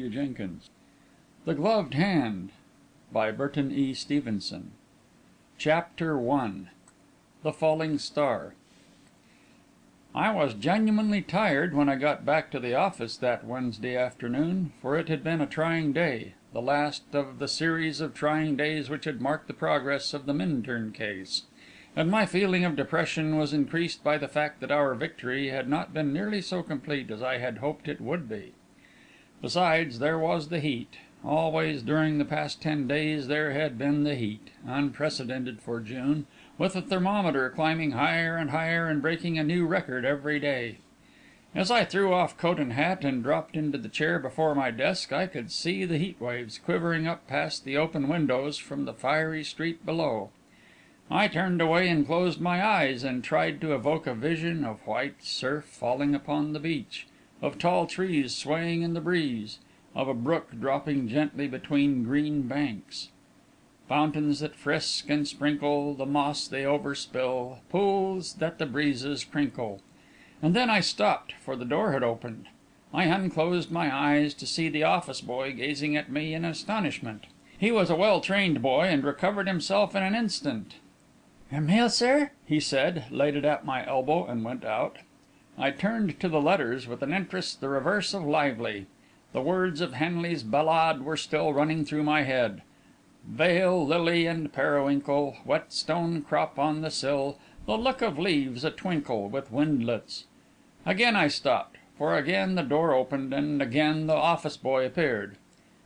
Jenkins. The Gloved Hand by Burton E. Stevenson. Chapter I. The Falling Star. I was genuinely tired when I got back to the office that Wednesday afternoon, for it had been a trying day, the last of the series of trying days which had marked the progress of the Minturn case, and my feeling of depression was increased by the fact that our victory had not been nearly so complete as I had hoped it would be. Besides, there was the heat. Always during the past 10 days there had been the heat, unprecedented for June, with the thermometer climbing higher and higher and breaking a new record every day. As I threw off coat and hat and dropped into the chair before my desk, I could see the heat waves quivering up past the open windows from the fiery street below. I turned away and closed my eyes, and tried to evoke a vision of white surf falling upon the beach, of tall trees swaying in the breeze, of a brook dropping gently between green banks. Fountains that frisk and sprinkle the moss they overspill, pools that the breezes crinkle. And then I stopped, for the door had opened. I unclosed my eyes to see the office boy gazing at me in astonishment. He was a well-trained boy, and recovered himself in an instant. "Your mail, sir?" he said, laid it at my elbow, and went out. I turned to the letters with an interest the reverse of lively. The words of Henley's ballade were still running through my head: "Vale, lily, and periwinkle, whetstone crop on the sill, the look of leaves a twinkle with windlets." Again I stopped, for again the door opened, and again the office boy appeared.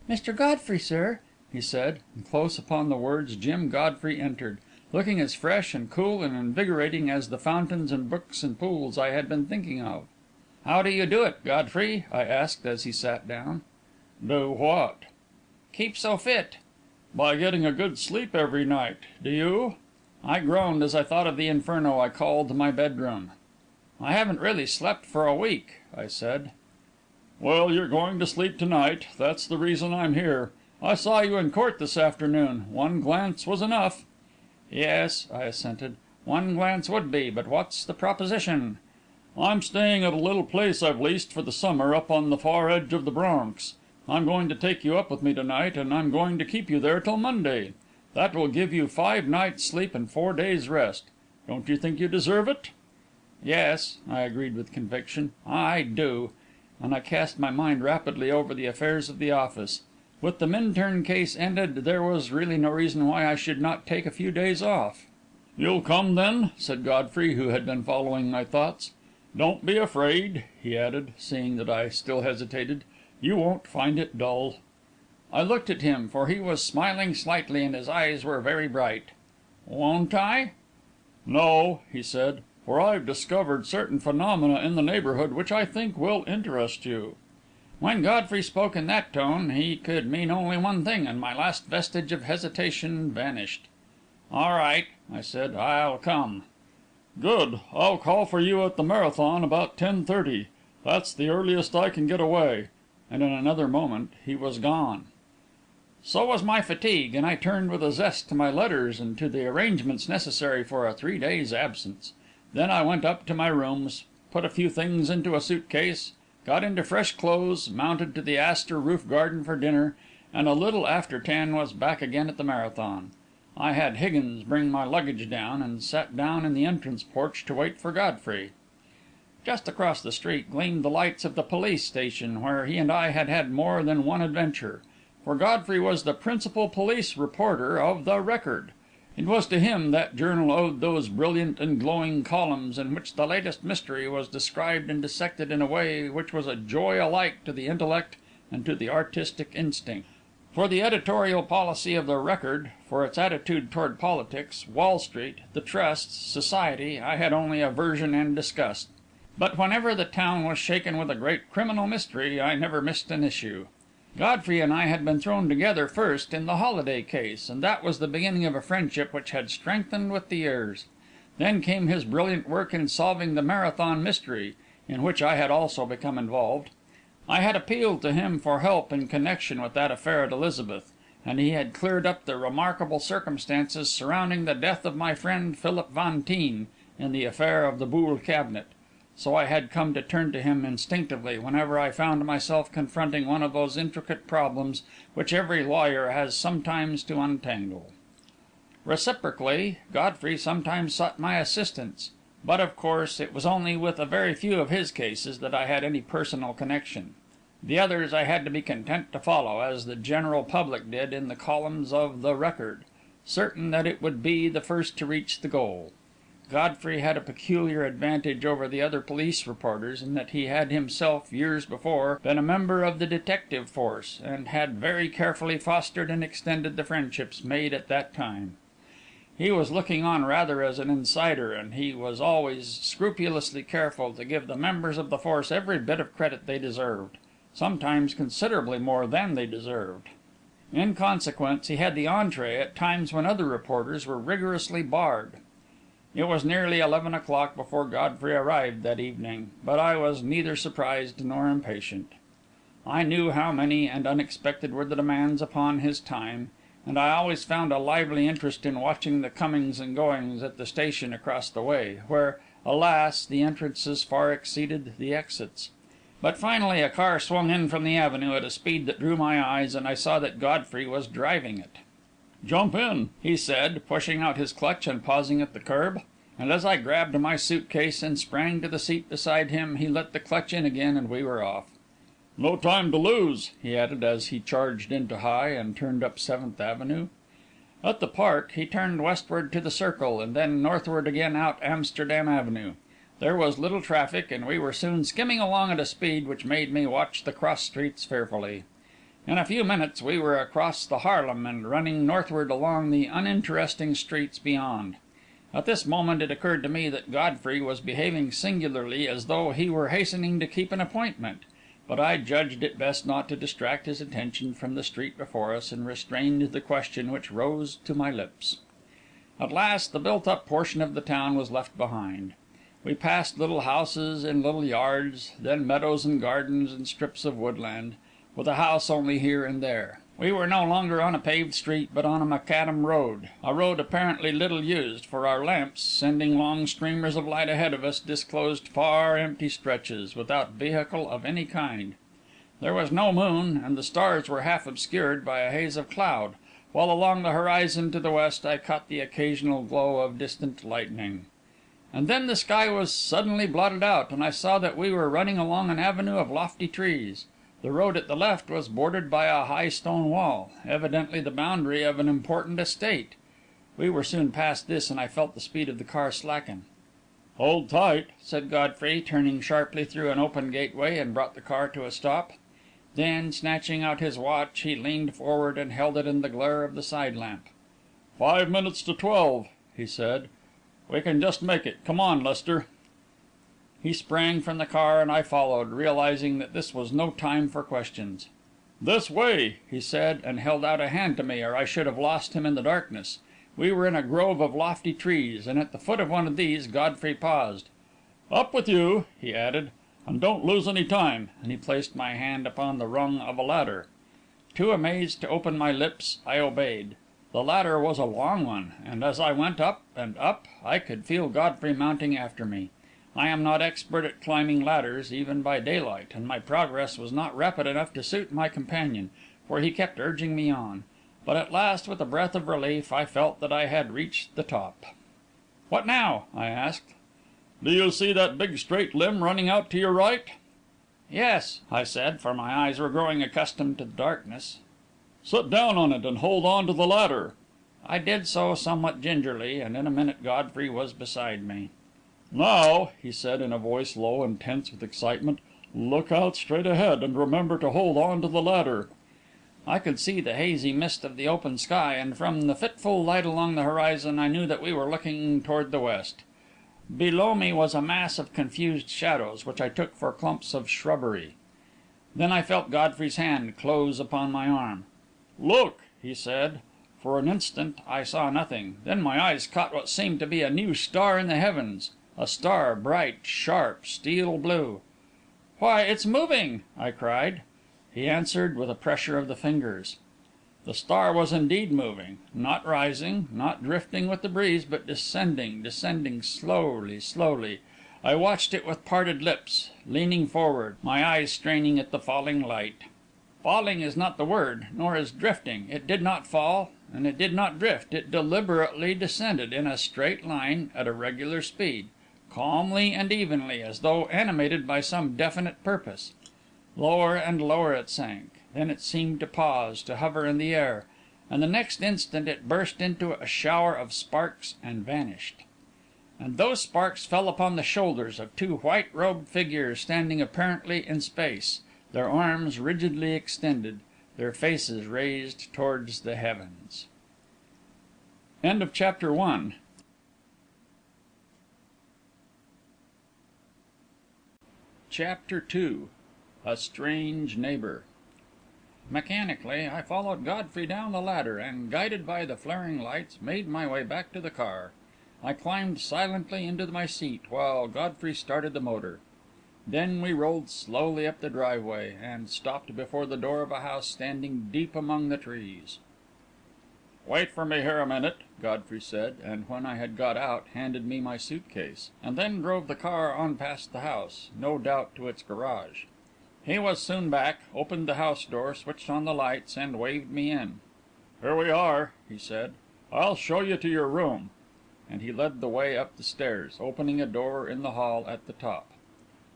"Mr. Godfrey, sir," he said, and close upon the words Jim Godfrey entered, looking as fresh and cool and invigorating as the fountains and brooks and pools I had been thinking of. "How do you do it, Godfrey?" I asked, as he sat down. "Do what?" "Keep so fit." "By getting a good sleep every night. Do you?" I groaned as I thought of the inferno I called my bedroom. "I haven't really slept for a week," I said. "Well, you're going to sleep to night. That's the reason I'm here. I saw you in court this afternoon. One glance was enough." "Yes," I assented. "One glance would be. But what's the proposition?" "I'm staying at a little place I've leased for the summer up on the far edge of the Bronx. I'm going to take you up with me to night, and I'm going to keep you there till Monday. That will give you 5 nights' sleep and 4 days' rest. Don't you think you deserve it?" "Yes," I agreed with conviction, "I do." And I cast my mind rapidly over the affairs of the office. With the Minturn case ended, there was really no reason why I should not take a few days off. "You'll come, then?" said Godfrey, who had been following my thoughts. "Don't be afraid," he added, seeing that I still hesitated. "You won't find it dull." I looked at him, for he was smiling slightly, and his eyes were very bright. "Won't I?" "No," he said, "for I've discovered certain phenomena in the neighbourhood which I think will interest you." When Godfrey spoke in that tone, he could mean only one thing, and my last vestige of hesitation vanished. "All right," I said, "I'll come." "Good. I'll call for you at the Marathon about 10:30. That's the earliest I can get away." And in another moment he was gone. So was my fatigue, and I turned with a zest to my letters and to the arrangements necessary for a 3 days' absence. Then I went up to my rooms, put a few things into a suit case, got into fresh clothes, mounted to the Astor roof garden for dinner, and a little after 10 was back again at the Marathon. I had Higgins bring my luggage down, and sat down in the entrance porch to wait for Godfrey. Just across the street gleamed the lights of the police station, where he and I had had more than one adventure. For Godfrey was the principal police reporter of the Record. It was to him that journal owed those brilliant and glowing columns in which the latest mystery was described and dissected in a way which was a joy alike to the intellect and to the artistic instinct. For the editorial policy of the Record, for its attitude toward politics, Wall Street, the trusts, society, I had only aversion and disgust. But whenever the town was shaken with a great criminal mystery, I never missed an issue. Godfrey and I had been thrown together first in the Holiday case, and that was the beginning of a friendship which had strengthened with the years. Then came his brilliant work in solving the Marathon mystery, in which I had also become involved. I had appealed to him for help in connection with that affair at Elizabeth, and he had cleared up the remarkable circumstances surrounding the death of my friend Philip Van Teen in the affair of the Boule cabinet. so I had come to turn to him instinctively whenever I found myself confronting one of those intricate problems which every lawyer has sometimes to untangle. Reciprocally, Godfrey sometimes sought my assistance, but, of course, it was only with a very few of his cases that I had any personal connection. The others I had to be content to follow, as the general public did, in the columns of the Record, certain that it would be the first to reach the goal. Godfrey had a peculiar advantage over the other police reporters in that he had himself, years before, been a member of the detective force, and had very carefully fostered and extended the friendships made at that time. He was looking on rather as an insider, and he was always scrupulously careful to give the members of the force every bit of credit they deserved, sometimes considerably more than they deserved. In consequence, he had the entrée at times when other reporters were rigorously barred. It was nearly 11 o'clock before Godfrey arrived that evening, but I was neither surprised nor impatient. I knew how many and unexpected were the demands upon his time, and I always found a lively interest in watching the comings and goings at the station across the way, where, alas, the entrances far exceeded the exits. But finally a car swung in from the avenue at a speed that drew my eyes, and I saw that Godfrey was driving it. "Jump in," he said, pushing out his clutch and pausing at the curb. And as I grabbed my suit case and sprang to the seat beside him, he let the clutch in again, and we were off. "No time to lose," he added, as he charged into High and turned up 7th Avenue. At the Park, he turned westward to the Circle, and then northward again out Amsterdam Avenue. There was little traffic, and we were soon skimming along at a speed which made me watch the cross streets fearfully. In a few minutes we were across the Haarlem and running northward along the uninteresting streets beyond. At this moment it occurred to me that Godfrey was behaving singularly as though he were hastening to keep an appointment, but I judged it best not to distract his attention from the street before us, and restrained the question which rose to my lips. At last the built-up portion of the town was left behind. We passed little houses in little yards, then meadows and gardens and strips of woodland, with a house only here and there. We were no longer on a paved street, but on a macadam road, a road apparently little used, for our lamps, sending long streamers of light ahead of us, disclosed far empty stretches, without vehicle of any kind. There was no moon, and the stars were half obscured by a haze of cloud, while along the horizon to the west I caught the occasional glow of distant lightning. And then the sky was suddenly blotted out, and I saw that we were running along an avenue of lofty trees. The road at the left was bordered by a high stone wall, evidently the boundary of an important estate. We were soon past this, and I felt the speed of the car slacken. "Hold tight," said Godfrey, turning sharply through an open gateway, and brought the car to a stop. Then, snatching out his watch, he leaned forward and held it in the glare of the side lamp. 5 minutes to 12, he said. "We can just make it. Come on, Lester." He sprang from the car, and I followed, realizing that this was no time for questions. "This way," he said, and held out a hand to me, or I should have lost him in the darkness. We were in a grove of lofty trees, and at the foot of one of these, Godfrey paused. "Up with you," he added, "and don't lose any time," and he placed my hand upon the rung of a ladder. Too amazed to open my lips, I obeyed. The ladder was a long one, and as I went up and up, I could feel Godfrey mounting after me. I am not expert at climbing ladders, even by daylight, and my progress was not rapid enough to suit my companion, for he kept urging me on. But at last, with a breath of relief, I felt that I had reached the top. "What now?" I asked. "Do you see that big straight limb running out to your right?" "Yes," I said, for my eyes were growing accustomed to the darkness. "Sit down on it and hold on to the ladder." I did so somewhat gingerly, and in a minute Godfrey was beside me. "Now," he said, in a voice low and tense with excitement, "look out straight ahead, and remember to hold on to the ladder." I could see the hazy mist of the open sky, and from the fitful light along the horizon I knew that we were looking toward the west. Below me was a mass of confused shadows, which I took for clumps of shrubbery. Then I felt Godfrey's hand close upon my arm. "Look," he said. For an instant I saw nothing. Then my eyes caught what seemed to be a new star in the heavens. A star, bright, sharp, steel blue. "Why, it's moving!" I cried. He answered with a pressure of the fingers. The star was indeed moving, not rising, not drifting with the breeze, but descending, descending slowly, slowly. I watched it with parted lips, leaning forward, my eyes straining at the falling light. Falling is not the word, nor is drifting. It did not fall, and it did not drift. It deliberately descended in a straight line, at a regular speed, calmly and evenly, as though animated by some definite purpose. Lower and lower it sank. Then it seemed to pause, to hover in the air, and the next instant it burst into a shower of sparks and vanished. And those sparks fell upon the shoulders of two white-robed figures standing apparently in space, their arms rigidly extended, their faces raised towards the heavens. End of Chapter 1. Chapter 2. A Strange Neighbour. Mechanically, I followed Godfrey down the ladder, and, guided by the flaring lights, made my way back to the car. I climbed silently into my seat, while Godfrey started the motor. Then we rolled slowly up the driveway, and stopped before the door of a house standing deep among the trees. "Wait for me here a minute," Godfrey said, and when I had got out, handed me my suitcase, and then drove the car on past the house, no doubt to its garage. He was soon back, opened the house door, switched on the lights, and waved me in. "Here we are," he said. "I'll show you to your room." And he led the way up the stairs, opening a door in the hall at the top.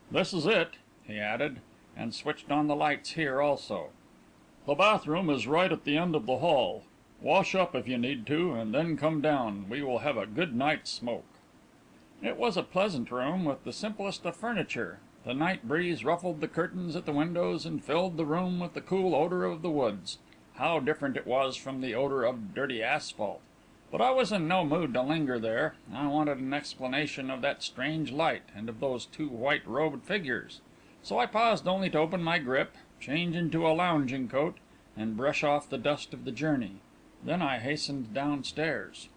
"This is it," he added, and switched on the lights here also. "The bathroom is right at the end of the hall. Wash up if you need to, and then come down. We will have a good night's smoke." It was a pleasant room, with the simplest of furniture. The night breeze ruffled the curtains at the windows, and filled the room with the cool odour of the woods. How different it was from the odour of dirty asphalt! But I was in no mood to linger there. I wanted an explanation of that strange light, and of those two white-robed figures. So I paused only to open my grip, change into a lounging coat, and brush off the dust of the journey. Then I hastened downstairs.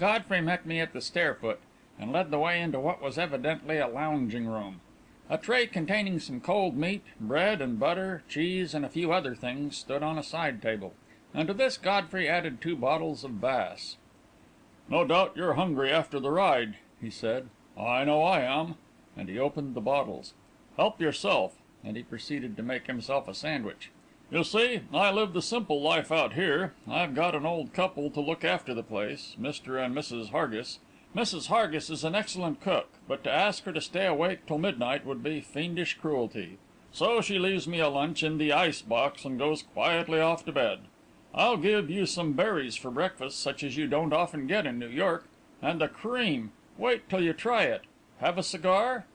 Godfrey met me at the stair foot, and led the way into what was evidently a lounging room. A tray containing some cold meat, bread and butter, cheese, and a few other things stood on a side table, and to this Godfrey added 2 bottles of Bass. "No doubt you're hungry after the ride," he said. "I know I am." And he opened the bottles. "Help yourself," and he proceeded to make himself a sandwich. "You see, I live the simple life out here. I've got an old couple to look after the place, Mr. and Mrs. Hargis. Mrs. Hargis is an excellent cook, but to ask her to stay awake till midnight would be fiendish cruelty. So she leaves me a lunch in the ice box and goes quietly off to bed. I'll give you some berries for breakfast, such as you don't often get in New York. And the cream! Wait till you try it. Have a cigar?"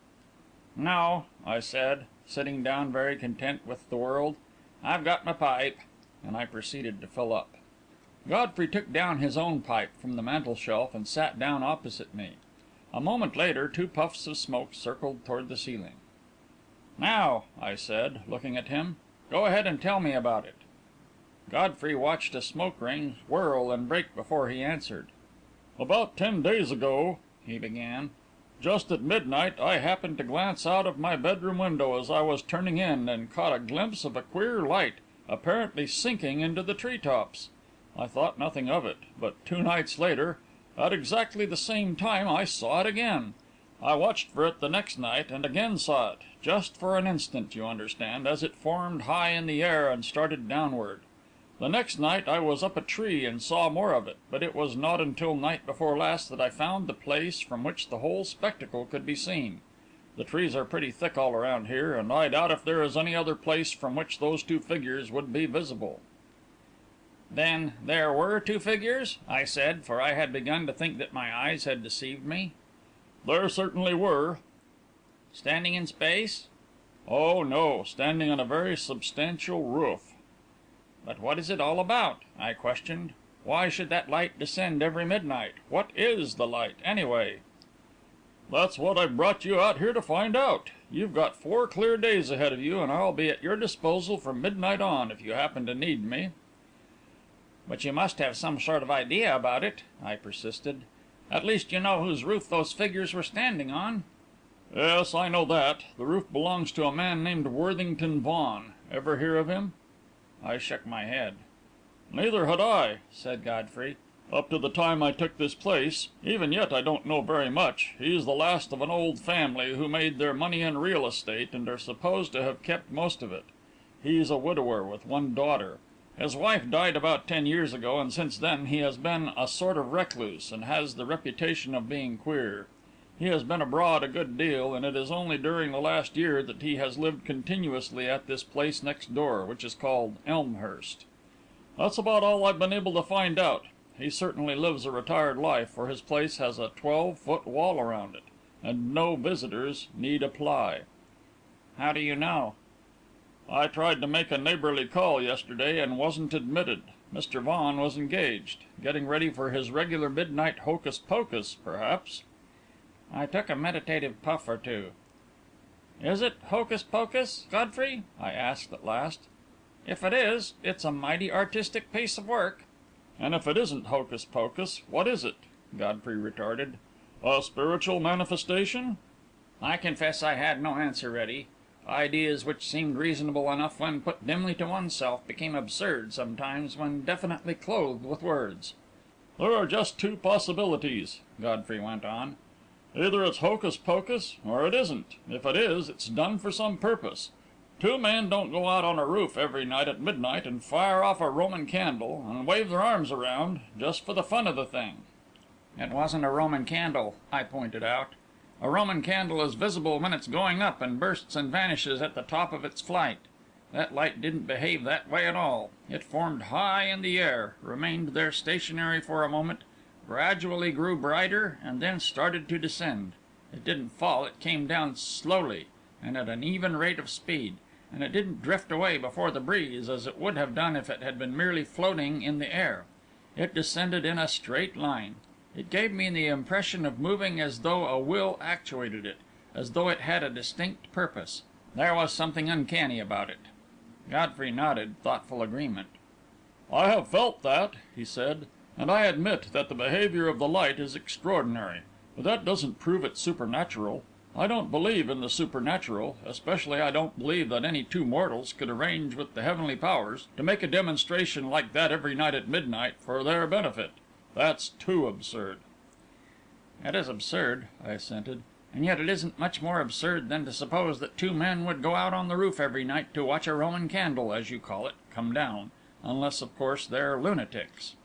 "No," I said, sitting down very content with the world. "I've got my pipe," and I proceeded to fill up. Godfrey took down his own pipe from the mantelshelf and sat down opposite me. A moment later, 2 puffs of smoke circled toward the ceiling. "Now," I said, looking at him, "go ahead and tell me about it." Godfrey watched a smoke ring whirl and break before he answered. "About 10 days ago," he began, "just at midnight, I happened to glance out of my bedroom window as I was turning in, and caught a glimpse of a queer light, apparently sinking into the tree tops. I thought nothing of it, but 2 nights later, at exactly the same time, I saw it again. I watched for it the next night, and again saw it, just for an instant, you understand, as it formed high in the air and started downward. The next night I was up a tree and saw more of it, but it was not until night before last that I found the place from which the whole spectacle could be seen. The trees are pretty thick all around here, and I doubt if there is any other place from which those 2 figures would be visible." "Then there were 2 figures?" I said, for I had begun to think that my eyes had deceived me. "There certainly were." "Standing in space?" "Oh, no, standing on a very substantial roof." "But what is it all about?" I questioned. "Why should that light descend every midnight? What is the light, anyway?" "That's what I've brought you out here to find out. You've got 4 clear days ahead of you, and I'll be at your disposal from midnight on, if you happen to need me." "But you must have some sort of idea about it," I persisted. "At least you know whose roof those figures were standing on." "Yes, I know that. The roof belongs to a man named Worthington Vaughan. Ever hear of him?" I shook my head. "Neither had I," said Godfrey. "Up to the time I took this place. Even yet I don't know very much. He's the last of an old family who made their money in real estate and are supposed to have kept most of it. He's a widower with one daughter. His wife died about 10 years ago, and since then he has been a sort of recluse, and has the reputation of being queer. He has been abroad a good deal, and it is only during the last year that he has lived continuously at this place next door, which is called Elmhurst. That's about all I've been able to find out. He certainly lives a retired life, for his place has a 12-foot wall around it, and no visitors need apply." "How do you know?" "I tried to make a neighbourly call yesterday, and wasn't admitted. Mr. Vaughan was engaged. Getting ready for his regular midnight hocus pocus, perhaps." I took a meditative puff or two. "Is it hocus pocus, Godfrey?" I asked at last. "If it is, it's a mighty artistic piece of work." "And if it isn't hocus pocus, what is it?" Godfrey retorted. "A spiritual manifestation?" I confess I had no answer ready. Ideas which seemed reasonable enough when put dimly to oneself became absurd sometimes when definitely clothed with words. "There are just two possibilities," Godfrey went on. "Either it's hocus pocus, or it isn't. If it is, it's done for some purpose. Two men don't go out on a roof every night at midnight and fire off a Roman candle and wave their arms around, just for the fun of the thing." "It wasn't a Roman candle," I pointed out. "A Roman candle is visible when it's going up, and bursts and vanishes at the top of its flight. That light didn't behave that way at all. It formed high in the air, remained there stationary for a moment, gradually grew brighter, and then started to descend. It didn't fall, it came down slowly, and at an even rate of speed, and it didn't drift away before the breeze, as it would have done if it had been merely floating in the air. It descended in a straight line. It gave me the impression of moving as though a will actuated it, as though it had a distinct purpose. There was something uncanny about it." Godfrey nodded thoughtful agreement. "I have felt that," he said, "and I admit that the behaviour of the light is extraordinary. But that doesn't prove it supernatural. I don't believe in the supernatural, especially I don't believe that any two mortals could arrange with the heavenly powers to make a demonstration like that every night at midnight for their benefit. That's too absurd." "It is absurd," I assented, "and yet it isn't much more absurd than to suppose that two men would go out on the roof every night to watch a Roman candle, as you call it, come down, unless, of course, they're lunatics."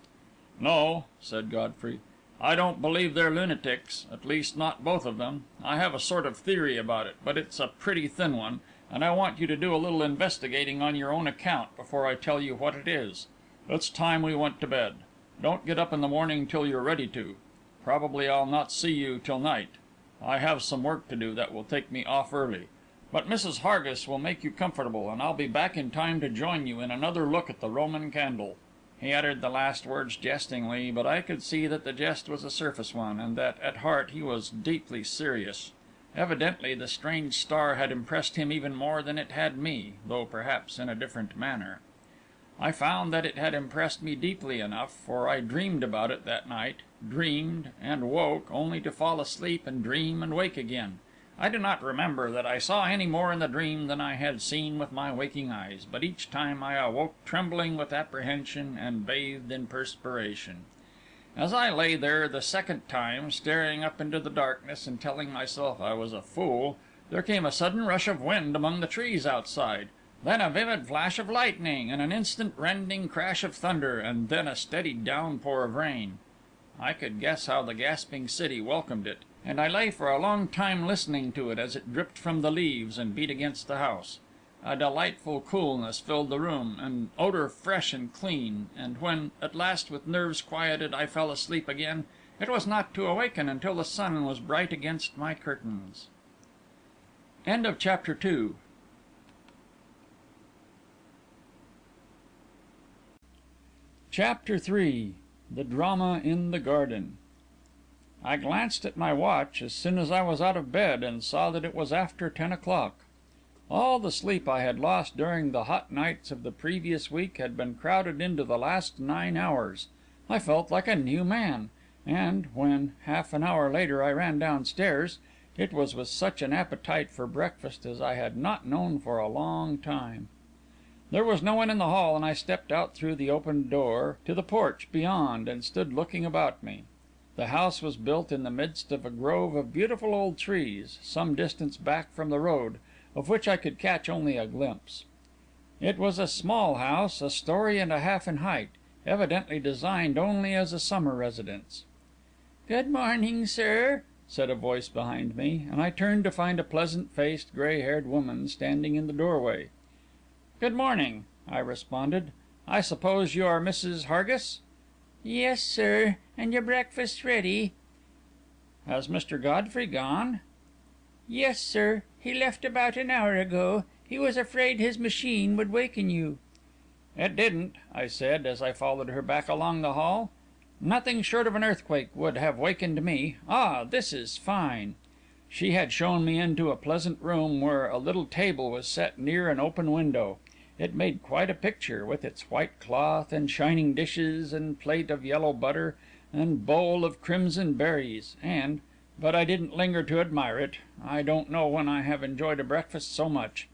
"No," said Godfrey, "I don't believe they're lunatics, at least not both of them. I have a sort of theory about it, but it's a pretty thin one, and I want you to do a little investigating on your own account before I tell you what it is. It's time we went to bed. Don't get up in the morning till you're ready to. Probably I'll not see you till night. I have some work to do that will take me off early. But Mrs. Hargis will make you comfortable, and I'll be back in time to join you in another look at the Roman candle." He uttered the last words jestingly, but I could see that the jest was a surface one, and that, at heart, he was deeply serious. Evidently, the strange star had impressed him even more than it had me, though perhaps in a different manner. I found that it had impressed me deeply enough, for I dreamed about it that night, dreamed, and woke, only to fall asleep and dream and wake again. I do not remember that I saw any more in the dream than I had seen with my waking eyes, but each time I awoke trembling with apprehension and bathed in perspiration. As I lay there the second time, staring up into the darkness and telling myself I was a fool, there came a sudden rush of wind among the trees outside, then a vivid flash of lightning, and an instant rending crash of thunder, and then a steady downpour of rain. I could guess how the gasping city welcomed it, and I lay for a long time listening to it as it dripped from the leaves and beat against the house. A delightful coolness filled the room, an odour fresh and clean, and when, at last, with nerves quieted, I fell asleep again, it was not to awaken until the sun was bright against my curtains. End of Chapter 2. Chapter 3. The Drama in the Garden. I glanced at my watch as soon as I was out of bed, and saw that it was after 10 o'clock. All the sleep I had lost during the hot nights of the previous week had been crowded into the last 9 hours. I felt like a new man, and when, half an hour later, I ran downstairs, it was with such an appetite for breakfast as I had not known for a long time. There was no one in the hall, and I stepped out through the open door to the porch beyond and stood looking about me. The house was built in the midst of a grove of beautiful old trees, some distance back from the road, of which I could catch only a glimpse. It was a small house, a story and a half in height, evidently designed only as a summer residence. "Good morning, sir," said a voice behind me, and I turned to find a pleasant-faced, grey-haired woman standing in the doorway. "Good morning," I responded. "I suppose you are Mrs. Hargis?" "Yes, sir, and your breakfast's ready." "Has Mr. Godfrey gone?" "Yes, sir. He left about an hour ago. He was afraid his machine would waken you." "It didn't," I said, as I followed her back along the hall. "Nothing short of an earthquake would have wakened me. Ah, this is fine." She had shown me into a pleasant room where a little table was set near an open window. It made quite a picture, with its white cloth and shining dishes and plate of yellow butter and bowl of crimson berries, but I didn't linger to admire it. I don't know when I have enjoyed a breakfast so much.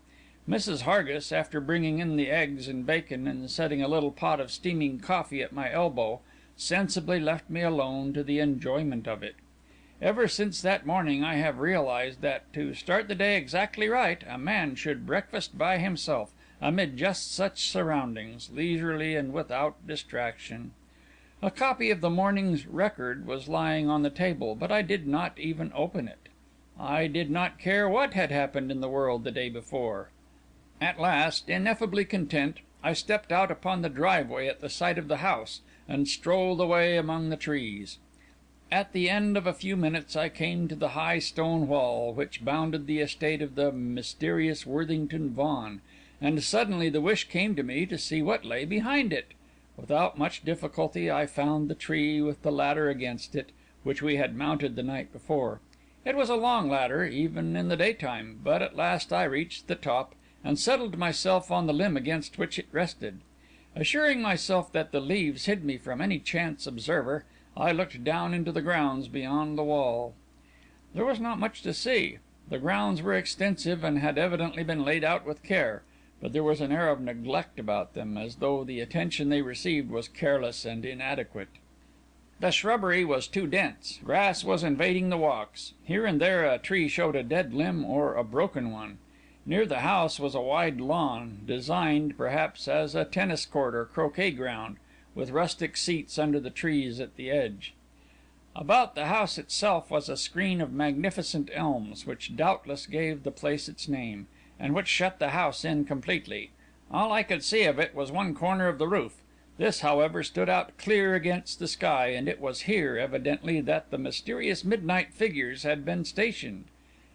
Mrs. Hargis, after bringing in the eggs and bacon and setting a little pot of steaming coffee at my elbow, sensibly left me alone to the enjoyment of it. Ever since that morning I have realized that, to start the day exactly right, a man should breakfast by himself, amid just such surroundings, leisurely and without distraction. A copy of the morning's Record was lying on the table, but I did not even open it. I did not care what had happened in the world the day before. At last, ineffably content, I stepped out upon the driveway at the side of the house, and strolled away among the trees. At the end of a few minutes I came to the high stone wall which bounded the estate of the mysterious Worthington Vaughan, and suddenly the wish came to me to see what lay behind it. Without much difficulty I found the tree with the ladder against it, which we had mounted the night before. It was a long ladder, even in the daytime, but at last I reached the top, and settled myself on the limb against which it rested. Assuring myself that the leaves hid me from any chance observer, I looked down into the grounds beyond the wall. There was not much to see. The grounds were extensive, and had evidently been laid out with care, but there was an air of neglect about them, as though the attention they received was careless and inadequate. The shrubbery was too dense, grass was invading the walks. Here and there a tree showed a dead limb or a broken one. Near the house was a wide lawn, designed, perhaps, as a tennis court or croquet ground, with rustic seats under the trees at the edge. About the house itself was a screen of magnificent elms, which doubtless gave the place its name, and which shut the house in completely. All I could see of it was one corner of the roof. This, however, stood out clear against the sky, and it was here, evidently, that the mysterious midnight figures had been stationed.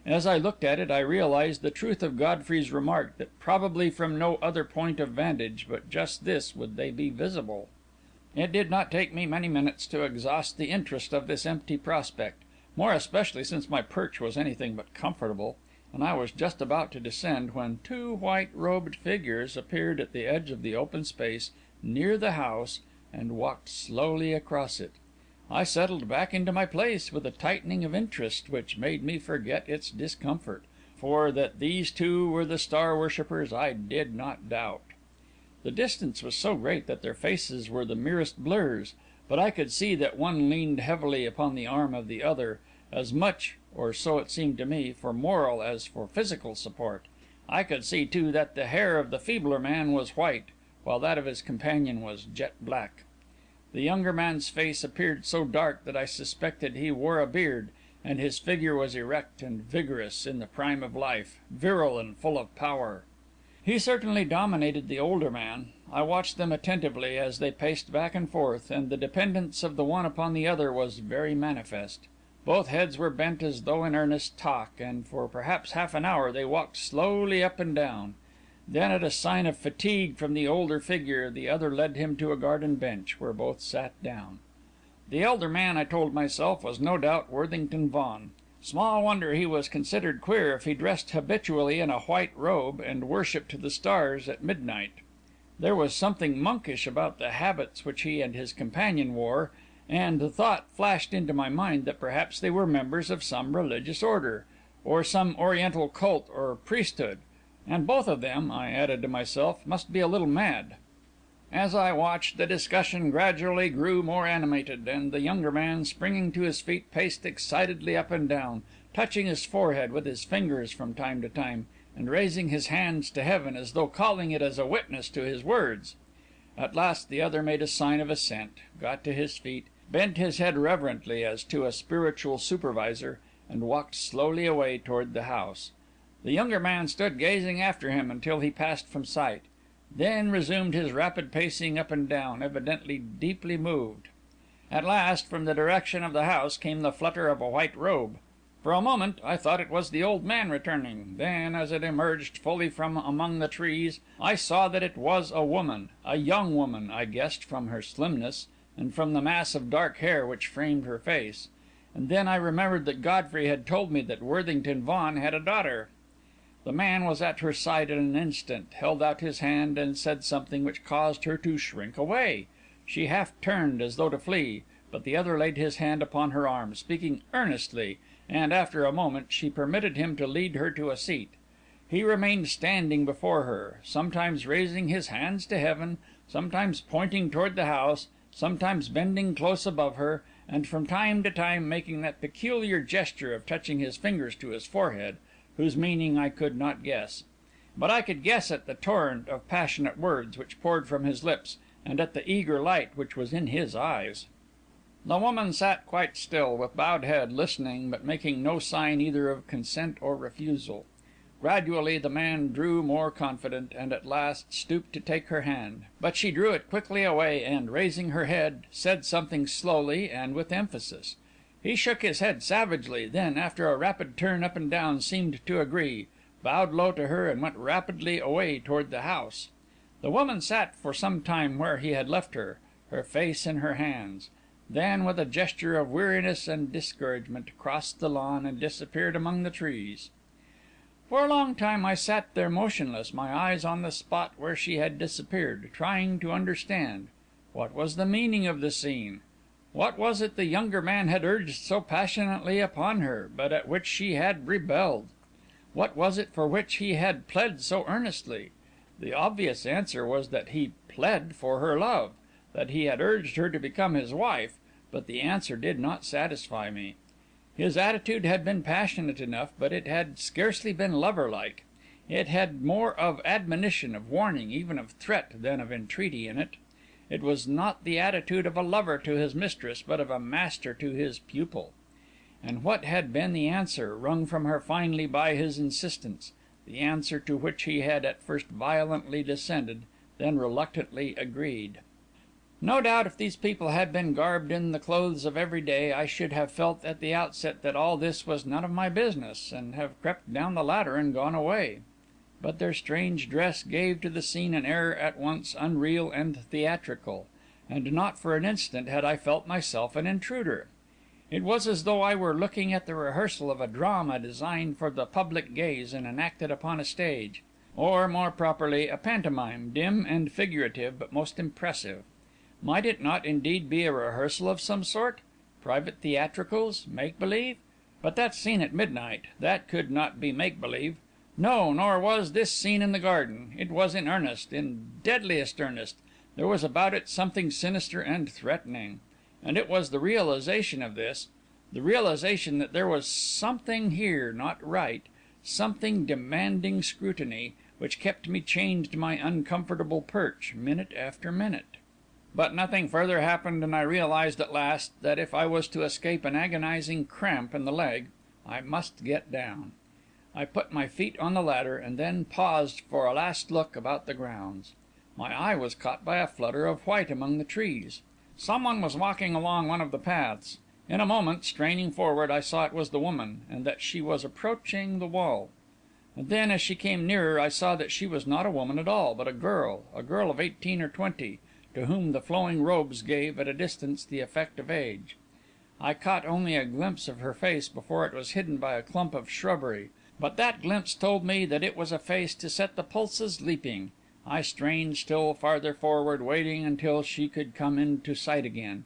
As I looked at it, I realized the truth of Godfrey's remark that probably from no other point of vantage but just this would they be visible. It did not take me many minutes to exhaust the interest of this empty prospect, more especially since my perch was anything but comfortable, and I was just about to descend when two white-robed figures appeared at the edge of the open space near the house and walked slowly across it. I settled back into my place with a tightening of interest which made me forget its discomfort, for that these two were the star worshippers I did not doubt. The distance was so great that their faces were the merest blurs, but I could see that one leaned heavily upon the arm of the other, as much, or so it seemed to me, for moral as for physical support. I could see, too, that the hair of the feebler man was white, while that of his companion was jet black. The younger man's face appeared so dark that I suspected he wore a beard, and his figure was erect and vigorous, in the prime of life, virile and full of power. He certainly dominated the older man. I watched them attentively as they paced back and forth, and the dependence of the one upon the other was very manifest. Both heads were bent as though in earnest talk, and for perhaps half an hour they walked slowly up and down. Then, at a sign of fatigue from the older figure, the other led him to a garden bench, where both sat down. The elder man, I told myself, was no doubt Worthington Vaughan. Small wonder he was considered queer if he dressed habitually in a white robe and worshipped the stars at midnight. There was something monkish about the habits which he and his companion wore, and the thought flashed into my mind that perhaps they were members of some religious order, or some oriental cult or priesthood, And both of them, I added to myself, must be a little mad. As I watched, the discussion gradually grew more animated, and the younger man, springing to his feet, paced excitedly up and down, touching his forehead with his fingers from time to time, and raising his hands to heaven, as though calling it as a witness to his words. At last the other made a sign of assent, got to his feet, bent his head reverently as to a spiritual supervisor, and walked slowly away toward the house. The younger man stood gazing after him until he passed from sight, then resumed his rapid pacing up and down, evidently deeply moved. At last, from the direction of the house, came the flutter of a white robe. For a moment, I thought it was the old man returning; then, as it emerged fully from among the trees, I saw that it was a woman, a young woman, I guessed from her slimness, and from the mass of dark hair which framed her face. And then I remembered that Godfrey had told me that Worthington Vaughan had a daughter. The man was at her side in an instant, held out his hand, and said something which caused her to shrink away. She half turned, as though to flee, but the other laid his hand upon her arm, speaking earnestly, and, after a moment, she permitted him to lead her to a seat. He remained standing before her, sometimes raising his hands to heaven, sometimes pointing toward the house, sometimes bending close above her, and from time to time making that peculiar gesture of touching his fingers to his forehead, whose meaning I could not guess. But I could guess at the torrent of passionate words which poured from his lips, and at the eager light which was in his eyes. The woman sat quite still, with bowed head, listening, but making no sign either of consent or refusal. Gradually the man grew more confident, and at last stooped to take her hand; but she drew it quickly away, and, raising her head, said something slowly and with emphasis. He shook his head savagely, then, after a rapid turn up and down, seemed to agree, bowed low to her, and went rapidly away toward the house. The woman sat for some time where he had left her, her face in her hands; then, with a gesture of weariness and discouragement, crossed the lawn and disappeared among the trees. For a long time I sat there motionless, my eyes on the spot where she had disappeared, trying to understand. What was the meaning of the scene? What was it the younger man had urged so passionately upon her, but at which she had rebelled? What was it for which he had pled so earnestly? The obvious answer was that he pled for her love, that he had urged her to become his wife, but the answer did not satisfy me. His attitude had been passionate enough, but it had scarcely been lover-like. It had more of admonition, of warning, even of threat, than of entreaty in it. It was not the attitude of a lover to his mistress, but of a master to his pupil. And what had been the answer, wrung from her finally by his insistence, the answer to which he had at first violently dissented, then reluctantly agreed? No doubt, if these people had been garbed in the clothes of every day, I should have felt at the outset that all this was none of my business, and have crept down the ladder and gone away. But their strange dress gave to the scene an air at once unreal and theatrical, and not for an instant had I felt myself an intruder. It was as though I were looking at the rehearsal of a drama designed for the public gaze and enacted upon a stage; or, more properly, a pantomime, dim and figurative, but most impressive. Might it not indeed be a rehearsal of some sort? Private theatricals? Make-believe? But that scene at midnight, that could not be make-believe. No, nor was this scene in the garden. It was in earnest, in deadliest earnest. There was about it something sinister and threatening. And it was the realization of this, the realization that there was something here not right, something demanding scrutiny, which kept me chained to my uncomfortable perch, minute after minute. But nothing further happened, and I realized at last that if I was to escape an agonizing cramp in the leg, I must get down. I put my feet on the ladder, and then paused for a last look about the grounds. My eye was caught by a flutter of white among the trees. Someone was walking along one of the paths. In a moment, straining forward, I saw it was the woman, and that she was approaching the wall. And then, as she came nearer, I saw that she was not a woman at all, but a girl of 18 or 20, to whom the flowing robes gave, at a distance, the effect of age. I caught only a glimpse of her face before it was hidden by a clump of shrubbery, but that glimpse told me that it was a face to set the pulses leaping. I strained still farther forward, waiting until she could come into sight again.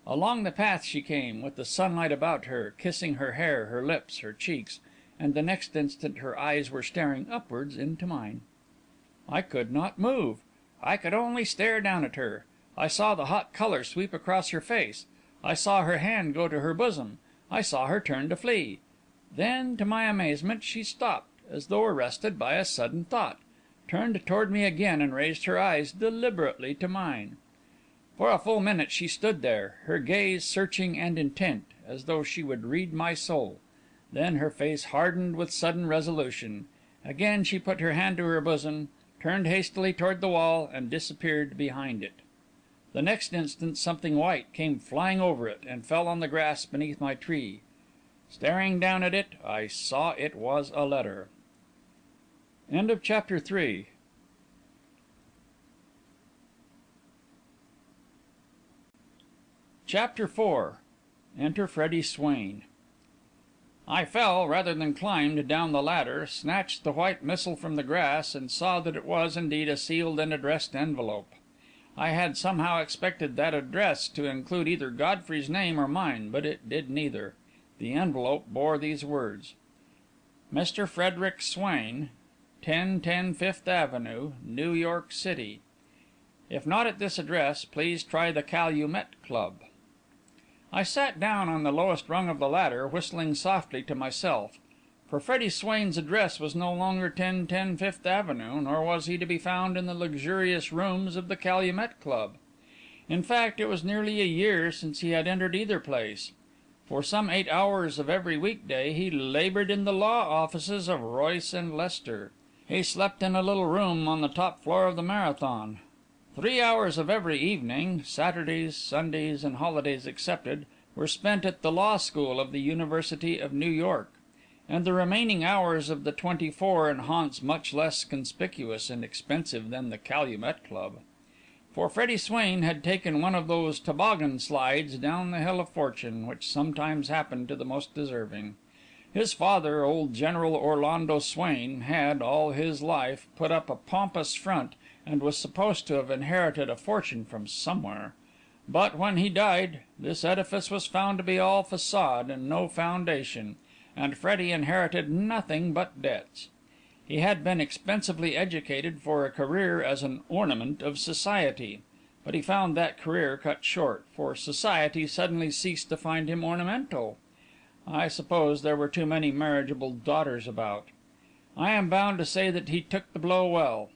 Along the path she came, with the sunlight about her, kissing her hair, her lips, her cheeks, and the next instant her eyes were staring upwards into mine. I could not move. I could only stare down at her. I saw the hot colour sweep across her face. I saw her hand go to her bosom. I saw her turn to flee. Then, to my amazement, she stopped, as though arrested by a sudden thought, turned toward me again, and raised her eyes deliberately to mine. For a full minute she stood there, her gaze searching and intent, as though she would read my soul. Then her face hardened with sudden resolution. Again she put her hand to her bosom, turned hastily toward the wall, and disappeared behind it. The next instant something white came flying over it, and fell on the grass beneath my tree. Staring down at it, I saw it was a letter. Chapter 4. Enter Freddie Swain. I fell, rather than climbed, down the ladder, snatched the white missile from the grass, and saw that it was, indeed, a sealed and addressed envelope. I had somehow expected that address to include either Godfrey's name or mine, but it did neither. The envelope bore these words: Mr. Frederick Swain, 1010 Fifth Avenue, New York City. If not at this address, please try the Calumet Club. I sat down on the lowest rung of the ladder, whistling softly to myself. For Freddie Swain's address was no longer 1010 Fifth Avenue, nor was he to be found in the luxurious rooms of the Calumet Club. In fact, it was nearly a year since he had entered either place. For some 8 hours of every weekday he laboured in the law offices of Royce and Lester. He slept in a little room on the top floor of the Marathon. 3 hours of every evening, Saturdays, Sundays, and holidays excepted, were spent at the law school of the University of New York, and the remaining hours of the 24 in haunts much less conspicuous and expensive than the Calumet Club. For Freddie Swain had taken one of those toboggan slides down the hill of fortune, which sometimes happen to the most deserving. His father, old General Orlando Swain, had, all his life, put up a pompous front, and was supposed to have inherited a fortune from somewhere. But when he died, this edifice was found to be all façade and no foundation, and Freddie inherited nothing but debts. He had been expensively educated for a career as an ornament of society, but he found that career cut short, for society suddenly ceased to find him ornamental. I suppose there were too many marriageable daughters about. I am bound to say that he took the blow well.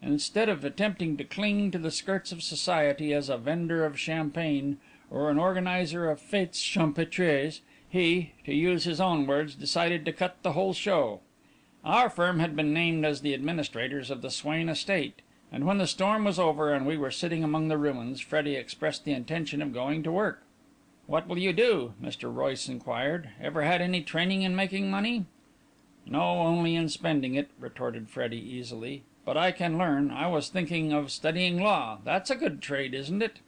Instead of attempting to cling to the skirts of society as a vendor of champagne or an organizer of fêtes champêtres, he, to use his own words, decided to cut the whole show. Our firm had been named as the administrators of the Swain estate, and when the storm was over and we were sitting among the ruins, Freddie expressed the intention of going to work. "What will you do?" Mr. Royce inquired. "Ever had any training in making money?" "No, only in spending it," retorted Freddie easily. "But I can learn. I was thinking of studying law. That's a good trade, isn't it?"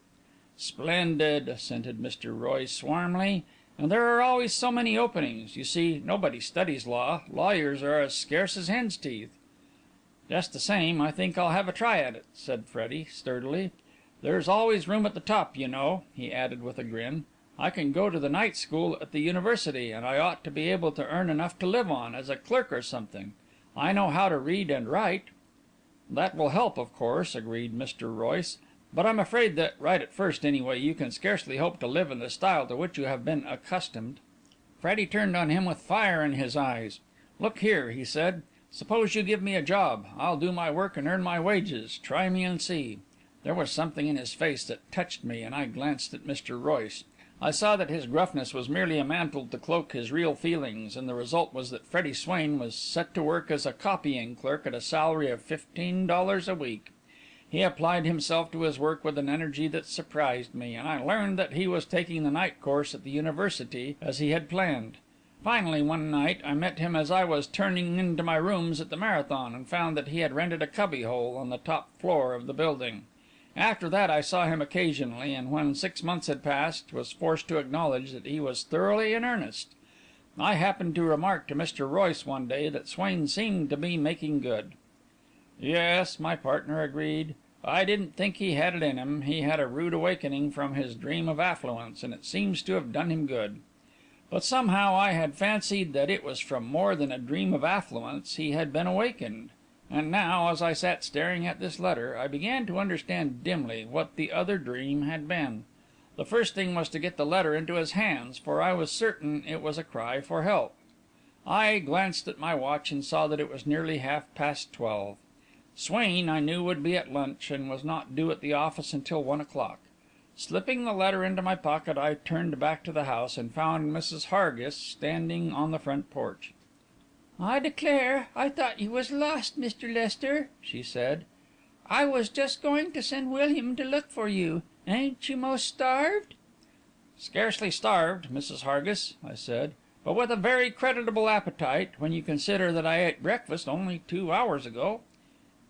"Splendid," assented Mr. Royce warmly. "And there are always so many openings. You see, nobody studies law. Lawyers are as scarce as hen's teeth." "Just the same, I think I'll have a try at it," said Freddie, sturdily. "There's always room at the top, you know," he added with a grin. "I can go to the night school at the university, and I ought to be able to earn enough to live on, as a clerk or something. I know how to read and write." "That will help, of course," agreed Mr. Royce. "But I'm afraid that, right at first anyway, you can scarcely hope to live in the style to which you have been accustomed." Freddie turned on him with fire in his eyes. "Look here," he said, "suppose you give me a job. I'll do my work and earn my wages. Try me and see." There was something in his face that touched me, and I glanced at Mr. Royce. I saw that his gruffness was merely a mantle to cloak his real feelings, and the result was that Freddie Swain was set to work as a copying clerk at a salary of $15 a week. He applied himself to his work with an energy that surprised me, and I learned that he was taking the night course at the university, as he had planned. Finally, one night, I met him as I was turning into my rooms at the Marathon, and found that he had rented a cubbyhole on the top floor of the building. After that I saw him occasionally, and when 6 months had passed, was forced to acknowledge that he was thoroughly in earnest. I happened to remark to Mr. Royce one day that Swain seemed to be making good. "Yes," my partner agreed. "I didn't think he had it in him. He had a rude awakening from his dream of affluence, and it seems to have done him good. but somehow I had fancied that it was from more than a dream of affluence he had been awakened. And now, as I sat staring at this letter, I began to understand dimly what the other dream had been. The first thing was to get the letter into his hands, for I was certain it was a cry for help. I glanced at my watch and saw that it was nearly 12:30. Swain, I knew, would be at lunch, and was not due at the office until 1 o'clock. Slipping the letter into my pocket, I turned back to the house, and found Mrs. Hargis standing on the front porch. "I declare, I thought you was lost, Mr. Lester," she said. "I was just going to send William to look for you. Ain't you most starved?" "Scarcely starved, Mrs. Hargis," I said, "but with a very creditable appetite, when you consider that I ate breakfast only 2 hours ago."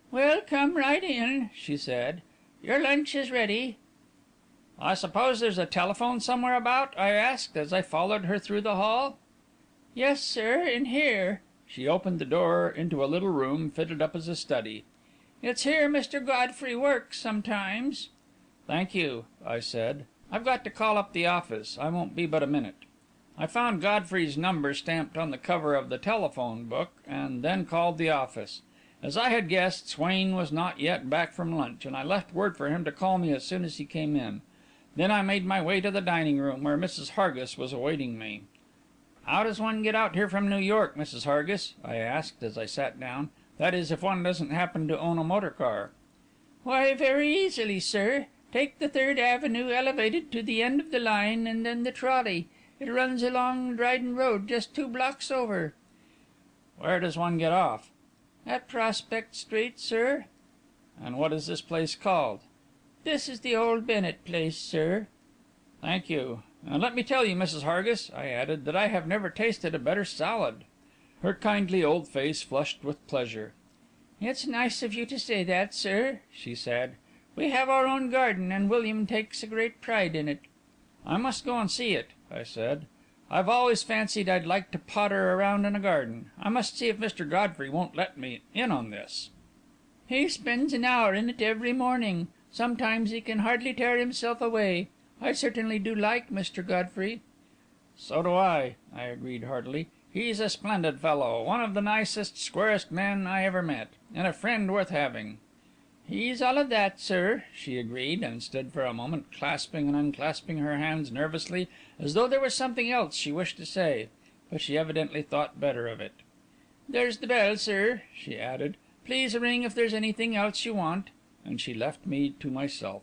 "Well, come right in," she said. "Your lunch is ready." "I suppose there's a telephone somewhere about?" I asked, as I followed her through the hall. "Yes, sir, in here." She opened the door into a little room fitted up as a study. "It's here Mr. Godfrey works sometimes." "Thank you," I said. "I've got to call up the office. I won't be but a minute." I found Godfrey's number stamped on the cover of the telephone book, and then called the office. As I had guessed, Swain was not yet back from lunch, and I left word for him to call me as soon as he came in. Then I made my way to the dining room, where Mrs. Hargis was awaiting me. "How does one get out here from New York, Mrs. Hargis?" I asked, as I sat down. "That is, if one doesn't happen to own a motor car." "Why, very easily, sir. Take the 3rd Avenue elevated to the end of the line, and then the trolley. It runs along Dryden Road, just 2 blocks over." "Where does one get off?" "At Prospect Street, sir." "And what is this place called?" "This is the old Bennett place, sir." "Thank you. And let me tell you, Mrs. Hargis," I added, "that I have never tasted a better salad." Her kindly old face flushed with pleasure. "It's nice of you to say that, sir," she said. "We have our own garden, and William takes a great pride in it." "I must go and see it," I said. "I've always fancied I'd like to potter around in a garden. I must see if Mr. Godfrey won't let me in on this." "He spends an hour in it every morning. Sometimes he can hardly tear himself away. I certainly do like Mr. Godfrey." "So do I," I agreed heartily. "He's a splendid fellow, one of the nicest, squarest men I ever met, and a friend worth having." "He's all of that, sir," she agreed, and stood for a moment clasping and unclasping her hands nervously, as though there was something else she wished to say. But she evidently thought better of it. "There's the bell, sir," she added. "Please ring if there's anything else you want." And she left me to myself.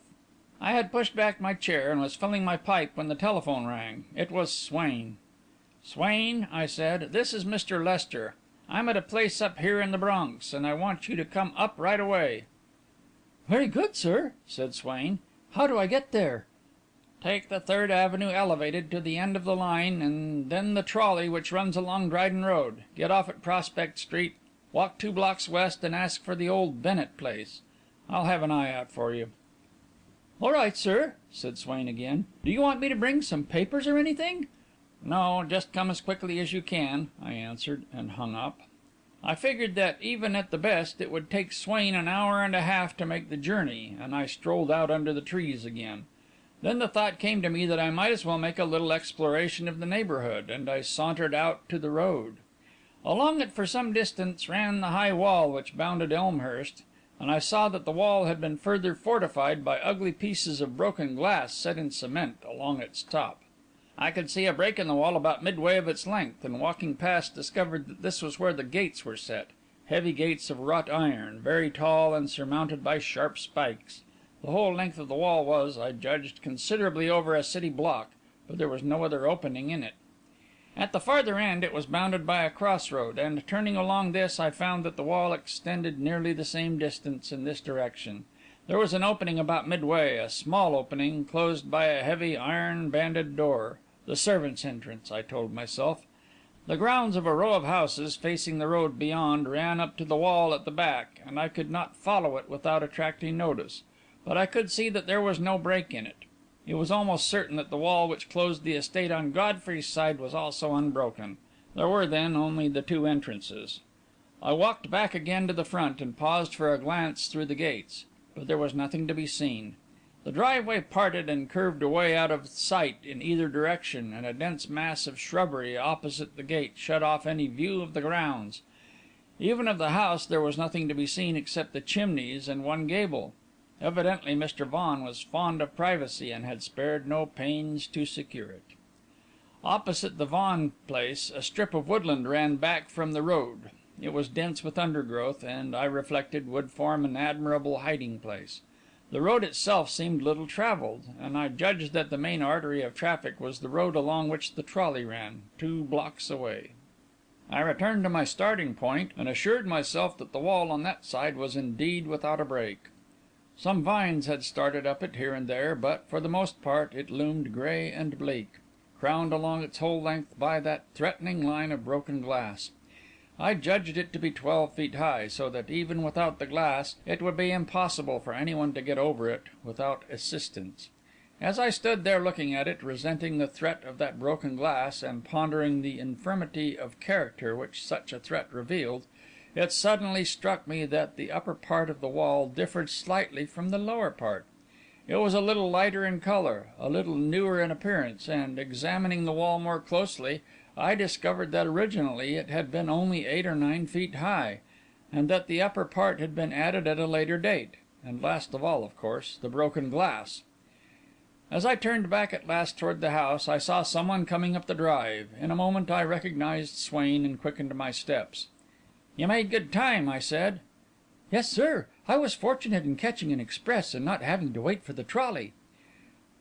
I had pushed back my chair, and was filling my pipe when the telephone rang. It was Swain. "Swain," I said, "this is Mr. Lester. I'm at a place up here in the Bronx, and I want you to come up right away." "Very good, sir," said Swain. "How do I get there?" "Take the 3rd Avenue elevated to the end of the line, and then the trolley which runs along Dryden Road. Get off at Prospect Street, walk 2 blocks west, and ask for the old Bennett place. I'll have an eye out for you." "All right, sir," said Swain again. "Do you want me to bring some papers or anything?" "No, just come as quickly as you can," I answered, and hung up. I figured that, even at the best, it would take Swain an hour and a half to make the journey, and I strolled out under the trees again. Then the thought came to me that I might as well make a little exploration of the neighbourhood, and I sauntered out to the road. Along it for some distance ran the high wall which bounded Elmhurst, and I saw that the wall had been further fortified by ugly pieces of broken glass set in cement along its top. I could see a break in the wall about midway of its length, and walking past discovered that this was where the gates were set, heavy gates of wrought iron, very tall and surmounted by sharp spikes. The whole length of the wall was, I judged, considerably over a city block, but there was no other opening in it. At the farther end it was bounded by a crossroad, and turning along this, I found that the wall extended nearly the same distance in this direction. There was an opening about midway, a small opening, closed by a heavy, iron-banded door. The servants' entrance, I told myself. The grounds of a row of houses, facing the road beyond, ran up to the wall at the back, and I could not follow it without attracting notice. But I could see that there was no break in it. It was almost certain that the wall which closed the estate on Godfrey's side was also unbroken. There were, then, only the 2 entrances. I walked back again to the front, and paused for a glance through the gates. But there was nothing to be seen. The driveway parted and curved away out of sight in either direction, and a dense mass of shrubbery opposite the gate shut off any view of the grounds. Even of the house there was nothing to be seen except the chimneys and one gable. Evidently Mr. Vaughan was fond of privacy, and had spared no pains to secure it. Opposite the Vaughan place, a strip of woodland ran back from the road. It was dense with undergrowth, and, I reflected, would form an admirable hiding place. The road itself seemed little travelled, and I judged that the main artery of traffic was the road along which the trolley ran, 2 blocks away. I returned to my starting point, and assured myself that the wall on that side was indeed without a break. Some vines had started up it here and there, but, for the most part, it loomed grey and bleak, crowned along its whole length by that threatening line of broken glass. I judged it to be 12 feet high, so that, even without the glass, it would be impossible for anyone to get over it without assistance. As I stood there looking at it, resenting the threat of that broken glass, and pondering the infirmity of character which such a threat revealed, it suddenly struck me that the upper part of the wall differed slightly from the lower part. It was a little lighter in colour, a little newer in appearance, and, examining the wall more closely, I discovered that originally it had been only 8 or 9 feet high, and that the upper part had been added at a later date, and last of all, of course, the broken glass. As I turned back at last toward the house, I saw someone coming up the drive. In a moment I recognised Swain, and quickened my steps. "You made good time," I said. "Yes, sir. I was fortunate in catching an express, and not having to wait for the trolley."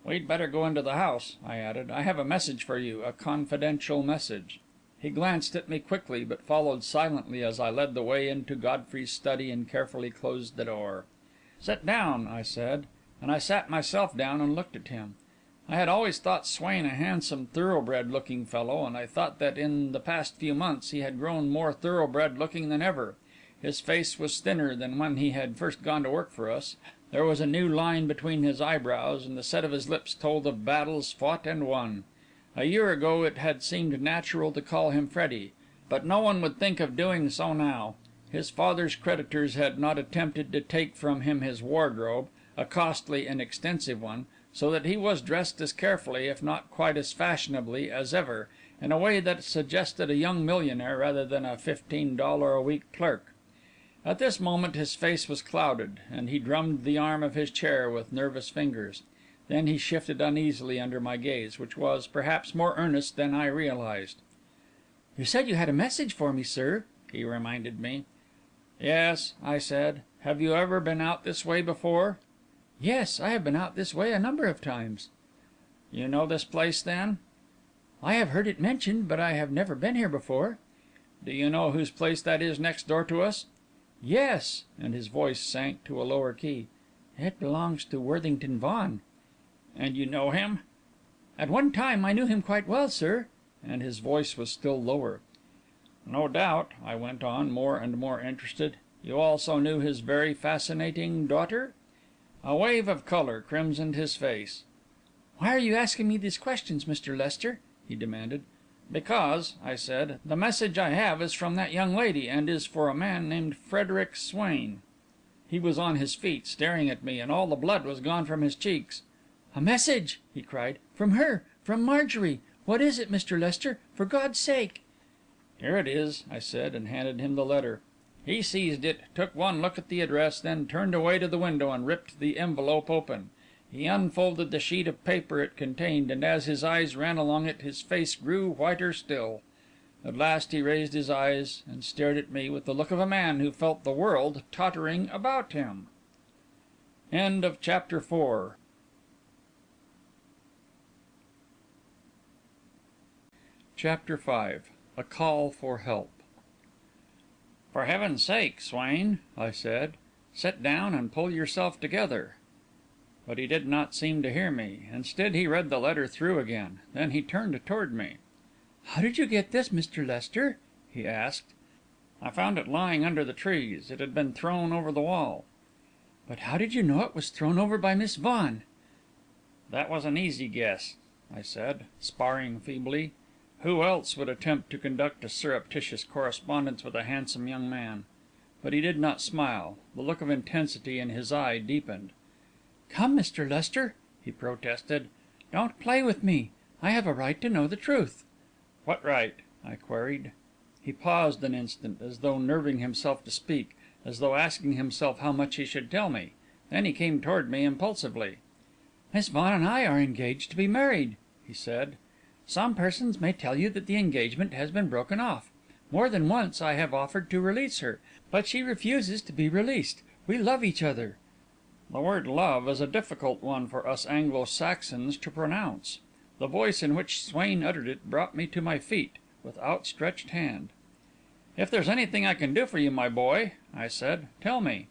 "We'd better go into the house," I added. "I have a message for you, a confidential message." He glanced at me quickly, but followed silently as I led the way into Godfrey's study and carefully closed the door. "Sit down," I said; and I sat myself down and looked at him. I had always thought Swain a handsome, thoroughbred-looking fellow, and I thought that in the past few months he had grown more thoroughbred-looking than ever. His face was thinner than when he had first gone to work for us. There was a new line between his eyebrows, and the set of his lips told of battles fought and won. A year ago it had seemed natural to call him Freddie, but no one would think of doing so now. His father's creditors had not attempted to take from him his wardrobe, a costly and extensive one, so that he was dressed as carefully, if not quite as fashionably, as ever, in a way that suggested a young millionaire rather than a $15-a-week clerk. At this moment his face was clouded, and he drummed the arm of his chair with nervous fingers. Then he shifted uneasily under my gaze, which was, perhaps, more earnest than I realised. "You said you had a message for me, sir," he reminded me. "Yes," I said. "Have you ever been out this way before?" "Yes, I have been out this way a number of times." "You know this place, then?" "I have heard it mentioned, but I have never been here before." "Do you know whose place that is next door to us?" "Yes," and his voice sank to a lower key. "It belongs to Worthington Vaughan." "And you know him?" "At one time I knew him quite well, sir," and his voice was still lower. "No doubt," I went on, more and more interested, "you also knew his very fascinating daughter?" A wave of colour crimsoned his face. "Why are you asking me these questions, Mr. Lester?" he demanded. "Because," I said, "the message I have is from that young lady, and is for a man named Frederick Swain." He was on his feet, staring at me, and all the blood was gone from his cheeks. "A message!" he cried. "From her! From Marjorie! What is it, Mr. Lester? For God's sake!" "Here it is," I said, and handed him the letter. He seized it, took one look at the address, then turned away to the window and ripped the envelope open. He unfolded the sheet of paper it contained, and as his eyes ran along it, his face grew whiter still. At last he raised his eyes and stared at me with the look of a man who felt the world tottering about him. Chapter 5. A Call for Help. "For heaven's sake, Swain," I said, "sit down and pull yourself together." But he did not seem to hear me. Instead, he read the letter through again. Then he turned toward me. "How did you get this, Mr. Lester?" he asked. "I found it lying under the trees. It had been thrown over the wall." "But how did you know it was thrown over by Miss Vaughan?" "That was an easy guess," I said, sparring feebly. Who else would attempt to conduct a surreptitious correspondence with a handsome young man? But he did not smile. The look of intensity in his eye deepened. "Come, Mr. Lester," he protested. "Don't play with me. I have a right to know the truth." "What right?" I queried. He paused an instant, as though nerving himself to speak, as though asking himself how much he should tell me. Then he came toward me impulsively. "Miss Vaughan and I are engaged to be married," he said. "Some persons may tell you that the engagement has been broken off. More than once I have offered to release her, but she refuses to be released. We love each other." The word love is a difficult one for us Anglo Saxons to pronounce. The voice in which Swain uttered it brought me to my feet, with outstretched hand. "If there's anything I can do for you, my boy," I said, "tell me."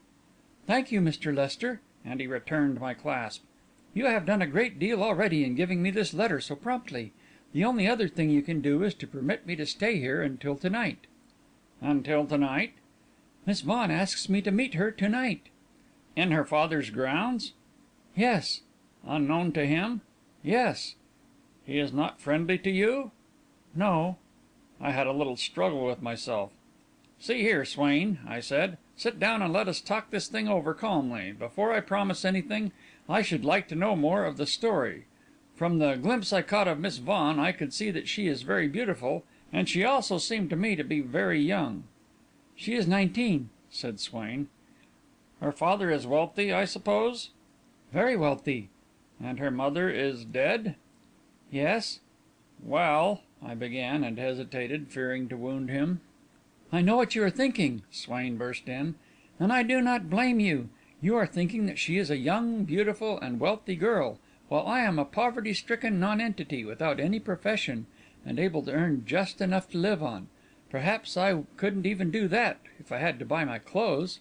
"Thank you, Mr. Lester," and he returned my clasp. "You have done a great deal already in giving me this letter so promptly. The only other thing you can do is to permit me to stay here until to night." "Until to night?" "Miss Vaughan asks me to meet her to night." "In her father's grounds?" "Yes." "Unknown to him?" "Yes." "He is not friendly to you?" "No." I had a little struggle with myself. "See here, Swain," I said, "sit down and let us talk this thing over calmly. Before I promise anything, I should like to know more of the story. From the glimpse I caught of Miss Vaughan, I could see that she is very beautiful, and she also seemed to me to be very young." "She is 19," said Swain. "Her father is wealthy, I suppose?" "Very wealthy." "And her mother is dead?" "Yes." "Well," I began, and hesitated, fearing to wound him. "I know what you are thinking," Swain burst in, "and I do not blame you. You are thinking that she is a young, beautiful, and wealthy girl, while I am a poverty stricken nonentity, without any profession, and able to earn just enough to live on. Perhaps I couldn't even do that, if I had to buy my clothes.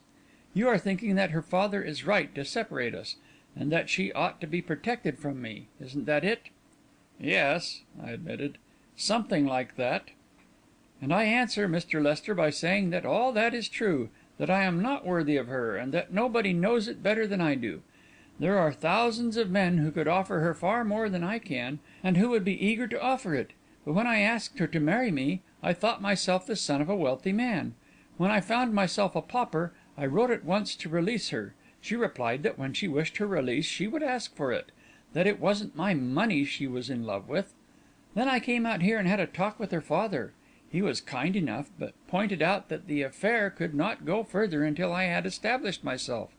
You are thinking that her father is right to separate us, and that she ought to be protected from me. Isn't that it?" "Yes," I admitted, "something like that." "And I answer, Mr. Lester, by saying that all that is true, that I am not worthy of her, and that nobody knows it better than I do. There are thousands of men who could offer her far more than I can, and who would be eager to offer it. But when I asked her to marry me, I thought myself the son of a wealthy man. When I found myself a pauper, I wrote at once to release her. She replied that when she wished her release she would ask for it; that it wasn't my money she was in love with. Then I came out here and had a talk with her father. He was kind enough, but pointed out that the affair could not go further until I had established myself.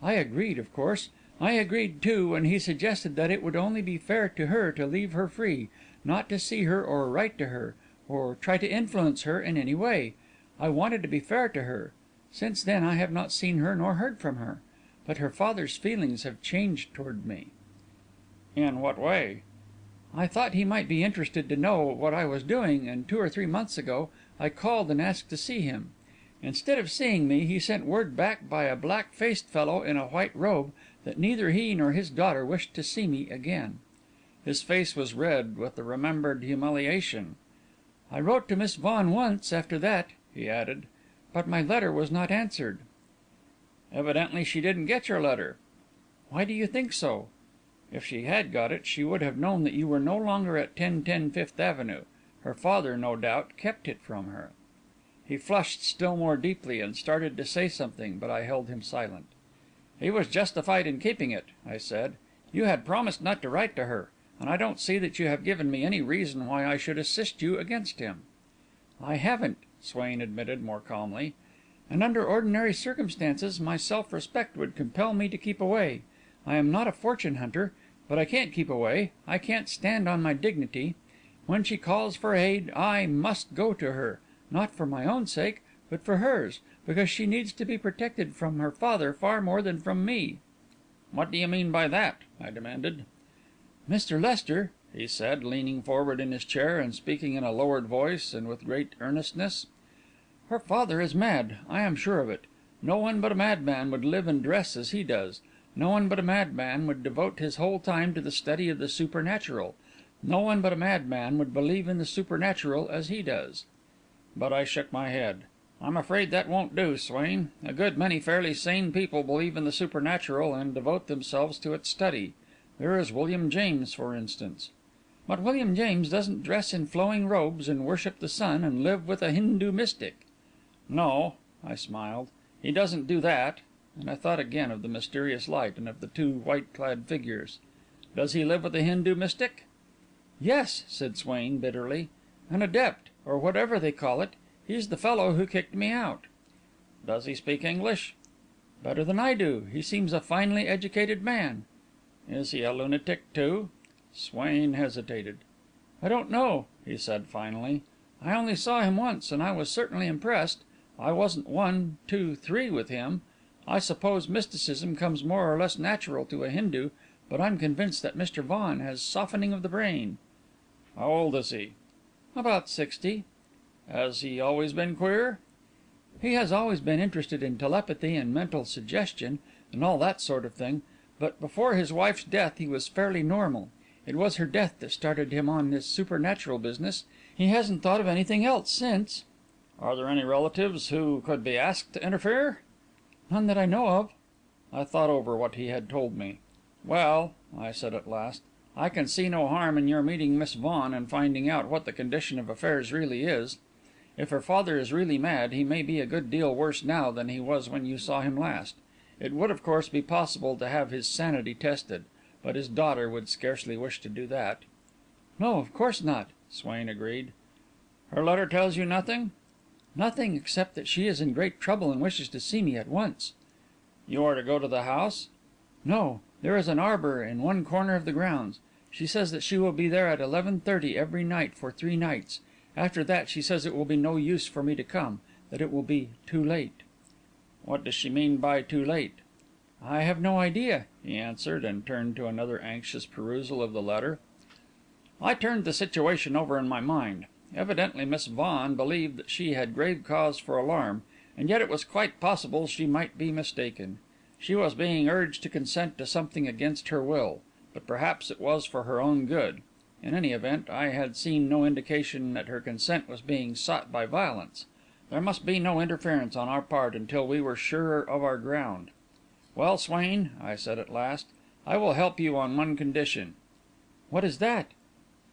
I agreed, of course. I agreed, too, when he suggested that it would only be fair to her to leave her free, not to see her or write to her, or try to influence her in any way. I wanted to be fair to her. Since then I have not seen her nor heard from her. But her father's feelings have changed toward me." "In what way?" "I thought he might be interested to know what I was doing, and 2 or 3 months ago I called and asked to see him. Instead of seeing me, he sent word back by a black faced fellow in a white robe that neither he nor his daughter wished to see me again." His face was red with the remembered humiliation. "I wrote to Miss Vaughan once after that," he added, "but my letter was not answered." "Evidently she didn't get your letter." "Why do you think so?" "If she had got it, she would have known that you were no longer at 1010 Fifth Avenue. Her father, no doubt, kept it from her." He flushed still more deeply, and started to say something, but I held him silent. "He was justified in keeping it," I said. "You had promised not to write to her, and I don't see that you have given me any reason why I should assist you against him." "I haven't," Swain admitted, more calmly. "And under ordinary circumstances, my self respect would compel me to keep away. I am not a fortune hunter, but I can't keep away. I can't stand on my dignity. When she calls for aid, I must go to her, not for my own sake, but for hers, because she needs to be protected from her father far more than from me." "What do you mean by that?" I demanded. "Mr. Lester," he said, leaning forward in his chair and speaking in a lowered voice and with great earnestness, "her father is mad. I am sure of it. No one but a madman would live and dress as he does. No one but a madman would devote his whole time to the study of the supernatural. No one but a madman would believe in the supernatural as he does." But I shook my head. "I'm afraid that won't do, Swain. A good many fairly sane people believe in the supernatural and devote themselves to its study. There is William James, for instance." "But William James doesn't dress in flowing robes and worship the sun and live with a Hindu mystic." "No," I smiled, "he doesn't do that. and I thought again of the mysterious light and of the two white-clad figures. "Does he live with a Hindu mystic?" "Yes," said Swain, bitterly. "An adept, or whatever they call it. He's the fellow who kicked me out." "Does he speak English?" "Better than I do. He seems a finely educated man." "Is he a lunatic, too?" Swain hesitated. "I don't know," he said, finally. "I only saw him once, and I was certainly impressed. I wasn't 1, 2, 3 with him. I suppose mysticism comes more or less natural to a Hindu, but I'm convinced that Mr. Vaughan has softening of the brain." "How old is he?" "About 60." "Has he always been queer?" "He has always been interested in telepathy and mental suggestion, and all that sort of thing, but before his wife's death he was fairly normal. It was her death that started him on this supernatural business. He hasn't thought of anything else since." "Are there any relatives who could be asked to interfere?" "None that I know of." I thought over what he had told me. "Well," I said at last, "I can see no harm in your meeting Miss Vaughan and finding out what the condition of affairs really is. If her father is really mad, he may be a good deal worse now than he was when you saw him last. It would, of course, be possible to have his sanity tested, but his daughter would scarcely wish to do that." "No, of course not," Swain agreed. "Her letter tells you nothing?" "Nothing, except that she is in great trouble and wishes to see me at once." "You are to go to the house?" "No. There is an arbour in one corner of the grounds. She says that she will be there at 11:30 every night for 3 nights. After that, she says it will be no use for me to come, that it will be too late." "What does she mean by too late?" "I have no idea," he answered, and turned to another anxious perusal of the letter. I turned the situation over in my mind. Evidently Miss Vaughan believed that she had grave cause for alarm, and yet it was quite possible she might be mistaken. She was being urged to consent to something against her will, but perhaps it was for her own good. In any event, I had seen no indication that her consent was being sought by violence. There must be no interference on our part until we were sure of our ground. "Well, Swain," I said at last, "I will help you on one condition." "What is that?"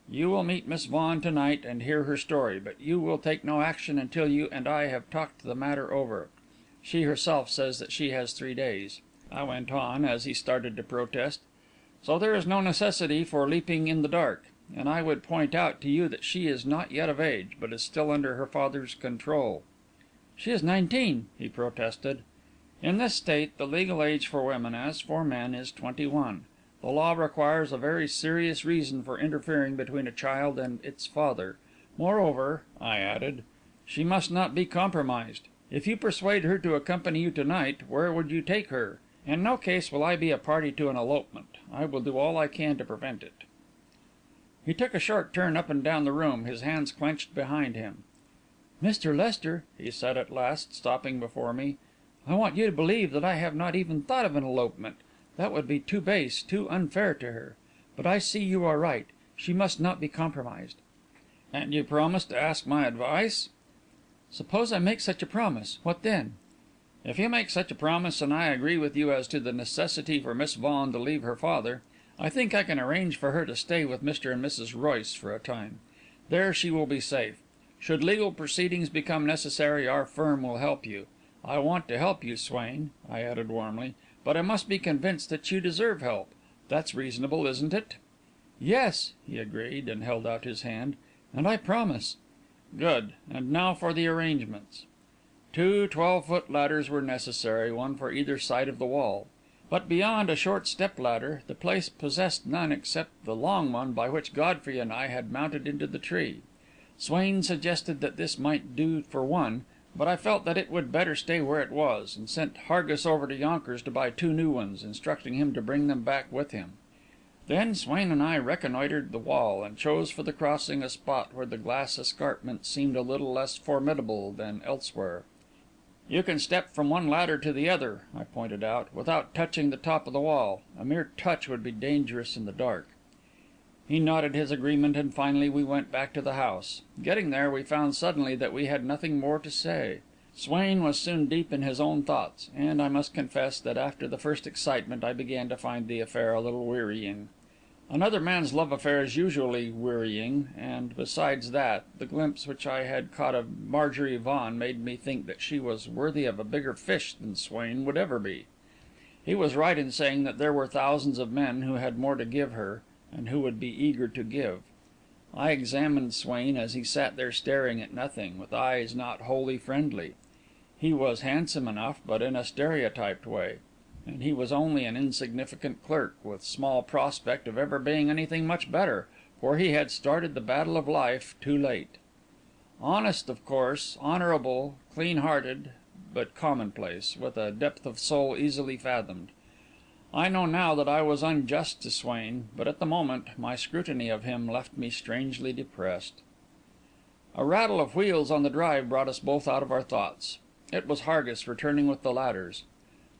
"You will meet Miss Vaughan to night and hear her story, but you will take no action until you and I have talked the matter over. She herself says that she has 3 days," I went on, as he started to protest. "So there is no necessity for leaping in the dark. And I would point out to you that she is not yet of age, but is still under her father's control." "She is 19," he protested. "In this state, the legal age for women, as for men, is 21. The law requires a very serious reason for interfering between a child and its father. Moreover," I added, "she must not be compromised. If you persuade her to accompany you to night, where would you take her? In no case will I be a party to an elopement. I will do all I can to prevent it." He took a short turn up and down the room, his hands clenched behind him. "Mr. Lester," he said at last, stopping before me, "I want you to believe that I have not even thought of an elopement. That would be too base, too unfair to her. But I see you are right. She must not be compromised." "And you promise to ask my advice?" "Suppose I make such a promise. What then?" "If you make such a promise, and I agree with you as to the necessity for Miss Vaughan to leave her father, I think I can arrange for her to stay with Mr. and Mrs. Royce for a time. There she will be safe. Should legal proceedings become necessary, our firm will help you. I want to help you, Swain," I added warmly, "but I must be convinced that you deserve help. That's reasonable, isn't it?" "Yes," he agreed, and held out his hand, "and I promise." "Good. And now for the arrangements." 2 12-foot ladders were necessary, one for either side of the wall. But beyond a short step ladder, the place possessed none except the long one by which Godfrey and I had mounted into the tree. Swain suggested that this might do for one, but I felt that it would better stay where it was, and sent Hargis over to Yonkers to buy 2 new ones, instructing him to bring them back with him. Then Swain and I reconnoitred the wall, and chose for the crossing a spot where the glass escarpment seemed a little less formidable than elsewhere. "You can step from one ladder to the other," I pointed out, "without touching the top of the wall. A mere touch would be dangerous in the dark." He nodded his agreement, and finally we went back to the house. Getting there, we found suddenly that we had nothing more to say. Swain was soon deep in his own thoughts, and I must confess that after the first excitement I began to find the affair a little wearying. Another man's love affair is usually wearying, and, besides that, the glimpse which I had caught of Marjorie Vaughan made me think that she was worthy of a bigger fish than Swain would ever be. He was right in saying that there were thousands of men who had more to give her, and who would be eager to give. I examined Swain as he sat there staring at nothing, with eyes not wholly friendly. He was handsome enough, but in a stereotyped way, and he was only an insignificant clerk, with small prospect of ever being anything much better, for he had started the battle of life too late. Honest, of course, honourable, clean-hearted, but commonplace, with a depth of soul easily fathomed. I know now that I was unjust to Swain, but at the moment my scrutiny of him left me strangely depressed. A rattle of wheels on the drive brought us both out of our thoughts. It was Hargis returning with the ladders.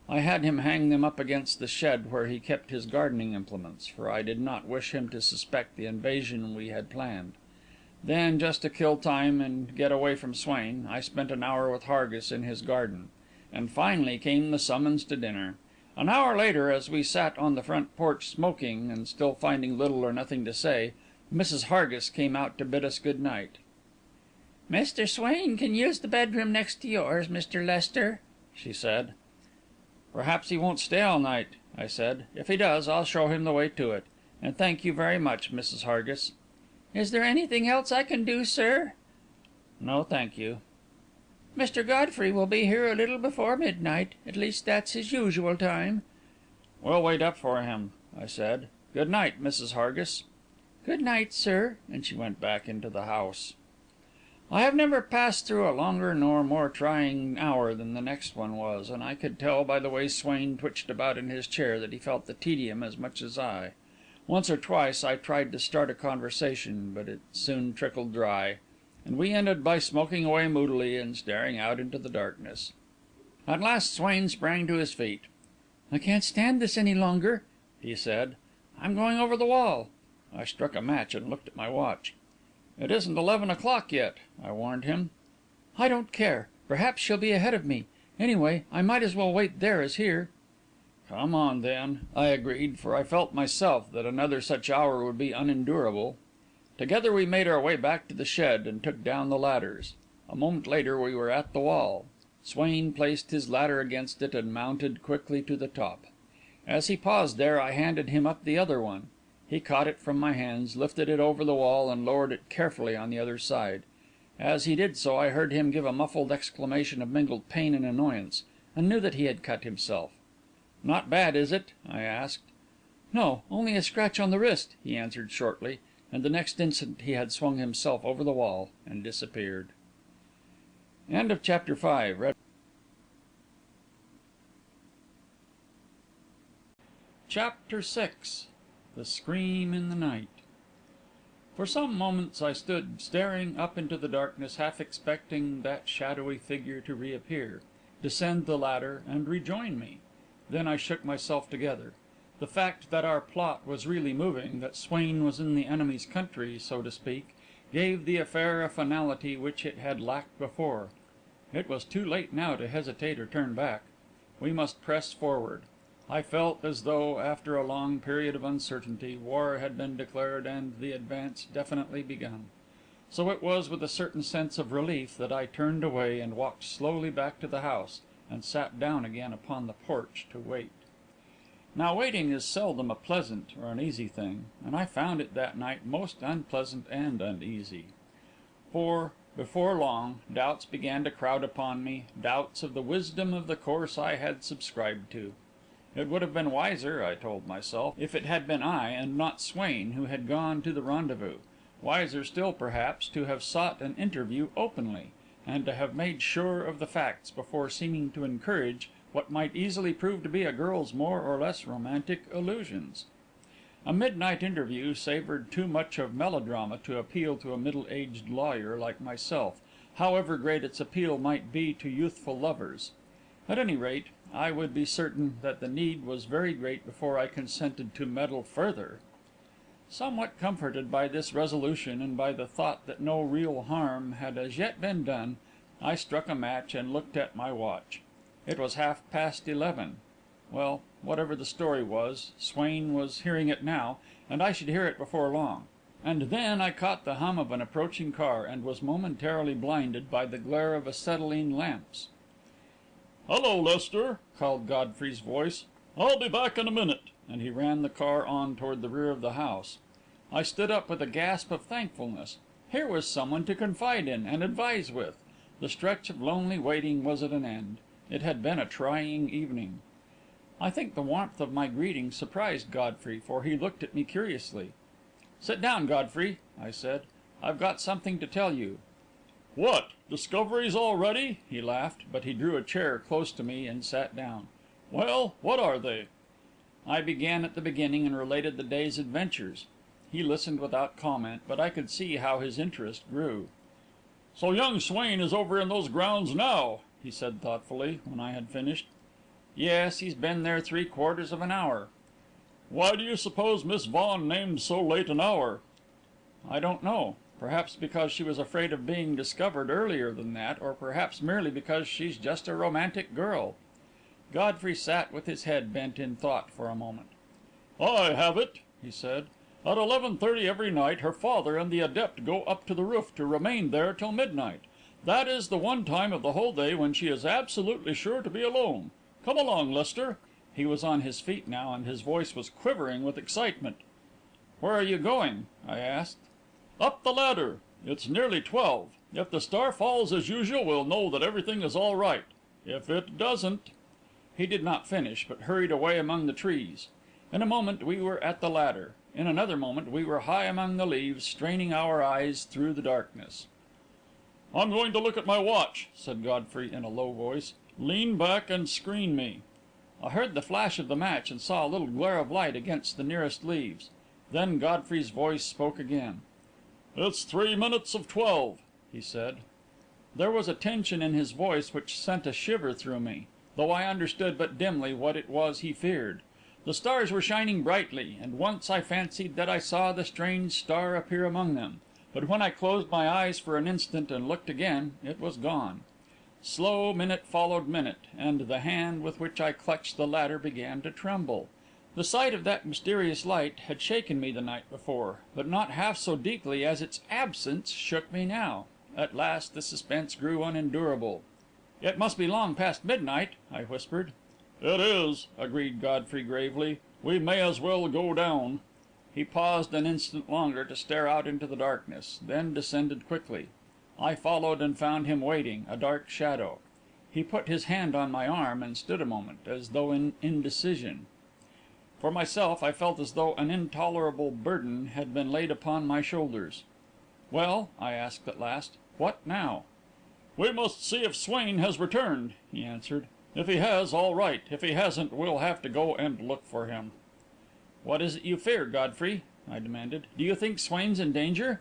I had him hang them up against the shed where he kept his gardening implements, for I did not wish him to suspect the invasion we had planned. Then, just to kill time and get away from Swain, I spent an hour with Hargis in his garden. And finally came the summons to dinner. An hour later, as we sat on the front porch smoking, and still finding little or nothing to say, Mrs. Hargis came out to bid us good night. "Mr. Swain can use the bedroom next to yours, Mr. Lester," she said. "Perhaps he won't stay all night," I said. "If he does, I'll show him the way to it. And thank you very much, Mrs. Hargis." "Is there anything else I can do, sir?" "No, thank you." "Mr. Godfrey will be here a little before midnight. At least that's his usual time." "We'll wait up for him," I said. "Good night, Mrs. Hargis." "Good night, sir," and she went back into the house. I have never passed through a longer nor more trying hour than the next one was, and I could tell by the way Swain twitched about in his chair that he felt the tedium as much as I. Once or twice I tried to start a conversation, but it soon trickled dry, and we ended by smoking away moodily and staring out into the darkness. At last Swain sprang to his feet. "I can't stand this any longer," he said. "I'm going over the wall." I struck a match and looked at my watch. "It isn't 11 o'clock yet," I warned him. "I don't care. Perhaps she'll be ahead of me. Anyway, I might as well wait there as here." "Come on, then," I agreed, for I felt myself that another such hour would be unendurable. Together we made our way back to the shed and took down the ladders. A moment later we were at the wall. Swain placed his ladder against it and mounted quickly to the top. As he paused there, I handed him up the other one. He caught it from my hands, lifted it over the wall, and lowered it carefully on the other side. As he did so, I heard him give a muffled exclamation of mingled pain and annoyance, and knew that he had cut himself. "Not bad, is it?" I asked. "No, only a scratch on the wrist," he answered shortly, and the next instant he had swung himself over the wall and disappeared. End of Chapter 5. Chapter 6. The Scream in the Night. For some moments I stood staring up into the darkness, half expecting that shadowy figure to reappear, descend the ladder, and rejoin me. Then I shook myself together. The fact that our plot was really moving, that Swain was in the enemy's country, so to speak, gave the affair a finality which it had lacked before. It was too late now to hesitate or turn back. We must press forward. I felt as though, after a long period of uncertainty, war had been declared and the advance definitely begun. So it was with a certain sense of relief that I turned away and walked slowly back to the house, and sat down again upon the porch to wait. Now, waiting is seldom a pleasant or an easy thing, and I found it that night most unpleasant and uneasy. For, before long, doubts began to crowd upon me, doubts of the wisdom of the course I had subscribed to. It would have been wiser, I told myself, if it had been I, and not Swain, who had gone to the rendezvous; wiser still, perhaps, to have sought an interview openly, and to have made sure of the facts, before seeming to encourage what might easily prove to be a girl's more or less romantic illusions. A midnight interview savoured too much of melodrama to appeal to a middle-aged lawyer like myself, however great its appeal might be to youthful lovers. At any rate, I would be certain that the need was very great before I consented to meddle further. Somewhat comforted by this resolution, and by the thought that no real harm had as yet been done, I struck a match and looked at my watch. It was 11:30. Well, whatever the story was, Swain was hearing it now, and I should hear it before long. And then I caught the hum of an approaching car, and was momentarily blinded by the glare of acetylene lamps. "Hello, Lester," called Godfrey's voice. "I'll be back in a minute," and he ran the car on toward the rear of the house. I stood up with a gasp of thankfulness. Here was someone to confide in and advise with. The stretch of lonely waiting was at an end. It had been a trying evening. I think the warmth of my greeting surprised Godfrey, for he looked at me curiously. "Sit down, Godfrey," I said. "I've got something to tell you." "What? Discoveries already?" He laughed, but he drew a chair close to me and sat down. "Well, what are they?" I began at the beginning and related the day's adventures. He listened without comment, but I could see how his interest grew. "So young Swain is over in those grounds now," he said thoughtfully, when I had finished. "Yes, he's been there 3/4 of an hour." "Why do you suppose Miss Vaughan named so late an hour?" "I don't know. Perhaps because she was afraid of being discovered earlier than that, or perhaps merely because she's just a romantic girl." Godfrey sat with his head bent in thought for a moment. "I have it," he said. "At 11:30 every night her father and the adept go up to the roof to remain there till midnight. That is the one time of the whole day when she is absolutely sure to be alone. Come along, Lester." He was on his feet now, and his voice was quivering with excitement. "Where are you going?" I asked. "Up the ladder. It's nearly 12. If the star falls as usual, we'll know that everything is all right. If it doesn't..." He did not finish, but hurried away among the trees. In a moment we were at the ladder. In another moment we were high among the leaves, straining our eyes through the darkness. "I'm going to look at my watch," said Godfrey in a low voice. "Lean back and screen me." I heard the flash of the match and saw a little glare of light against the nearest leaves. Then Godfrey's voice spoke again. "It's 3 minutes of 12," he said. There was a tension in his voice which sent a shiver through me, though I understood but dimly what it was he feared. The stars were shining brightly, and once I fancied that I saw the strange star appear among them. But when I closed my eyes for an instant and looked again, it was gone. Slow minute followed minute, and the hand with which I clutched the ladder began to tremble. The sight of that mysterious light had shaken me the night before, but not half so deeply as its absence shook me now. At last the suspense grew unendurable. "It must be long past midnight," I whispered. "It is," agreed Godfrey gravely. "We may as well go down." He paused an instant longer to stare out into the darkness, then descended quickly. I followed and found him waiting, a dark shadow. He put his hand on my arm and stood a moment, as though in indecision. For myself, I felt as though an intolerable burden had been laid upon my shoulders. "Well," I asked at last, "what now?" "We must see if Swain has returned," he answered. "If he has, all right. If he hasn't, we'll have to go and look for him." "What is it you fear, Godfrey?" I demanded. "Do you think Swain's in danger?"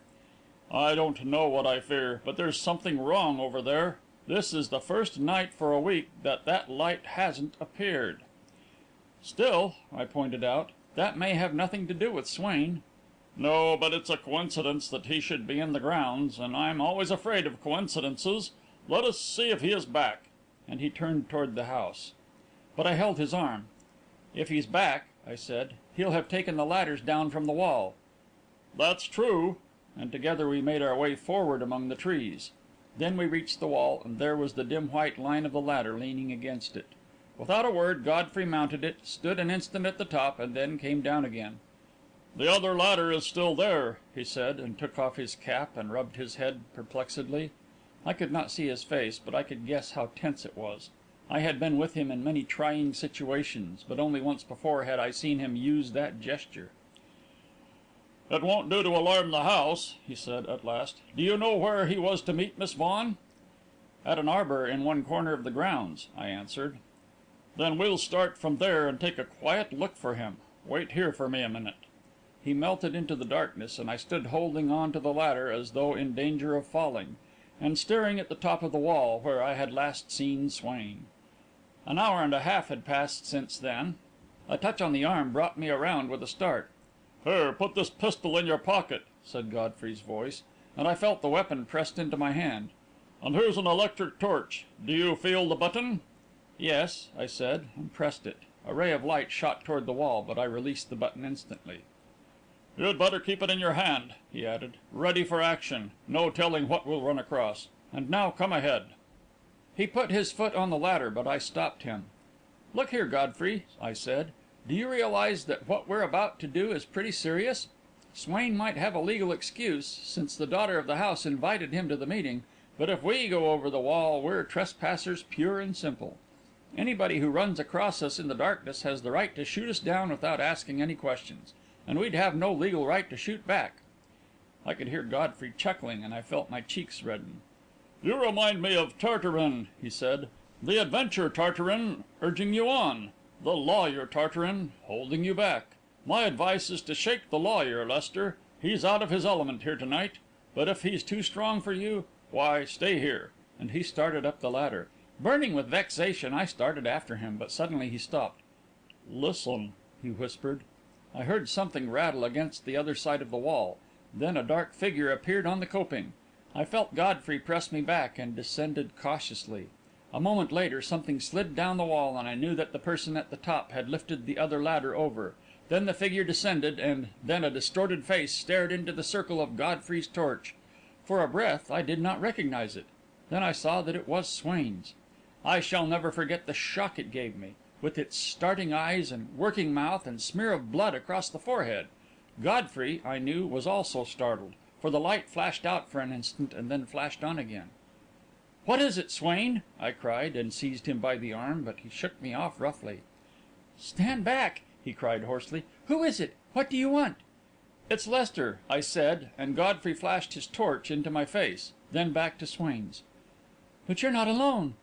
"I don't know what I fear, but there's something wrong over there. This is the first night for a week that that light hasn't appeared." "Still," I pointed out, "that may have nothing to do with Swain." "No, but it's a coincidence that he should be in the grounds, and I'm always afraid of coincidences. Let us see if he is back." And he turned toward the house. But I held his arm. "If he's back," I said, "he'll have taken the ladders down from the wall." "That's true." And together we made our way forward among the trees. Then we reached the wall, and there was the dim white line of the ladder leaning against it. Without a word, Godfrey mounted it, stood an instant at the top, and then came down again. "The other ladder is still there," he said, and took off his cap and rubbed his head perplexedly. I could not see his face, but I could guess how tense it was. I had been with him in many trying situations, but only once before had I seen him use that gesture. "It won't do to alarm the house," he said, at last. "Do you know where he was to meet Miss Vaughan?" "At an arbour in one corner of the grounds," I answered. "Then we'll start from there and take a quiet look for him. Wait here for me a minute." He melted into the darkness, and I stood holding on to the ladder as though in danger of falling, and staring at the top of the wall, where I had last seen Swain. An hour and a half had passed since then. A touch on the arm brought me around with a start. "Here, put this pistol in your pocket," said Godfrey's voice, and I felt the weapon pressed into my hand. "And here's an electric torch. Do you feel the button?" "Yes," I said, and pressed it. A ray of light shot toward the wall, but I released the button instantly. "You'd better keep it in your hand," he added. "Ready for action. No telling what we'll run across. And now come ahead." He put his foot on the ladder, but I stopped him. "Look here, Godfrey," I said, "do you realise that what we're about to do is pretty serious? Swain might have a legal excuse, since the daughter of the house invited him to the meeting, but if we go over the wall, we're trespassers pure and simple. Anybody who runs across us in the darkness has the right to shoot us down without asking any questions, and we'd have no legal right to shoot back." I could hear Godfrey chuckling, and I felt my cheeks redden. "You remind me of Tartarin," he said. "The adventure Tartarin, urging you on; the lawyer Tartarin, holding you back. My advice is to shake the lawyer, Lester. He's out of his element here to night. But if he's too strong for you, why, stay here." And he started up the ladder. Burning with vexation, I started after him, but suddenly he stopped. "Listen," he whispered. I heard something rattle against the other side of the wall. Then a dark figure appeared on the coping. I felt Godfrey press me back, and descended cautiously. A moment later, something slid down the wall, and I knew that the person at the top had lifted the other ladder over. Then the figure descended, and then a distorted face stared into the circle of Godfrey's torch. For a breath, I did not recognise it. Then I saw that it was Swain's. I shall never forget the shock it gave me, with its starting eyes and working mouth and smear of blood across the forehead. Godfrey, I knew, was also startled, for the light flashed out for an instant and then flashed on again. "What is it, Swain?" I cried, and seized him by the arm, but he shook me off roughly. "Stand back!" he cried hoarsely. "Who is it? What do you want?" "It's Lester," I said, and Godfrey flashed his torch into my face, then back to Swain's. "But you're not alone."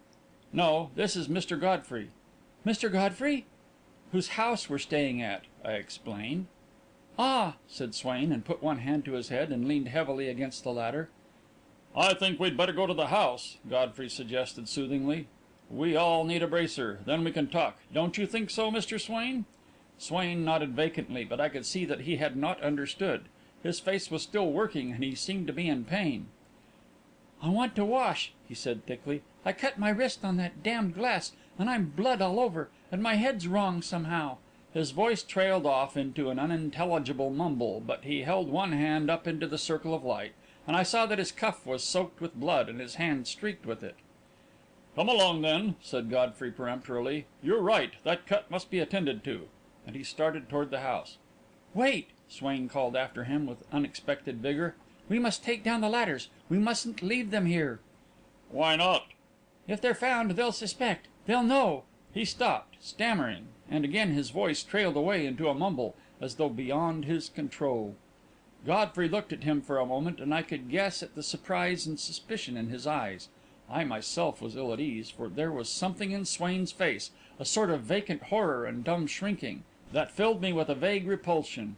"No, this is Mr. Godfrey." "Mr. Godfrey?" "Whose house we're staying at," I explained. "Ah!" said Swain, and put one hand to his head, and leaned heavily against the ladder. "I think we'd better go to the house," Godfrey suggested soothingly. "We all need a bracer. Then we can talk. Don't you think so, Mr. Swain?" Swain nodded vacantly, but I could see that he had not understood. His face was still working, and he seemed to be in pain. "I want to wash," he said thickly. "I cut my wrist on that damned glass, and I'm blood all over, and my head's wrong somehow." His voice trailed off into an unintelligible mumble, but he held one hand up into the circle of light, and I saw that his cuff was soaked with blood and his hand streaked with it. "Come along, then," said Godfrey peremptorily. "You're right, that cut must be attended to." And he started toward the house. "Wait!" Swain called after him with unexpected vigour. "We must take down the ladders. We mustn't leave them here." "Why not?" "If they're found, they'll suspect. They'll know." He stopped, stammering, and again his voice trailed away into a mumble, as though beyond his control. Godfrey looked at him for a moment, and I could guess at the surprise and suspicion in his eyes. I myself was ill at ease, for there was something in Swain's face, a sort of vacant horror and dumb shrinking, that filled me with a vague repulsion.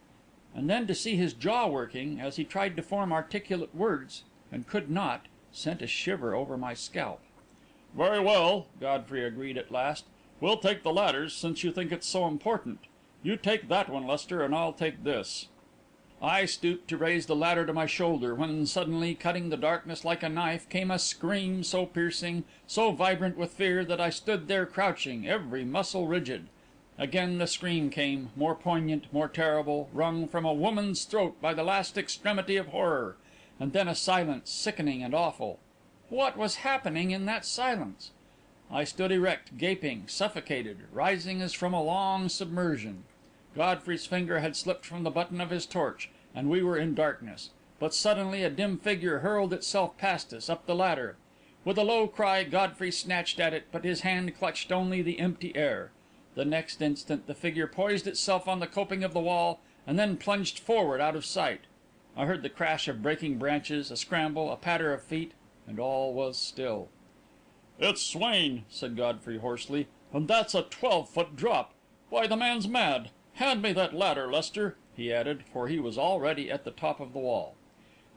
And then to see his jaw working, as he tried to form articulate words, and could not, sent a shiver over my scalp. "Very well," Godfrey agreed at last. "We'll take the ladders, since you think it's so important. You take that one, Lester, and I'll take this." I stooped to raise the ladder to my shoulder, when suddenly, cutting the darkness like a knife, came a scream so piercing, so vibrant with fear, that I stood there crouching, every muscle rigid. Again the scream came, more poignant, more terrible, wrung from a woman's throat by the last extremity of horror. And then a silence, sickening and awful. What was happening in that silence? I stood erect, gaping, suffocated, rising as from a long submersion. Godfrey's finger had slipped from the button of his torch, and we were in darkness. But suddenly a dim figure hurled itself past us, up the ladder. With a low cry, Godfrey snatched at it, but his hand clutched only the empty air. The next instant, the figure poised itself on the coping of the wall, and then plunged forward out of sight. I heard the crash of breaking branches, a scramble, a patter of feet, and all was still. "It's Swain," said Godfrey hoarsely, "and that's a 12-foot drop. Why, the man's mad. Hand me that ladder, Lester," he added, for he was already at the top of the wall.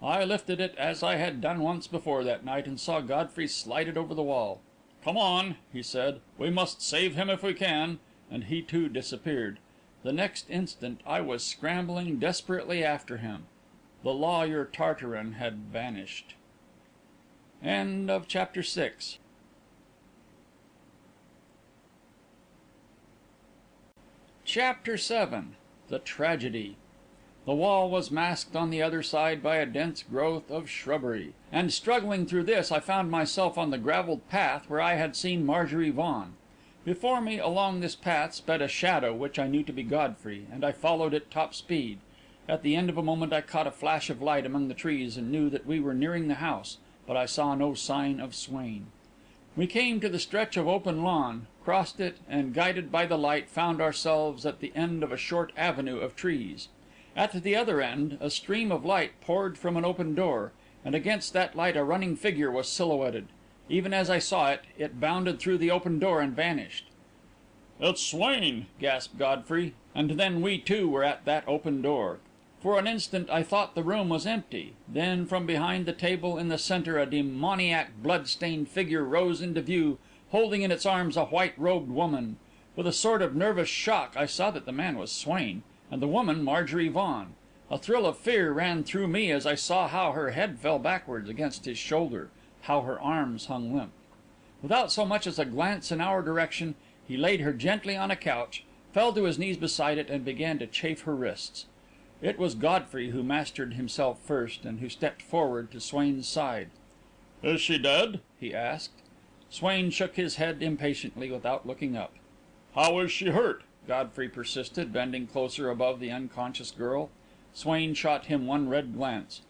I lifted it, as I had done once before that night, and saw Godfrey slide it over the wall. "Come on," he said. "We must save him if we can," and he too disappeared. The next instant I was scrambling desperately after him. The lawyer Tartarin had vanished. Chapter VII. Chapter VII. The Tragedy. The wall was masked on the other side by a dense growth of shrubbery, and struggling through this, I found myself on the gravelled path where I had seen Marjorie Vaughan. Before me, along this path, sped a shadow which I knew to be Godfrey, and I followed at top speed. At the end of a moment I caught a flash of light among the trees and knew that we were nearing the house, but I saw no sign of Swain. We came to the stretch of open lawn, crossed it, and, guided by the light, found ourselves at the end of a short avenue of trees. At the other end, a stream of light poured from an open door, and against that light a running figure was silhouetted. Even as I saw it, it bounded through the open door and vanished. "It's Swain!" gasped Godfrey, and then we too were at that open door. For an instant I thought the room was empty. Then from behind the table in the centre a demoniac, blood-stained figure rose into view, holding in its arms a white-robed woman. With a sort of nervous shock I saw that the man was Swain, and the woman Marjorie Vaughan. A thrill of fear ran through me as I saw how her head fell backwards against his shoulder, how her arms hung limp. Without so much as a glance in our direction, he laid her gently on a couch, fell to his knees beside it, and began to chafe her wrists. It was Godfrey who mastered himself first, and who stepped forward to Swain's side. "Is she dead?" he asked. Swain shook his head impatiently, without looking up. "How is she hurt?" Godfrey persisted, bending closer above the unconscious girl. Swain shot him one red glance.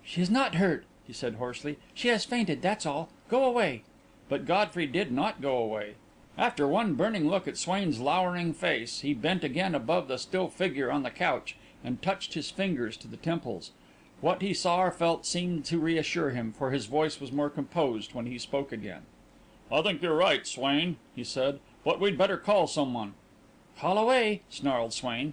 "She is not hurt," he said hoarsely. "She has fainted, that's all. Go away." But Godfrey did not go away. After one burning look at Swain's lowering face, he bent again above the still figure on the couch, and touched his fingers to the temples. What he saw or felt seemed to reassure him, for his voice was more composed when he spoke again. "I think you're right, Swain," he said, "but we'd better call someone." "Call away," snarled Swain.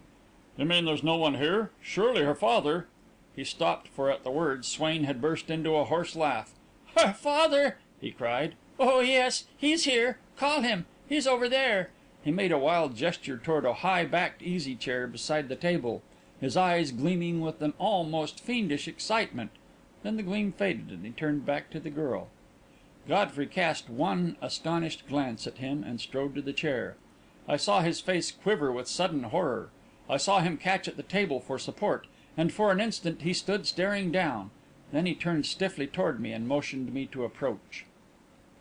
"You mean there's no one here? Surely her father—" He stopped, for at the words Swain had burst into a hoarse laugh. "Her father!" he cried. "Oh, yes, he's here. Call him. He's over there." He made a wild gesture toward a high-backed easy chair beside the table, his eyes gleaming with an almost fiendish excitement. Then the gleam faded, and he turned back to the girl. Godfrey cast one astonished glance at him, and strode to the chair. I saw his face quiver with sudden horror. I saw him catch at the table for support, and for an instant he stood staring down. Then he turned stiffly toward me, and motioned me to approach.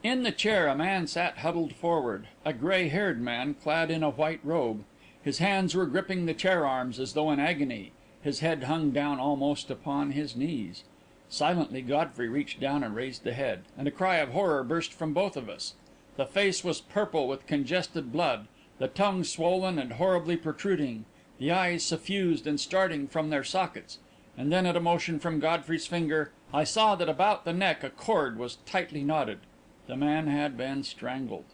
In the chair a man sat huddled forward, a grey-haired man clad in a white robe. His hands were gripping the chair arms as though in agony. His head hung down almost upon his knees. Silently Godfrey reached down and raised the head, and a cry of horror burst from both of us. The face was purple with congested blood, the tongue swollen and horribly protruding, the eyes suffused and starting from their sockets. And then, at a motion from Godfrey's finger, I saw that about the neck a cord was tightly knotted. The man had been strangled.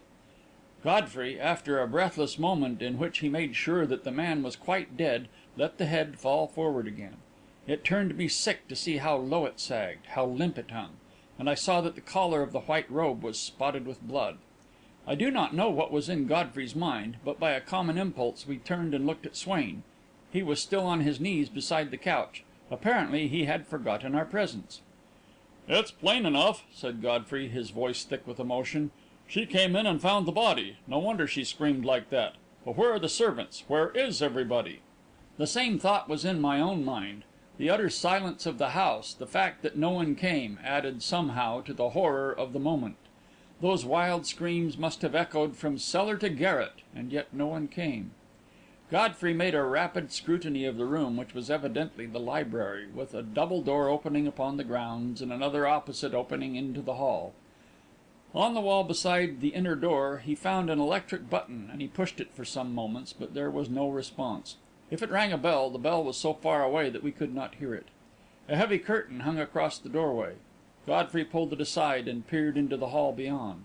Godfrey, after a breathless moment in which he made sure that the man was quite dead, let the head fall forward again. It turned me sick to see how low it sagged, how limp it hung, and I saw that the collar of the white robe was spotted with blood. I do not know what was in Godfrey's mind, but by a common impulse we turned and looked at Swain. He was still on his knees beside the couch. Apparently he had forgotten our presence. "It's plain enough," said Godfrey, his voice thick with emotion. "She came in and found the body. No wonder she screamed like that. But where are the servants? Where is everybody?" The same thought was in my own mind. The utter silence of the house, the fact that no one came, added somehow to the horror of the moment. Those wild screams must have echoed from cellar to garret, and yet no one came. Godfrey made a rapid scrutiny of the room, which was evidently the library, with a double door opening upon the grounds, and another opposite opening into the hall. On the wall beside the inner door he found an electric button, and he pushed it for some moments, but there was no response. If it rang a bell, the bell was so far away that we could not hear it. A heavy curtain hung across the doorway. Godfrey pulled it aside and peered into the hall beyond.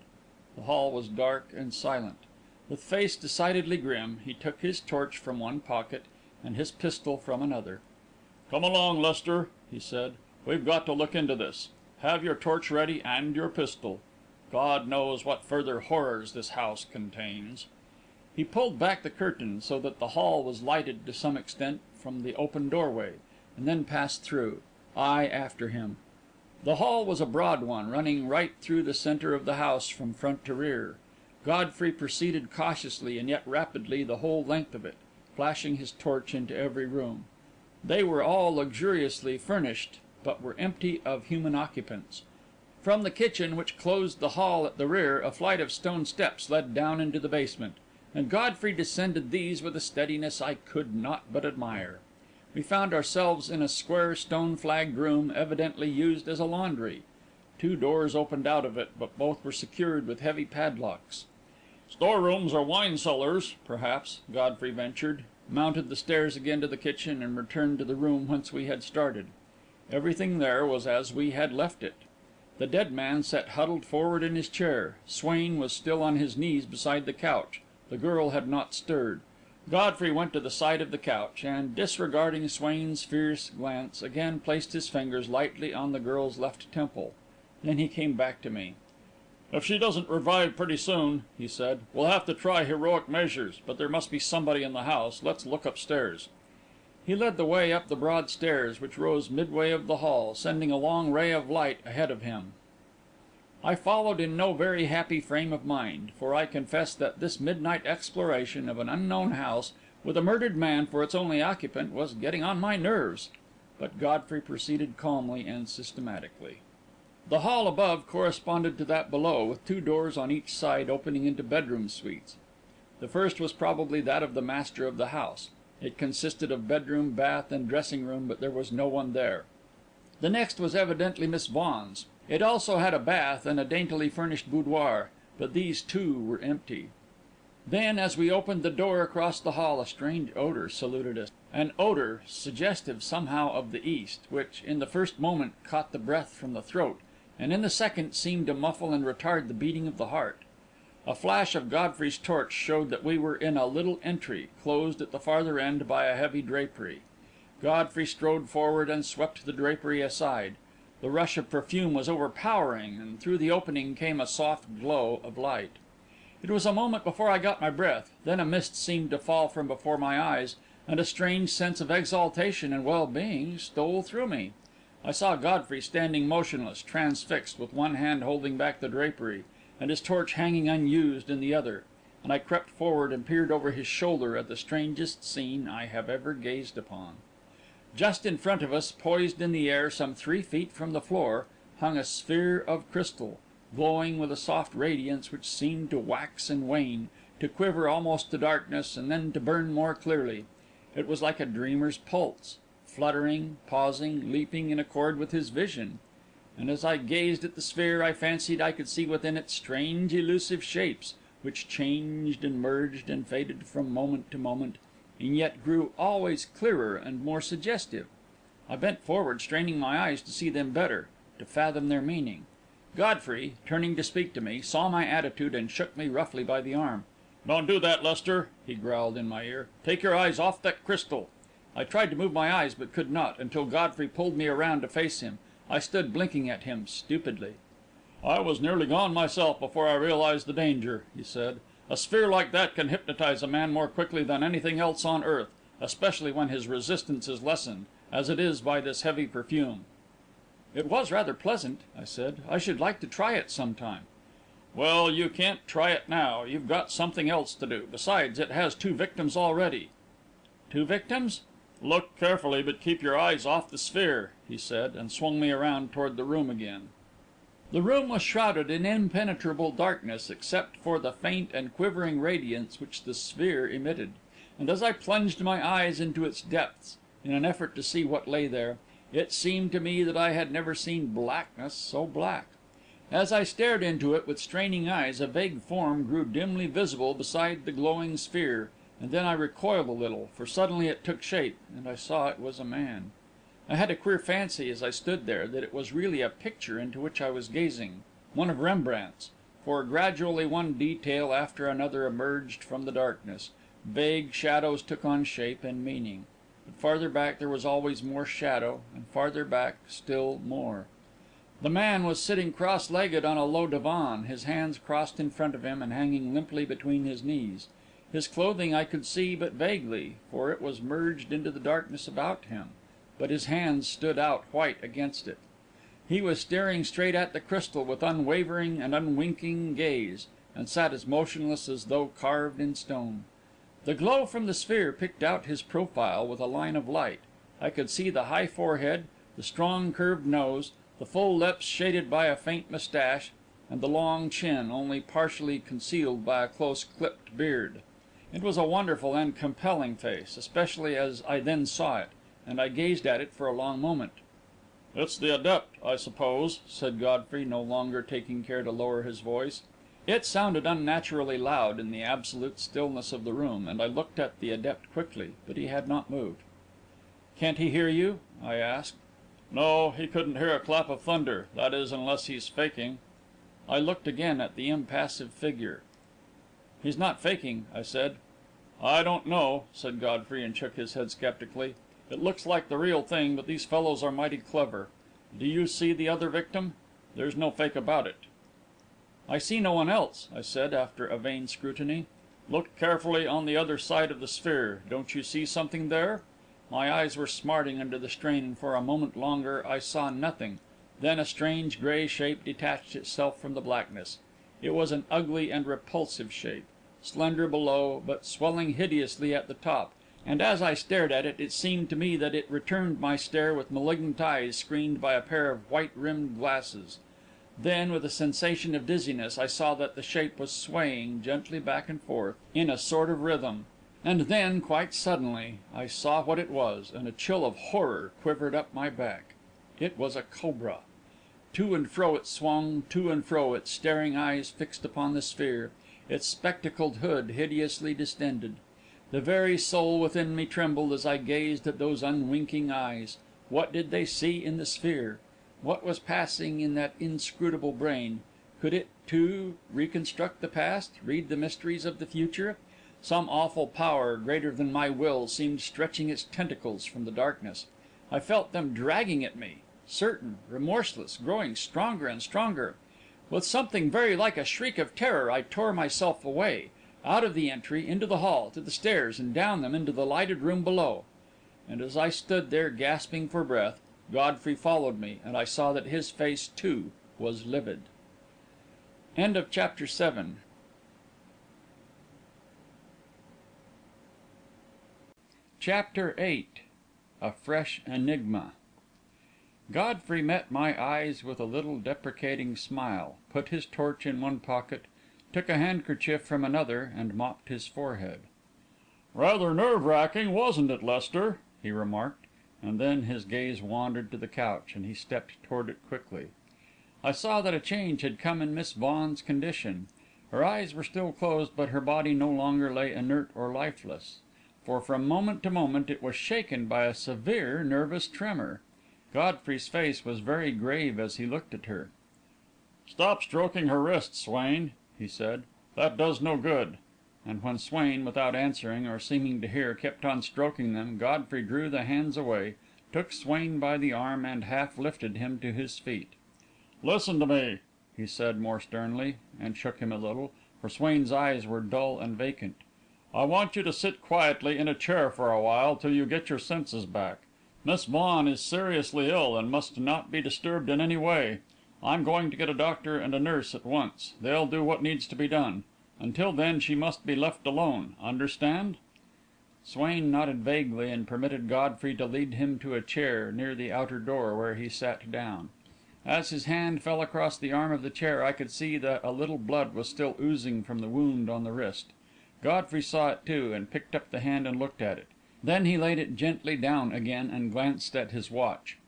The hall was dark and silent. With face decidedly grim, he took his torch from one pocket and his pistol from another. "Come along, Lester," he said. "We've got to look into this. Have your torch ready and your pistol. God knows what further horrors this house contains." He pulled back the curtain so that the hall was lighted to some extent from the open doorway, and then passed through, I after him. The hall was a broad one, running right through the centre of the house from front to rear. Godfrey proceeded cautiously and yet rapidly the whole length of it, flashing his torch into every room. They were all luxuriously furnished, but were empty of human occupants. From the kitchen, which closed the hall at the rear, a flight of stone steps led down into the basement, and Godfrey descended these with a steadiness I could not but admire. We found ourselves in a square stone flagged room, evidently used as a laundry. 2 doors opened out of it, but both were secured with heavy padlocks. "Storerooms or wine cellars, perhaps," Godfrey ventured, mounted the stairs again to the kitchen, and returned to the room whence we had started. Everything there was as we had left it. The dead man sat huddled forward in his chair. Swain was still on his knees beside the couch. The girl had not stirred. Godfrey went to the side of the couch, and, disregarding Swain's fierce glance, again placed his fingers lightly on the girl's left temple. Then he came back to me. "If she doesn't revive pretty soon," he said, "we'll have to try heroic measures, but there must be somebody in the house. Let's look upstairs." He led the way up the broad stairs, which rose midway of the hall, sending a long ray of light ahead of him. I followed in no very happy frame of mind, for I confess that this midnight exploration of an unknown house, with a murdered man for its only occupant, was getting on my nerves. But Godfrey proceeded calmly and systematically. The hall above corresponded to that below, with 2 doors on each side opening into bedroom suites. The first was probably that of the master of the house. It consisted of bedroom, bath, and dressing room, but there was no one there. The next was evidently Miss Vaughan's. It also had a bath and a daintily furnished boudoir, but these too were empty. Then, as we opened the door across the hall, a strange odour saluted us, an odour suggestive somehow of the East, which, in the first moment, caught the breath from the throat, and in the second seemed to muffle and retard the beating of the heart. A flash of Godfrey's torch showed that we were in a little entry, closed at the farther end by a heavy drapery. Godfrey strode forward and swept the drapery aside. The rush of perfume was overpowering, and through the opening came a soft glow of light. It was a moment before I got my breath, then a mist seemed to fall from before my eyes, and a strange sense of exaltation and well-being stole through me. I saw Godfrey standing motionless, transfixed, with one hand holding back the drapery, and his torch hanging unused in the other, and I crept forward and peered over his shoulder at the strangest scene I have ever gazed upon. Just in front of us, poised in the air some 3 feet from the floor, hung a sphere of crystal, glowing with a soft radiance which seemed to wax and wane, to quiver almost to darkness, and then to burn more clearly. It was like a dreamer's pulse, fluttering, pausing, leaping in accord with his vision. And as I gazed at the sphere, I fancied I could see within it strange elusive shapes, which changed and merged and faded from moment to moment, and yet grew always clearer and more suggestive. I bent forward, straining my eyes to see them better, to fathom their meaning. Godfrey, turning to speak to me, saw my attitude and shook me roughly by the arm. "Don't do that, Lester," he growled in my ear. "Take your eyes off that crystal." I tried to move my eyes, but could not, until Godfrey pulled me around to face him. I stood blinking at him stupidly. "I was nearly gone myself before I realised the danger," he said. "A sphere like that can hypnotise a man more quickly than anything else on earth, especially when his resistance is lessened, as it is by this heavy perfume." "It was rather pleasant," I said. "I should like to try it some time." "Well, you can't try it now. You've got something else to do. Besides, it has 2 victims already." "2 victims?" "Look carefully, but keep your eyes off the sphere," he said, and swung me around toward the room again. The room was shrouded in impenetrable darkness, except for the faint and quivering radiance which the sphere emitted, and as I plunged my eyes into its depths, in an effort to see what lay there, it seemed to me that I had never seen blackness so black. As I stared into it with straining eyes, a vague form grew dimly visible beside the glowing sphere, and then I recoiled a little, for suddenly it took shape, and I saw it was a man. I had a queer fancy, as I stood there, that it was really a picture into which I was gazing, one of Rembrandt's, for gradually one detail after another emerged from the darkness. Vague shadows took on shape and meaning. But farther back there was always more shadow, and farther back still more. The man was sitting cross-legged on a low divan, his hands crossed in front of him and hanging limply between his knees. His clothing I could see but vaguely, for it was merged into the darkness about him, but his hands stood out white against it. He was staring straight at the crystal with unwavering and unwinking gaze, and sat as motionless as though carved in stone. The glow from the sphere picked out his profile with a line of light. I could see the high forehead, the strong curved nose, the full lips shaded by a faint moustache, and the long chin only partially concealed by a close clipped beard. It was a wonderful and compelling face, especially as I then saw it, and I gazed at it for a long moment. "It's the adept, I suppose," said Godfrey, no longer taking care to lower his voice. It sounded unnaturally loud in the absolute stillness of the room, and I looked at the adept quickly, but he had not moved. "Can't he hear you?" I asked. "No, he couldn't hear a clap of thunder, that is, unless he's faking." I looked again at the impassive figure. "He's not faking," I said. "I don't know," said Godfrey, and shook his head sceptically. "It looks like the real thing, but these fellows are mighty clever. Do you see the other victim? There's no fake about it." "I see no one else," I said, after a vain scrutiny. "Look carefully on the other side of the sphere. Don't you see something there?" My eyes were smarting under the strain, and for a moment longer I saw nothing. Then a strange grey shape detached itself from the blackness. It was an ugly and repulsive shape, slender below, but swelling hideously at the top, and as I stared at it, it seemed to me that it returned my stare with malignant eyes screened by a pair of white rimmed glasses. Then, with a sensation of dizziness, I saw that the shape was swaying gently back and forth, in a sort of rhythm. And then, quite suddenly, I saw what it was, and a chill of horror quivered up my back. It was a cobra. To and fro it swung, to and fro, its staring eyes fixed upon the sphere, its spectacled hood hideously distended. The very soul within me trembled as I gazed at those unwinking eyes. What did they see in the sphere? What was passing in that inscrutable brain? Could it, too, reconstruct the past, read the mysteries of the future? Some awful power, greater than my will, seemed stretching its tentacles from the darkness. I felt them dragging at me, certain, remorseless, growing stronger and stronger. With something very like a shriek of terror, I tore myself away, out of the entry, into the hall, to the stairs, and down them into the lighted room below. And as I stood there gasping for breath, Godfrey followed me, and I saw that his face, too, was livid. Chapter VIII. Chapter VIII. A Fresh Enigma. Godfrey met my eyes with a little deprecating smile, put his torch in one pocket, took a handkerchief from another, and mopped his forehead. "Rather nerve-wracking, wasn't it, Lester?" he remarked, and then his gaze wandered to the couch, and he stepped toward it quickly. I saw that a change had come in Miss Vaughan's condition. Her eyes were still closed, but her body no longer lay inert or lifeless, for from moment to moment it was shaken by a severe nervous tremor. Godfrey's face was very grave as he looked at her. "Stop stroking her wrist, Swain," he said. "That does no good." And when Swain, without answering or seeming to hear, kept on stroking them, Godfrey drew the hands away, took Swain by the arm, and half lifted him to his feet. "Listen to me," he said more sternly, and shook him a little, for Swain's eyes were dull and vacant. "I want you to sit quietly in a chair for a while, till you get your senses back. Miss Vaughan is seriously ill, and must not be disturbed in any way. I'm going to get a doctor and a nurse at once. They'll do what needs to be done. Until then, she must be left alone. Understand?" Swain nodded vaguely, and permitted Godfrey to lead him to a chair near the outer door, where he sat down. As his hand fell across the arm of the chair, I could see that a little blood was still oozing from the wound on the wrist. Godfrey saw it too, and picked up the hand and looked at it. Then he laid it gently down again and glanced at his watch.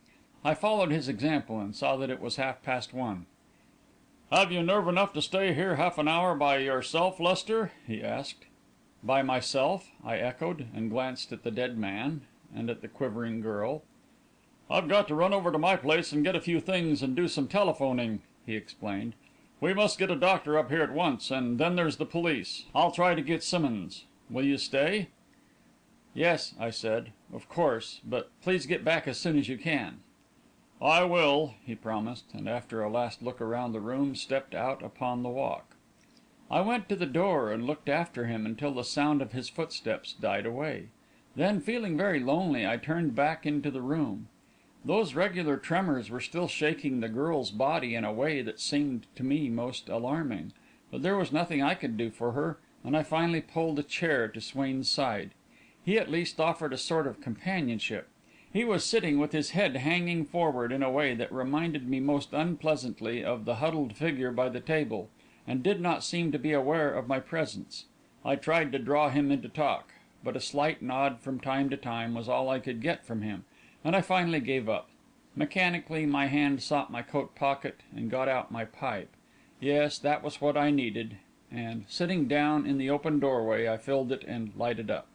I followed his example, and saw that it was 1:30. "Have you nerve enough to stay here half an hour by yourself, Lester?" he asked. "By myself?" I echoed, and glanced at the dead man and at the quivering girl. "I've got to run over to my place and get a few things and do some telephoning," he explained. "We must get a doctor up here at once, and then there's the police. I'll try to get Simmonds. Will you stay?" "Yes," I said, "of course, but please get back as soon as you can." "I will," he promised, and after a last look around the room, stepped out upon the walk. I went to the door and looked after him until the sound of his footsteps died away. Then, feeling very lonely, I turned back into the room. Those regular tremors were still shaking the girl's body in a way that seemed to me most alarming, but there was nothing I could do for her, and I finally pulled a chair to Swain's side. He at least offered a sort of companionship. He was sitting with his head hanging forward in a way that reminded me most unpleasantly of the huddled figure by the table, and did not seem to be aware of my presence. I tried to draw him into talk, but a slight nod from time to time was all I could get from him, and I finally gave up. Mechanically, my hand sought my coat pocket and got out my pipe. Yes, that was what I needed, and, sitting down in the open doorway, I filled it and lighted up.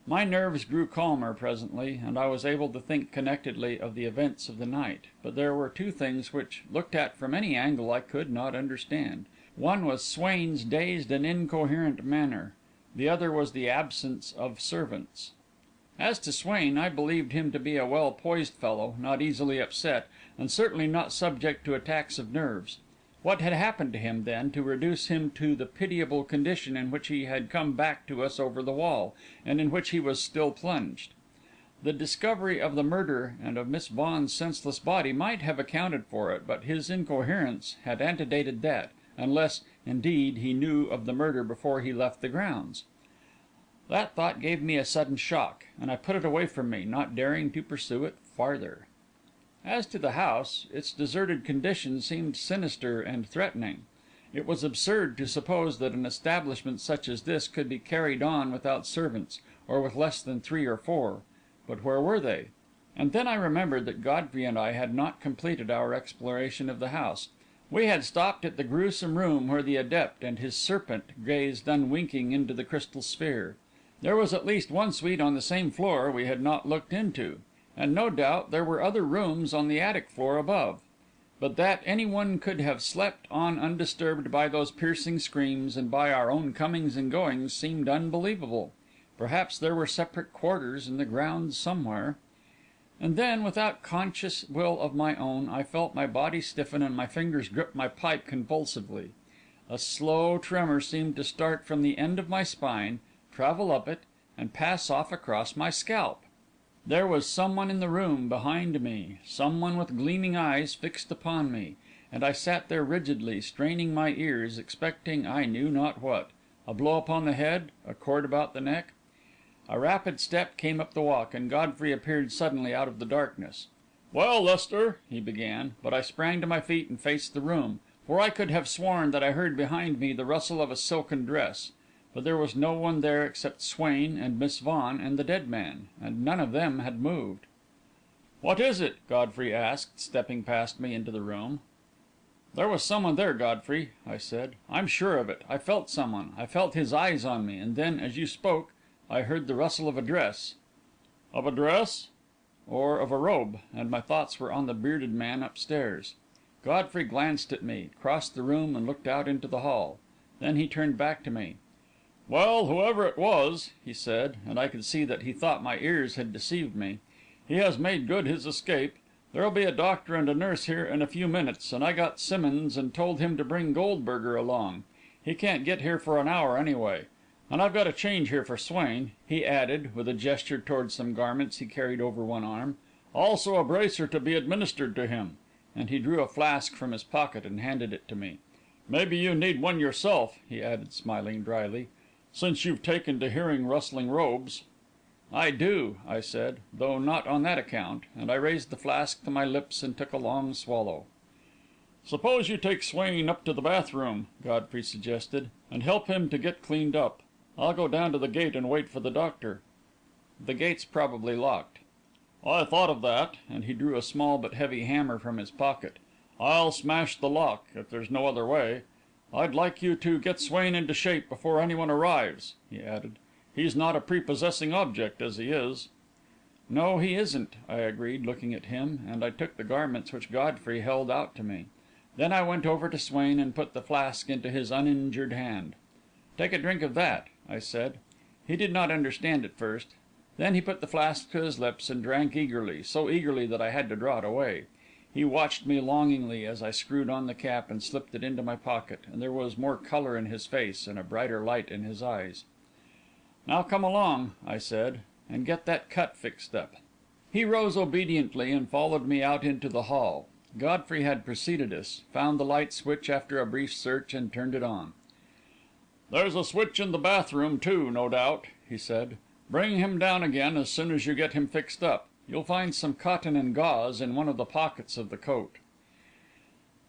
My nerves grew calmer presently, and I was able to think connectedly of the events of the night, but there were two things which, looked at from any angle, I could not understand. One was Swain's dazed and incoherent manner, the other was the absence of servants. As to Swain, I believed him to be a well-poised fellow, not easily upset, and certainly not subject to attacks of nerves. What had happened to him, then, to reduce him to the pitiable condition in which he had come back to us over the wall, and in which he was still plunged? The discovery of the murder and of Miss Vaughan's senseless body might have accounted for it, but his incoherence had antedated that, unless, indeed, he knew of the murder before he left the grounds. That thought gave me a sudden shock, and I put it away from me, not daring to pursue it farther. As to the house, its deserted condition seemed sinister and threatening. It was absurd to suppose that an establishment such as this could be carried on without servants, or with less than 3 or 4. But where were they? And then I remembered that Godfrey and I had not completed our exploration of the house. We had stopped at the gruesome room where the adept and his serpent gazed unwinking into the crystal sphere. There was at least one suite on the same floor we had not looked into, and no doubt there were other rooms on the attic floor above. But that any one could have slept on undisturbed by those piercing screams and by our own comings and goings seemed unbelievable. Perhaps there were separate quarters in the grounds somewhere. And then, without conscious will of my own, I felt my body stiffen and my fingers grip my pipe convulsively. A slow tremor seemed to start from the end of my spine, travel up it, and pass off across my scalp. There was someone in the room behind me, someone with gleaming eyes fixed upon me, and I sat there rigidly, straining my ears, expecting I knew not what: a blow upon the head, a cord about the neck. A rapid step came up the walk, and Godfrey appeared suddenly out of the darkness. "Well, Lester," he began, but I sprang to my feet and faced the room, for I could have sworn that I heard behind me the rustle of a silken dress. But there was no one there except Swain and Miss Vaughan and the dead man, and none of them had moved. "What is it?" Godfrey asked, stepping past me into the room. "There was someone there, Godfrey," I said. "I'm sure of it. I felt someone. I felt his eyes on me, and then, as you spoke, I heard the rustle of a dress." "Of a dress?" "Or of a robe, and my thoughts were on the bearded man upstairs." Godfrey glanced at me, crossed the room, and looked out into the hall. Then he turned back to me. "Well, whoever it was," he said, and I could see that he thought my ears had deceived me, "he has made good his escape. There'll be a doctor and a nurse here in a few minutes, and I got Simmonds and told him to bring Goldberger along. He can't get here for an hour, anyway. And I've got a change here for Swain," he added, with a gesture towards some garments he carried over one arm. "Also a bracer to be administered to him," and he drew a flask from his pocket and handed it to me. "Maybe you need one yourself," he added, smiling drily, "since you've taken to hearing rustling robes." "I do," I said, "though not on that account," and I raised the flask to my lips and took a long swallow. "Suppose you take Swain up to the bathroom," Godfrey suggested, "and help him to get cleaned up. I'll go down to the gate and wait for the doctor." "The gate's probably locked." "I thought of that," and he drew a small but heavy hammer from his pocket. "I'll smash the lock, if there's no other way. I'd like you to get Swain into shape before anyone arrives," he added. "He's not a prepossessing object, as he is." "No, he isn't," I agreed, looking at him, and I took the garments which Godfrey held out to me. Then I went over to Swain and put the flask into his uninjured hand. "Take a drink of that," I said. He did not understand at first. Then he put the flask to his lips and drank eagerly, so eagerly that I had to draw it away. He watched me longingly as I screwed on the cap and slipped it into my pocket, and there was more colour in his face and a brighter light in his eyes. "Now come along," I said, "and get that cut fixed up." He rose obediently and followed me out into the hall. Godfrey had preceded us, found the light switch after a brief search, and turned it on. "There's a switch in the bathroom, too, no doubt," he said. "Bring him down again as soon as you get him fixed up. You'll find some cotton and gauze in one of the pockets of the coat."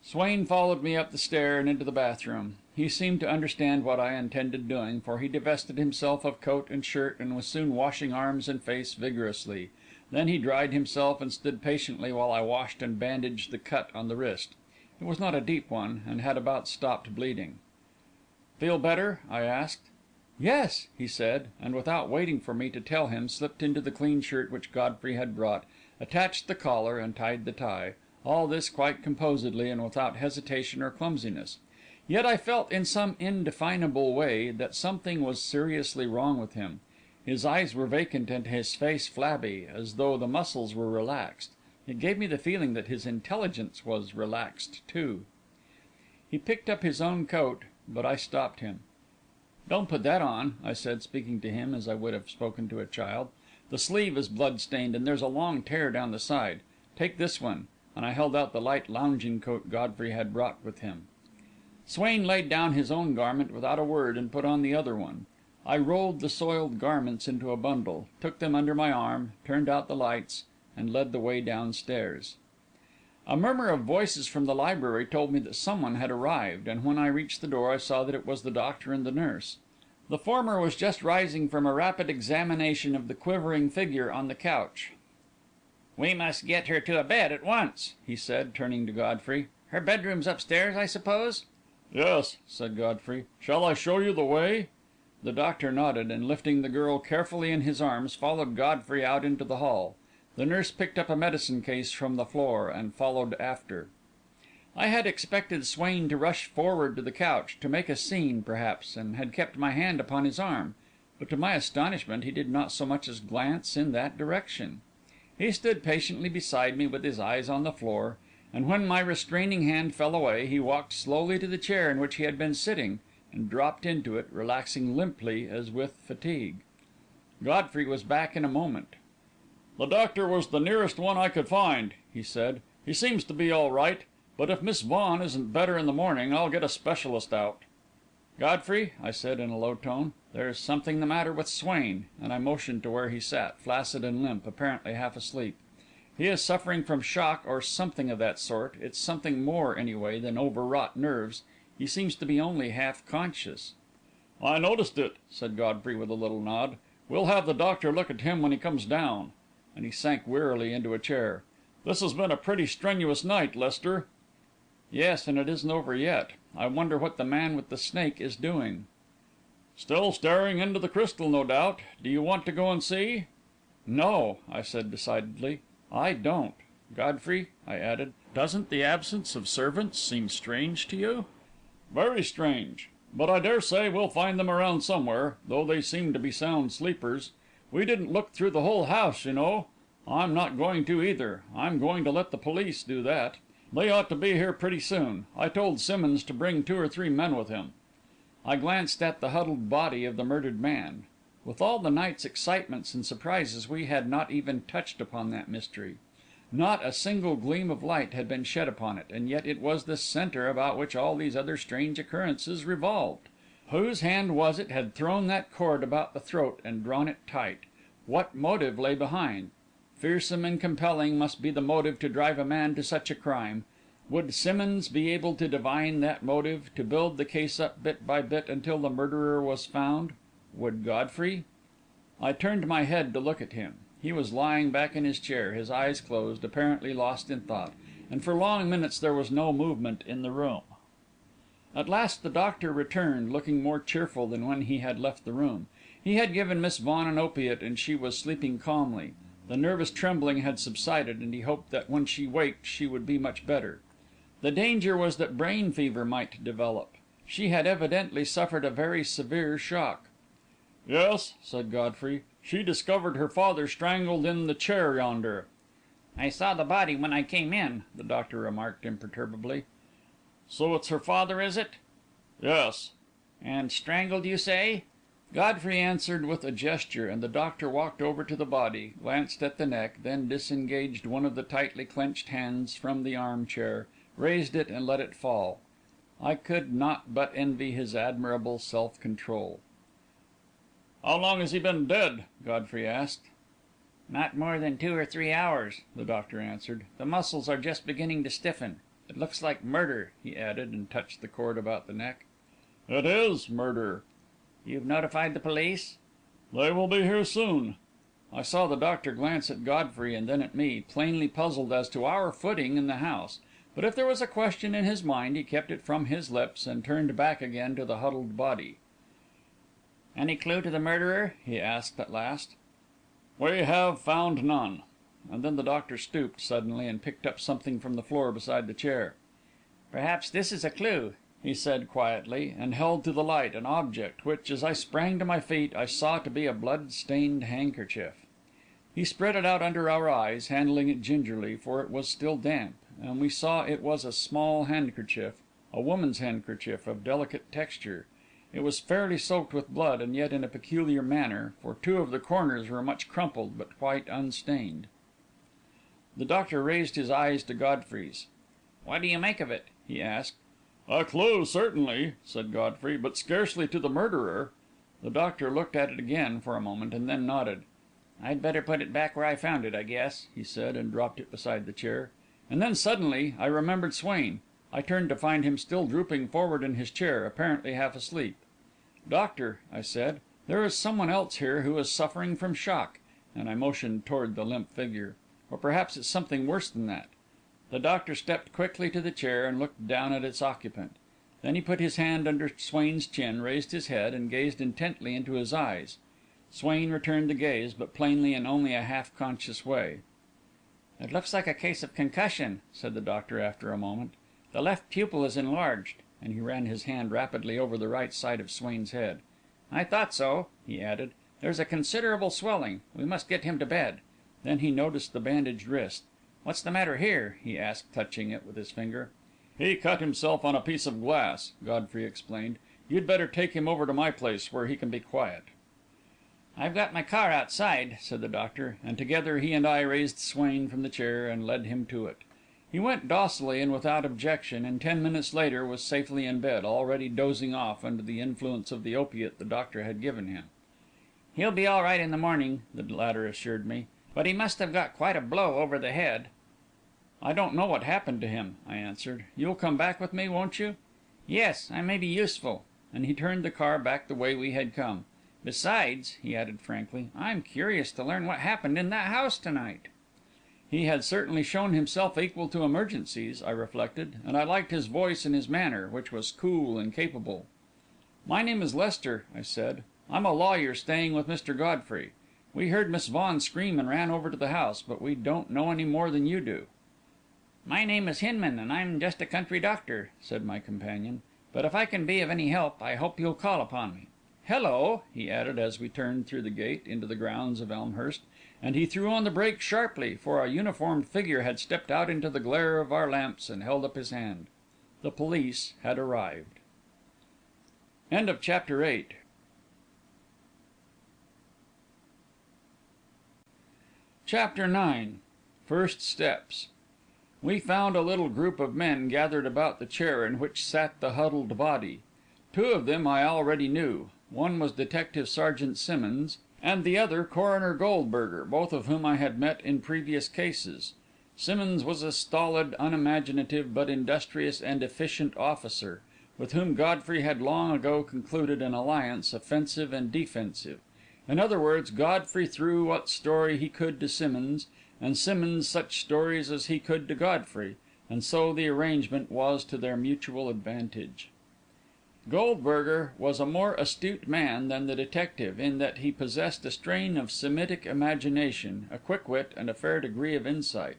Swain followed me up the stair and into the bathroom. He seemed to understand what I intended doing, for he divested himself of coat and shirt and was soon washing arms and face vigorously. Then he dried himself and stood patiently while I washed and bandaged the cut on the wrist. It was not a deep one, and had about stopped bleeding. "Feel better?" I asked. "Yes," he said, and without waiting for me to tell him, slipped into the clean shirt which Godfrey had brought, attached the collar, and tied the tie. All this quite composedly and without hesitation or clumsiness. Yet I felt in some indefinable way that something was seriously wrong with him. His eyes were vacant and his face flabby, as though the muscles were relaxed. It gave me the feeling that his intelligence was relaxed, too. He picked up his own coat, but I stopped him. "Don't put that on," I said, speaking to him as I would have spoken to a child. "The sleeve is blood-stained, and there's a long tear down the side. Take this one," and I held out the light lounging coat Godfrey had brought with him. Swain laid down his own garment without a word and put on the other one. I rolled the soiled garments into a bundle, took them under my arm, turned out the lights, and led the way downstairs. A murmur of voices from the library told me that someone had arrived, and when I reached the door I saw that it was the doctor and the nurse. The former was just rising from a rapid examination of the quivering figure on the couch. "We must get her to a bed at once," he said, turning to Godfrey. "Her bedroom's upstairs, I suppose?" "Yes," said Godfrey. "Shall I show you the way?" The doctor nodded, and lifting the girl carefully in his arms, followed Godfrey out into the hall. The nurse picked up a medicine case from the floor, and followed after. I had expected Swain to rush forward to the couch, to make a scene, perhaps, and had kept my hand upon his arm; but to my astonishment he did not so much as glance in that direction. He stood patiently beside me with his eyes on the floor, and when my restraining hand fell away, he walked slowly to the chair in which he had been sitting, and dropped into it, relaxing limply as with fatigue. Godfrey was back in a moment. "The doctor was the nearest one I could find," he said. "He seems to be all right, but if Miss Vaughan isn't better in the morning, I'll get a specialist out." "Godfrey," I said, in a low tone, "there's something the matter with Swain," and I motioned to where he sat, flaccid and limp, apparently half asleep. "He is suffering from shock or something of that sort. It's something more, anyway, than overwrought nerves. He seems to be only half conscious." "I noticed it," said Godfrey, with a little nod. "We'll have the doctor look at him when he comes down." And he sank wearily into a chair. "This has been a pretty strenuous night, Lester." "Yes, and it isn't over yet. I wonder what the man with the snake is doing." "Still staring into the crystal, no doubt. Do you want to go and see?" "No," I said decidedly, "I don't. Godfrey," I added, "doesn't the absence of servants seem strange to you?" "Very strange. But I dare say we'll find them around somewhere, though they seem to be sound sleepers. We didn't look through the whole house, you know. I'm not going to, either. I'm going to let the police do that. They ought to be here pretty soon. I told Simmonds to bring 2 or 3 men with him." I glanced at the huddled body of the murdered man. With all the night's excitements and surprises, we had not even touched upon that mystery. Not a single gleam of light had been shed upon it, and yet it was the centre about which all these other strange occurrences revolved. Whose hand was it had thrown that cord about the throat and drawn it tight? What motive lay behind? Fearsome and compelling must be the motive to drive a man to such a crime. Would Simmonds be able to divine that motive, to build the case up bit by bit until the murderer was found? Would Godfrey? I turned my head to look at him. He was lying back in his chair, his eyes closed, apparently lost in thought, and for long minutes there was no movement in the room. At last the doctor returned, looking more cheerful than when he had left the room. He had given Miss Vaughan an opiate, and she was sleeping calmly. The nervous trembling had subsided, and he hoped that when she waked she would be much better. The danger was that brain fever might develop. She had evidently suffered a very severe shock. "Yes," said Godfrey. "She discovered her father strangled in the chair yonder." "I saw the body when I came in," the doctor remarked imperturbably. "So it's her father, is it?" "Yes." "And strangled, you say?" Godfrey answered with a gesture, and the doctor walked over to the body, glanced at the neck, then disengaged one of the tightly clenched hands from the arm chair, raised it, and let it fall. I could not but envy his admirable self control. "How long has he been dead?" Godfrey asked. "Not more than 2 or 3 hours," the doctor answered. "The muscles are just beginning to stiffen. It looks like murder," he added, and touched the cord about the neck. "It is murder." "You've notified the police?" "They will be here soon." I saw the doctor glance at Godfrey and then at me, plainly puzzled as to our footing in the house; but if there was a question in his mind, he kept it from his lips, and turned back again to the huddled body. "Any clue to the murderer?" he asked at last. "We have found none." And then the doctor stooped suddenly and picked up something from the floor beside the chair. "Perhaps this is a clue," he said quietly, and held to the light an object which, as I sprang to my feet, I saw to be a blood stained handkerchief. He spread it out under our eyes, handling it gingerly, for it was still damp, and we saw it was a small handkerchief, a woman's handkerchief of delicate texture. It was fairly soaked with blood, and yet in a peculiar manner, for 2 of the corners were much crumpled, but quite unstained. The doctor raised his eyes to Godfrey's. "What do you make of it?" he asked. "A clue, certainly," said Godfrey, "but scarcely to the murderer." The doctor looked at it again for a moment, and then nodded. "I'd better put it back where I found it, I guess," he said, and dropped it beside the chair. And then, suddenly, I remembered Swain. I turned to find him still drooping forward in his chair, apparently half asleep. "Doctor," I said, "there is someone else here who is suffering from shock," and I motioned toward the limp figure. "Or perhaps it's something worse than that." The doctor stepped quickly to the chair and looked down at its occupant. Then he put his hand under Swain's chin, raised his head, and gazed intently into his eyes. Swain returned the gaze, but plainly in only a half conscious way. "It looks like a case of concussion," said the doctor after a moment. "The left pupil is enlarged," and he ran his hand rapidly over the right side of Swain's head. "I thought so," he added. "There's a considerable swelling. We must get him to bed." Then he noticed the bandaged wrist. "What's the matter here?" he asked, touching it with his finger. "He cut himself on a piece of glass," Godfrey explained. "You'd better take him over to my place, where he can be quiet." "I've got my car outside," said the doctor, and together he and I raised Swain from the chair and led him to it. He went docilely and without objection, and 10 minutes later was safely in bed, already dozing off under the influence of the opiate the doctor had given him. "He'll be all right in the morning," the latter assured me, "but he must have got quite a blow over the head." "I don't know what happened to him," I answered. "You'll come back with me, won't you?" "Yes, I may be useful," and he turned the car back the way we had come. "Besides," he added frankly, "I'm curious to learn what happened in that house to night." He had certainly shown himself equal to emergencies, I reflected, and I liked his voice and his manner, which was cool and capable. "My name is Lester," I said. "I'm a lawyer staying with Mr. Godfrey. We heard Miss Vaughan scream and ran over to the house, but we don't know any more than you do." "My name is Hinman, and I'm just a country doctor," said my companion. "But if I can be of any help, I hope you'll call upon me. Hello!" he added, as we turned through the gate into the grounds of Elmhurst, and he threw on the brake sharply, for a uniformed figure had stepped out into the glare of our lamps and held up his hand. The police had arrived. Chapter IX. First Steps. We found a little group of men gathered about the chair in which sat the huddled body. 2 of them I already knew. One was Detective Sergeant Simmonds, and the other Coroner Goldberger, both of whom I had met in previous cases. Simmonds was a stolid, unimaginative, but industrious and efficient officer, with whom Godfrey had long ago concluded an alliance, offensive and defensive. In other words, Godfrey threw what story he could to Simmonds, and Simmonds such stories as he could to Godfrey, and so the arrangement was to their mutual advantage. Goldberger was a more astute man than the detective, in that he possessed a strain of Semitic imagination, a quick wit, and a fair degree of insight.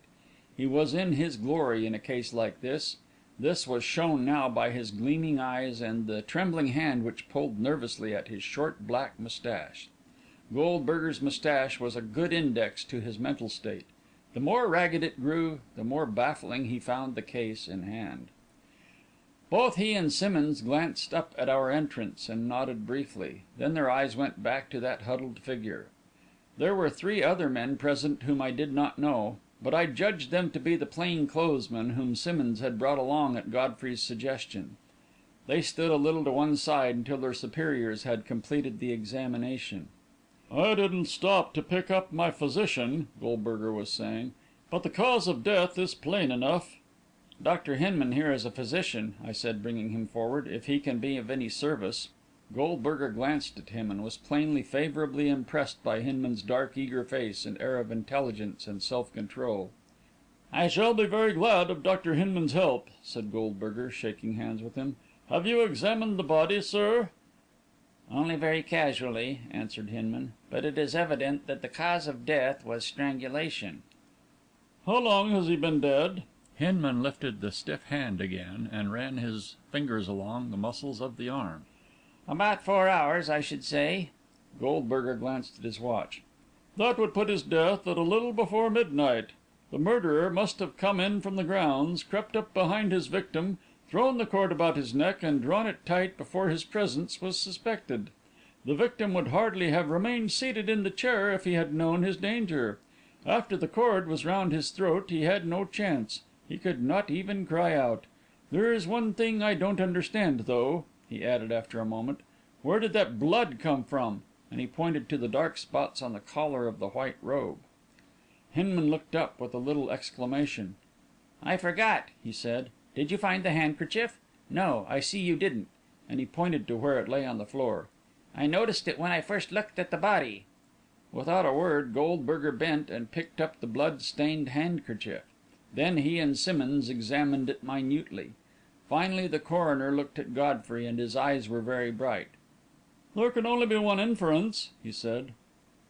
He was in his glory in a case like this. This was shown now by his gleaming eyes and the trembling hand which pulled nervously at his short black moustache. Goldberger's moustache was a good index to his mental state. The more ragged it grew, the more baffling he found the case in hand. Both he and Simmonds glanced up at our entrance and nodded briefly. Then their eyes went back to that huddled figure. There were 3 other men present whom I did not know, but I judged them to be the plainclothesmen whom Simmonds had brought along at Godfrey's suggestion. They stood a little to one side until their superiors had completed the examination. "I didn't stop to pick up my physician," Goldberger was saying, "but the cause of death is plain enough." "Dr. Hinman here is a physician," I said, bringing him forward, "if he can be of any service." Goldberger glanced at him, and was plainly favourably impressed by Hinman's dark, eager face and air of intelligence and self control. "I shall be very glad of Dr. Hinman's help," said Goldberger, shaking hands with him. "Have you examined the body, sir?" "Only very casually," answered Hinman, "but it is evident that the cause of death was strangulation." "How long has he been dead?" Hinman lifted the stiff hand again, and ran his fingers along the muscles of the arm. "About 4 hours, I should say." Goldberger glanced at his watch. "That would put his death at a little before midnight. The murderer must have come in from the grounds, crept up behind his victim, thrown the cord about his neck, and drawn it tight before his presence was suspected. The victim would hardly have remained seated in the chair if he had known his danger. After the cord was round his throat, he had no chance. He could not even cry out. There is one thing I don't understand, though," he added after a moment. "Where did that blood come from?" and he pointed to the dark spots on the collar of the white robe. Hinman looked up with a little exclamation. "I forgot," he said. "Did you find the handkerchief? No, I see you didn't," and he pointed to where it lay on the floor. "I noticed it when I first looked at the body." Without a word, Goldberger bent and picked up the blood stained handkerchief. Then he and Simmonds examined it minutely. Finally the coroner looked at Godfrey, and his eyes were very bright. "There can only be one inference," he said.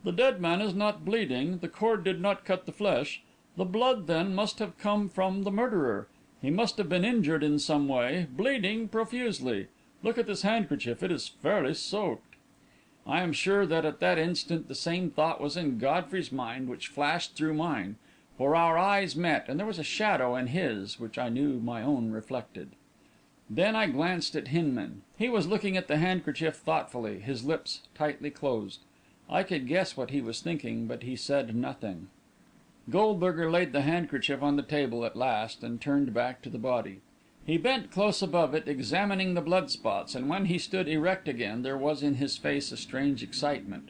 "The dead man is not bleeding, the cord did not cut the flesh. The blood, then, must have come from the murderer. He must have been injured in some way, bleeding profusely. Look at this handkerchief, it is fairly soaked." I am sure that at that instant the same thought was in Godfrey's mind which flashed through mine, for our eyes met, and there was a shadow in his which I knew my own reflected. Then I glanced at Hinman. He was looking at the handkerchief thoughtfully, his lips tightly closed. I could guess what he was thinking, but he said nothing. Goldberger laid the handkerchief on the table at last, and turned back to the body. He bent close above it, examining the blood spots, and when he stood erect again, there was in his face a strange excitement.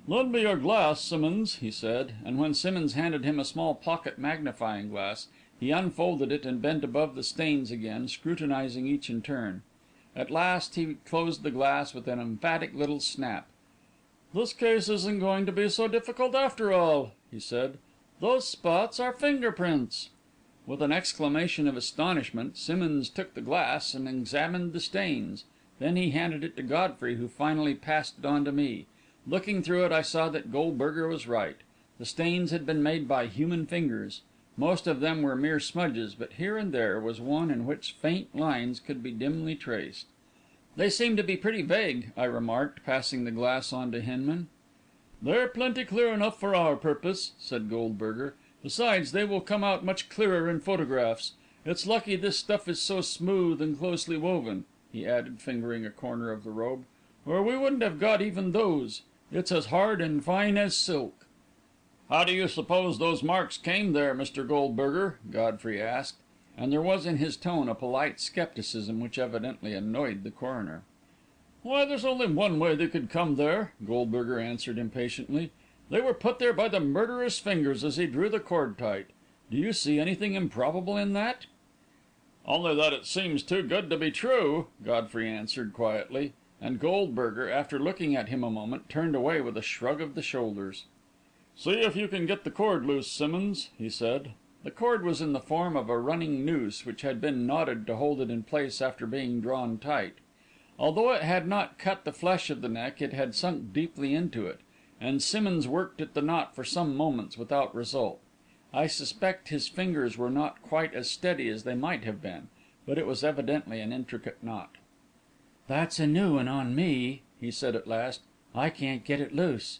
"Lend me your glass, Simmonds," he said, and when Simmonds handed him a small pocket magnifying glass, he unfolded it and bent above the stains again, scrutinising each in turn. At last he closed the glass with an emphatic little snap. "This case isn't going to be so difficult after all," he said. "Those spots are finger prints." With an exclamation of astonishment, Simmonds took the glass and examined the stains. Then he handed it to Godfrey, who finally passed it on to me. Looking through it, I saw that Goldberger was right. The stains had been made by human fingers. Most of them were mere smudges, but here and there was one in which faint lines could be dimly traced. "They seem to be pretty vague," I remarked, passing the glass on to Hinman. "They're plenty clear enough for our purpose," said Goldberger. "Besides, they will come out much clearer in photographs. It's lucky this stuff is so smooth and closely woven," he added, fingering a corner of the robe, "or we wouldn't have got even those. It's as hard and fine as silk." "How do you suppose those marks came there, Mr. Goldberger?" Godfrey asked, and there was in his tone a polite scepticism which evidently annoyed the coroner. "Why, there's only one way they could come there," Goldberger answered impatiently. "They were put there by the murderer's fingers as he drew the cord tight. Do you see anything improbable in that?" "Only that it seems too good to be true," Godfrey answered quietly, and Goldberger, after looking at him a moment, turned away with a shrug of the shoulders. "See if you can get the cord loose, Simmonds," he said. The cord was in the form of a running noose, which had been knotted to hold it in place after being drawn tight. Although it had not cut the flesh of the neck, it had sunk deeply into it, and Simmonds worked at the knot for some moments without result. I suspect his fingers were not quite as steady as they might have been, but it was evidently an intricate knot. "That's a new one on me," he said at last. "I can't get it loose."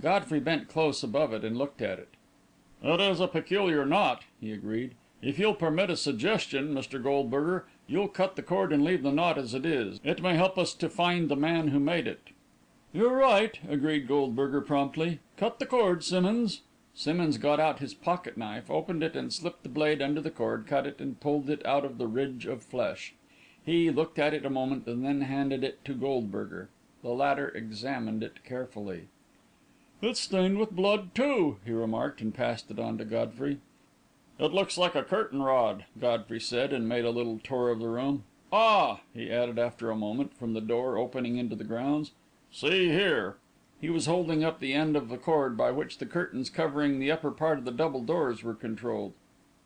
Godfrey bent close above it and looked at it. "It is a peculiar knot," he agreed. "If you'll permit a suggestion, Mr. Goldberger, you'll cut the cord and leave the knot as it is. It may help us to find the man who made it." "You're right," agreed Goldberger promptly. "Cut the cord, Simmonds." Simmonds got out his pocket knife, opened it and slipped the blade under the cord, cut it, and pulled it out of the ridge of flesh. He looked at it a moment and then handed it to Goldberger. The latter examined it carefully. "It's stained with blood, too," he remarked, and passed it on to Godfrey. "It looks like a curtain rod," Godfrey said, and made a little tour of the room. "Ah!" he added after a moment, from the door opening into the grounds. "See here." He was holding up the end of the cord by which the curtains covering the upper part of the double doors were controlled.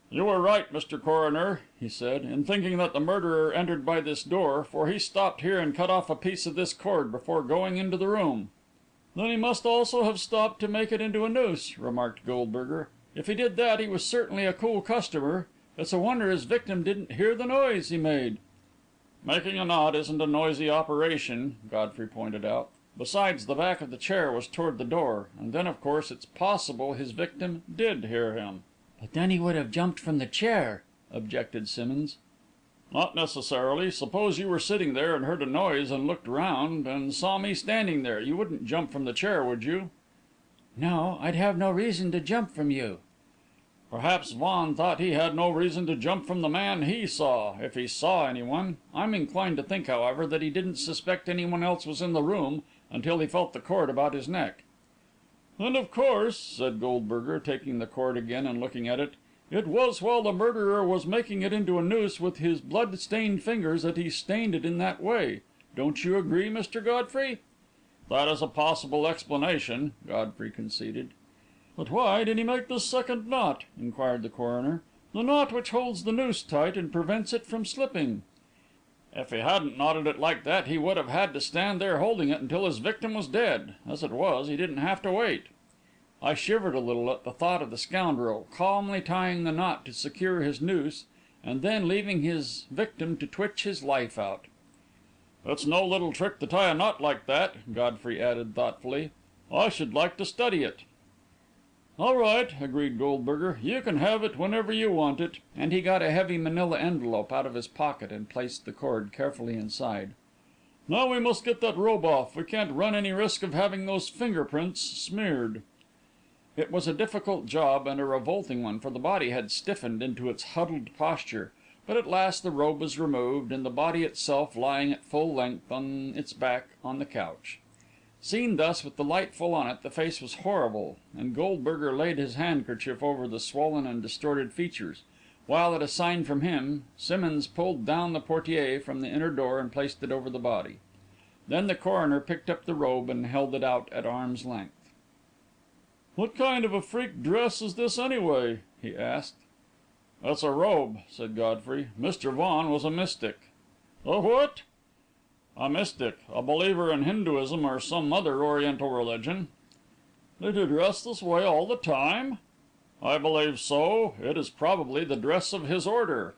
"You were right, Mr. Coroner," he said, "in thinking that the murderer entered by this door, for he stopped here and cut off a piece of this cord before going into the room." "Then he must also have stopped to make it into a noose," remarked Goldberger. "If he did that, he was certainly a cool customer. It's a wonder his victim didn't hear the noise he made." "Making a knot isn't a noisy operation," Godfrey pointed out. "Besides, the back of the chair was toward the door, and then, of course, it's possible his victim did hear him." "But then he would have jumped from the chair," objected Simmonds. "Not necessarily. Suppose you were sitting there and heard a noise and looked round and saw me standing there. You wouldn't jump from the chair, would you?" "No, I'd have no reason to jump from you." "Perhaps Vaughan thought he had no reason to jump from the man he saw, if he saw anyone. I'm inclined to think, however, that he didn't suspect anyone else was in the room until he felt the cord about his neck." "And of course," said Goldberger, taking the cord again and looking at it, "it was while the murderer was making it into a noose with his blood stained fingers that he stained it in that way. Don't you agree, Mr. Godfrey?" "That is a possible explanation," Godfrey conceded. "But why did he make this second knot?" inquired the coroner. "The knot which holds the noose tight and prevents it from slipping." "If he hadn't knotted it like that, he would have had to stand there holding it until his victim was dead. As it was, he didn't have to wait." I shivered a little at the thought of the scoundrel calmly tying the knot to secure his noose, and then leaving his victim to twitch his life out. "It's no little trick to tie a knot like that," Godfrey added thoughtfully. "I should like to study it." "All right," agreed Goldberger. "You can have it whenever you want it," and he got a heavy manila envelope out of his pocket and placed the cord carefully inside. "Now we must get that robe off. We can't run any risk of having those finger prints smeared." It was a difficult job and a revolting one, for the body had stiffened into its huddled posture, but at last the robe was removed, and the body itself lying at full length on its back on the couch. Seen thus, with the light full on it, the face was horrible, and Goldberger laid his handkerchief over the swollen and distorted features, while, at a sign from him, Simmonds pulled down the portière from the inner door and placed it over the body. Then the coroner picked up the robe and held it out at arm's length. "What kind of a freak dress is this, anyway?" he asked. "It's a robe," said Godfrey. "Mr. Vaughan was a mystic." "A what?" "A mystic. A believer in Hinduism or some other Oriental religion." "Did he dress this way all the time?" "I believe so. It is probably the dress of his order."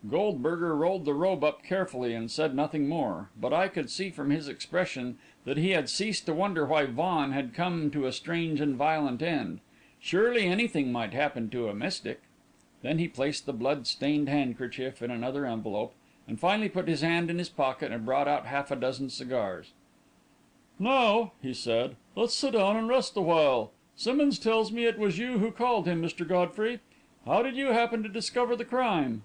Goldberger rolled the robe up carefully and said nothing more, but I could see from his expression that he had ceased to wonder why Vaughan had come to a strange and violent end. Surely anything might happen to a mystic. Then he placed the blood-stained handkerchief in another envelope, and finally put his hand in his pocket and brought out half a dozen cigars. "Now," he said, "let's sit down and rest a while. Simmonds tells me it was you who called him, Mr. Godfrey. How did you happen to discover the crime?"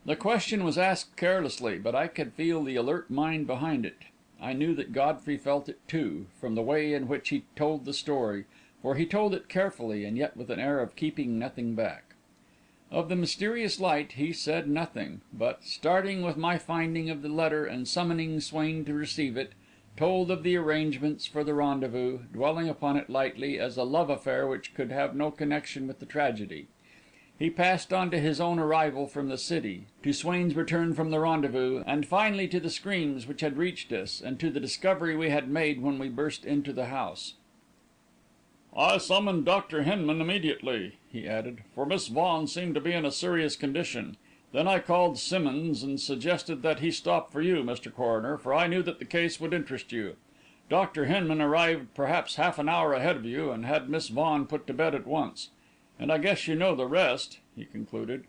The question was asked carelessly, but I could feel the alert mind behind it. I knew that Godfrey felt it too, from the way in which he told the story, for he told it carefully, and yet with an air of keeping nothing back. Of the mysterious light he said nothing, but, starting with my finding of the letter and summoning Swain to receive it, told of the arrangements for the rendezvous, dwelling upon it lightly, as a love affair which could have no connection with the tragedy. He passed on to his own arrival from the city, to Swain's return from the rendezvous, and finally to the screams which had reached us, and to the discovery we had made when we burst into the house. "I summoned Dr. Hinman immediately," he added, "for Miss Vaughan seemed to be in a serious condition. Then I called Simmonds and suggested that he stop for you, Mr. Coroner, for I knew that the case would interest you. Dr. Hinman arrived perhaps half an hour ahead of you, and had Miss Vaughan put to bed at once. And I guess you know the rest," he concluded.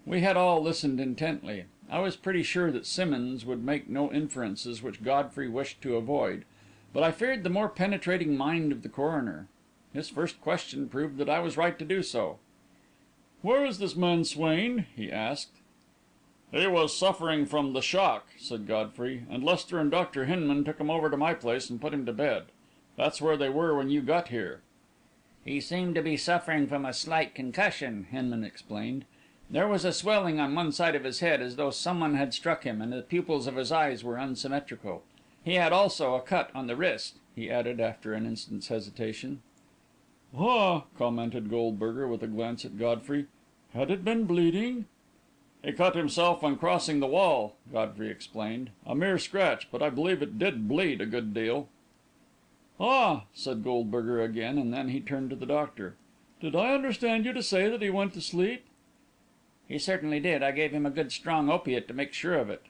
We had all listened intently. I was pretty sure that Simmonds would make no inferences which Godfrey wished to avoid, but I feared the more penetrating mind of the coroner. His first question proved that I was right to do so. "Where is this man Swain?" he asked. "He was suffering from the shock," said Godfrey, "and Lester and Dr. Hinman took him over to my place and put him to bed. That's where they were when you got here." "He seemed to be suffering from a slight concussion," Hinman explained. "There was a swelling on one side of his head, as though someone had struck him, and the pupils of his eyes were unsymmetrical. He had also a cut on the wrist," he added, after an instant's hesitation. "Ah," commented Goldberger, with a glance at Godfrey. "Had it been bleeding?" "He cut himself when crossing the wall," Godfrey explained. "A mere scratch, but I believe it did bleed a good deal." "Ah," said Goldberger again, and then he turned to the doctor. "Did I understand you to say that he went to sleep?" "He certainly did. I gave him a good strong opiate to make sure of it."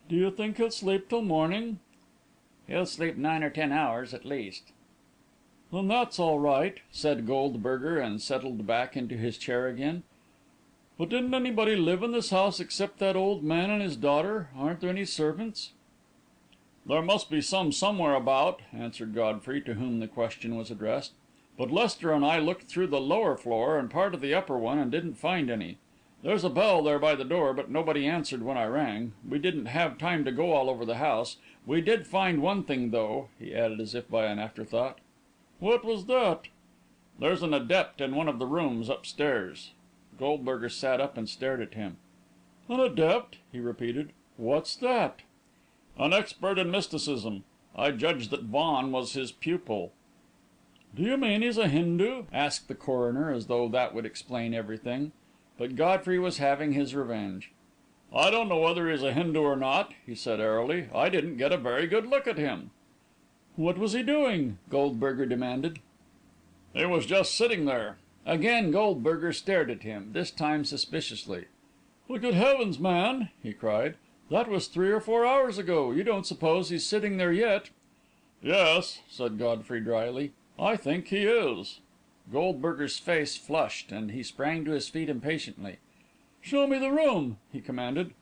"Do you think he'll sleep till morning?" "He'll sleep 9 or 10 hours at least." "Then that's all right," said Goldberger, and settled back into his chair again. "But didn't anybody live in this house except that old man and his daughter? Aren't there any servants?" "There must be some somewhere about," answered Godfrey, to whom the question was addressed. "But Lester and I looked through the lower floor and part of the upper one and didn't find any. There's a bell there by the door, but nobody answered when I rang. We didn't have time to go all over the house. We did find one thing, though," he added, as if by an afterthought. "What was that?" "There's an adept in one of the rooms upstairs." Goldberger sat up and stared at him. "An adept?" he repeated. "What's that?" "An expert in mysticism. I judge that Vaughan was his pupil." "Do you mean he's a Hindu?" asked the coroner, as though that would explain everything. But Godfrey was having his revenge. "I don't know whether he's a Hindu or not," he said airily. "I didn't get a very good look at him." "What was he doing?" Goldberger demanded. "He was just sitting there." Again Goldberger stared at him, this time suspiciously. "Well, good heavens, man!" he cried. "That was 3 or 4 hours ago. You don't suppose he's sitting there yet?" "Yes," said Godfrey drily. "I think he is." Goldberger's face flushed, and he sprang to his feet impatiently. "Show me the room," he commanded.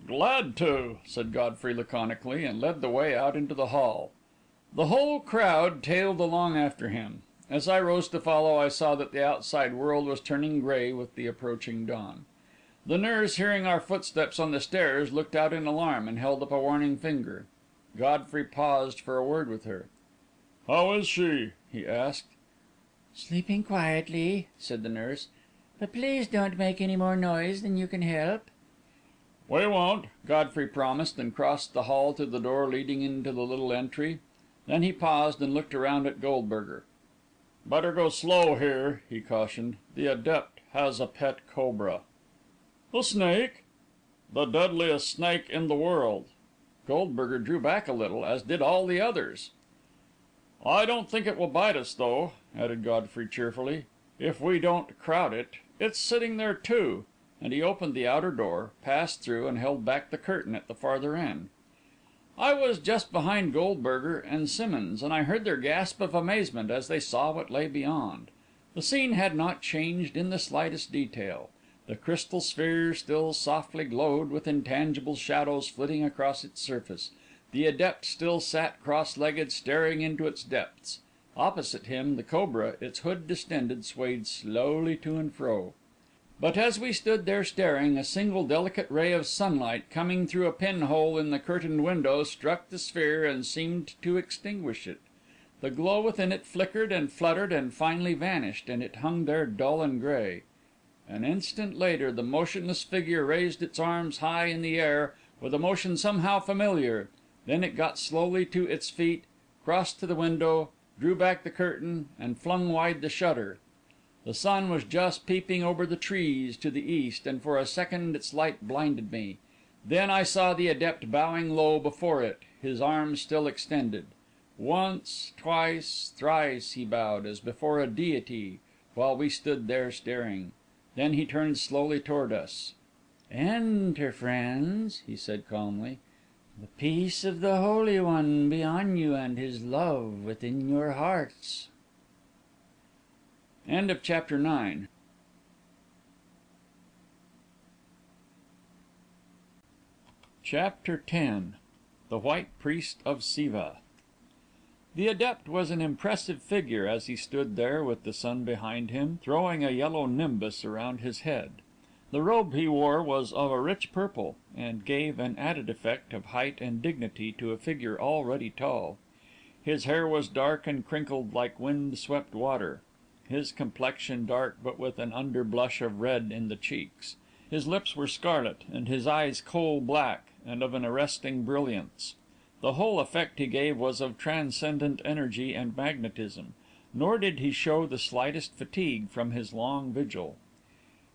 "Glad to," said Godfrey laconically, and led the way out into the hall. The whole crowd tailed along after him. As I rose to follow, I saw that the outside world was turning grey with the approaching dawn. The nurse, hearing our footsteps on the stairs, looked out in alarm, and held up a warning finger. Godfrey paused for a word with her. "How is she?" he asked. "Sleeping quietly," said the nurse. "But please don't make any more noise than you can help." "We won't," Godfrey promised, and crossed the hall to the door leading into the little entry. Then he paused and looked around at Goldberger. "Better go slow here," he cautioned. "The adept has a pet cobra." "A snake?" "The deadliest snake in the world." Goldberger drew back a little, as did all the others. "I don't think it will bite us, though," added Godfrey cheerfully, "if we don't crowd it. It's sitting there, too," and he opened the outer door, passed through, and held back the curtain at the farther end. I was just behind Goldberger and Simmonds, and I heard their gasp of amazement as they saw what lay beyond. The scene had not changed in the slightest detail. The crystal sphere still softly glowed, with intangible shadows flitting across its surface. The adept still sat cross-legged, staring into its depths. Opposite him, the cobra, its hood distended, swayed slowly to and fro. But as we stood there staring, a single delicate ray of sunlight, coming through a pinhole in the curtained window, struck the sphere and seemed to extinguish it. The glow within it flickered and fluttered and finally vanished, and it hung there dull and grey. An instant later, the motionless figure raised its arms high in the air, with a motion somehow familiar. Then it got slowly to its feet, crossed to the window, drew back the curtain, and flung wide the shutter. The sun was just peeping over the trees to the east, and for a second its light blinded me. Then I saw the adept bowing low before it, his arms still extended. Once, twice, thrice he bowed, as before a deity, while we stood there staring. Then he turned slowly toward us. "Enter, friends," he said calmly. "The peace of the Holy One be on you, and his love within your hearts." End of Chapter 9. Chapter 10. The White Priest of Siva. The adept was an impressive figure as he stood there with the sun behind him, throwing a yellow nimbus around his head. The robe he wore was of a rich purple, and gave an added effect of height and dignity to a figure already tall. His hair was dark and crinkled like wind-swept water; his complexion dark, but with an underblush of red in the cheeks. His lips were scarlet, and his eyes coal black, and of an arresting brilliance. The whole effect he gave was of transcendent energy and magnetism, nor did he show the slightest fatigue from his long vigil.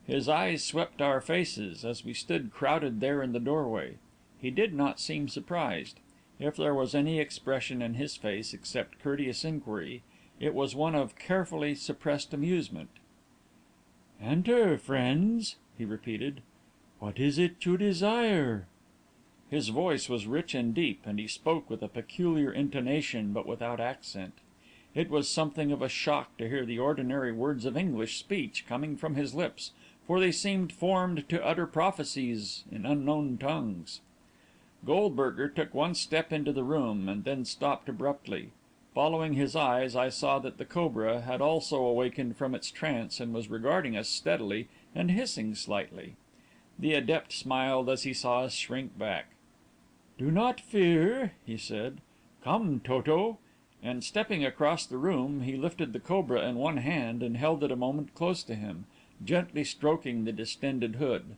His eyes swept our faces, as we stood crowded there in the doorway. He did not seem surprised. If there was any expression in his face except courteous inquiry, it was one of carefully suppressed amusement. "Enter, friends," he repeated. "What is it you desire?" His voice was rich and deep, and he spoke with a peculiar intonation, but without accent. It was something of a shock to hear the ordinary words of English speech coming from his lips, for they seemed formed to utter prophecies in unknown tongues. Goldberger took one step into the room, and then stopped abruptly. Following his eyes, I saw that the cobra had also awakened from its trance, and was regarding us steadily and hissing slightly. The adept smiled as he saw us shrink back. "Do not fear," he said. "Come, Toto." And stepping across the room, he lifted the cobra in one hand and held it a moment close to him, gently stroking the distended hood.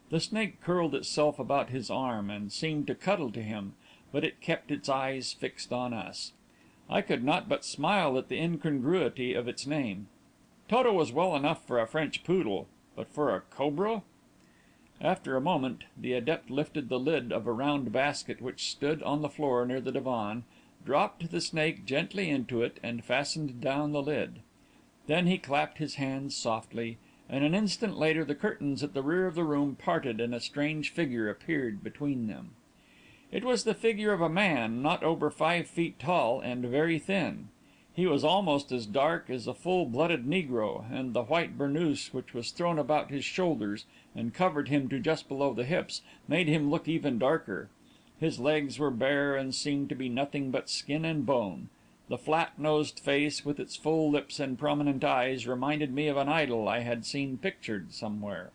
The snake curled itself about his arm, and seemed to cuddle to him, but it kept its eyes fixed on us. I could not but smile at the incongruity of its name. Toto was well enough for a French poodle, but for a cobra! After a moment, the adept lifted the lid of a round basket which stood on the floor near the divan, dropped the snake gently into it, and fastened down the lid. Then he clapped his hands softly, and an instant later the curtains at the rear of the room parted and a strange figure appeared between them. It was the figure of a man not over 5 feet tall and very thin. He was almost as dark as a full-blooded negro, and the white burnous which was thrown about his shoulders and covered him to just below the hips made him look even darker. His legs were bare and seemed to be nothing but skin and bone. The flat-nosed face, with its full lips and prominent eyes, reminded me of an idol I had seen pictured somewhere.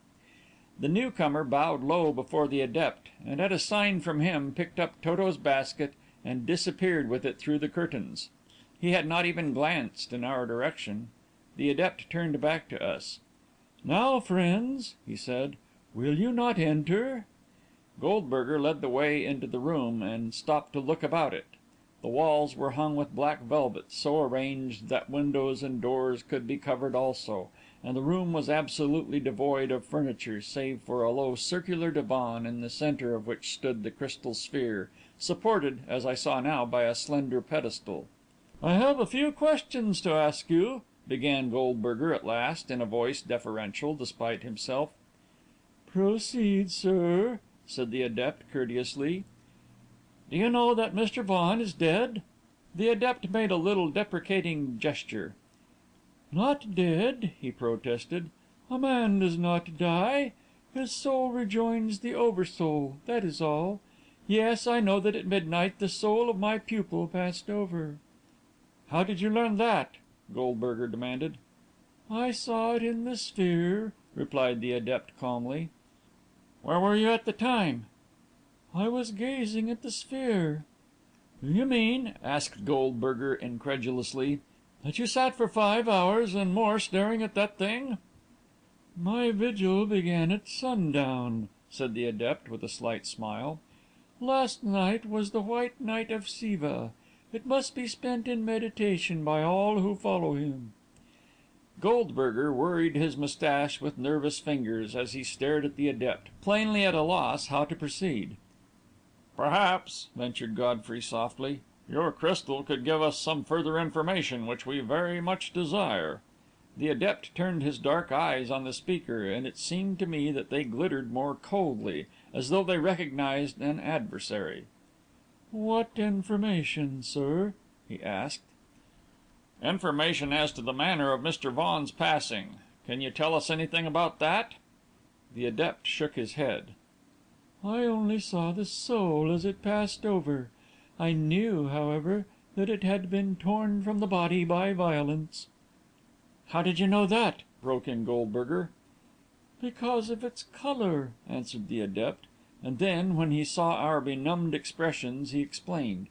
The newcomer bowed low before the adept, and at a sign from him picked up Toto's basket and disappeared with it through the curtains. He had not even glanced in our direction. The adept turned back to us. "Now, friends," he said, "will you not enter?" Goldberger led the way into the room, and stopped to look about it. The walls were hung with black velvet, so arranged that windows and doors could be covered also, and the room was absolutely devoid of furniture, save for a low circular divan, in the centre of which stood the crystal sphere, supported, as I saw now, by a slender pedestal. "I have a few questions to ask you," began Goldberger at last, in a voice deferential despite himself. "Proceed, sir," said the adept, courteously. "Do you know that Mr. Vaughan is dead?" The adept made a little deprecating gesture. "Not dead," he protested. "A man does not die. His soul rejoins the Oversoul, that is all. Yes, I know that at midnight the soul of my pupil passed over." "How did you learn that?" Goldberger demanded. "I saw it in the sphere," replied the adept calmly. "Where were you at the time?" "I was gazing at the sphere." "Do you mean," asked Goldberger incredulously, "that you sat for 5 hours and more staring at that thing?" "My vigil began at sundown," said the adept, with a slight smile. "Last night was the white night of Siva. It must be spent in meditation by all who follow him." Goldberger worried his moustache with nervous fingers, as he stared at the adept, plainly at a loss how to proceed. "Perhaps," ventured Godfrey softly, "your crystal could give us some further information, which we very much desire." The adept turned his dark eyes on the speaker, and it seemed to me that they glittered more coldly, as though they recognized an adversary. "What information, sir?" he asked. "Information as to the manner of Mr. Vaughan's passing. Can you tell us anything about that?" The adept shook his head. "I only saw the soul as it passed over. I knew, however, that it had been torn from the body by violence." "How did you know that?" broke in Goldberger. "Because of its colour," answered the adept; and then, when he saw our benumbed expressions, he explained.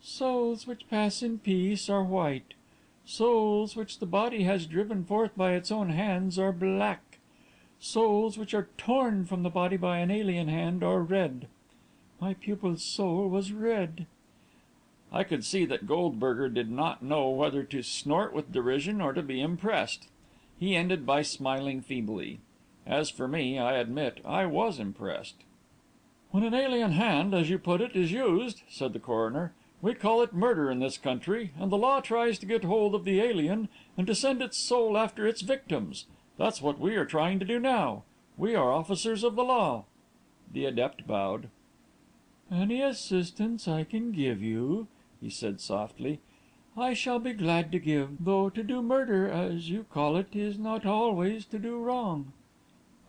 Souls which pass in peace are white. Souls which the body has driven forth by its own hands are black. Souls which are torn from the body by an alien hand are red. My pupil's soul was red." I could see that Goldberger did not know whether to snort with derision or to be impressed. He ended by smiling feebly. As for me, I admit I was impressed. "When an alien hand, as you put it, is used," said the coroner, "we call it murder in this country, and the law tries to get hold of the alien and to send its soul after its victims. That's what we are trying to do now. We are officers of the law." The adept bowed. "Any assistance I can give you," he said softly, "I shall be glad to give, though to do murder, as you call it, is not always to do wrong."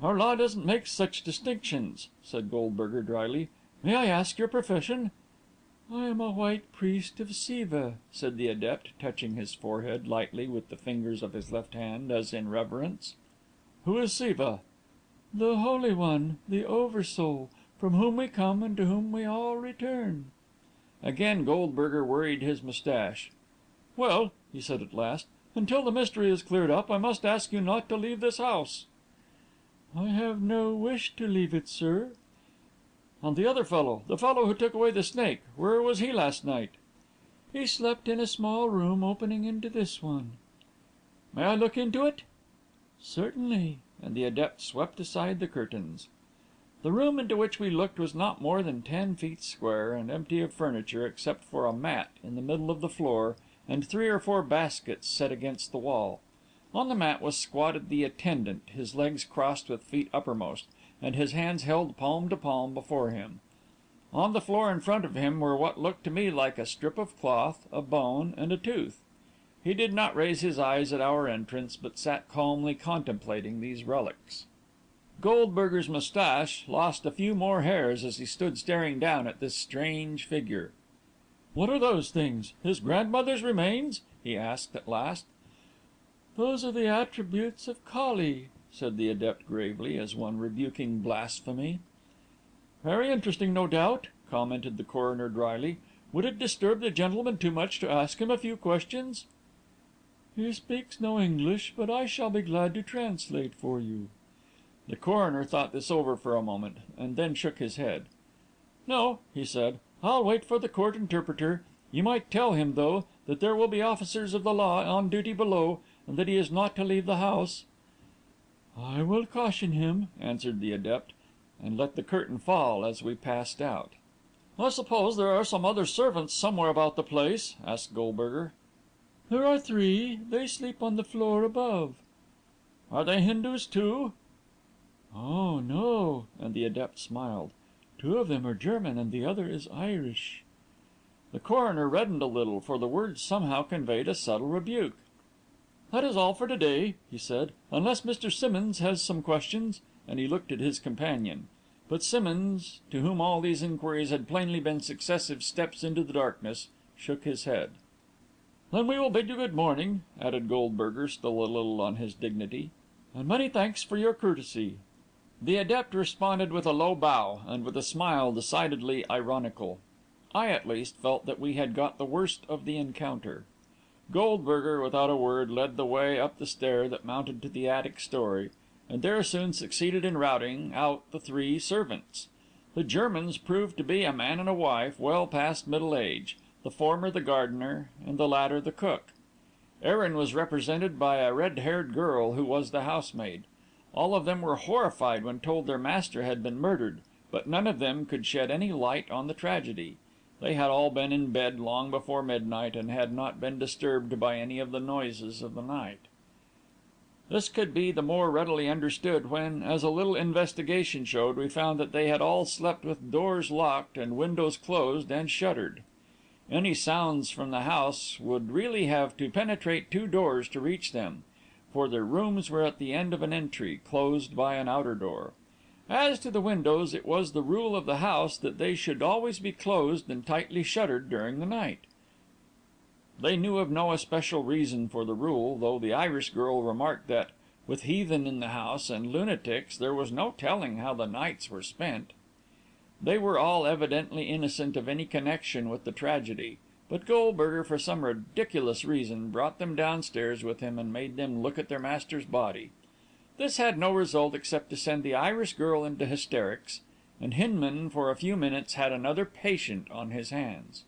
"Our law doesn't make such distinctions," said Goldberger drily. "May I ask your profession?" "I am a white priest of Siva," said the adept, touching his forehead lightly with the fingers of his left hand, as in reverence. "Who is Siva?" "The Holy One, the Oversoul, from whom we come and to whom we all return." Again Goldberger worried his moustache. "Well," he said at last, "until the mystery is cleared up, I must ask you not to leave this house." "I have no wish to leave it, sir." "And the other fellow, the fellow who took away the snake, where was he last night?" "He slept in a small room opening into this one." "May I look into it?" "Certainly," and the adept swept aside the curtains. The room into which we looked was not more than 10 feet square, and empty of furniture except for a mat in the middle of the floor and 3 or 4 baskets set against the wall. On the mat was squatted the attendant, his legs crossed with feet uppermost, and his hands held palm to palm before him. On the floor in front of him were what looked to me like a strip of cloth, a bone, and a tooth. He did not raise his eyes at our entrance, but sat calmly contemplating these relics. Goldberger's moustache lost a few more hairs as he stood staring down at this strange figure. "What are those things? His grandmother's remains?" he asked at last. "Those are the attributes of Kali," said the adept gravely, as one rebuking blasphemy. "Very interesting, no doubt," commented the coroner drily. "Would it disturb the gentleman too much to ask him a few questions?" "He speaks no English, but I shall be glad to translate for you." The coroner thought this over for a moment, and then shook his head. "No," he said, "I'll wait for the court interpreter. You might tell him, though, that there will be officers of the law on duty below, and that he is not to leave the house." "I will caution him," answered the adept, and let the curtain fall as we passed out. "I suppose there are some other servants somewhere about the place?" asked Goldberger. "There are 3. They sleep on the floor above." "Are they Hindus, too?" "Oh, no," and the adept smiled. "2 of them are German, and the other is Irish." The coroner reddened a little, for the words somehow conveyed a subtle rebuke. "That is all for to day," he said, "unless Mr. Simmonds has some questions," and he looked at his companion. But Simmonds, to whom all these inquiries had plainly been successive steps into the darkness, shook his head. "Then we will bid you good morning," added Goldberger, still a little on his dignity, "and many thanks for your courtesy." The adept responded with a low bow, and with a smile decidedly ironical. I, at least, felt that we had got the worst of the encounter. Goldberger, without a word, led the way up the stair that mounted to the attic story, and there soon succeeded in routing out the 3 servants. The Germans proved to be a man and a wife, well past middle age, the former the gardener, and the latter the cook. Erin was represented by a red-haired girl who was the housemaid. All of them were horrified when told their master had been murdered, but none of them could shed any light on the tragedy. They had all been in bed long before midnight, and had not been disturbed by any of the noises of the night. This could be the more readily understood when, as a little investigation showed, we found that they had all slept with doors locked and windows closed and shuttered. Any sounds from the house would really have to penetrate 2 doors to reach them, for their rooms were at the end of an entry, closed by an outer door. As to the windows, it was the rule of the house that they should always be closed and tightly shuttered during the night. They knew of no especial reason for the rule, though the Irish girl remarked that, with heathen in the house and lunatics, there was no telling how the nights were spent. They were all evidently innocent of any connection with the tragedy, But Goldberger, for some ridiculous reason, brought them downstairs with him and made them look at their master's body. This had no result except to send the Irish girl into hysterics, and Hinman for a few minutes had another patient on his hands.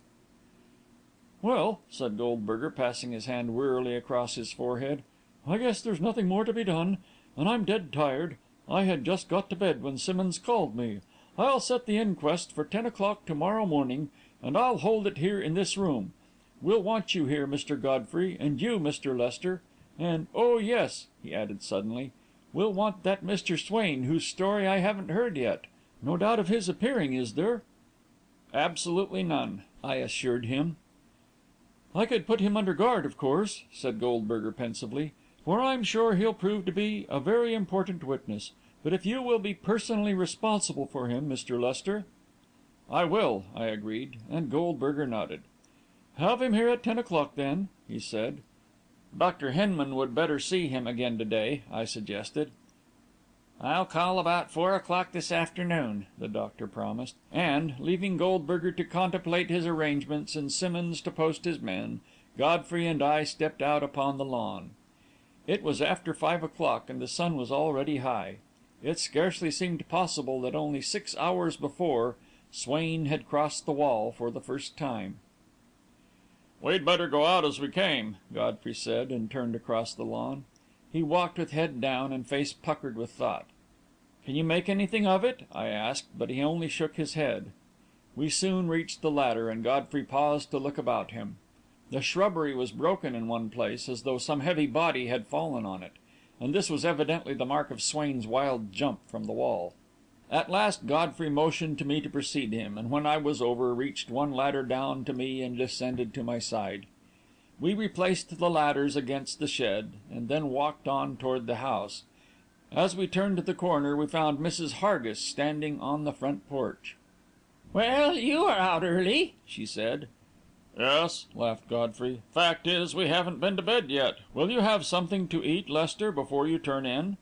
"Well," said Goldberger, passing his hand wearily across his forehead, "I guess there's nothing more to be done, and I'm dead tired. I had just got to bed when Simmonds called me. I'll set the inquest for 10 o'clock to morrow morning, and I'll hold it here in this room. We'll want you here, Mr. Godfrey, and you, Mr. Lester. And, oh yes," he added suddenly, "we'll want that Mr. Swain, whose story I haven't heard yet. No doubt of his appearing, is there?" "Absolutely none," I assured him. "I could put him under guard, of course," said Goldberger pensively, "for I'm sure he'll prove to be a very important witness. But if you will be personally responsible for him, Mr. Lester—" "I will," I agreed, and Goldberger nodded. "Have him here at 10 o'clock, then," he said. "Dr. Hinman would better see him again to day," I suggested. "I'll call about 4 o'clock this afternoon," the doctor promised; and, leaving Goldberger to contemplate his arrangements and Simmonds to post his men, Godfrey and I stepped out upon the lawn. It was after 5 o'clock, and the sun was already high. It scarcely seemed possible that only 6 hours before, Swain had crossed the wall for the first time. "We'd better go out as we came," Godfrey said, and turned across the lawn. He walked with head down and face puckered with thought. "Can you make anything of it?" I asked, but he only shook his head. We soon reached the ladder, and Godfrey paused to look about him. The shrubbery was broken in one place, as though some heavy body had fallen on it, and this was evidently the mark of Swain's wild jump from the wall. At last Godfrey motioned to me to precede him, and when I was over, reached one ladder down to me and descended to my side. We replaced the ladders against the shed, and then walked on toward the house. As we turned the corner, we found Mrs. Hargis standing on the front porch. "Well, you are out early," she said. "Yes," laughed Godfrey. "Fact is, we haven't been to bed yet. Will you have something to eat, Lester, before you turn in?"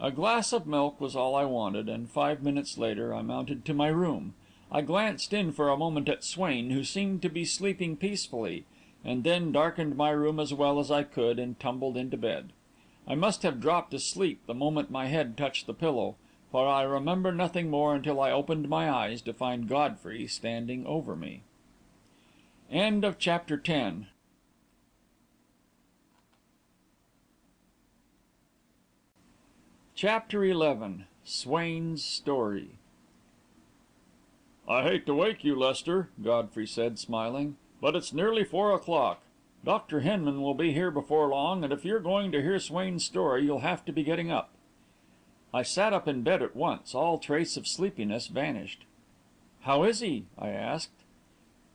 A glass of milk was all I wanted, and 5 minutes later I mounted to my room. I glanced in for a moment at Swain, who seemed to be sleeping peacefully, and then darkened my room as well as I could and tumbled into bed. I must have dropped asleep the moment my head touched the pillow, for I remember nothing more until I opened my eyes to find Godfrey standing over me. Chapter 11. Swain's Story. "I hate to wake you, Lester," Godfrey said, smiling, "but it's nearly 4 o'clock. Dr. Hinman will be here before long, and if you're going to hear Swain's story, you'll have to be getting up." I sat up in bed at once. All trace of sleepiness vanished. "How is he?" I asked.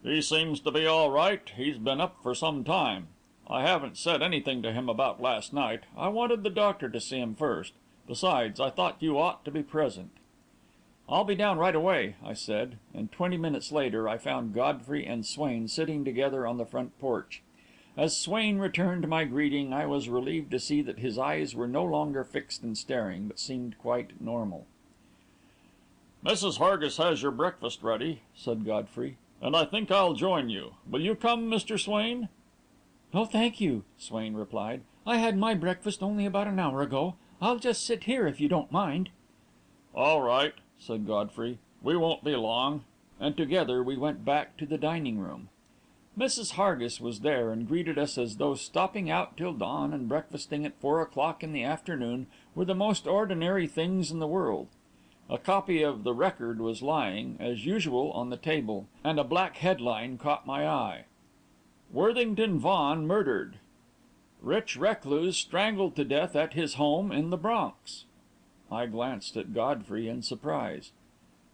"He seems to be all right. He's been up for some time. I haven't said anything to him about last night. I wanted the doctor to see him first. Besides, I thought you ought to be present." "I'll be down right away," I said, and 20 minutes later I found Godfrey and Swain sitting together on the front porch. As Swain returned my greeting, I was relieved to see that his eyes were no longer fixed and staring, but seemed quite normal. "Mrs. Hargis has your breakfast ready," said Godfrey, "and I think I'll join you. Will you come, Mr. Swain?" "No, thank you," Swain replied. "I had my breakfast only about an hour ago. I'll just sit here, if you don't mind." "All right," said Godfrey. "We won't be long." And together we went back to the dining room. Mrs. Hargis was there, and greeted us as though stopping out till dawn and breakfasting at 4 o'clock in the afternoon were the most ordinary things in the world. A copy of the Record was lying, as usual, on the table, and a black headline caught my eye: "Worthington Vaughan murdered. Rich recluse strangled to death at his home in the Bronx." I glanced at Godfrey in surprise.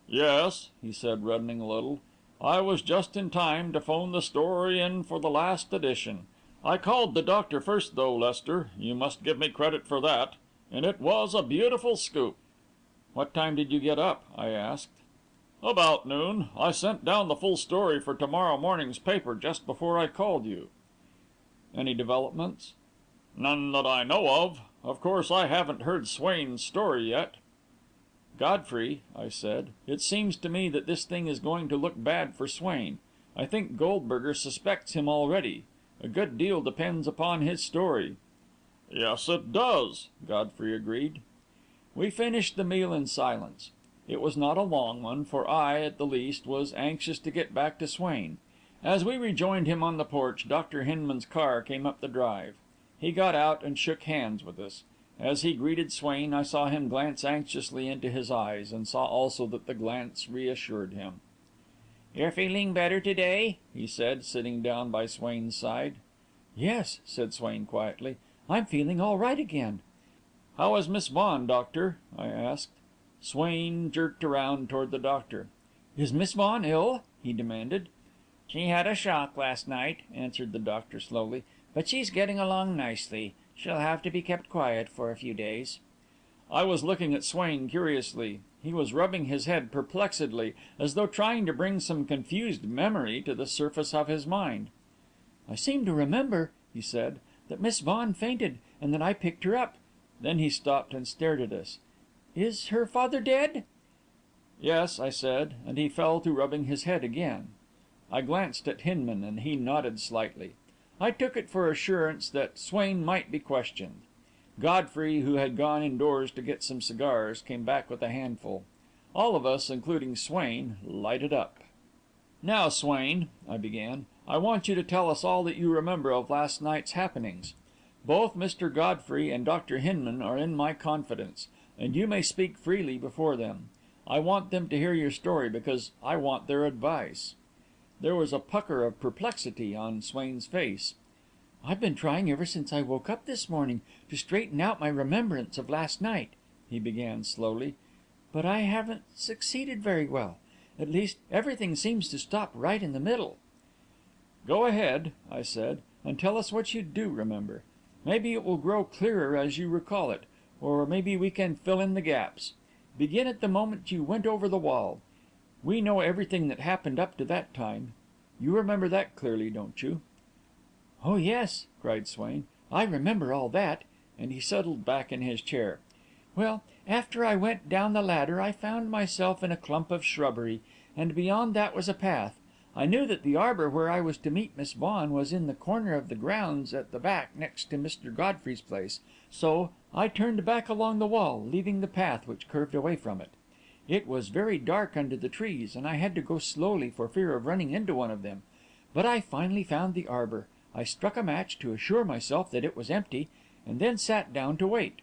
"Yes," he said, reddening a little. "I was just in time to phone the story in for the last edition. I called the doctor first, though, Lester. You must give me credit for that. And it was a beautiful scoop." "What time did you get up?" I asked. "About noon. I sent down the full story for tomorrow morning's paper just before I called you." "Any developments?" "None that I know of. Of course, I haven't heard Swain's story yet." "Godfrey," I said, "it seems to me that this thing is going to look bad for Swain. I think Goldberger suspects him already. A good deal depends upon his story." "Yes, it does," Godfrey agreed. We finished the meal in silence. It was not a long one, for I, at the least, was anxious to get back to Swain. As we rejoined him on the porch, Dr. Hinman's car came up the drive. He got out and shook hands with us. As he greeted Swain, I saw him glance anxiously into his eyes, and saw also that the glance reassured him. "You're feeling better to day?" he said, sitting down by Swain's side. "Yes," said Swain quietly. "I'm feeling all right again." "How is Miss Vaughan, doctor?" I asked. Swain jerked around toward the doctor. "Is Miss Vaughan ill?" he demanded. "She had a shock last night," answered the doctor slowly, "but she's getting along nicely. She'll have to be kept quiet for a few days." I was looking at Swain curiously. He was rubbing his head perplexedly, as though trying to bring some confused memory to the surface of his mind. "I seem to remember," he said, "that Miss Vaughan fainted, and that I picked her up." Then he stopped and stared at us. "Is her father dead?" "Yes," I said, and he fell to rubbing his head again. I glanced at Hinman, and he nodded slightly. I took it for assurance that Swain might be questioned. Godfrey, who had gone indoors to get some cigars, came back with a handful. All of us, including Swain, lighted up. "Now, Swain," I began, "I want you to tell us all that you remember of last night's happenings. Both Mr. Godfrey and Dr. Hinman are in my confidence, and you may speak freely before them. I want them to hear your story, because I want their advice." There was a pucker of perplexity on Swain's face. "I've been trying ever since I woke up this morning to straighten out my remembrance of last night," he began slowly, "but I haven't succeeded very well. At least, everything seems to stop right in the middle." "Go ahead," I said, "and tell us what you do remember. Maybe it will grow clearer as you recall it, or maybe we can fill in the gaps. Begin at the moment you went over the wall. We know everything that happened up to that time. You remember that clearly, don't you?" "Oh, yes," cried Swain. "I remember all that," and he settled back in his chair. "Well, after I went down the ladder, I found myself in a clump of shrubbery, and beyond that was a path. I knew that the arbour where I was to meet Miss Vaughan was in the corner of the grounds at the back next to Mr. Godfrey's place, so I turned back along the wall, leaving the path which curved away from it. It was very dark under the trees, and I had to go slowly for fear of running into one of them. But I finally found the arbour. I struck a match to assure myself that it was empty, and then sat down to wait.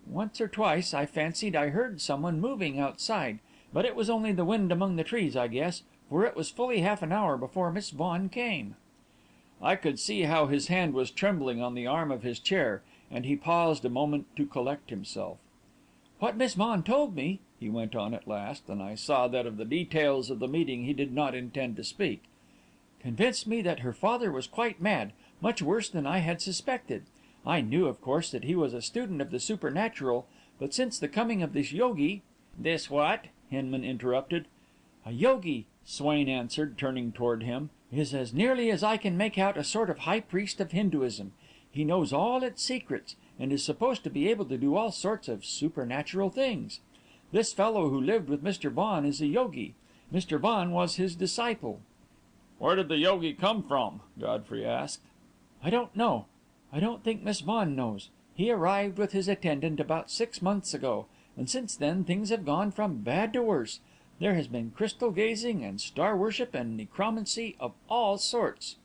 Once or twice I fancied I heard someone moving outside, but it was only the wind among the trees, I guess, for it was fully half an hour before Miss Vaughan came." I could see how his hand was trembling on the arm of his chair, and he paused a moment to collect himself. "What Miss Vaughan told me," he went on at last, and I saw that of the details of the meeting he did not intend to speak, "convinced me that her father was quite mad, much worse than I had suspected. I knew, of course, that he was a student of the supernatural, but since the coming of this yogi—" "This what?" Hinman interrupted. "A yogi," Swain answered, turning toward him, "is, as nearly as I can make out, a sort of high priest of Hinduism. He knows all its secrets, and is supposed to be able to do all sorts of supernatural things. This fellow who lived with Mr. Vaughan is a yogi. Mr. Vaughan was his disciple." "Where did the yogi come from?" Godfrey asked. "I don't know. I don't think Miss Vaughan knows. He arrived with his attendant about 6 months ago, and since then things have gone from bad to worse. There has been crystal gazing and star worship and necromancy of all sorts.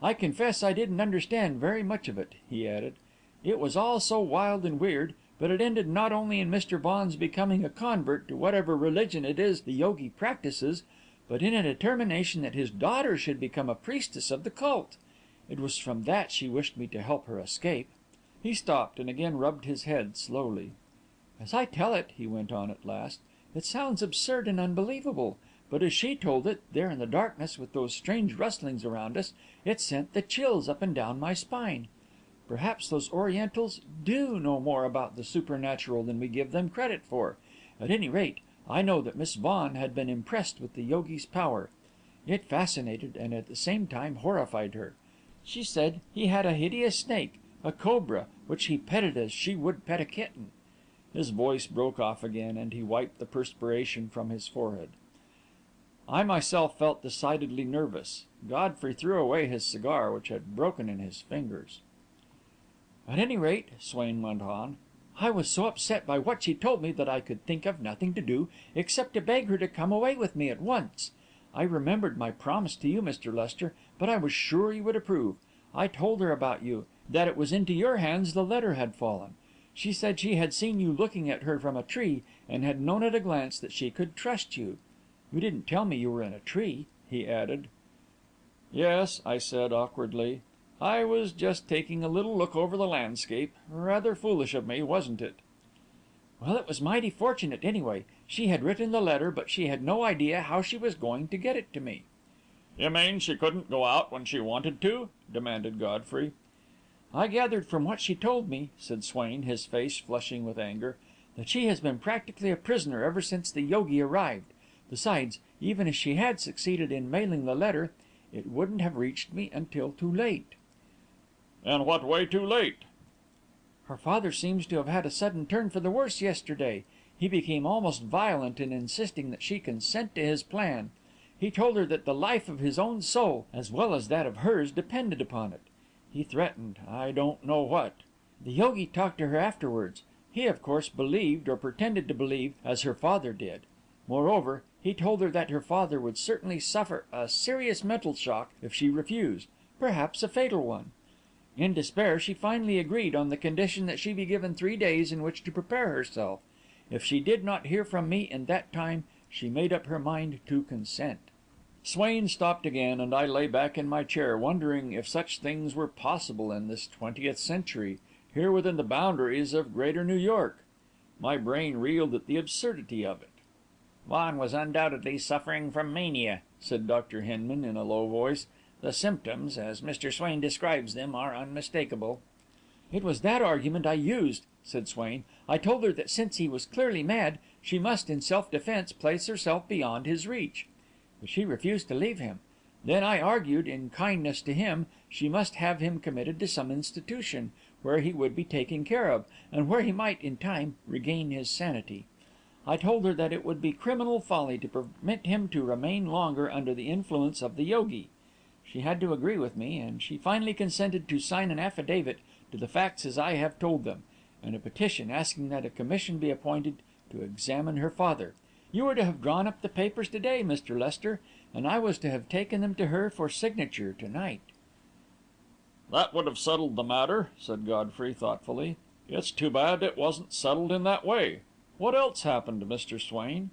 I confess I didn't understand very much of it," he added. "It was all so wild and weird, but it ended not only in Mr. Vaughan's becoming a convert to whatever religion it is the yogi practices, but in a determination that his daughter should become a priestess of the cult. It was from that she wished me to help her escape." He stopped, and again rubbed his head slowly. "As I tell it," he went on at last, "it sounds absurd and unbelievable, but as she told it, there in the darkness, with those strange rustlings around us, it sent the chills up and down my spine. Perhaps those Orientals do know more about the supernatural than we give them credit for. At any rate, I know that Miss Vaughan had been impressed with the yogi's power. It fascinated and at the same time horrified her. She said he had a hideous snake, a cobra, which he petted as she would pet a kitten." His voice broke off again, and he wiped the perspiration from his forehead. I myself felt decidedly nervous. Godfrey threw away his cigar, which had broken in his fingers. "At any rate," Swain went on, "I was so upset by what she told me that I could think of nothing to do except to beg her to come away with me at once. I remembered my promise to you, Mr. Lester, but I was sure you would approve. I told her about you, that it was into your hands the letter had fallen. She said she had seen you looking at her from a tree, and had known at a glance that she could trust you. You didn't tell me you were in a tree," he added. "Yes," I said, awkwardly. "I was just taking a little look over the landscape. Rather foolish of me, wasn't it?" "Well, it was mighty fortunate, anyway. She had written the letter, but she had no idea how she was going to get it to me." "You mean she couldn't go out when she wanted to?" demanded Godfrey. "I gathered from what she told me," said Swain, his face flushing with anger, "that she has been practically a prisoner ever since the yogi arrived. Besides, even if she had succeeded in mailing the letter, it wouldn't have reached me until too late." "In what way too late?" "Her father seems to have had a sudden turn for the worse yesterday. He became almost violent in insisting that she consent to his plan. He told her that the life of his own soul, as well as that of hers, depended upon it. He threatened I don't know what. The yogi talked to her afterwards. He, of course, believed, or pretended to believe, as her father did. Moreover, he told her that her father would certainly suffer a serious mental shock if she refused, perhaps a fatal one. In despair, she finally agreed on the condition that she be given 3 days in which to prepare herself. If she did not hear from me in that time, she made up her mind to consent." Swain stopped again, and I lay back in my chair, wondering if such things were possible in this 20th century, here within the boundaries of Greater New York. My brain reeled at the absurdity of it. "Vaughan was undoubtedly suffering from mania," said Dr. Hinman, in a low voice. "The symptoms, as Mr. Swain describes them, are unmistakable." "It was that argument I used," said Swain. "I told her that since he was clearly mad, she must, in self-defence, place herself beyond his reach. But she refused to leave him. Then I argued, in kindness to him, she must have him committed to some institution, where he would be taken care of, and where he might, in time, regain his sanity. I told her that it would be criminal folly to permit him to remain longer under the influence of the yogi. She had to agree with me, and she finally consented to sign an affidavit to the facts as I have told them, and a petition asking that a commission be appointed to examine her father. You were to have drawn up the papers to day, Mr. Lester, and I was to have taken them to her for signature to night." "That would have settled the matter," said Godfrey, thoughtfully. "It's too bad it wasn't settled in that way. What else happened, Mr. Swain?"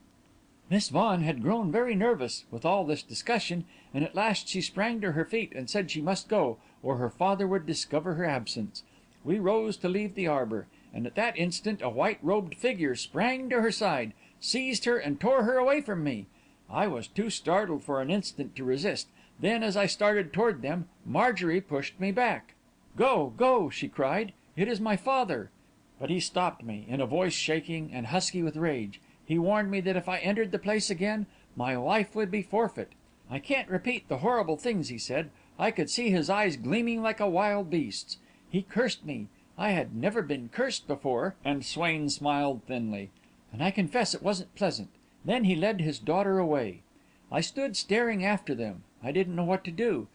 "Miss Vaughan had grown very nervous with all this discussion, and at last she sprang to her feet and said she must go, or her father would discover her absence. We rose to leave the arbour, and at that instant a white-robed figure sprang to her side, seized her, and tore her away from me. I was too startled for an instant to resist. Then, as I started toward them, Marjorie pushed me back. 'Go, go!' she cried. 'It is my father!' But he stopped me, in a voice shaking and husky with rage. He warned me that if I entered the place again, my life would be forfeit. I can't repeat the horrible things he said. I could see his eyes gleaming like a wild beast's. He cursed me. I had never been cursed before," and Swain smiled thinly, "and I confess it wasn't pleasant. Then he led his daughter away. I stood staring after them. I didn't know what to do.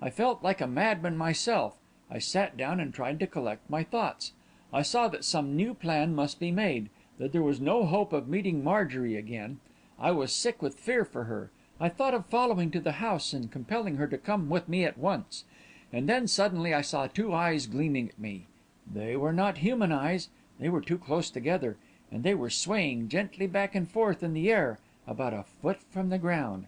I felt like a madman myself. I sat down and tried to collect my thoughts. I saw that some new plan must be made, that there was no hope of meeting Marjorie again. I was sick with fear for her. I thought of following to the house and compelling her to come with me at once. And then suddenly I saw 2 eyes gleaming at me. They were not human eyes. They were too close together, and they were swaying gently back and forth in the air, about a foot from the ground.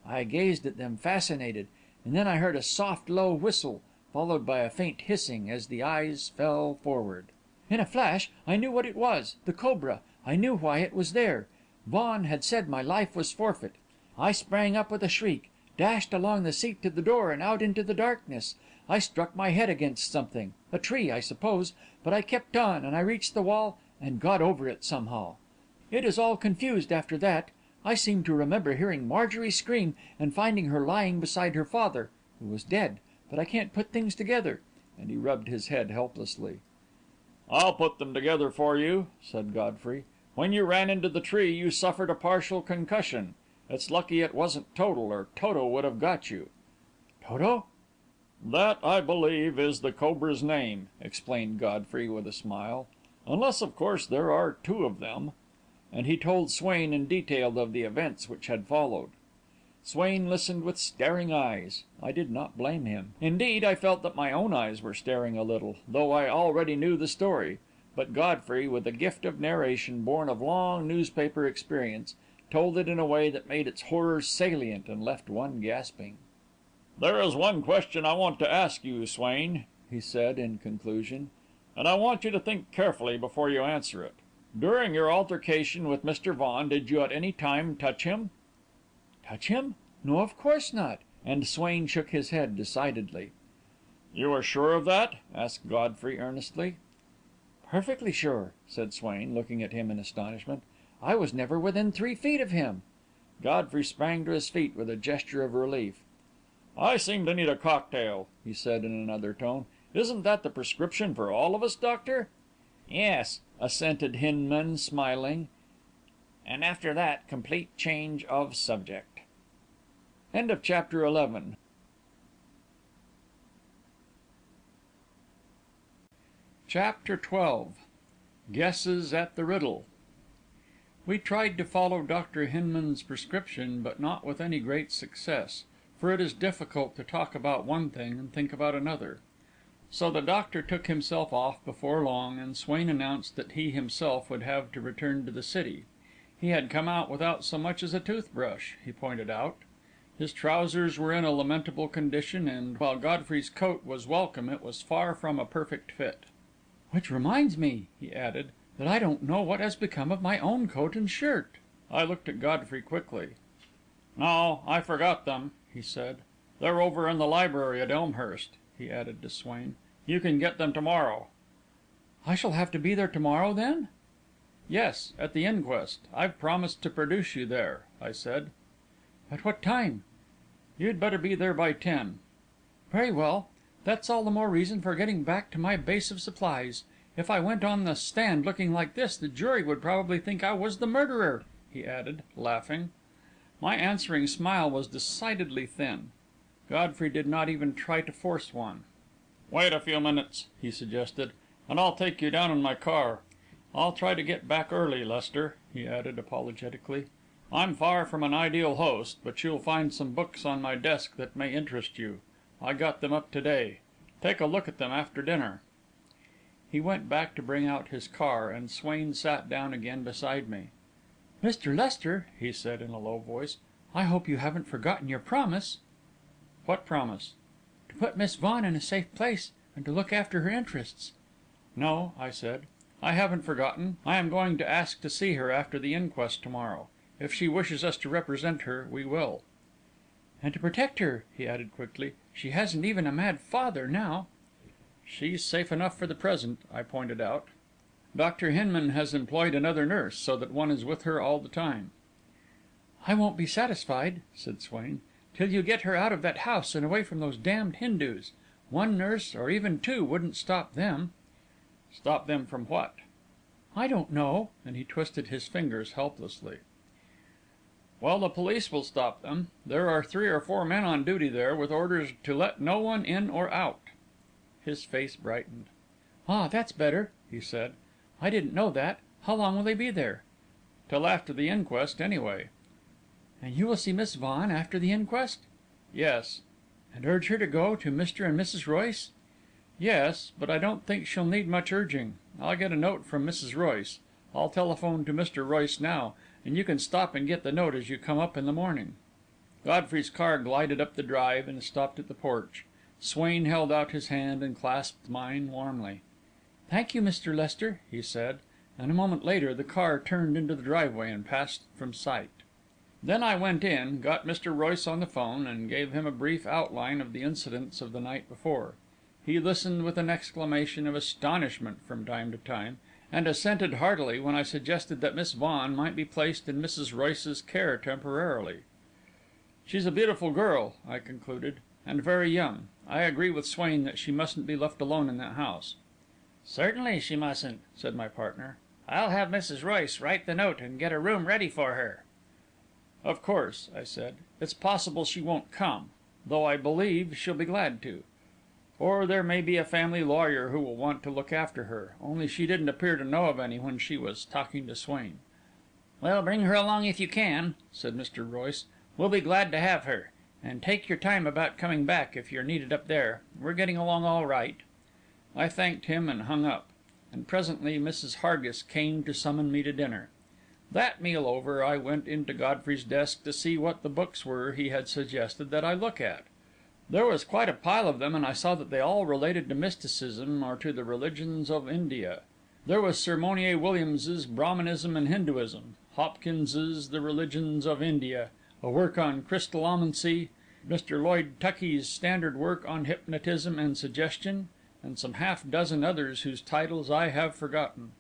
I gazed at them fascinated, and then I heard a soft, low whistle, followed by a faint hissing, as the eyes fell forward. In a flash, I knew what it was, the cobra. I knew why it was there. Vaughan had said my life was forfeit. I sprang up with a shriek, dashed along the seat to the door and out into the darkness. I struck my head against something, a tree, I suppose, but I kept on, and I reached the wall and got over it somehow. It is all confused after that. I seem to remember hearing Marjorie scream and finding her lying beside her father, who was dead, but I can't put things together," and he rubbed his head helplessly. "I'll put them together for you," said Godfrey. "When you ran into the tree, you suffered a partial concussion. It's lucky it wasn't Total, or Toto would have got you." "Toto?" "That, I believe, is the cobra's name," explained Godfrey, with a smile. "Unless, of course, there are two of them." And he told Swain in detail of the events which had followed. Swain listened with staring eyes. I did not blame him. Indeed, I felt that my own eyes were staring a little, though I already knew the story. But Godfrey, with a gift of narration born of long newspaper experience, told it in a way that made its horrors salient and left one gasping. "There is one question I want to ask you, Swain," he said, in conclusion, "and I want you to think carefully before you answer it. During your altercation with Mr. Vaughan, did you at any time touch him?" "Touch him? No, of course not," and Swain shook his head decidedly. "You are sure of that?" asked Godfrey, earnestly. "Perfectly sure," said Swain, looking at him in astonishment. "I was never within 3 feet of him." Godfrey sprang to his feet with a gesture of relief. "I seem to need a cocktail," he said, in another tone. "Isn't that the prescription for all of us, doctor?" "Yes," assented Hinman, smiling. "and after that, complete change of subject." Chapter XII. Chapter XII. Guesses at the Riddle. We tried to follow Dr. Hinman's prescription, but not with any great success, for it is difficult to talk about one thing and think about another. So the doctor took himself off before long, and Swain announced that he himself would have to return to the city. He had come out without so much as a toothbrush, he pointed out. His trousers were in a lamentable condition, and while Godfrey's coat was welcome, it was far from a perfect fit. "Which reminds me," he added, "that I don't know what has become of my own coat and shirt." I looked at Godfrey quickly. "No, I forgot them," he said. "They're over in the library at Elmhurst," he added to Swain. "You can get them to morrow." "I shall have to be there to morrow, then?" "Yes, at the inquest. I've promised to produce you there," I said. "At what time?" "You'd better be there by 10." "Very well. That's all the more reason for getting back to my base of supplies. If I went on the stand looking like this, the jury would probably think I was the murderer," he added, laughing. My answering smile was decidedly thin. Godfrey did not even try to force one. "Wait a few minutes," he suggested, "and I'll take you down in my car. I'll try to get back early, Lester," he added, apologetically. "I'm far from an ideal host, but you'll find some books on my desk that may interest you. I got them up to day. Take a look at them after dinner." He went back to bring out his car, and Swain sat down again beside me. "Mr. Lester," he said, in a low voice, "I hope you haven't forgotten your promise." "What promise?" "To put Miss Vaughan in a safe place, and to look after her interests." "No," I said, "I haven't forgotten. I am going to ask to see her after the inquest to morrow. If she wishes us to represent her, we will." "And to protect her," he added quickly. "She hasn't even a mad father now." "She's safe enough for the present," I pointed out. "Dr. Hinman has employed another nurse, so that one is with her all the time." "I won't be satisfied," said Swain, "till you get her out of that house and away from those damned Hindus. One nurse, or even two, wouldn't stop them." "Stop them from what?" "I don't know," and he twisted his fingers helplessly. "Well, the police will stop them. There are 3 or 4 men on duty there, with orders to let no one in or out." His face brightened. "Ah, that's better," he said. "I didn't know that. How long will they be there?" "Till after the inquest, anyway." "And you will see Miss Vaughan after the inquest?" "Yes." "And urge her to go to Mr. and Mrs. Royce?" "Yes, but I don't think she'll need much urging. I'll get a note from Mrs. Royce. I'll telephone to Mr. Royce now, and you can stop and get the note as you come up in the morning." Godfrey's car glided up the drive and stopped at the porch. Swain held out his hand and clasped mine warmly. "Thank you, Mr. Lester," he said, and a moment later the car turned into the driveway and passed from sight. Then I went in, got Mr. Royce on the phone, and gave him a brief outline of the incidents of the night before. He listened with an exclamation of astonishment from time to time, and assented heartily when I suggested that Miss Vaughan might be placed in Mrs. Royce's care temporarily. "She's a beautiful girl," I concluded, "and very young. I agree with Swain that she mustn't be left alone in that house." "Certainly she mustn't," said my partner. "I'll have Mrs. Royce write the note and get a room ready for her." "Of course," I said, "it's possible she won't come, though I believe she'll be glad to. Or there may be a family lawyer who will want to look after her, only she didn't appear to know of any when she was talking to Swain." "Well, bring her along if you can," said Mr. Royce. "We'll be glad to have her. And take your time about coming back, if you're needed up there. We're getting along all right." I thanked him and hung up, and presently Mrs. Hargis came to summon me to dinner. That meal over, I went into Godfrey's desk to see what the books were he had suggested that I look at. There was quite a pile of them, and I saw that they all related to mysticism or to the religions of India. There was Sir Monier Williams's Brahmanism and Hinduism, Hopkins's The Religions of India, a work on crystallomancy, Mr. Lloyd Tuckey's standard work on hypnotism and suggestion, and some half-dozen others whose titles I have forgotten.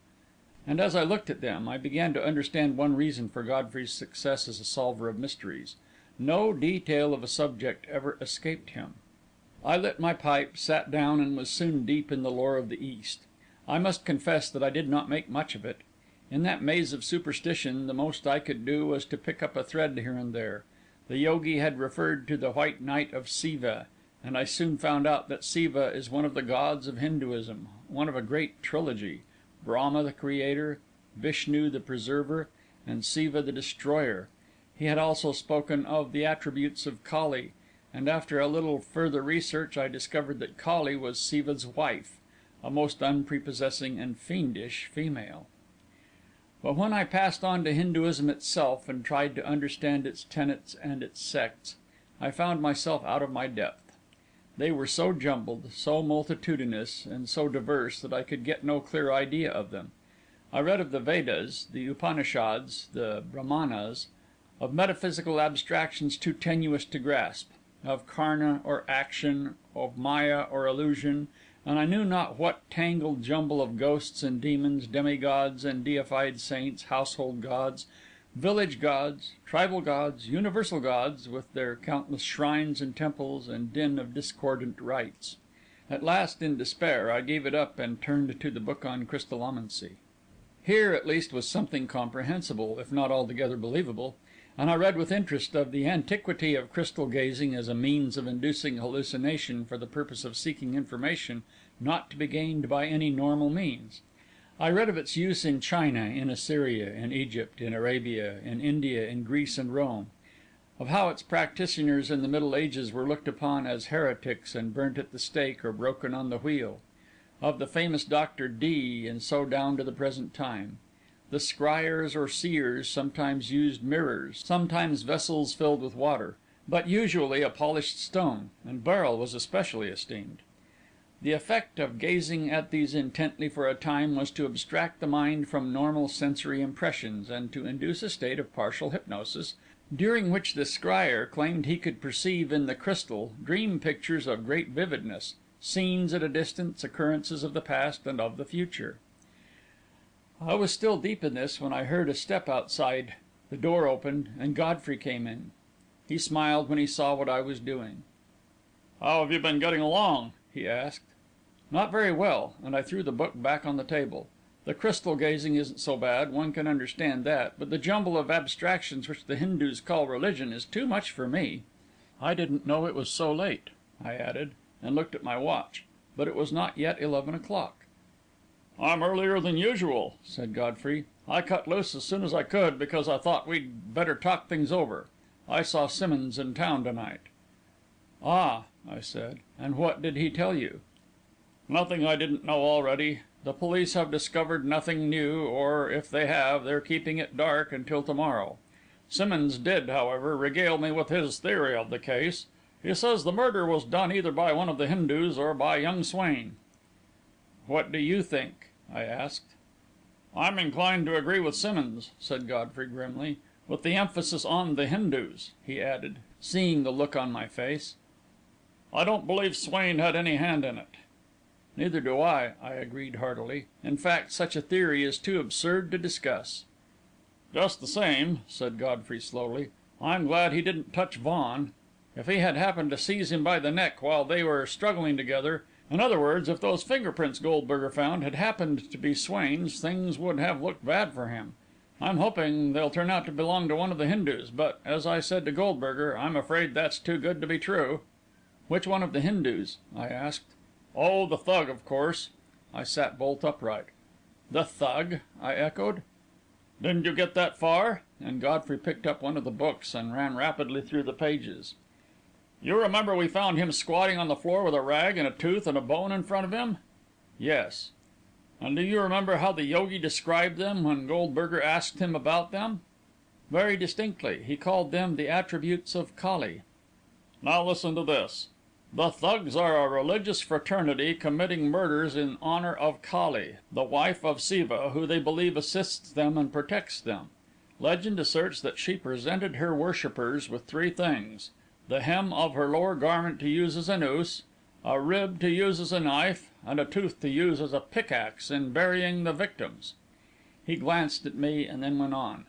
And as I looked at them, I began to understand one reason for Godfrey's success as a solver of mysteries. No detail of a subject ever escaped him. I lit my pipe, sat down, and was soon deep in the lore of the East. I must confess that I did not make much of it. In that maze of superstition, the most I could do was to pick up a thread here and there. The yogi had referred to the White Night of Siva, and I soon found out that Siva is one of the gods of Hinduism, one of a great trilogy: Brahma the creator, Vishnu the preserver, and Siva the destroyer. He had also spoken of the attributes of Kali, and after a little further research I discovered that Kali was Siva's wife, a most unprepossessing and fiendish female. But when I passed on to Hinduism itself, and tried to understand its tenets and its sects, I found myself out of my depth. They were so jumbled, so multitudinous, and so diverse that I could get no clear idea of them. I read of the Vedas, the Upanishads, the Brahmanas, of metaphysical abstractions too tenuous to grasp, of karna or action, of maya or illusion, and I knew not what tangled jumble of ghosts and demons, demigods and deified saints, household gods, village gods, tribal gods, universal gods, with their countless shrines and temples and din of discordant rites. At last, in despair, I gave it up and turned to the book on crystallomancy. Here, at least, was something comprehensible, if not altogether believable, and I read with interest of the antiquity of crystal gazing as a means of inducing hallucination for the purpose of seeking information not to be gained by any normal means. I read of its use in China, in Assyria, in Egypt, in Arabia, in India, in Greece and Rome; of how its practitioners in the Middle Ages were looked upon as heretics and burnt at the stake or broken on the wheel; of the famous Dr. Dee, and so down to the present time. The scryers or seers sometimes used mirrors, sometimes vessels filled with water, but usually a polished stone, and beryl was especially esteemed. The effect of gazing at these intently for a time was to abstract the mind from normal sensory impressions, and to induce a state of partial hypnosis, during which the scryer claimed he could perceive in the crystal dream pictures of great vividness, scenes at a distance, occurrences of the past and of the future. I was still deep in this when I heard a step outside. The door opened, and Godfrey came in. He smiled when he saw what I was doing. How have you been getting along? He asked. Not very well, and I threw the book back on the table. The crystal gazing isn't so bad, one can understand that, but the jumble of abstractions which the Hindus call religion is too much for me. I didn't know it was so late, I added, and looked at my watch, but it was not yet 11 o'clock. I'm earlier than usual, said Godfrey. I cut loose as soon as I could, because I thought we'd better talk things over. I saw Simmonds in town tonight. Ah, I said, and what did he tell you? Nothing I didn't know already. The police have discovered nothing new, or, if they have, they're keeping it dark until tomorrow. Simmonds did, however, regale me with his theory of the case. He says the murder was done either by one of the Hindus or by young Swain. What do you think? I asked. I'm inclined to agree with Simmonds, said Godfrey grimly, with the emphasis on the Hindus, he added, seeing the look on my face. I don't believe Swain had any hand in it. Neither do I agreed heartily. In fact, such a theory is too absurd to discuss. Just the same, said Godfrey slowly, I'm glad he didn't touch Vaughan. If he had happened to seize him by the neck while they were struggling together, in other words, if those fingerprints Goldberger found had happened to be Swain's, things would have looked bad for him. I'm hoping they'll turn out to belong to one of the Hindus, but, as I said to Goldberger, I'm afraid that's too good to be true." "Which one of the Hindus?" I asked. "Oh, the Thug, of course." I sat bolt upright. "The Thug?" I echoed. "Didn't you get that far?" And Godfrey picked up one of the books and ran rapidly through the pages. "You remember we found him squatting on the floor with a rag and a tooth and a bone in front of him?" "Yes." "And do you remember how the yogi described them when Goldberger asked him about them?" "Very distinctly. He called them the attributes of Kali." "Now listen to this. The Thugs are a religious fraternity committing murders in honour of Kali, the wife of Siva, who they believe assists them and protects them. Legend asserts that she presented her worshippers with three things: the hem of her lower garment to use as a noose, a rib to use as a knife, and a tooth to use as a pickaxe in burying the victims." He glanced at me and then went on.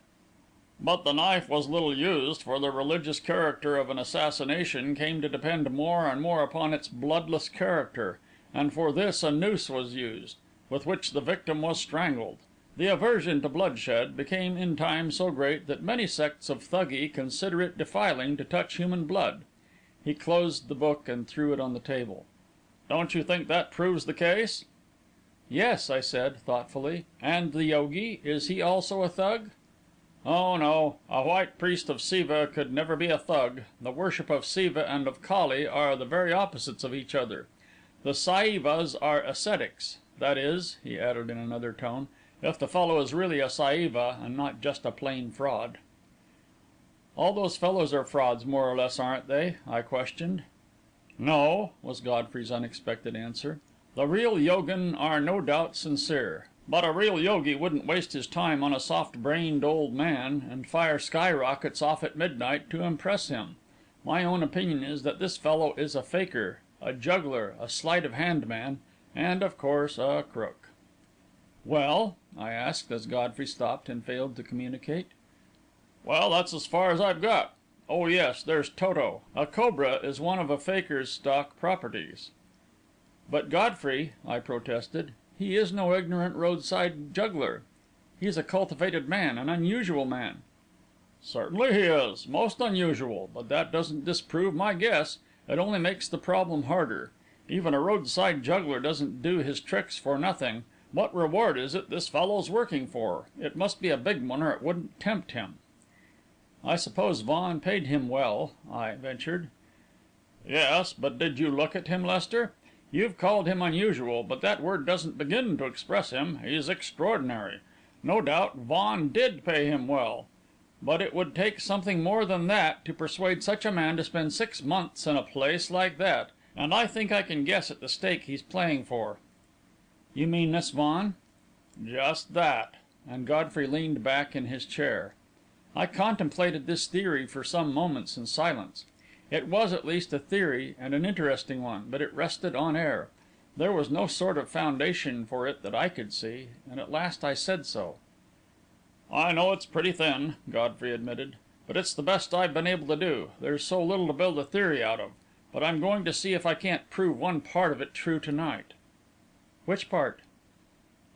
"But the knife was little used, for the religious character of an assassination came to depend more and more upon its bloodless character, and for this a noose was used, with which the victim was strangled. The aversion to bloodshed became in time so great that many sects of Thuggee consider it defiling to touch human blood." He closed the book and threw it on the table. "Don't you think that proves the case?" "Yes," I said, thoughtfully. "And the yogi, is he also a Thug?" "Oh, no. A white priest of Siva could never be a Thug. The worship of Siva and of Kali are the very opposites of each other. The Saivas are ascetics. That is," he added in another tone, "if the fellow is really a Saiva and not just a plain fraud." "All those fellows are frauds, more or less, aren't they?" I questioned. "No," was Godfrey's unexpected answer. "The real yogin are no doubt sincere. But a real yogi wouldn't waste his time on a soft-brained old man, and fire sky rockets off at midnight to impress him. My own opinion is that this fellow is a faker, a juggler, a sleight-of-hand man, and, of course, a crook." "Well?" I asked, as Godfrey stopped and failed to communicate. "Well, that's as far as I've got. Oh, yes, there's Toto. A cobra is one of a faker's stock properties." "But Godfrey," I protested, "he is no ignorant roadside juggler. He's a cultivated man, an unusual man." "Certainly he is. Most unusual. But that doesn't disprove my guess. It only makes the problem harder. Even a roadside juggler doesn't do his tricks for nothing. What reward is it this fellow's working for? It must be a big one, or it wouldn't tempt him." "I suppose Vaughan paid him well," I ventured. "Yes, but did you look at him, Lester? You've called him unusual, but that word doesn't begin to express him. He's extraordinary. No doubt Vaughan did pay him well. But it would take something more than that to persuade such a man to spend 6 months in a place like that, and I think I can guess at the stake he's playing for." "You mean Miss Vaughan?" "Just that," and Godfrey leaned back in his chair. I contemplated this theory for some moments in silence. It was at least a theory, and an interesting one, but it rested on air. There was no sort of foundation for it that I could see, and at last I said so. "I know it's pretty thin," Godfrey admitted, "but it's the best I've been able to do. There's so little to build a theory out of. But I'm going to see if I can't prove one part of it true to night." "Which part?"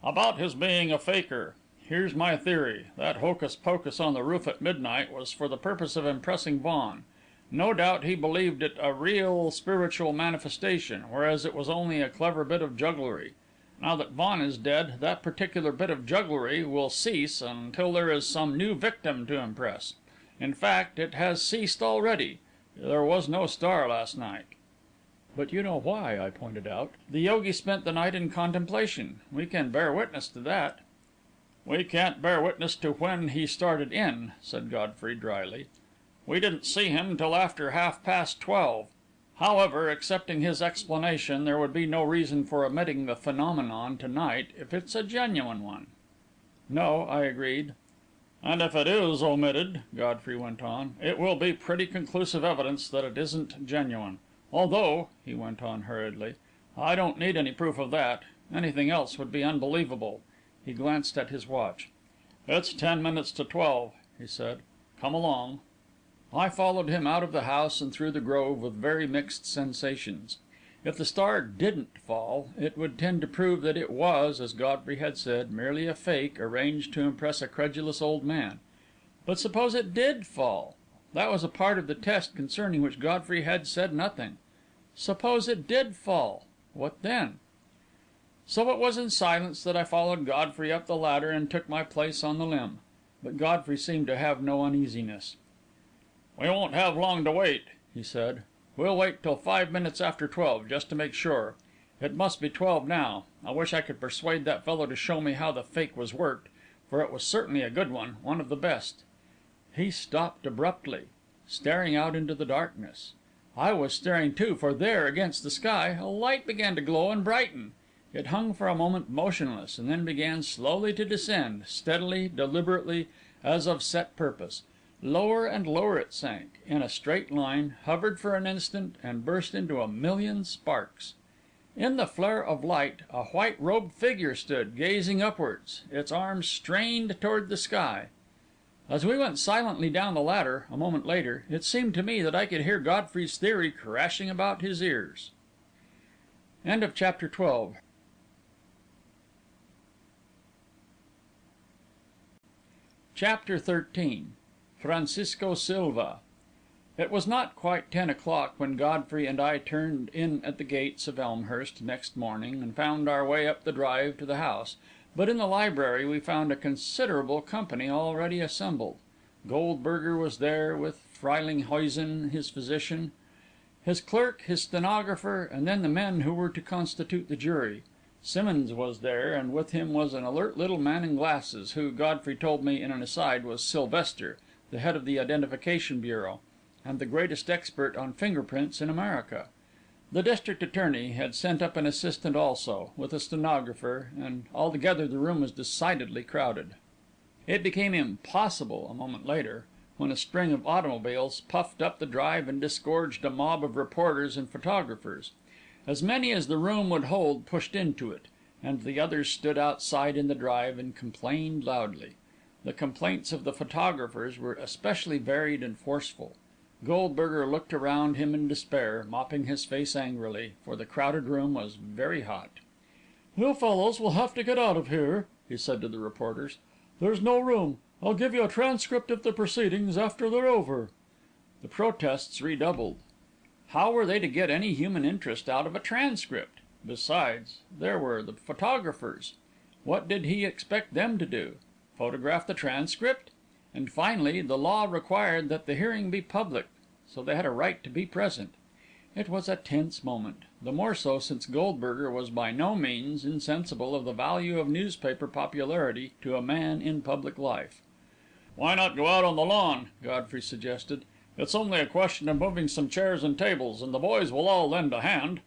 "About his being a faker. Here's my theory. That hocus pocus on the roof at midnight was for the purpose of impressing Vaughan. No doubt he believed it a real spiritual manifestation, whereas it was only a clever bit of jugglery. Now that Vaughan is dead, that particular bit of jugglery will cease until there is some new victim to impress. In fact, it has ceased already. There was no star last night." "But you know why," I pointed out. "The yogi spent the night in contemplation. We can bear witness to that." "We can't bear witness to when he started in," said Godfrey, drily. "We didn't see him till after 12:30. However, accepting his explanation, there would be no reason for omitting the phenomenon to night, if it's a genuine one." "No," I agreed. "And if it is omitted," Godfrey went on, "it will be pretty conclusive evidence that it isn't genuine. Although," he went on hurriedly, "I don't need any proof of that. Anything else would be unbelievable." He glanced at his watch. "It's 10 minutes to 12," he said. "Come along." I followed him out of the house and through the grove with very mixed sensations. If the star didn't fall, it would tend to prove that it was, as Godfrey had said, merely a fake arranged to impress a credulous old man. But suppose it did fall? That was a part of the test concerning which Godfrey had said nothing. Suppose it did fall? What then? So it was in silence that I followed Godfrey up the ladder and took my place on the limb. But Godfrey seemed to have no uneasiness. "We won't have long to wait," he said. "We'll wait till 5 minutes after 12, just to make sure. It must be 12 now. I wish I could persuade that fellow to show me how the fake was worked, for it was certainly a good one of the best." He stopped abruptly, staring out into the darkness. I was staring too, for there, against the sky, a light began to glow and brighten. It hung for a moment motionless, and then began slowly to descend, steadily, deliberately, as of set purpose. Lower and lower it sank, in a straight line, hovered for an instant, and burst into a million sparks. In the flare of light, a white robed figure stood, gazing upwards, its arms strained toward the sky. As we went silently down the ladder, a moment later, it seemed to me that I could hear Godfrey's theory crashing about his ears. Chapter 13. Francisco Silva. It was not quite 10 o'clock when Godfrey and I turned in at the gates of Elmhurst next morning, and found our way up the drive to the house, but in the library we found a considerable company already assembled. Goldberger was there, with Freylinghuisen, his physician, his clerk, his stenographer, and then the men who were to constitute the jury. Simmonds was there, and with him was an alert little man in glasses, who, Godfrey told me in an aside, was Sylvester, the head of the Identification Bureau, and the greatest expert on finger prints in America. The district attorney had sent up an assistant also, with a stenographer, and altogether the room was decidedly crowded. It became impossible, a moment later, when a string of automobiles puffed up the drive and disgorged a mob of reporters and photographers. As many as the room would hold pushed into it, and the others stood outside in the drive and complained loudly. The complaints of the photographers were especially varied and forceful. Goldberger looked around him in despair, mopping his face angrily, for the crowded room was very hot. "You fellows will have to get out of here," he said to the reporters. "There's no room. I'll give you a transcript of the proceedings after they're over." The protests redoubled. How were they to get any human interest out of a transcript? Besides, there were the photographers. What did he expect them to do? Photograph the transcript? And finally, the law required that the hearing be public, so they had a right to be present. It was a tense moment, the more so since Goldberger was by no means insensible of the value of newspaper popularity to a man in public life. "Why not go out on the lawn?" Godfrey suggested. "It's only a question of moving some chairs and tables, and the boys will all lend a hand."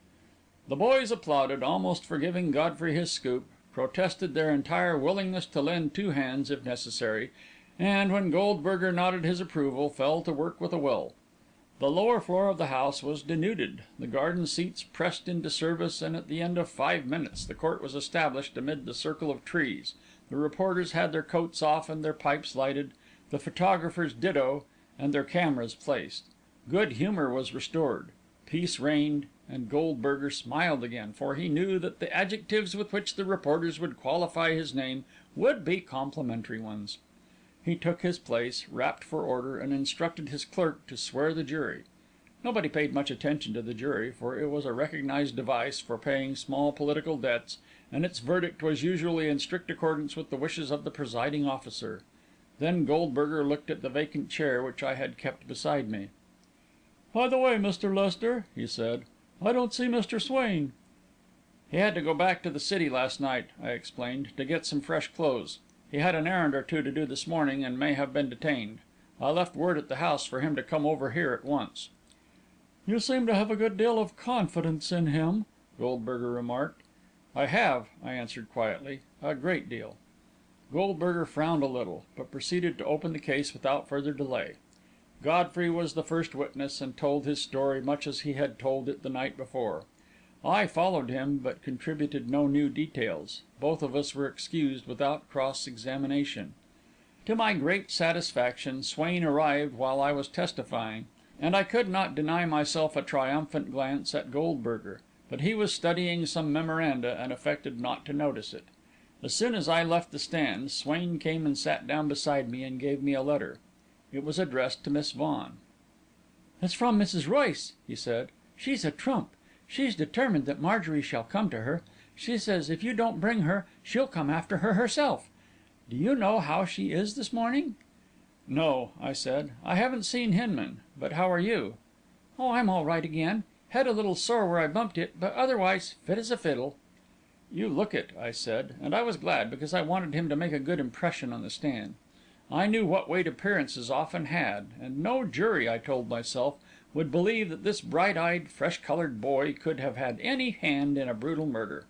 The boys applauded, almost forgiving Godfrey his scoop, protested their entire willingness to lend 2 hands if necessary, and, when Goldberger nodded his approval, fell to work with a will. The lower floor of the house was denuded, the garden seats pressed into service, and at the end of 5 minutes the court was established amid the circle of trees, the reporters had their coats off and their pipes lighted, the photographers ditto, and their cameras placed. Good humour was restored, peace reigned, and Goldberger smiled again, for he knew that the adjectives with which the reporters would qualify his name would be complimentary ones. He took his place, rapped for order, and instructed his clerk to swear the jury. Nobody paid much attention to the jury, for it was a recognised device for paying small political debts, and its verdict was usually in strict accordance with the wishes of the presiding officer. Then Goldberger looked at the vacant chair which I had kept beside me. "By the way, Mr. Lester," he said, "I don't see Mr. Swain." "He had to go back to the city last night," I explained, "to get some fresh clothes. He had an errand or two to do this morning, and may have been detained. I left word at the house for him to come over here at once." "You seem to have a good deal of confidence in him," Goldberger remarked. "I have," I answered quietly, "a great deal." Goldberger frowned a little, but proceeded to open the case without further delay. Godfrey was the first witness, and told his story much as he had told it the night before. I followed him, but contributed no new details. Both of us were excused without cross-examination. To my great satisfaction, Swain arrived while I was testifying, and I could not deny myself a triumphant glance at Goldberger. but he was studying some memoranda and affected not to notice it. As soon as I left the stand, Swain came and sat down beside me and gave me a letter. It was addressed to Miss Vaughan. "It's from Mrs. Royce," he said. "She's a trump. She's determined that Marjorie shall come to her. She says if you don't bring her, she'll come after her herself. Do you know how she is this morning?" "No," I said. "I haven't seen Hinman. But how are you?" "Oh, I'm all right again. Head a little sore where I bumped it, but otherwise fit as a fiddle." "You look it," I said, and I was glad, because I wanted him to make a good impression on the stand. I knew what weight appearances often had, and no jury, I told myself, would believe that this bright-eyed, fresh-coloured boy could have had any hand in a brutal murder.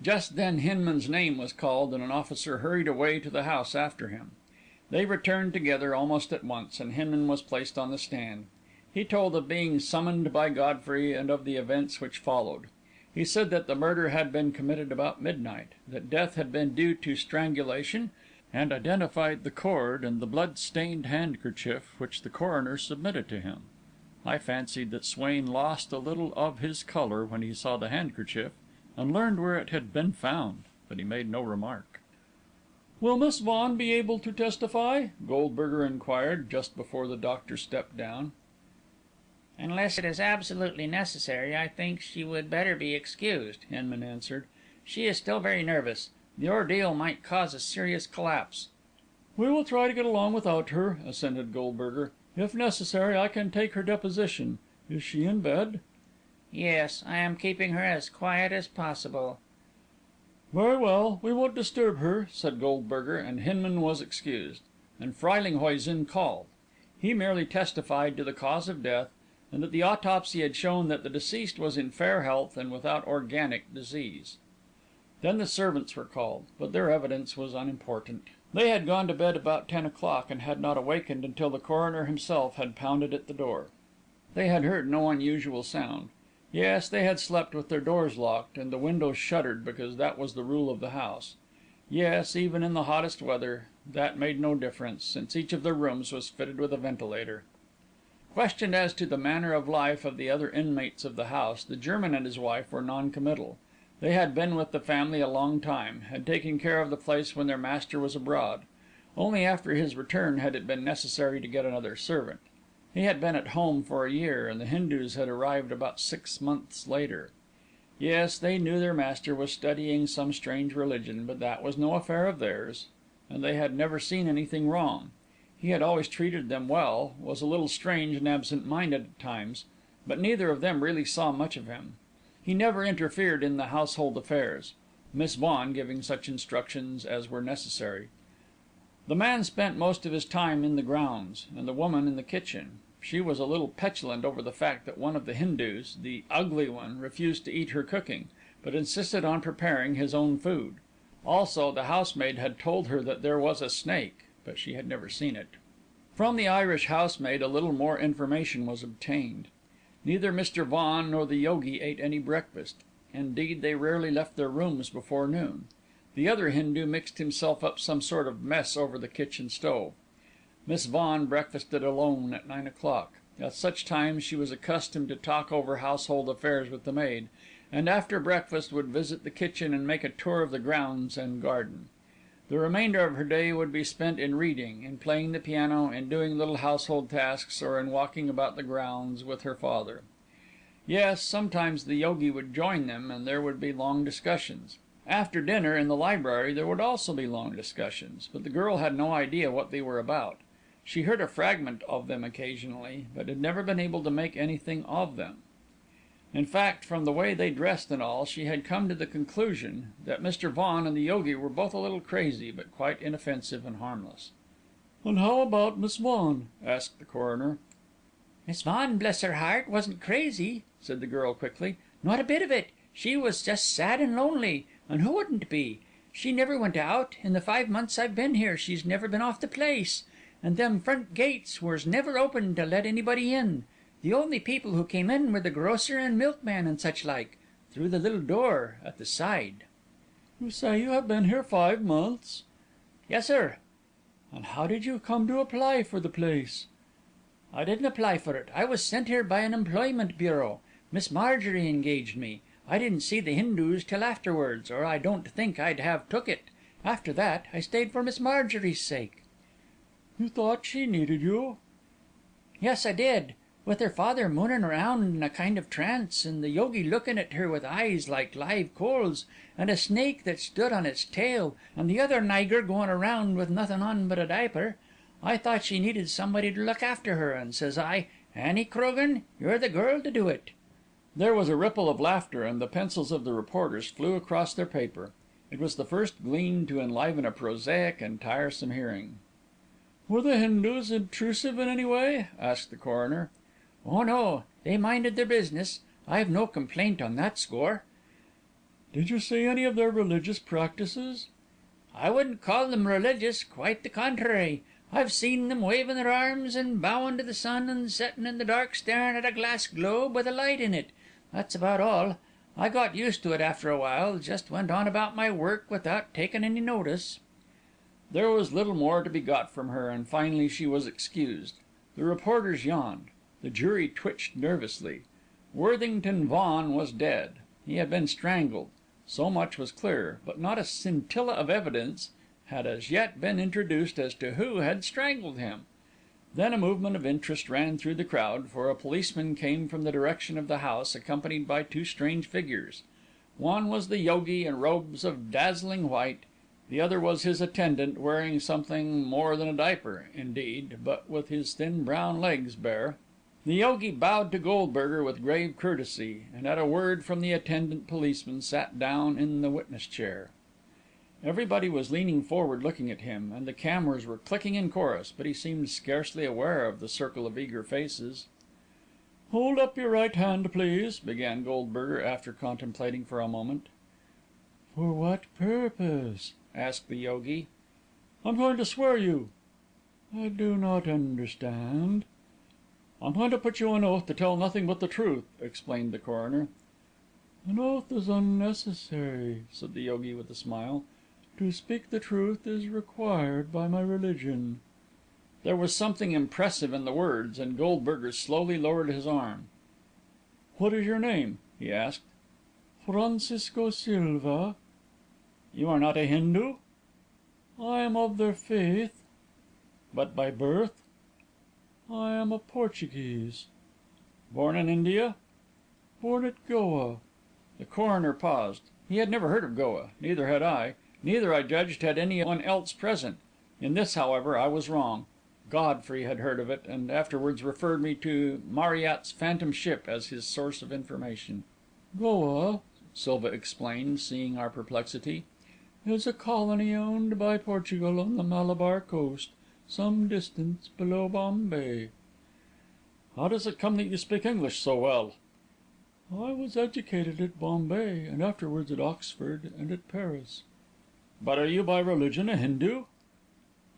Just then Hinman's name was called, and an officer hurried away to the house after him. They returned together almost at once, and Hinman was placed on the stand. He told of being summoned by Godfrey, and of the events which followed. He said that the murder had been committed about midnight, that death had been due to strangulation, and identified the cord and the blood-stained handkerchief which the coroner submitted to him. I fancied that Swain lost a little of his colour when he saw the handkerchief, and learned where it had been found, but he made no remark. "Will Miss Vaughan be able to testify?" Goldberger inquired, just before the doctor stepped down. "Unless it is absolutely necessary, I think she would better be excused," Hinman answered. "She is still very nervous. The ordeal might cause a serious collapse." "We will try to get along without her," assented Goldberger. "If necessary, I can take her deposition. Is she in bed?" "Yes, I am keeping her as quiet as possible." "Very well, we won't disturb her," said Goldberger, and Hinman was excused, and Freylinghuisen called. He merely testified to the cause of death, and that the autopsy had shown that the deceased was in fair health and without organic disease. Then the servants were called, but their evidence was unimportant. They had gone to bed about 10 o'clock, and had not awakened until the coroner himself had pounded at the door. They had heard no unusual sound. Yes, they had slept with their doors locked, and the windows shuttered, because that was the rule of the house. Yes, even in the hottest weather, that made no difference, since each of their rooms was fitted with a ventilator. Questioned as to the manner of life of the other inmates of the house, the German and his wife were non-committal. They had been with the family a long time, had taken care of the place when their master was abroad. Only after his return had it been necessary to get another servant. He had been at home for a year, and the Hindus had arrived about 6 months later. Yes, they knew their master was studying some strange religion, but that was no affair of theirs, and they had never seen anything wrong. He had always treated them well, was a little strange and absent-minded at times, but neither of them really saw much of him. He never interfered in the household affairs, Miss Vaughan giving such instructions as were necessary. The man spent most of his time in the grounds, and the woman in the kitchen. She was a little petulant over the fact that one of the Hindus, the ugly one, refused to eat her cooking, but insisted on preparing his own food. Also, the housemaid had told her that there was a snake, but she had never seen it. From the Irish housemaid a little more information was obtained. Neither Mr. Vaughan nor the yogi ate any breakfast. Indeed, they rarely left their rooms before noon. The other Hindu mixed himself up some sort of mess over the kitchen stove. Miss Vaughan breakfasted alone at 9 o'clock. At such times she was accustomed to talk over household affairs with the maid, and after breakfast would visit the kitchen and make a tour of the grounds and garden. The remainder of her day would be spent in reading, in playing the piano, in doing little household tasks, or in walking about the grounds with her father. Yes, sometimes the yogi would join them, and there would be long discussions. After dinner, in the library, there would also be long discussions, but the girl had no idea what they were about. She heard a fragment of them occasionally, but had never been able to make anything of them. In fact, from the way they dressed and all, she had come to the conclusion that Mr. Vaughan and the yogi were both a little crazy, but quite inoffensive and harmless. "And how about Miss Vaughan?" asked the coroner. "Miss Vaughan, bless her heart, wasn't crazy," said the girl quickly. "Not a bit of it. She was just sad and lonely, and who wouldn't be? She never went out. In the 5 months I've been here, she's never been off the place. And them front gates was never opened to let anybody in. The only people who came in were the grocer and milkman and such like, through the little door at the side." "You say you have been here 5 months?" "Yes, sir." "And how did you come to apply for the place?" "I didn't apply for it. I was sent here by an employment bureau. Miss Marjorie engaged me. I didn't see the Hindus till afterwards, or I don't think I'd have took it. After that, I stayed for Miss Marjorie's sake." "You thought she needed you?" "Yes, I did. With her father mooning around in a kind of trance, and the yogi looking at her with eyes like live coals, and a snake that stood on its tail, and the other niger going around with nothing on but a diaper, I thought she needed somebody to look after her, and says I, 'Annie Crogan, you're the girl to do it.'" There was a ripple of laughter, and the pencils of the reporters flew across their paper. It was the first gleam to enliven a prosaic and tiresome hearing. "Were the Hindus intrusive in any way?" asked the coroner. "Oh no, they minded their business. I've no complaint on that score." "Did you see any of their religious practices?" "I wouldn't call them religious, quite the contrary. I've seen them waving their arms and bowing to the sun, and settin' in the dark staring at a glass globe with a light in it. That's about all. I got used to it after a while, just went on about my work without taking any notice." There was little more to be got from her, and finally she was excused. The reporters yawned. The jury twitched nervously. Worthington Vaughan was dead. He had been strangled. So much was clear, but not a scintilla of evidence had as yet been introduced as to who had strangled him. Then a movement of interest ran through the crowd, for a policeman came from the direction of the house, accompanied by two strange figures. One was the yogi in robes of dazzling white, the other was his attendant, wearing something more than a diaper, indeed, but with his thin brown legs bare. The yogi bowed to Goldberger with grave courtesy, and at a word from the attendant policeman sat down in the witness chair. Everybody was leaning forward looking at him, and the cameras were clicking in chorus, but he seemed scarcely aware of the circle of eager faces. "Hold up your right hand, please," began Goldberger, after contemplating for a moment. "For what purpose?" asked the yogi. "I'm going to swear you." "I do not understand." "I'm going to put you on oath to tell nothing but the truth," explained the coroner. "An oath is unnecessary," said the yogi with a smile. "To speak the truth is required by my religion." There was something impressive in the words, and Goldberger slowly lowered his arm. "What is your name?" he asked. "Francisco Silva." "You are not a Hindu?" "I am of their faith." "But by birth?" "I am a Portuguese." "Born in India?" "Born at Goa." The coroner paused. He had never heard of Goa. Neither had I. Neither, I judged, had any one else present. In this, however, I was wrong. Godfrey had heard of it, and afterwards referred me to Marryat's Phantom Ship as his source of information. "Goa," Silva explained, seeing our perplexity, "is a colony owned by Portugal on the Malabar coast, some distance below Bombay." "How does it come that you speak English so well?" "I was educated at Bombay, and afterwards at Oxford and at Paris." "But are you by religion a Hindu?"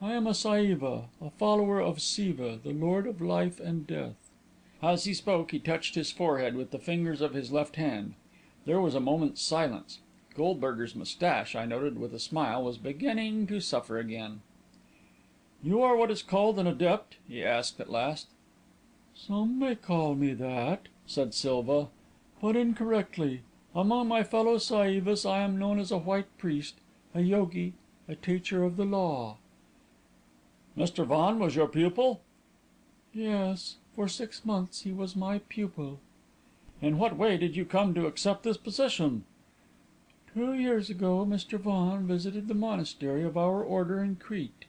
"I am a SIVA, a follower of SIVA, the Lord of Life and Death." As he spoke, he touched his forehead with the fingers of his left hand. There was a moment's silence. Goldberger's moustache, I noted with a smile, was beginning to suffer again. "You are what is called an adept?" he asked at last. "Some may call me that," said Silva, "but incorrectly. Among my fellow Saivas I am known as a white priest, a yogi, a teacher of the law." "Mr. Vaughan was your pupil?" "Yes, for 6 months he was my pupil." "In what way did you come to accept this position?" 2 years ago Mr. Vaughan visited the monastery of our order in Crete.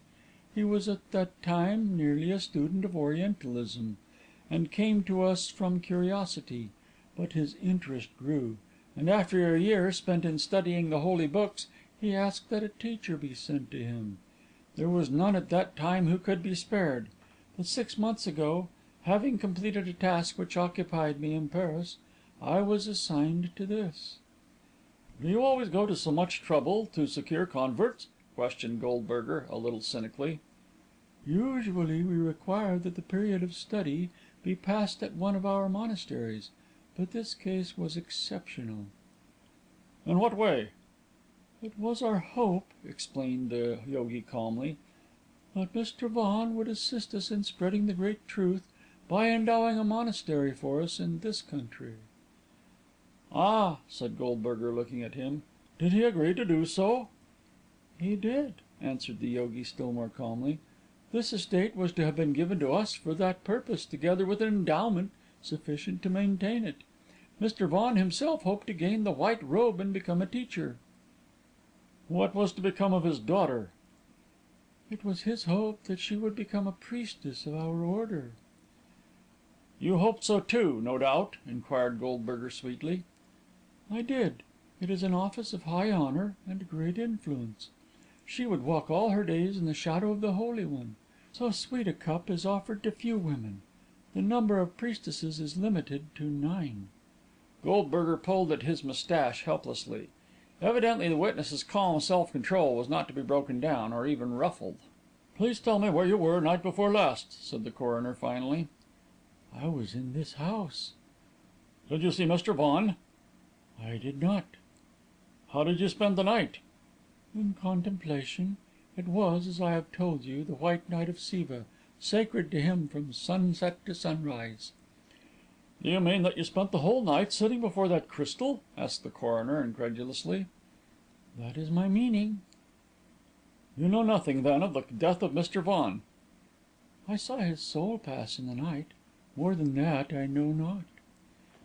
He was at that time nearly a student of Orientalism, and came to us from curiosity, but his interest grew, and after a year spent in studying the holy books, he asked that a teacher be sent to him. There was none at that time who could be spared, but 6 months ago, having completed a task which occupied me in Paris, I was assigned to this." "Do you always go to so much trouble to secure converts?" questioned Goldberger, a little cynically. "Usually we require that the period of study be passed at one of our monasteries, but this case was exceptional." "In what way?" "It was our hope," explained the yogi calmly, "that Mr. Vaughan would assist us in spreading the great truth by endowing a monastery for us in this country." "Ah," said Goldberger, looking at him. "Did he agree to do so?" "He did," answered the yogi still more calmly. "This estate was to have been given to us for that purpose, together with an endowment sufficient to maintain it. Mr. Vaughan himself hoped to gain the white robe and become a teacher." "What was to become of his daughter?" "It was his hope that she would become a priestess of our order." "You hoped so too, no doubt?" inquired Goldberger sweetly. "I did. It is an office of high honour and great influence. She would walk all her days in the shadow of the Holy One. So sweet a cup is offered to few women. The number of priestesses is limited to 9. Goldberger pulled at his moustache helplessly. Evidently the witness's calm self control was not to be broken down, or even ruffled. "Please tell me where you were night before last," said the coroner finally. "I was in this house." "Did you see Mr. Vaughan?" "I did not." "How did you spend the night?" "In contemplation. It was, as I have told you, the white night of Siva, sacred to him from sunset to sunrise." "Do you mean that you spent the whole night sitting before that crystal?" asked the coroner incredulously. "That is my meaning." "You know nothing, then, of the death of Mr. Vaughan?" "I saw his soul pass in the night. More than that I know not."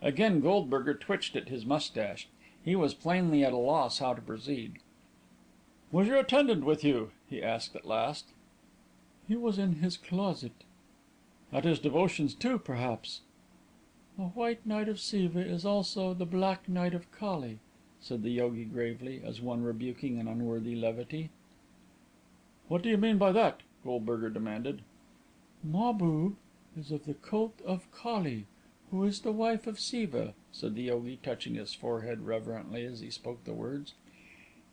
Again Goldberger twitched at his moustache. He was plainly at a loss how to proceed. "Was your attendant with you?" he asked at last. "He was in his closet." "At his devotions too, perhaps?" "The white night of Siva is also the black night of Kali," said the yogi gravely, as one rebuking an unworthy levity. "What do you mean by that?" Goldberger demanded. "Mahbub is of the cult of Kali, who is the wife of Siva," said the yogi, touching his forehead reverently as he spoke the words.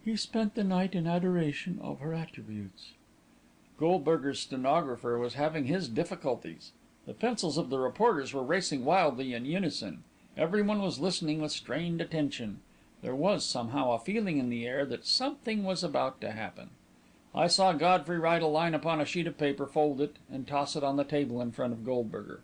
"He spent the night in adoration of her attributes." Goldberger's stenographer was having his difficulties. The pencils of the reporters were racing wildly in unison. Everyone was listening with strained attention. There was, somehow, a feeling in the air that something was about to happen. I saw Godfrey write a line upon a sheet of paper, fold it, and toss it on the table in front of Goldberger.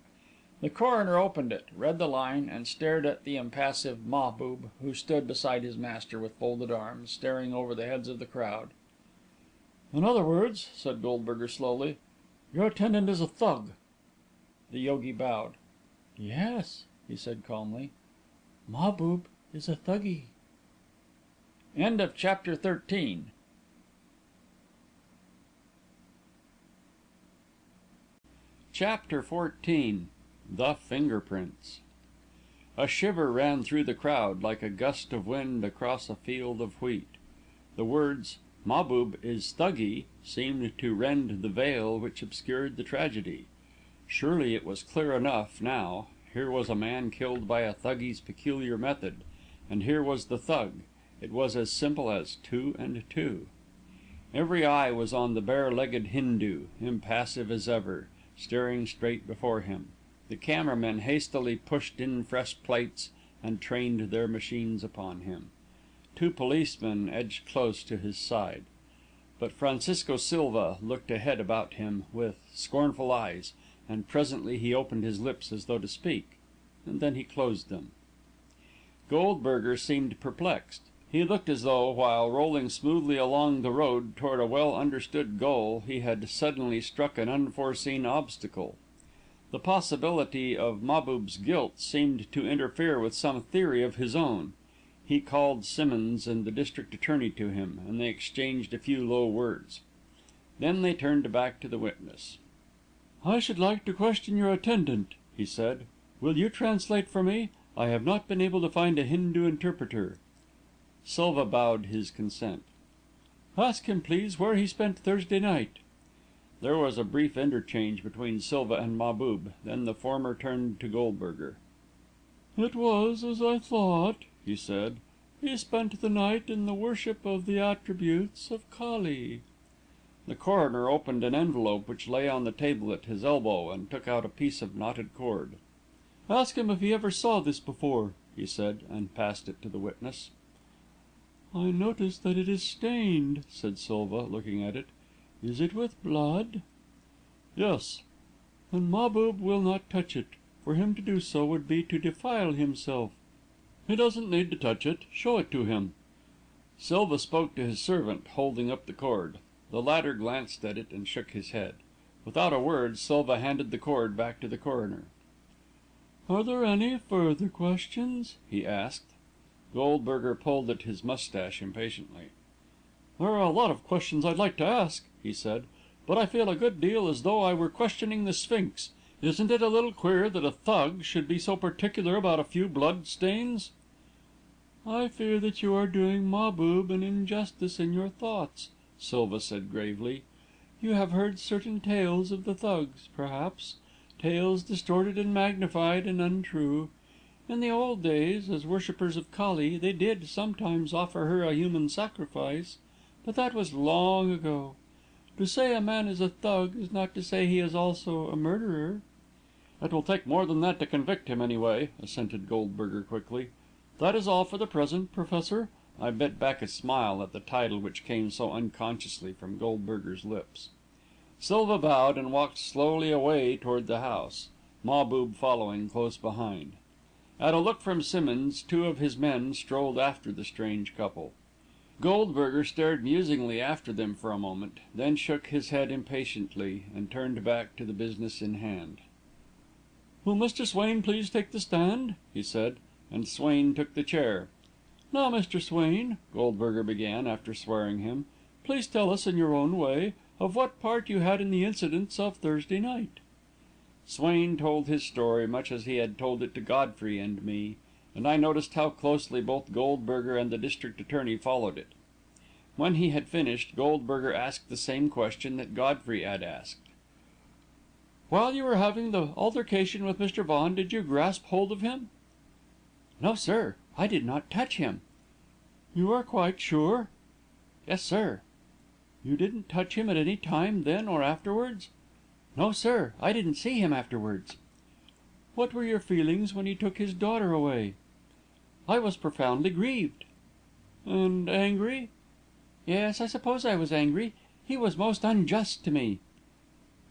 The coroner opened it, read the line, and stared at the impassive Mahbub, who stood beside his master with folded arms, staring over the heads of the crowd. "In other words," said Goldberger slowly, "your attendant is a Thug." The yogi bowed. "Yes," he said calmly. "Mahbub is a Thuggee." Chapter XIII. Chapter XIV. The Fingerprints. A shiver ran through the crowd, like a gust of wind across a field of wheat. The words, "Mahbub is Thuggee," seemed to rend the veil which obscured the tragedy. Surely it was clear enough now. Here was a man killed by a Thuggee's peculiar method, and here was the Thug. It was as simple as 2 and 2. Every eye was on the bare-legged Hindu, impassive as ever, staring straight before him. The cameramen hastily pushed in fresh plates and trained their machines upon him. 2 policemen edged close to his side. But Francisco Silva looked ahead about him with scornful eyes, and presently he opened his lips as though to speak, and then he closed them. Goldberger seemed perplexed. He looked as though, while rolling smoothly along the road toward a well understood goal, he had suddenly struck an unforeseen obstacle. The possibility of Mahbub's guilt seemed to interfere with some theory of his own. He called Simmonds and the district attorney to him, and they exchanged a few low words. Then they turned back to the witness. "I should like to question your attendant," he said. "Will you translate for me? I have not been able to find a Hindu interpreter." Silva bowed his consent. "Ask him, please, where he spent Thursday night." There was a brief interchange between Silva and Mahbub, then the former turned to Goldberger. "It was as I thought," he said. "He spent the night in the worship of the attributes of Kali." The coroner opened an envelope which lay on the table at his elbow, and took out a piece of knotted cord. "Ask him if he ever saw this before," he said, and passed it to the witness. "I notice that it is stained," said Silva, looking at it. "Is it with blood?" "Yes." "Then Mahbub will not touch it. For him to do so would be to defile himself." He doesn't need to touch it. Show it to him." Silva spoke to his servant, holding up the cord. The latter glanced at it and shook his head. Without a word, Silva handed the cord back to the coroner. "Are there any further questions?" he asked. Goldberger pulled at his moustache impatiently. "There are a lot of questions I'd like to ask," he said, "but I feel a good deal as though I were questioning the Sphinx. Isn't it a little queer that a Thug should be so particular about a few blood stains?" "I fear that you are doing Mahbub an injustice in your thoughts," Silva said gravely. "You have heard certain tales of the Thugs, perhaps, tales distorted and magnified and untrue. In the old days, as worshippers of Kali, they did sometimes offer her a human sacrifice, but that was long ago. To say a man is a Thug is not to say he is also a murderer." "It will take more than that to convict him, anyway," assented Goldberger quickly. "That is all for the present, Professor." I bit back a smile at the title which came so unconsciously from Goldberger's lips. Silva bowed and walked slowly away toward the house, Mahbub following close behind. At a look from Simmonds, two of his men strolled after the strange couple. Goldberger stared musingly after them for a moment, then shook his head impatiently, and turned back to the business in hand. "Will Mr. Swain please take the stand?" he said, and Swain took the chair. "Now, Mr. Swain," Goldberger began, after swearing him, "please tell us, in your own way, of what part you had in the incidents of Thursday night." Swain told his story much as he had told it to Godfrey and me, and I noticed how closely both Goldberger and the district attorney followed it. When he had finished, Goldberger asked the same question that Godfrey had asked. "While you were having the altercation with Mr. Vaughan, did you grasp hold of him?" "No, sir, I did not touch him." "You are quite sure?" "Yes, sir." "You didn't touch him at any time, then or afterwards?" "No, sir, I didn't see him afterwards." "What were your feelings when he took his daughter away?" "I was profoundly grieved." "And angry?" "Yes, I suppose I was angry. He was most unjust to me."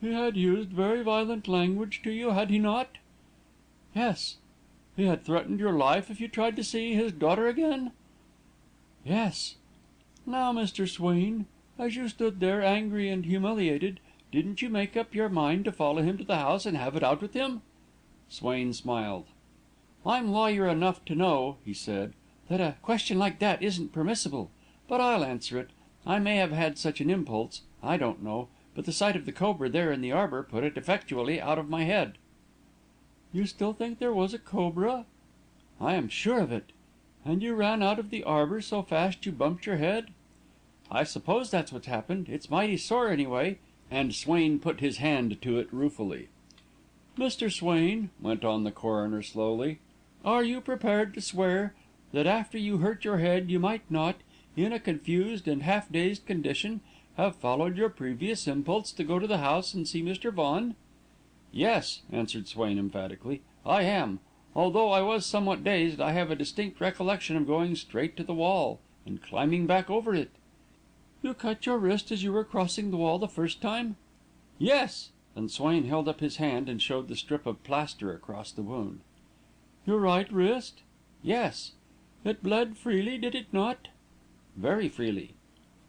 "He had used very violent language to you, had he not?" "Yes." "He had threatened your life if you tried to see his daughter again?" "Yes." "Now, Mr. Swain, as you stood there angry and humiliated, didn't you make up your mind to follow him to the house and have it out with him?" Swain smiled. "I'm lawyer enough to know," he said, "that a question like that isn't permissible. But I'll answer it. I may have had such an impulse, I don't know, but the sight of the cobra there in the arbour put it effectually out of my head." "You still think there was a cobra?" "I am sure of it." "And you ran out of the arbour so fast you bumped your head?" "I suppose that's what's happened. It's mighty sore, anyway," and Swain put his hand to it ruefully. "Mr. Swain," went on the coroner slowly, "are you prepared to swear that after you hurt your head you might not, in a confused and half dazed condition, have followed your previous impulse to go to the house and see Mr. Vaughan?" "Yes," answered Swain emphatically, "I am. Although I was somewhat dazed, I have a distinct recollection of going straight to the wall, and climbing back over it." "You cut your wrist as you were crossing the wall the first time?" "Yes," and Swain held up his hand and showed the strip of plaster across the wound. "Your right wrist?" "Yes." "It bled freely, did it not?" "Very freely."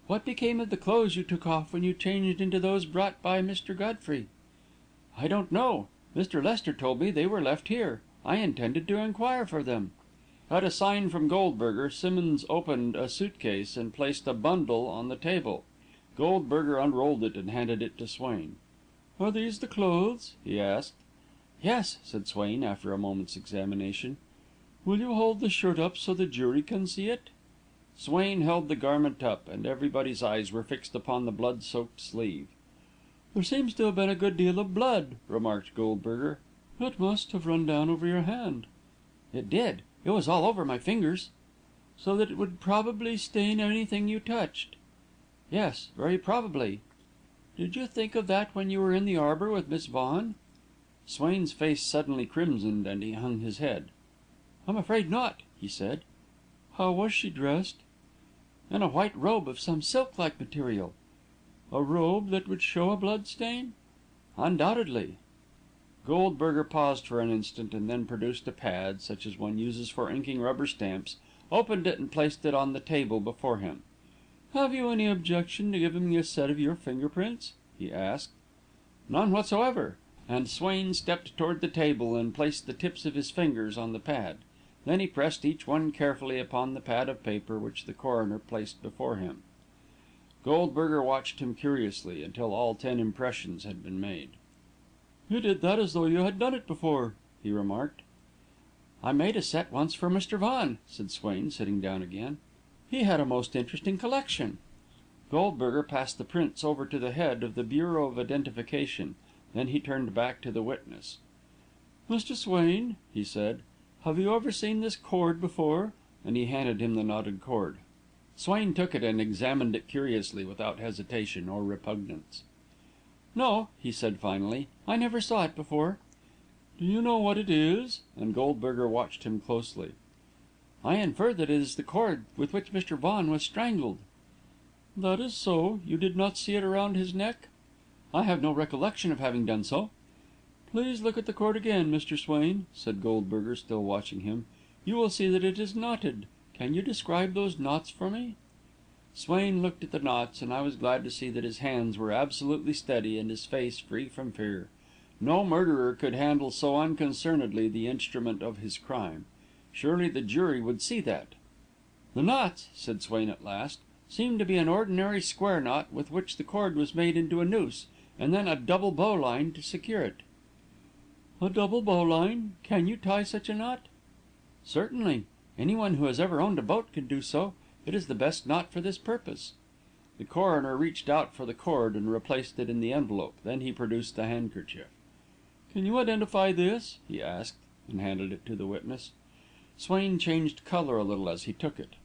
"What became of the clothes you took off when you changed into those brought by Mr. Godfrey?" "I don't know. Mr. Lester told me they were left here. I intended to inquire for them." At a sign from Goldberger, Simmonds opened a suit case and placed a bundle on the table. Goldberger unrolled it and handed it to Swain. "Are these the clothes?" he asked. "Yes," said Swain, after a moment's examination. "Will you hold the shirt up so the jury can see it?" Swain held the garment up, and everybody's eyes were fixed upon the blood-soaked sleeve. "There seems to have been a good deal of blood," remarked Goldberger. "It must have run down over your hand." "It did. It was all over my fingers." "So that it would probably stain anything you touched?" "Yes, very probably." "Did you think of that when you were in the arbour with Miss Vaughan?" Swain's face suddenly crimsoned, and he hung his head. "I'm afraid not," he said. "How was she dressed?" "In a white robe of some silk-like material." "A robe that would show a blood stain?" "Undoubtedly." Goldberger paused for an instant, and then produced a pad, such as one uses for inking rubber stamps, opened it and placed it on the table before him. "Have you any objection to giving me a set of your finger prints?" he asked. "None whatsoever," and Swain stepped toward the table and placed the tips of his fingers on the pad. Then he pressed each one carefully upon the pad of paper which the coroner placed before him. Goldberger watched him curiously, until all 10 impressions had been made. "You did that as though you had done it before," he remarked. "I made a set once for Mr. Vaughan," said Swain, sitting down again. "He had a most interesting collection." Goldberger passed the prints over to the head of the Bureau of Identification. Then he turned back to the witness. "Mr. Swain," he said, "have you ever seen this cord before?" And he handed him the knotted cord. Swain took it and examined it curiously, without hesitation or repugnance. "No," he said finally, "I never saw it before." "Do you know what it is?" And Goldberger watched him closely. "I infer that it is the cord with which Mr. Vaughan was strangled." "That is so. You did not see it around his neck?" "I have no recollection of having done so." "Please look at the cord again, Mr. Swain," said Goldberger, still watching him. "You will see that it is knotted. Can you describe those knots for me?" Swain looked at the knots, and I was glad to see that his hands were absolutely steady and his face free from fear. No murderer could handle so unconcernedly the instrument of his crime. Surely the jury would see that. "The knots," said Swain at last, "seem to be an ordinary square knot with which the cord was made into a noose, and then a double bowline to secure it." "A double bowline? Can you tie such a knot?" "Certainly. Anyone who has ever owned a boat can do so. It is the best knot for this purpose." The coroner reached out for the cord and replaced it in the envelope. Then he produced the handkerchief. "Can you identify this?" he asked, and handed it to the witness. Swain changed colour a little as he took it.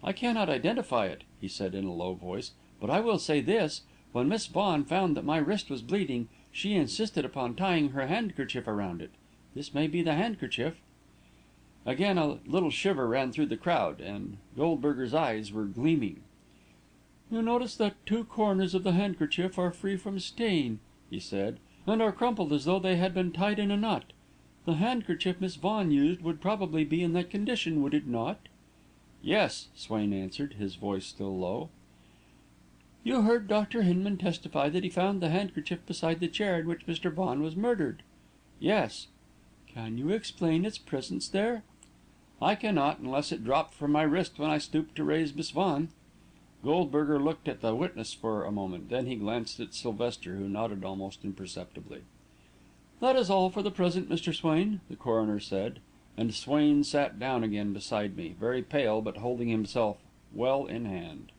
"I cannot identify it," he said in a low voice, "but I will say this. When Miss Vaughan found that my wrist was bleeding, she insisted upon tying her handkerchief around it. This may be the handkerchief." Again a little shiver ran through the crowd, and Goldberger's eyes were gleaming. "You notice that 2 corners of the handkerchief are free from stain," he said, "and are crumpled as though they had been tied in a knot. The handkerchief Miss Vaughan used would probably be in that condition, would it not?" "Yes," Swain answered, his voice still low. "You heard Dr. Hinman testify that he found the handkerchief beside the chair in which Mr. Vaughan was murdered?" "Yes." "Can you explain its presence there?" "I cannot, unless it dropped from my wrist when I stooped to raise Miss Vaughan." Goldberger looked at the witness for a moment, then he glanced at Sylvester, who nodded almost imperceptibly. "That is all for the present, Mr. Swain," the coroner said, and Swain sat down again beside me, very pale, but holding himself well in hand.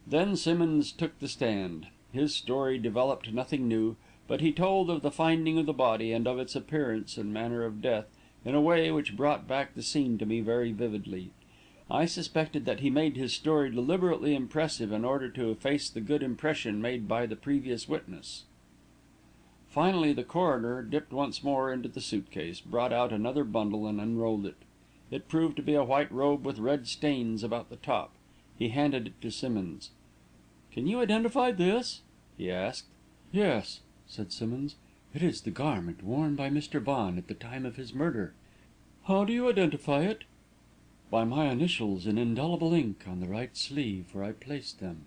Then Simmonds took the stand. His story developed nothing new, but he told of the finding of the body, and of its appearance and manner of death, in a way which brought back the scene to me very vividly. I suspected that he made his story deliberately impressive in order to efface the good impression made by the previous witness. Finally the coroner dipped once more into the suit case, brought out another bundle and unrolled it. It proved to be a white robe with red stains about the top. He handed it to Simmonds. "Can you identify this?" he asked. "Yes," said Simmonds. "It is the garment worn by Mr. Vaughan at the time of his murder." "How do you identify it?" "By my initials in indelible ink on the right sleeve, where I placed them."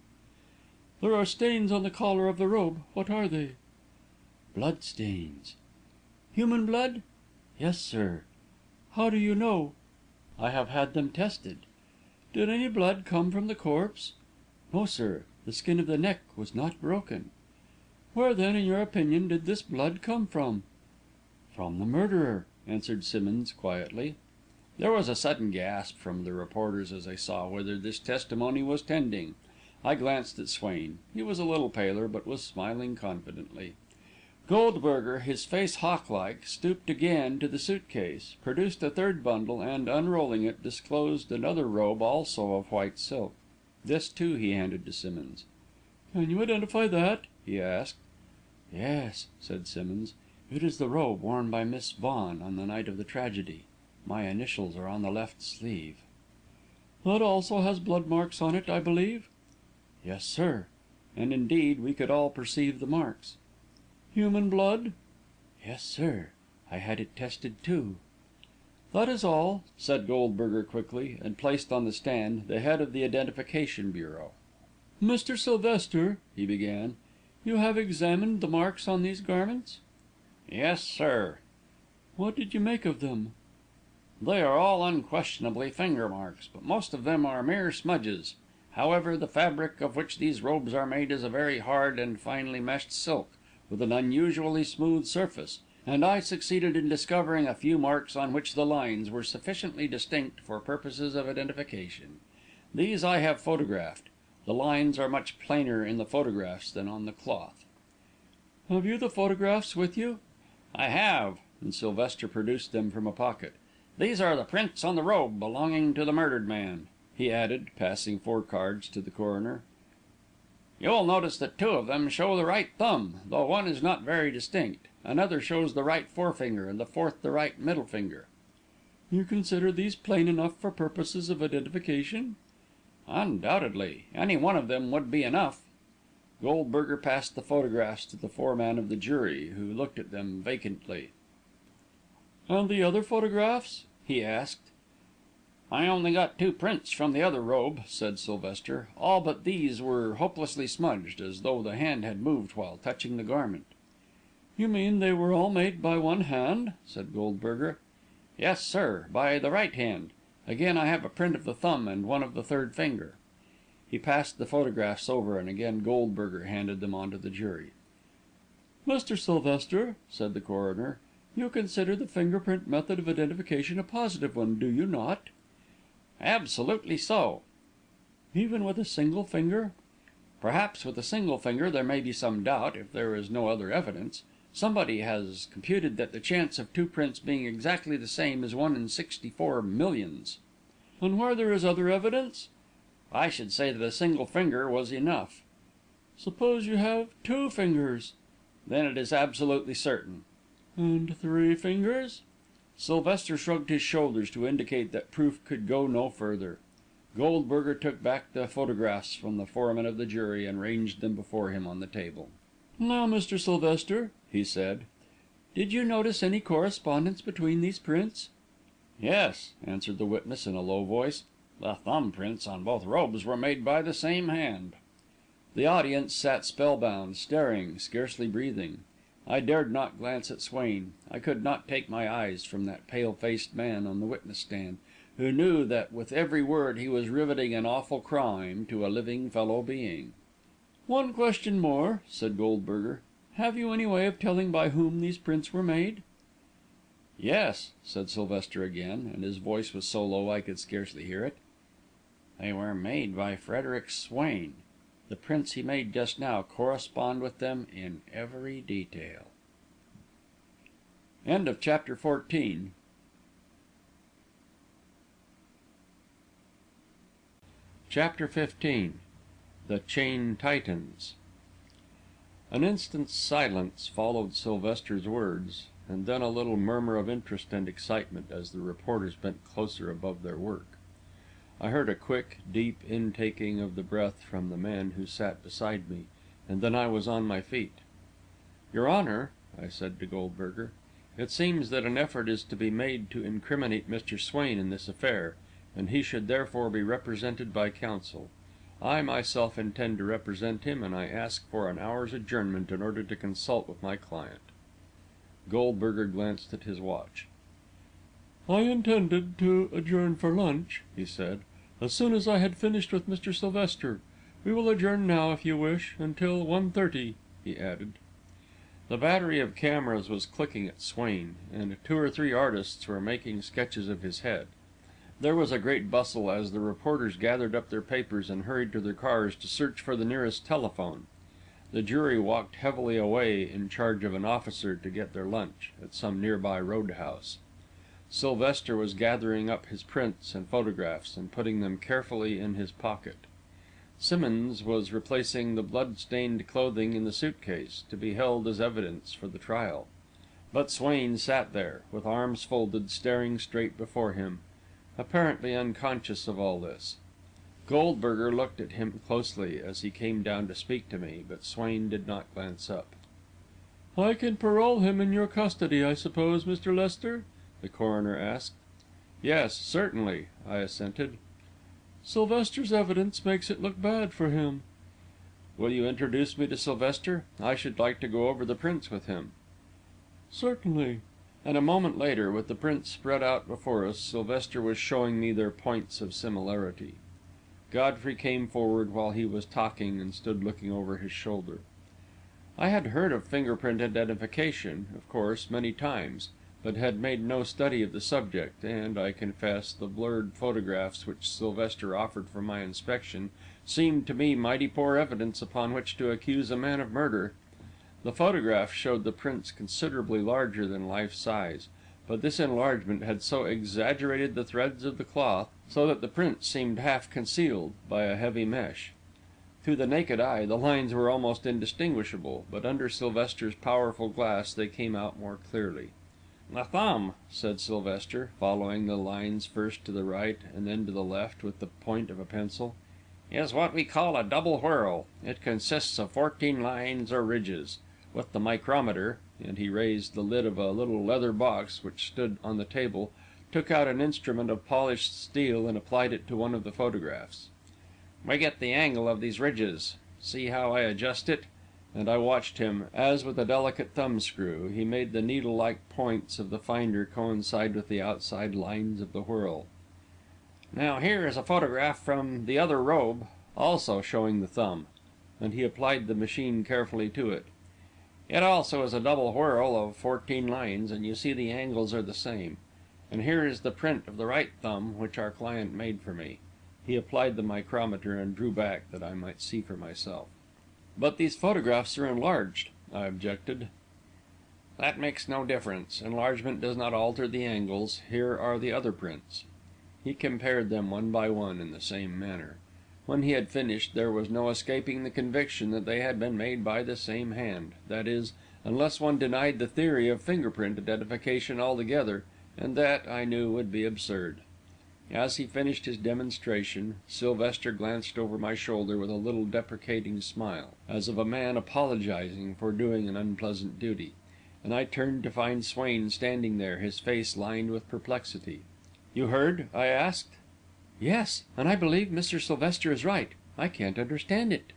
"There are stains on the collar of the robe. What are they?" "Blood stains." "Human blood?" "Yes, sir." "How do you know?" "I have had them tested." "Did any blood come from the corpse?" "No, sir. The skin of the neck was not broken." "Where, then, in your opinion, did this blood come from?" "From the murderer," answered Simmonds, quietly. There was a sudden gasp from the reporters as they saw whither this testimony was tending. I glanced at Swain. He was a little paler, but was smiling confidently. Goldberger, his face hawk-like, stooped again to the suit case, produced a third bundle, and, unrolling it, disclosed another robe also of white silk. This, too, he handed to Simmonds. "Can you identify that?" he asked. "Yes," said Simmonds. "It is the robe worn by Miss Vaughan on the night of the tragedy. My initials are on the left sleeve." "That also has blood marks on it, I believe?" "Yes, sir." And indeed we could all perceive the marks. "Human blood?" "Yes, sir. I had it tested, too." "That is all," said Goldberger quickly, and placed on the stand the head of the Identification Bureau. "Mr. Sylvester," he began, "you have examined the marks on these garments?" "Yes, sir." "What did you make of them?" "They are all unquestionably finger marks, but most of them are mere smudges. However, the fabric of which these robes are made is a very hard and finely meshed silk, with an unusually smooth surface, and I succeeded in discovering a few marks on which the lines were sufficiently distinct for purposes of identification. These I have photographed. The lines are much plainer in the photographs than on the cloth." "Have you the photographs with you?" "I have," and Sylvester produced them from a pocket. "These are the prints on the robe belonging to the murdered man," he added, passing 4 cards to the coroner. "You will notice that 2 of them show the right thumb, though one is not very distinct. Another shows the right forefinger, and the 4th the right middle finger." "You consider these plain enough for purposes of identification?" "Undoubtedly. Any one of them would be enough." Goldberger passed the photographs to the foreman of the jury, who looked at them vacantly. "And the other photographs?" he asked. "I only got 2 prints from the other robe," said Sylvester. "All but these were hopelessly smudged, as though the hand had moved while touching the garment." "You mean they were all made by one hand?" said Goldberger. "Yes, sir, by the right hand. Again I have a print of the thumb and one of the 3rd finger." He passed the photographs over, and again Goldberger handed them on to the jury. "Mr. Sylvester," said the coroner, "you consider the finger print method of identification a positive one, do you not?" "Absolutely so." "Even with a single finger?" "Perhaps with a single finger there may be some doubt, if there is no other evidence. Somebody has computed that the chance of 2 prints being exactly the same is 1 in 64 millions." "And where there is other evidence?" "I should say that a single finger was enough." "Suppose you have 2 fingers?" "Then it is absolutely certain." "And 3 fingers?" Sylvester shrugged his shoulders to indicate that proof could go no further. Goldberger took back the photographs from the foreman of the jury and ranged them before him on the table. "Now, Mr. Sylvester," he said, "did you notice any correspondence between these prints?" "Yes," answered the witness in a low voice. "The thumb prints on both robes were made by the same hand." The audience sat spellbound, staring, scarcely breathing. I dared not glance at Swain. I could not take my eyes from that pale faced man on the witness stand, who knew that with every word he was riveting an awful crime to a living fellow being. "One question more," said Goldberger. "Have you any way of telling by whom these prints were made?" "Yes," said Sylvester again, and his voice was so low I could scarcely hear it. "They were made by Frederick Swain. The prints he made just now correspond with them in every detail." Chapter 15. Chapter 15. The Chain Titans. An instant's silence followed Sylvester's words, and then a little murmur of interest and excitement as the reporters bent closer above their work. I heard a quick, deep intaking of the breath from the man who sat beside me, and then I was on my feet. "Your Honour," I said to Goldberger, "it seems that an effort is to be made to incriminate Mr. Swain in this affair, and he should therefore be represented by counsel. I myself intend to represent him, and I ask for an hour's adjournment in order to consult with my client." Goldberger glanced at his watch. "I intended to adjourn for lunch," he said, "as soon as I had finished with Mr. Sylvester. We will adjourn now, if you wish, until 1:30, he added. The battery of cameras was clicking at Swain, and 2 or 3 artists were making sketches of his head. There was a great bustle as the reporters gathered up their papers and hurried to their cars to search for the nearest telephone. The jury walked heavily away in charge of an officer to get their lunch at some nearby roadhouse. Sylvester was gathering up his prints and photographs and putting them carefully in his pocket. Simmonds was replacing the blood-stained clothing in the suitcase, to be held as evidence for the trial. But Swain sat there, with arms folded, staring straight before him, apparently unconscious of all this. Goldberger looked at him closely as he came down to speak to me, but Swain did not glance up. "I can parole him in your custody, I suppose, Mr. Lester?" the coroner asked. "Yes, certainly," I assented. "Sylvester's evidence makes it look bad for him." "Will you introduce me to Sylvester? I should like to go over the prints with him." "Certainly." And a moment later, with the prints spread out before us, Sylvester was showing me their points of similarity. Godfrey came forward while he was talking and stood looking over his shoulder. I had heard of finger print identification, of course, many times, but had made no study of the subject, and, I confess, the blurred photographs which Sylvester offered for my inspection seemed to me mighty poor evidence upon which to accuse a man of murder. The photographs showed the prints considerably larger than life size, but this enlargement had so exaggerated the threads of the cloth, so that the prints seemed half concealed by a heavy mesh. To the naked eye, the lines were almost indistinguishable, but under Sylvester's powerful glass they came out more clearly. "The thumb," said Sylvester, following the lines first to the right and then to the left with the point of a pencil, "is what we call a double whorl. It consists of 14 lines or ridges. With the micrometer," and he raised the lid of a little leather box which stood on the table, took out an instrument of polished steel and applied it to one of the photographs. "We get the angle of these ridges. See how I adjust it?" And I watched him, as with a delicate thumbscrew, he made the needle-like points of the finder coincide with the outside lines of the whorl. "Now here is a photograph from the other robe," also showing the thumb, and he applied the machine carefully to it. "It also is a double whorl of 14 lines, and you see the angles are the same. And here is the print of the right thumb which our client made for me." He applied the micrometer and drew back that I might see for myself. "But these photographs are enlarged," I objected. "That makes no difference. Enlargement does not alter the angles. Here are the other prints." He compared them one by one in the same manner. When he had finished, there was no escaping the conviction that they had been made by the same hand, that is, unless one denied the theory of finger print identification altogether, and that, I knew, would be absurd. As he finished his demonstration, Sylvester glanced over my shoulder with a little deprecating smile, as of a man apologizing for doing an unpleasant duty, and I turned to find Swain standing there, his face lined with perplexity. "You heard?" I asked. "Yes, and I believe Mr. Sylvester is right. I can't understand it."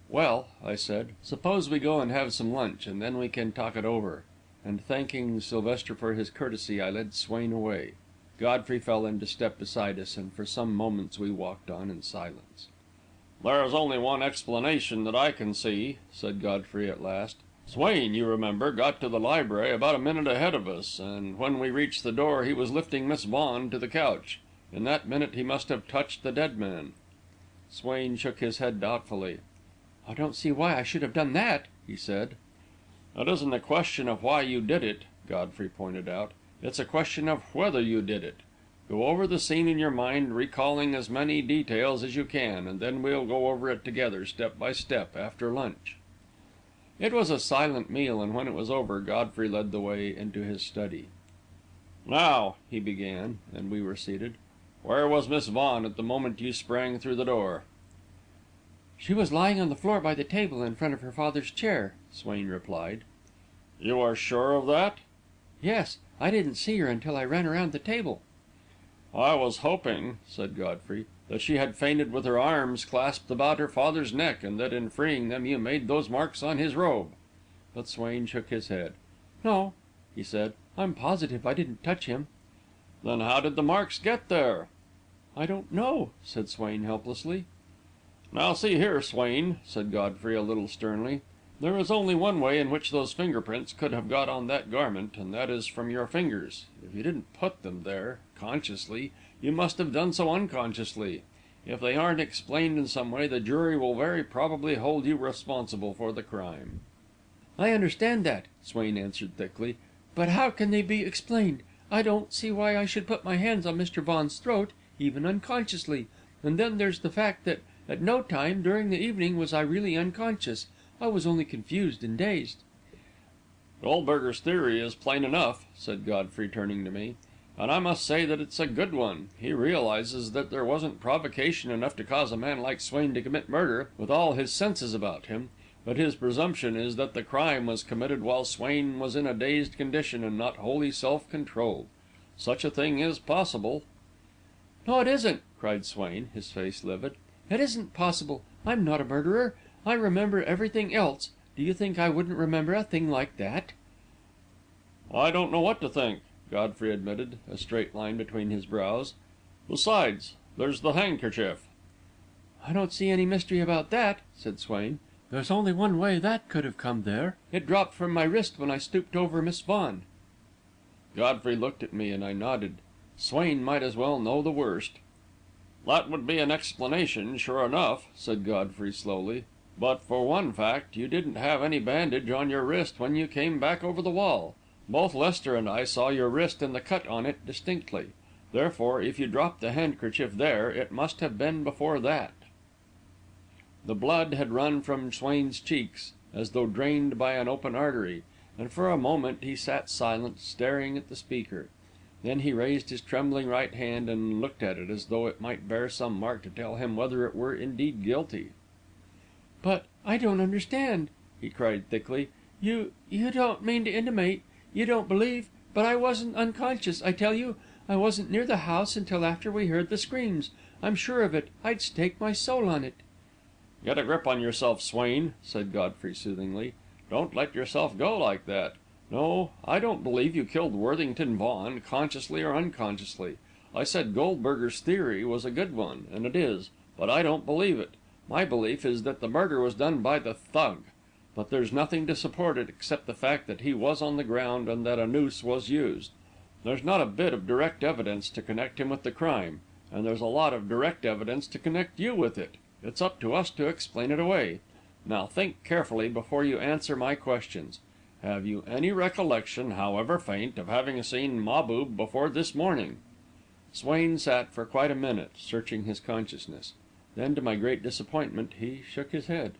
"Well," I said, "suppose we go and have some lunch, and then we can talk it over." And thanking Sylvester for his courtesy, I led Swain away. Godfrey fell into step beside us, and for some moments we walked on in silence. "There is only one explanation that I can see," said Godfrey at last. "Swain, you remember, got to the library about a minute ahead of us, and when we reached the door he was lifting Miss Vaughan to the couch. In that minute he must have touched the dead man." Swain shook his head doubtfully. "I don't see why I should have done that," he said. "It isn't a question of why you did it," Godfrey pointed out. "It's a question of whether you did it. Go over the scene in your mind, recalling as many details as you can, and then we'll go over it together, step by step, after lunch." It was a silent meal, and when it was over, Godfrey led the way into his study. "Now," he began, and we were seated, "where was Miss Vaughan at the moment you sprang through the door?" "She was lying on the floor by the table in front of her father's chair," Swain replied. "You are sure of that?" "Yes. I didn't see her until I ran around the table." "I was hoping," said Godfrey, "that she had fainted with her arms clasped about her father's neck, and that in freeing them you made those marks on his robe." But Swain shook his head. "No," he said. "I'm positive I didn't touch him." "Then how did the marks get there?" "I don't know," said Swain helplessly. "Now see here, Swain," said Godfrey a little sternly. "There is only one way in which those fingerprints could have got on that garment, and that is from your fingers. If you didn't put them there, consciously, you must have done so unconsciously. If they aren't explained in some way, the jury will very probably hold you responsible for the crime." "I understand that," Swain answered thickly, "but how can they be explained? I don't see why I should put my hands on Mr. Vaughan's throat, even unconsciously. And then there's the fact that at no time during the evening was I really unconscious. I was only confused and dazed." "Goldberger's theory is plain enough," said Godfrey, turning to me, "and I must say that it's a good one. He realizes that there wasn't provocation enough to cause a man like Swain to commit murder, with all his senses about him, but his presumption is that the crime was committed while Swain was in a dazed condition and not wholly self-controlled. Such a thing is possible." "No, it isn't!" cried Swain, his face livid. "It isn't possible. I'm not a murderer. I remember everything else. Do you think I wouldn't remember a thing like that?" "I don't know what to think," Godfrey admitted, a straight line between his brows. "Besides, there's the handkerchief." "I don't see any mystery about that," said Swain. "There's only one way that could have come there. It dropped from my wrist when I stooped over Miss Vaughan." Godfrey looked at me, and I nodded. Swain might as well know the worst. "That would be an explanation, sure enough," said Godfrey slowly. "But for one fact, you didn't have any bandage on your wrist when you came back over the wall. Both Lester and I saw your wrist and the cut on it distinctly. Therefore, if you dropped the handkerchief there, it must have been before that." The blood had run from Swain's cheeks, as though drained by an open artery, and for a moment he sat silent, staring at the speaker. Then he raised his trembling right hand and looked at it, as though it might bear some mark to tell him whether it were indeed guilty. "But I don't understand," he cried thickly. You don't mean to intimate, you don't believe, but I wasn't unconscious, I tell you. I wasn't near the house until after we heard the screams. I'm sure of it. I'd stake my soul on it." "Get a grip on yourself, Swain," said Godfrey soothingly. "Don't let yourself go like that. No, I don't believe you killed Worthington Vaughan, consciously or unconsciously. I said Goldberger's theory was a good one, and it is, but I don't believe it. My belief is that the murder was done by the Thug, but there's nothing to support it except the fact that he was on the ground and that a noose was used. There's not a bit of direct evidence to connect him with the crime, and there's a lot of direct evidence to connect you with it. It's up to us to explain it away. Now think carefully before you answer my questions. Have you any recollection, however faint, of having seen Mahbub before this morning?" Swain sat for quite a minute, searching his consciousness. Then, to my great disappointment, he shook his head.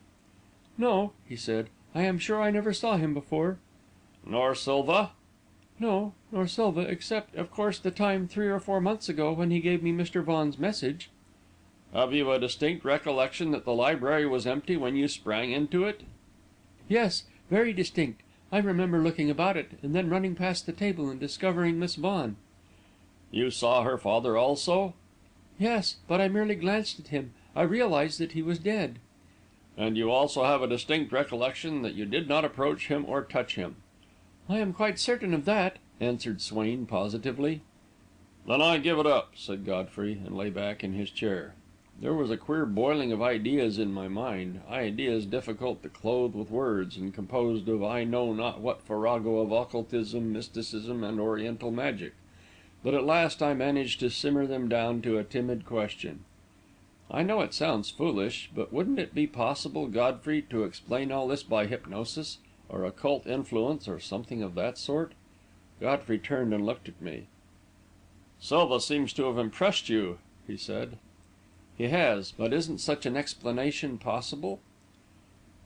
"No," he said, "I am sure I never saw him before." "Nor Silva?" "No, nor Silva, except, of course, the time 3 or 4 months ago when he gave me Mr. Vaughan's message." "Have you a distinct recollection that the library was empty when you sprang into it?" "Yes, very distinct. I remember looking about it, and then running past the table and discovering Miss Vaughan." "You saw her father also?" "Yes, but I merely glanced at him. I realised that he was dead." "And you also have a distinct recollection that you did not approach him or touch him?" "I am quite certain of that," answered Swain positively. "Then I give it up," said Godfrey, and lay back in his chair. There was a queer boiling of ideas in my mind, ideas difficult to clothe with words, and composed of I know not what farrago of occultism, mysticism, and oriental magic. But at last I managed to simmer them down to a timid question. "I know it sounds foolish, but wouldn't it be possible, Godfrey, to explain all this by hypnosis, or occult influence, or something of that sort?" Godfrey turned and looked at me. "Silva seems to have impressed you," he said. "He has, but isn't such an explanation possible?"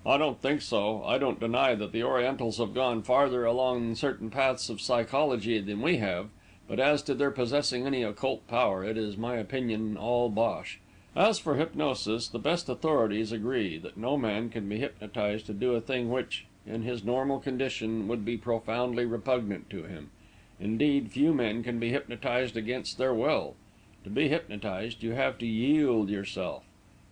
"I don't think so. I don't deny that the Orientals have gone farther along certain paths of psychology than we have, but as to their possessing any occult power, it is my opinion all bosh. As for hypnosis, the best authorities agree that no man can be hypnotised to do a thing which, in his normal condition, would be profoundly repugnant to him. Indeed, few men can be hypnotised against their will. To be hypnotised, you have to yield yourself.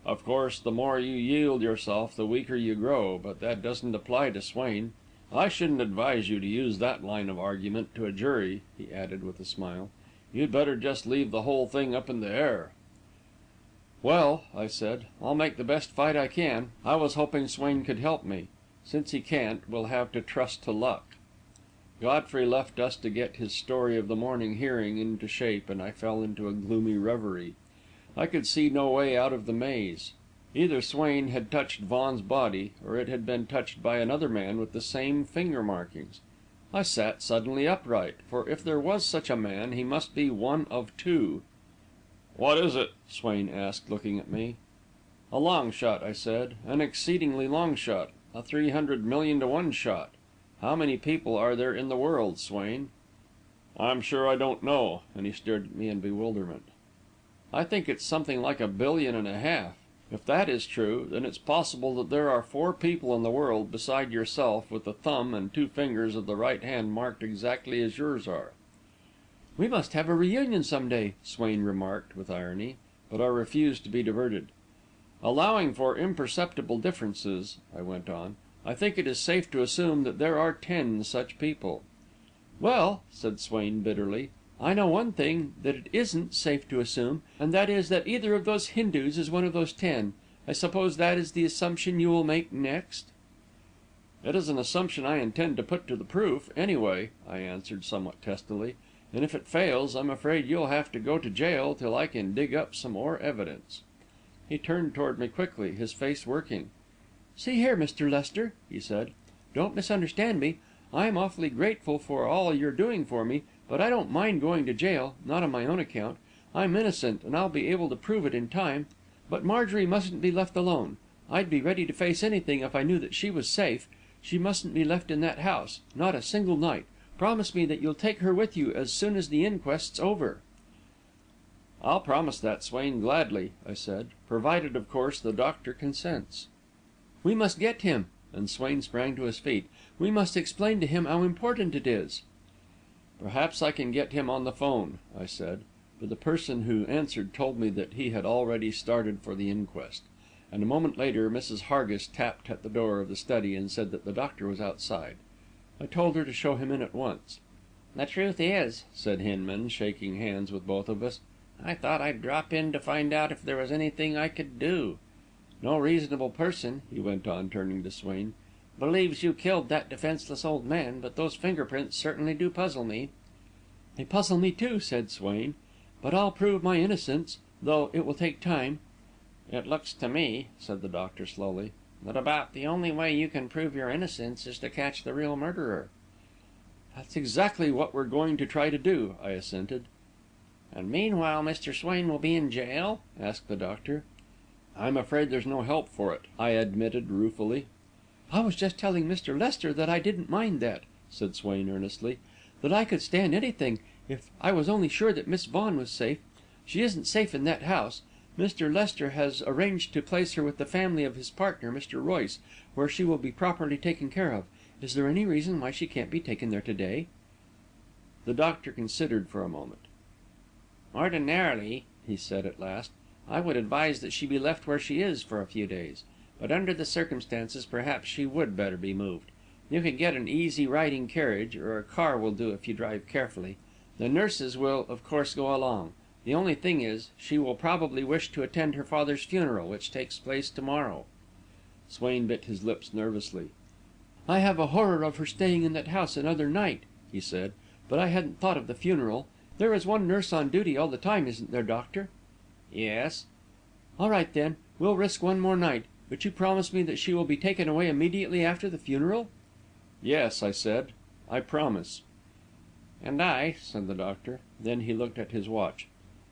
Of course, the more you yield yourself, the weaker you grow, but that doesn't apply to Swain. I shouldn't advise you to use that line of argument to a jury," he added with a smile. "You'd better just leave the whole thing up in the air." "Well," I said, "I'll make the best fight I can. I was hoping Swain could help me. Since he can't, we'll have to trust to luck." Godfrey left us to get his story of the morning hearing into shape, and I fell into a gloomy reverie. I could see no way out of the maze. Either Swain had touched Vaughan's body, or it had been touched by another man with the same finger markings. I sat suddenly upright, for if there was such a man, he must be one of two. "What is it?" Swain asked, looking at me. "A long shot," I said. "An exceedingly long shot. A 300 million to 1 shot. How many people are there in the world, Swain?" "I'm sure I don't know," and he stared at me in bewilderment. "I think it's something like 1.5 billion. If that is true, then it's possible that there are 4 people in the world beside yourself with the thumb and 2 fingers of the right hand marked exactly as yours are." "We must have a reunion some day," Swain remarked, with irony, but I refused to be diverted. "Allowing for imperceptible differences," I went on, "I think it is safe to assume that there are 10 such people." "Well," said Swain, bitterly, "I know one thing that it isn't safe to assume, and that is that either of those Hindus is one of those 10. I suppose that is the assumption you will make next?" "It is an assumption I intend to put to the proof, anyway," I answered, somewhat testily, "and if it fails, I'm afraid you'll have to go to jail till I can dig up some more evidence." He turned toward me quickly, his face working. "See here, Mr. Lester," he said, "don't misunderstand me. I'm awfully grateful for all you're doing for me, but I don't mind going to jail, not on my own account. I'm innocent, and I'll be able to prove it in time. But Marjorie mustn't be left alone. I'd be ready to face anything if I knew that she was safe. She mustn't be left in that house, not a single night. Promise me that you'll take her with you as soon as the inquest's over." "I'll promise that, Swain, gladly," I said, "provided, of course, the doctor consents." "We must get him," and Swain sprang to his feet. "We must explain to him how important it is." "Perhaps I can get him on the phone," I said, but the person who answered told me that he had already started for the inquest, and a moment later Mrs. Hargis tapped at the door of the study and said that the doctor was outside. I told her to show him in at once. "The truth is," said Hinman, shaking hands with both of us, "I thought I'd drop in to find out if there was anything I could do. No reasonable person," he went on, turning to Swain, "believes you killed that defenceless old man, but those fingerprints certainly do puzzle me." "They puzzle me too," said Swain, "but I'll prove my innocence, though it will take time." "It looks to me," said the doctor slowly, "that about the only way you can prove your innocence is to catch the real murderer." "That's exactly what we're going to try to do," I assented. "And meanwhile Mr. Swain will be in jail?" asked the doctor. "I'm afraid there's no help for it," I admitted, ruefully. "I was just telling Mr. Lester that I didn't mind that," said Swain earnestly, "that I could stand anything, if I was only sure that Miss Vaughan was safe. She isn't safe in that house. Mr. Lester has arranged to place her with the family of his partner, Mr. Royce, where she will be properly taken care of. Is there any reason why she can't be taken there to day?" The doctor considered for a moment. "Ordinarily," he said at last, "I would advise that she be left where she is for a few days. But under the circumstances, perhaps she would better be moved. You can get an easy riding carriage, or a car will do if you drive carefully. The nurses will, of course, go along. The only thing is, she will probably wish to attend her father's funeral, which takes place to morrow." Swain bit his lips nervously. "I have a horror of her staying in that house another night," he said, "but I hadn't thought of the funeral. There is one nurse on duty all the time, isn't there, doctor?" "Yes." "All right, then, we'll risk one more night. But you promise me that she will be taken away immediately after the funeral?" "Yes," I said, "I promise." "And I," said the doctor. Then he looked at his watch.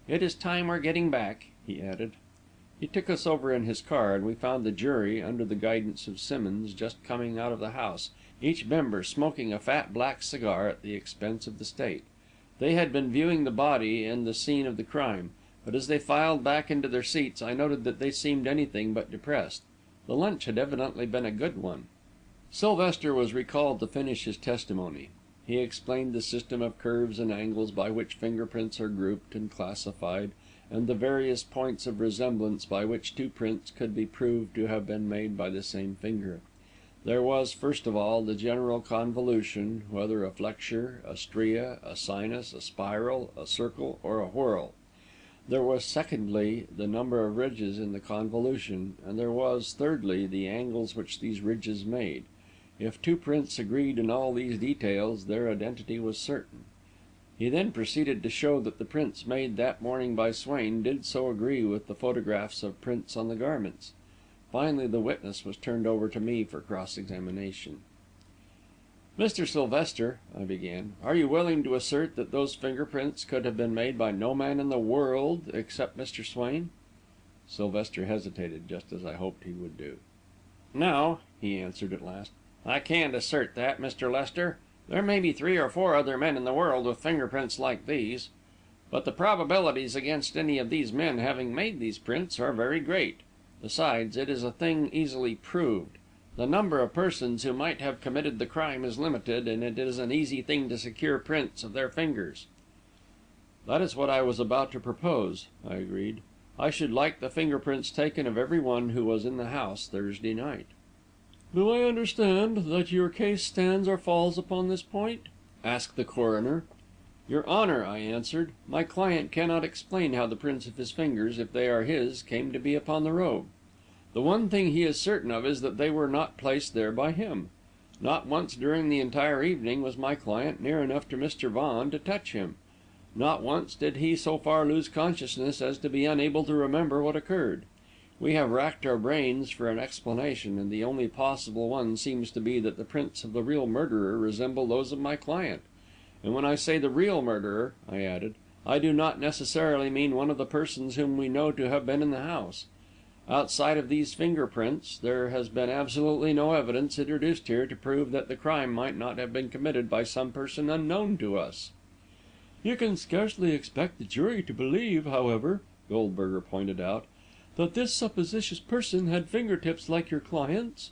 "It is time we're getting back," he added. He took us over in his car, and we found the jury, under the guidance of Simmonds, just coming out of the house, each member smoking a fat black cigar at the expense of the State. They had been viewing the body and the scene of the crime, but as they filed back into their seats, I noted that they seemed anything but depressed. The lunch had evidently been a good one. Sylvester was recalled to finish his testimony. He explained the system of curves and angles by which fingerprints are grouped and classified, and the various points of resemblance by which 2 prints could be proved to have been made by the same finger. There was, first of all, the general convolution, whether a flexure, a stria, a sinus, a spiral, a circle, or a whorl. There was, secondly, the number of ridges in the convolution, and there was, thirdly, the angles which these ridges made. If 2 prints agreed in all these details, their identity was certain. He then proceeded to show that the prints made that morning by Swain did so agree with the photographs of prints on the garments. Finally, the witness was turned over to me for cross-examination. "Mr. Sylvester," I began, "are you willing to assert that those fingerprints could have been made by no man in the world except Mr. Swain?" Sylvester hesitated, just as I hoped he would do. "No," he answered at last. "I can't assert that, Mr. Lester. There may be 3 or 4 other men in the world with fingerprints like these. But the probabilities against any of these men having made these prints are very great. Besides, it is a thing easily proved. The number of persons who might have committed the crime is limited, and it is an easy thing to secure prints of their fingers." "That is what I was about to propose," I agreed. "I should like the finger prints taken of every one who was in the house Thursday night." "Do I understand that your case stands or falls upon this point?" asked the coroner. "Your Honour," I answered, "my client cannot explain how the prints of his fingers, if they are his, came to be upon the robe. The one thing he is certain of is that they were not placed there by him. Not once during the entire evening was my client near enough to Mr. Vaughan to touch him. Not once did he so far lose consciousness as to be unable to remember what occurred. We have racked our brains for an explanation, and the only possible one seems to be that the prints of the real murderer resemble those of my client. And when I say the real murderer," I added, "I do not necessarily mean one of the persons whom we know to have been in the house. Outside of these finger prints, there has been absolutely no evidence introduced here to prove that the crime might not have been committed by some person unknown to us." "You can scarcely expect the jury to believe, however," Goldberger pointed out, "that this supposititious person had finger tips like your client's."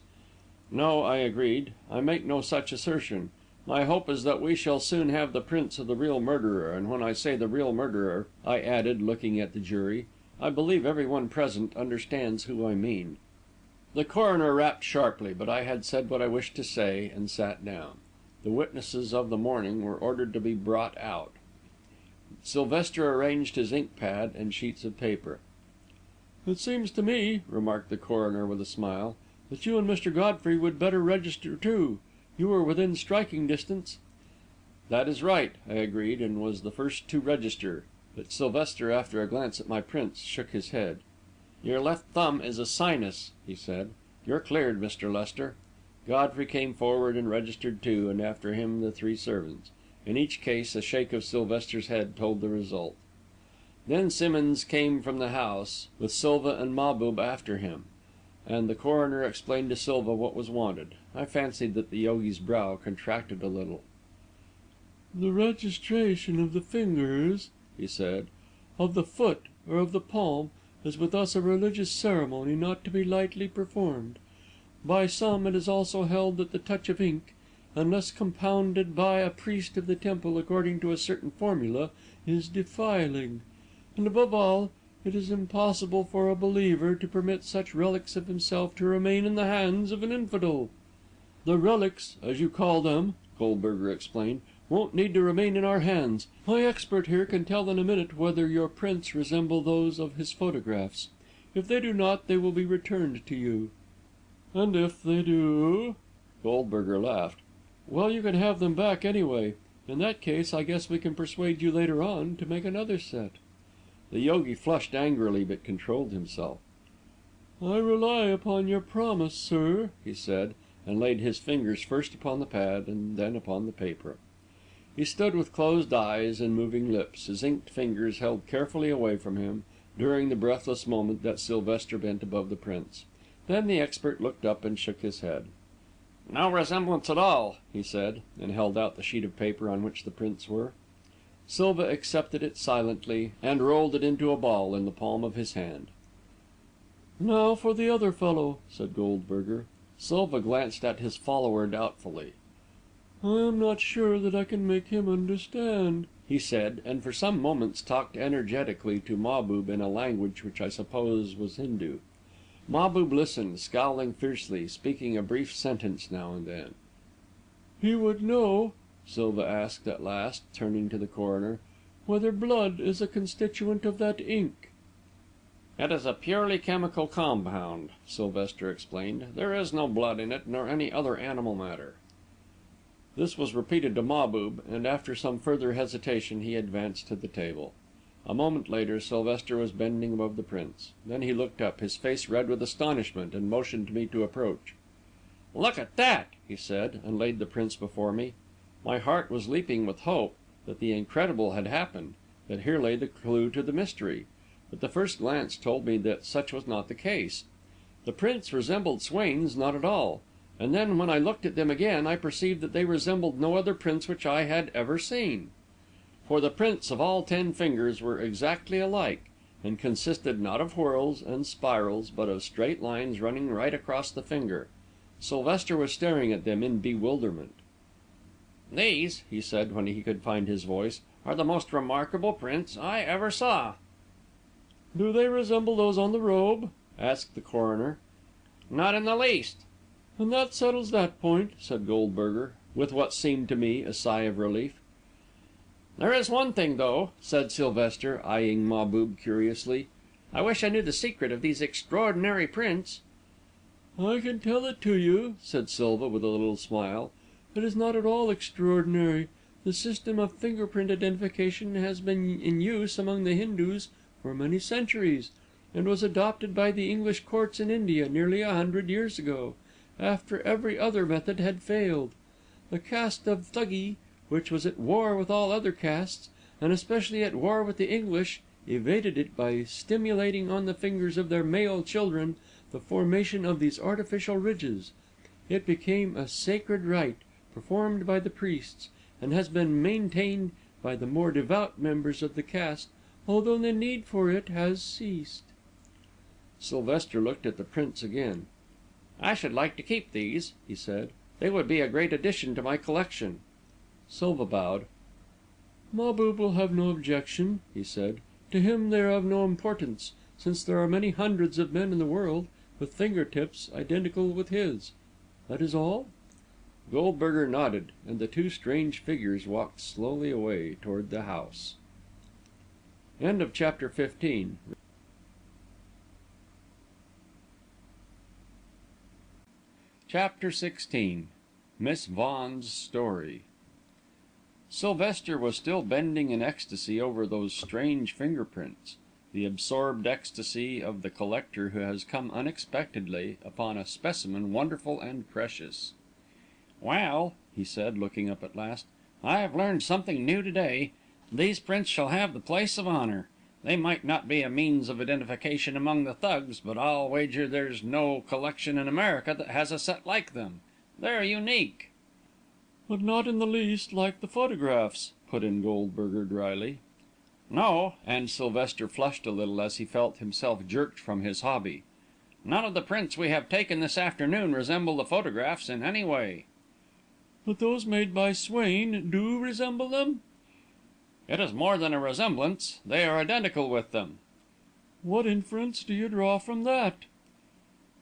"No," I agreed, "I make no such assertion. My hope is that we shall soon have the prints of the real murderer, and when I say the real murderer," I added, looking at the jury, "I believe every one present understands who I mean." The coroner rapped sharply, but I had said what I wished to say, and sat down. The witnesses of the morning were ordered to be brought out. Sylvester arranged his ink pad and sheets of paper. "It seems to me," remarked the coroner with a smile, "that you and Mr. Godfrey would better register too. You were within striking distance." "That is right," I agreed, and was the first to register. But Sylvester, after a glance at my prints, shook his head. "Your left thumb is a sinus," he said. "You're cleared, Mr. Lester." Godfrey came forward and registered too, and after him the three servants. In each case, a shake of Sylvester's head told the result. Then Simmonds came from the house, with Silva and Mahbub after him, and the coroner explained to Silva what was wanted. I fancied that the yogi's brow contracted a little. "The registration of the fingers," he said, "of the foot or of the palm, is with us a religious ceremony not to be lightly performed. By some it is also held that the touch of ink, unless compounded by a priest of the temple according to a certain formula, is defiling. And above all, it is impossible for a believer to permit such relics of himself to remain in the hands of an infidel. The relics, as you call them," Goldberger explained, "won't need to remain in our hands. My expert here can tell in a minute whether your prints resemble those of his photographs. If they do not, they will be returned to you." "And if they do?" Goldberger laughed. "Well, you can have them back anyway. In that case, I guess we can persuade you later on to make another set." The yogi flushed angrily, but controlled himself. "I rely upon your promise, sir," he said, and laid his fingers first upon the pad and then upon the paper. He stood with closed eyes and moving lips, his inked fingers held carefully away from him, during the breathless moment that Sylvester bent above the prints. Then the expert looked up and shook his head. "No resemblance at all," he said, and held out the sheet of paper on which the prints were. Silva accepted it silently, and rolled it into a ball in the palm of his hand. "Now for the other fellow," said Goldberger. Silva glanced at his follower doubtfully. "I am not sure that I can make him understand," he said, and for some moments talked energetically to Mahbub in a language which I suppose was Hindu. Mahbub listened, scowling fiercely, speaking a brief sentence now and then. "He would know," Silva asked at last, turning to the coroner, "whether blood is a constituent of that ink." "It is a purely chemical compound," Sylvester explained. "There is no blood in it, nor any other animal matter." This was repeated to Mahbub, and after some further hesitation he advanced to the table. A moment later Sylvester was bending above the prints. Then he looked up, his face red with astonishment, and motioned me to approach. "Look at that!" he said, and laid the prints before me. My heart was leaping with hope that the incredible had happened, that here lay the clue to the mystery. But the first glance told me that such was not the case. The prints resembled Swain's not at all, and then when I looked at them again I perceived that they resembled no other prints which I had ever seen. For the prints of all 10 fingers were exactly alike, and consisted not of whorls and spirals, but of straight lines running right across the finger. Sylvester was staring at them in bewilderment. "These," he said, when he could find his voice, "are the most remarkable prints I ever saw." "Do they resemble those on the robe?" asked the coroner. "Not in the least." "And that settles that point," said Goldberger, with what seemed to me a sigh of relief. "There is one thing, though," said Sylvester, eyeing Mahbub curiously. "I wish I knew the secret of these extraordinary prints." "I can tell it to you," said Silva, with a little smile. "It is not at all extraordinary. The system of finger print identification has been in use among the Hindus for many centuries, and was adopted by the English courts in India nearly 100 years ago, after every other method had failed. The caste of Thuggee, which was at war with all other castes, and especially at war with the English, evaded it by stimulating on the fingers of their male children the formation of these artificial ridges. It became a sacred rite, performed by the priests, and has been maintained by the more devout members of the caste, although the need for it has ceased." Sylvester looked at the prints again. "I should like to keep these," he said. "They would be a great addition to my collection." Silva bowed. "Mahbub will have no objection," he said. "To him they are of no importance, since there are many hundreds of men in the world with finger tips identical with his. That is all?" Goldberger nodded, and the two strange figures walked slowly away toward the house. Chapter XVI. Chapter XVI. Miss Vaughan's Story. Sylvester was still bending in ecstasy over those strange finger prints, the absorbed ecstasy of the collector who has come unexpectedly upon a specimen wonderful and precious. "Well," he said, looking up at last, "I've learned something new to day. These prints shall have the place of honour. They might not be a means of identification among the Thugs, but I'll wager there's no collection in America that has a set like them. They're unique." "But not in the least like the photographs," put in Goldberger dryly. "No," And Sylvester flushed a little as he felt himself jerked from his hobby. "None of the prints we have taken this afternoon resemble the photographs in any way." "But those made by Swain do resemble them?" "It is more than a resemblance. They are identical with them." "What inference do you draw from that?"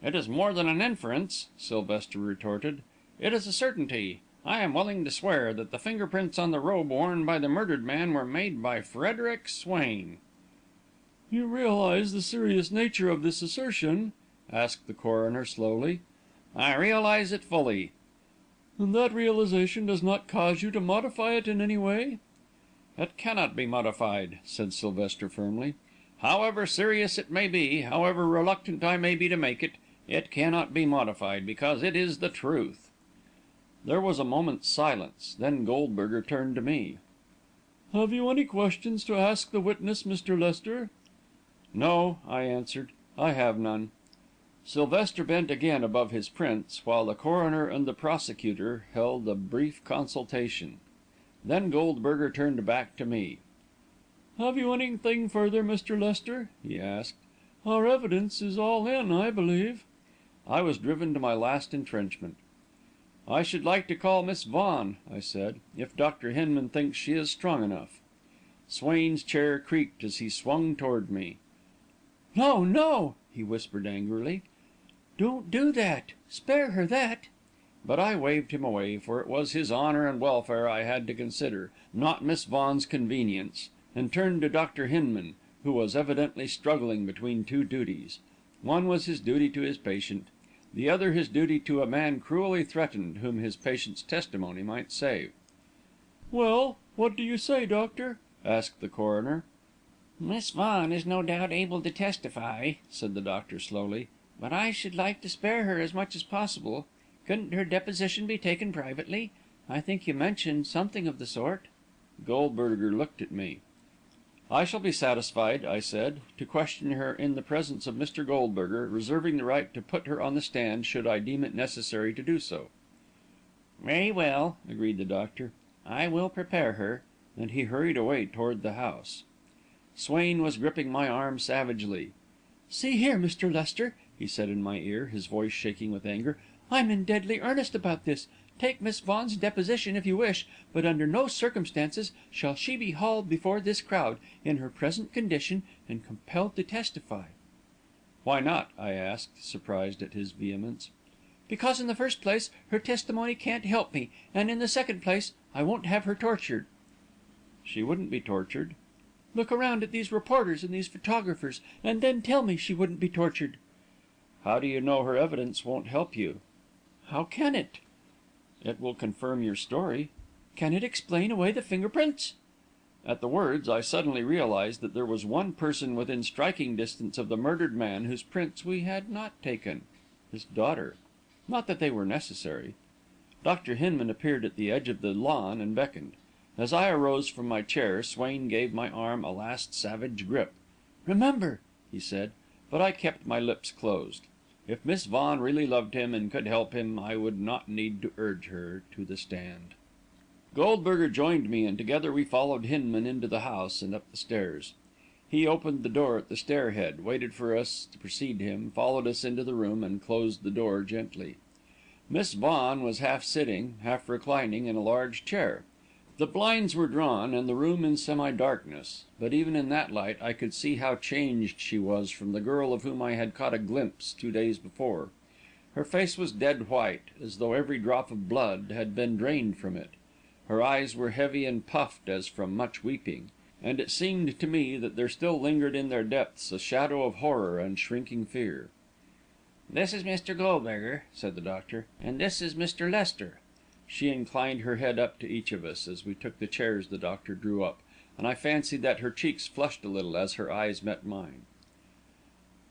"It is more than an inference," Sylvester retorted. "It is a certainty. I am willing to swear that the finger prints on the robe worn by the murdered man were made by Frederick Swain." "You realize the serious nature of this assertion?" asked the coroner slowly. "I realize it fully." "And that realization does not cause you to modify it in any way?" "It cannot be modified," said Sylvester firmly. "However serious it may be, however reluctant I may be to make it, it cannot be modified, because it is the truth." There was a moment's silence, then Goldberger turned to me. "Have you any questions to ask the witness, Mr. Lester?" "No," I answered, "I have none." Sylvester bent again above his prints, while the coroner and the prosecutor held a brief consultation. Then Goldberger turned back to me. "Have you anything further, Mr. Lester?" he asked. "Our evidence is all in, I believe." I was driven to my last entrenchment. "I should like to call Miss Vaughan," I said, "if Dr. Hinman thinks she is strong enough." Swain's chair creaked as he swung toward me. "No, no!" he whispered angrily. "Don't do that. Spare her that." But I waved him away, for it was his honour and welfare I had to consider, not Miss Vaughan's convenience, and turned to Dr. Hinman, who was evidently struggling between two duties. One was his duty to his patient, the other his duty to a man cruelly threatened, whom his patient's testimony might save. "Well, what do you say, doctor?" asked the coroner. "Miss Vaughan is no doubt able to testify," said the doctor slowly, "but I should like to spare her as much as possible. Couldn't her deposition be taken privately? I think you mentioned something of the sort." Goldberger looked at me. "I shall be satisfied," I said, "to question her in the presence of Mr. Goldberger, reserving the right to put her on the stand should I deem it necessary to do so." "Very well," agreed the doctor. "I will prepare her," and he hurried away toward the house. Swain was gripping my arm savagely. "See here, Mr. Lester," he said in my ear, his voice shaking with anger, "I'm in deadly earnest about this. Take Miss Vaughan's deposition if you wish, but under no circumstances shall she be hauled before this crowd, in her present condition, and compelled to testify." "Why not?" I asked, surprised at his vehemence. "Because in the first place, her testimony can't help me, and in the second place, I won't have her tortured." "She wouldn't be tortured." "Look around at these reporters and these photographers, and then tell me she wouldn't be tortured." "How do you know her evidence won't help you?" "How can it?" "It will confirm your story." "Can it explain away the fingerprints?" At the words, I suddenly realized that there was one person within striking distance of the murdered man whose prints we had not taken his daughter. Not that they were necessary. Dr. Hinman appeared at the edge of the lawn and beckoned. As I arose from my chair, Swain gave my arm a last savage grip. "Remember," he said, but I kept my lips closed. If Miss Vaughan really loved him and could help him, I would not need to urge her to the stand. Goldberger joined me, and together we followed Hinman into the house and up the stairs. He opened the door at the stair head, waited for us to precede him, followed us into the room, and closed the door gently. Miss Vaughan was half sitting, half reclining in a large chair. The blinds were drawn, and the room in semi-darkness, but even in that light I could see how changed she was from the girl of whom I had caught a glimpse 2 days before. Her face was dead white, as though every drop of blood had been drained from it. Her eyes were heavy and puffed as from much weeping, and it seemed to me that there still lingered in their depths a shadow of horror and shrinking fear. "This is Mr. Goldberger," said the doctor, "and this is Mr. Lester." She inclined her head up to each of us as we took the chairs the doctor drew up, and I fancied that her cheeks flushed a little as her eyes met mine.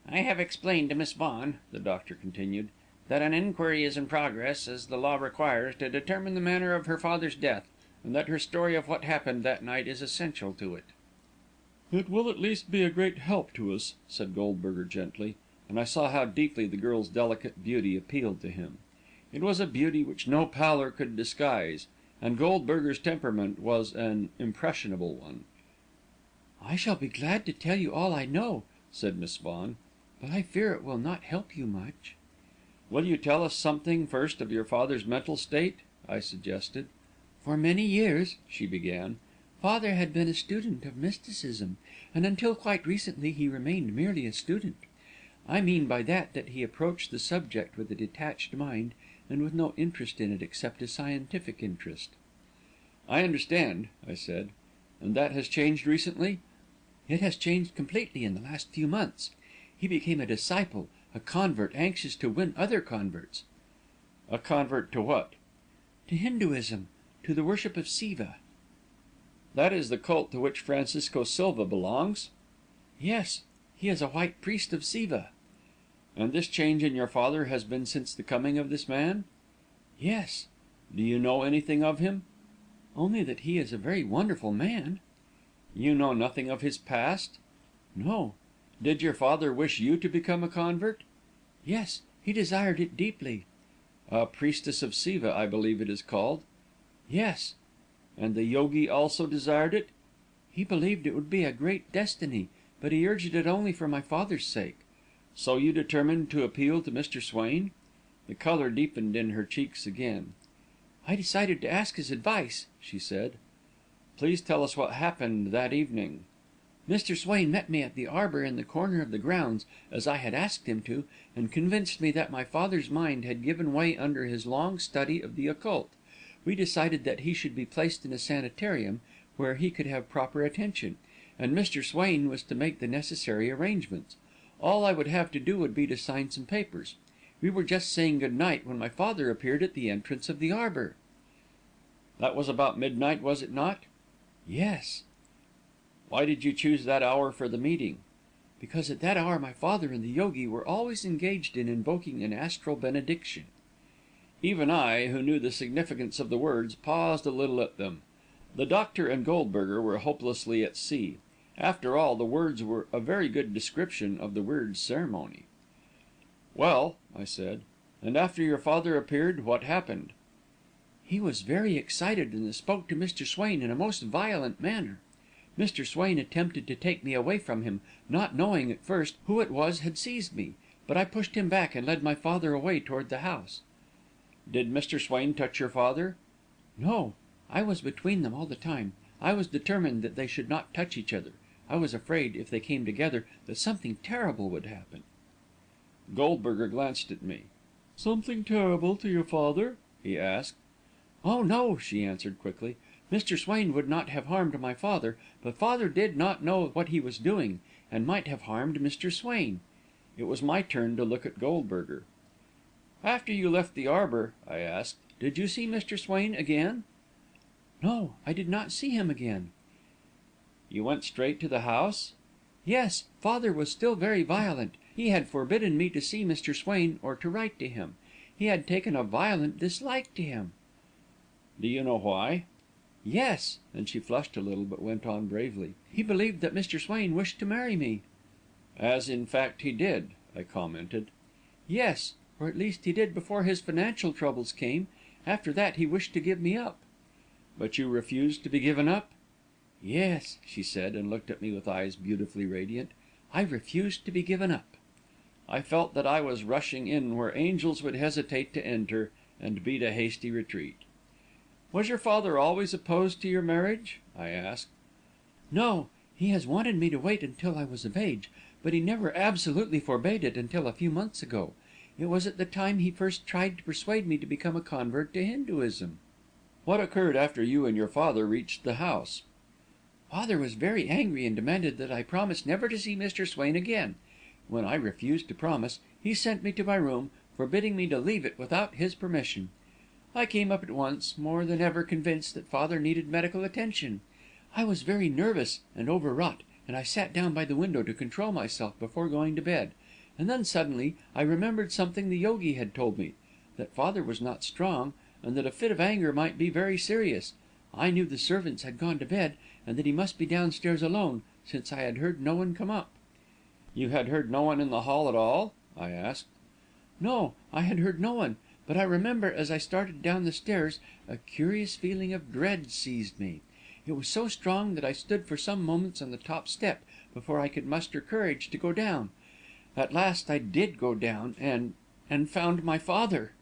"I have explained to Miss Vaughan," the doctor continued, "that an inquiry is in progress, as the law requires, to determine the manner of her father's death, and that her story of what happened that night is essential to it." "It will at least be a great help to us," said Goldberger gently, and I saw how deeply the girl's delicate beauty appealed to him. It was a beauty which no pallor could disguise, and Goldberger's temperament was an impressionable one. "I shall be glad to tell you all I know," said Miss Vaughan, "but I fear it will not help you much." "Will you tell us something first of your father's mental state?" I suggested. "For many years," she began, "father had been a student of mysticism, and until quite recently he remained merely a student. I mean by that he approached the subject with a detached mind, and with no interest in it except a scientific interest." "I understand," I said. "And that has changed recently?" "It has changed completely in the last few months. He became a disciple, a convert anxious to win other converts." "A convert to what?" "To Hinduism, to the worship of Siva." "That is the cult to which Francisco Silva belongs?" "Yes, he is a white priest of Siva." "And this change in your father has been since the coming of this man?" "Yes." "Do you know anything of him?" "Only that he is a very wonderful man." "You know nothing of his past?" "No." "Did your father wish you to become a convert?" "Yes, he desired it deeply." "A priestess of Siva, I believe it is called?" "Yes." "And the yogi also desired it?" "He believed it would be a great destiny, but he urged it only for my father's sake." "So you determined to appeal to Mr. Swain?" The colour deepened in her cheeks again. "I decided to ask his advice," she said. "Please tell us what happened that evening." "Mr. Swain met me at the arbour in the corner of the grounds, as I had asked him to, and convinced me that my father's mind had given way under his long study of the occult. We decided that he should be placed in a sanitarium, where he could have proper attention, and Mr. Swain was to make the necessary arrangements. All I would have to do would be to sign some papers. We were just saying good night when my father appeared at the entrance of the arbour." "That was about midnight, was it not?" "Yes." "Why did you choose that hour for the meeting?" "Because at that hour my father and the yogi were always engaged in invoking an astral benediction." Even I, who knew the significance of the words, paused a little at them. The doctor and Goldberger were hopelessly at sea. After all, the words were a very good description of the weird ceremony. "Well," I said, "and after your father appeared, what happened?" "He was very excited, and spoke to Mr. Swain in a most violent manner. Mr. Swain attempted to take me away from him, not knowing at first who it was had seized me, but I pushed him back and led my father away toward the house." "Did Mr. Swain touch your father?" "No, I was between them all the time. I was determined that they should not touch each other. I was afraid, if they came together, that something terrible would happen." Goldberger glanced at me. "Something terrible to your father?" he asked. "Oh, no," she answered quickly. "Mr. Swain would not have harmed my father, but father did not know what he was doing, and might have harmed Mr. Swain." It was my turn to look at Goldberger. "After you left the arbour," I asked, "did you see Mr. Swain again?" "No, I did not see him again." "You went straight to the house?" "Yes. Father was still very violent. He had forbidden me to see Mr. Swain or to write to him. He had taken a violent dislike to him." "Do you know why?" "Yes," and she flushed a little, but went on bravely. "He believed that Mr. Swain wished to marry me." "As in fact he did," I commented. "Yes, or at least he did before his financial troubles came. After that he wished to give me up." "But you refused to be given up?" "Yes," she said, and looked at me with eyes beautifully radiant. "I refused to be given up." I felt that I was rushing in where angels would hesitate to enter, and beat a hasty retreat. "Was your father always opposed to your marriage?" I asked. "No, he has wanted me to wait until I was of age, but he never absolutely forbade it until a few months ago. It was at the time he first tried to persuade me to become a convert to Hinduism." "What occurred after you and your father reached the house?" "Father was very angry and demanded that I promise never to see Mr. Swain again. When I refused to promise, he sent me to my room, forbidding me to leave it without his permission. I came up at once, more than ever convinced that father needed medical attention. I was very nervous and overwrought, and I sat down by the window to control myself before going to bed. And then suddenly I remembered something the yogi had told me, that father was not strong, and that a fit of anger might be very serious. I knew the servants had gone to bed, and that he must be downstairs alone, since I had heard no one come up." "You had heard no one in the hall at all?" I asked. "No, I had heard no one; but I remember, as I started down the stairs, a curious feeling of dread seized me. It was so strong that I stood for some moments on the top step before I could muster courage to go down. At last I did go down, and found my father."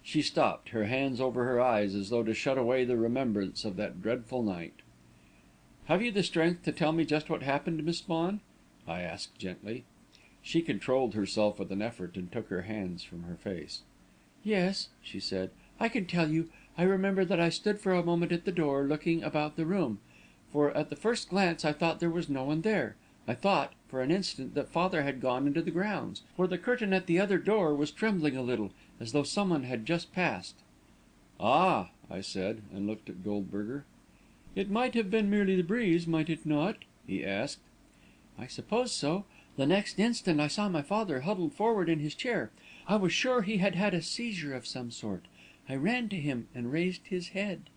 She stopped, her hands over her eyes, as though to shut away the remembrance of that dreadful night. "Have you the strength to tell me just what happened, Miss Vaughan?" I asked gently. She controlled herself with an effort, and took her hands from her face. "Yes," she said, "I can tell you. I remember that I stood for a moment at the door, looking about the room, for at the first glance I thought there was no one there. I thought, for an instant, that father had gone into the grounds, for the curtain at the other door was trembling a little, as though someone had just passed." "Ah!" I said, and looked at Goldberger. "It might have been merely the breeze, might it not?" he asked. "I suppose so. The next instant I saw my father huddled forward in his chair. I was sure he had had a seizure of some sort. I ran to him and raised his head."